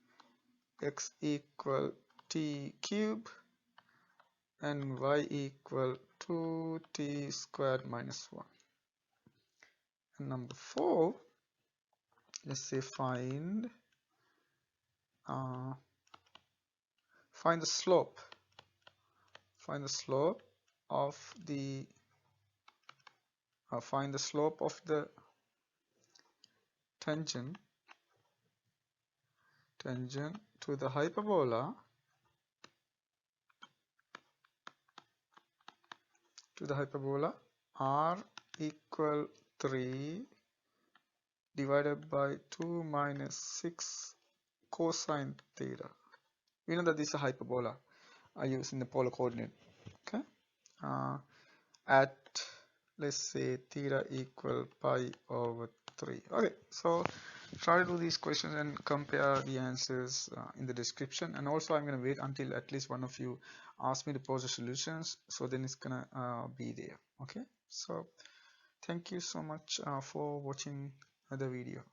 x equal t cube and y equal 2t squared minus 1. And number 4, let's say find the slope. Find the slope of the tangent to the hyperbola r equal 3 divided by 2 minus 6 cosine theta. We know that this is a hyperbola using the polar coordinate. Okay, at let's say theta equal pi over 3. Okay, so try to do these questions and compare the answers in the description, and also I'm going to wait until at least one of you ask me to post the solutions, so then it's gonna be there. Okay, so thank you so much for watching the video.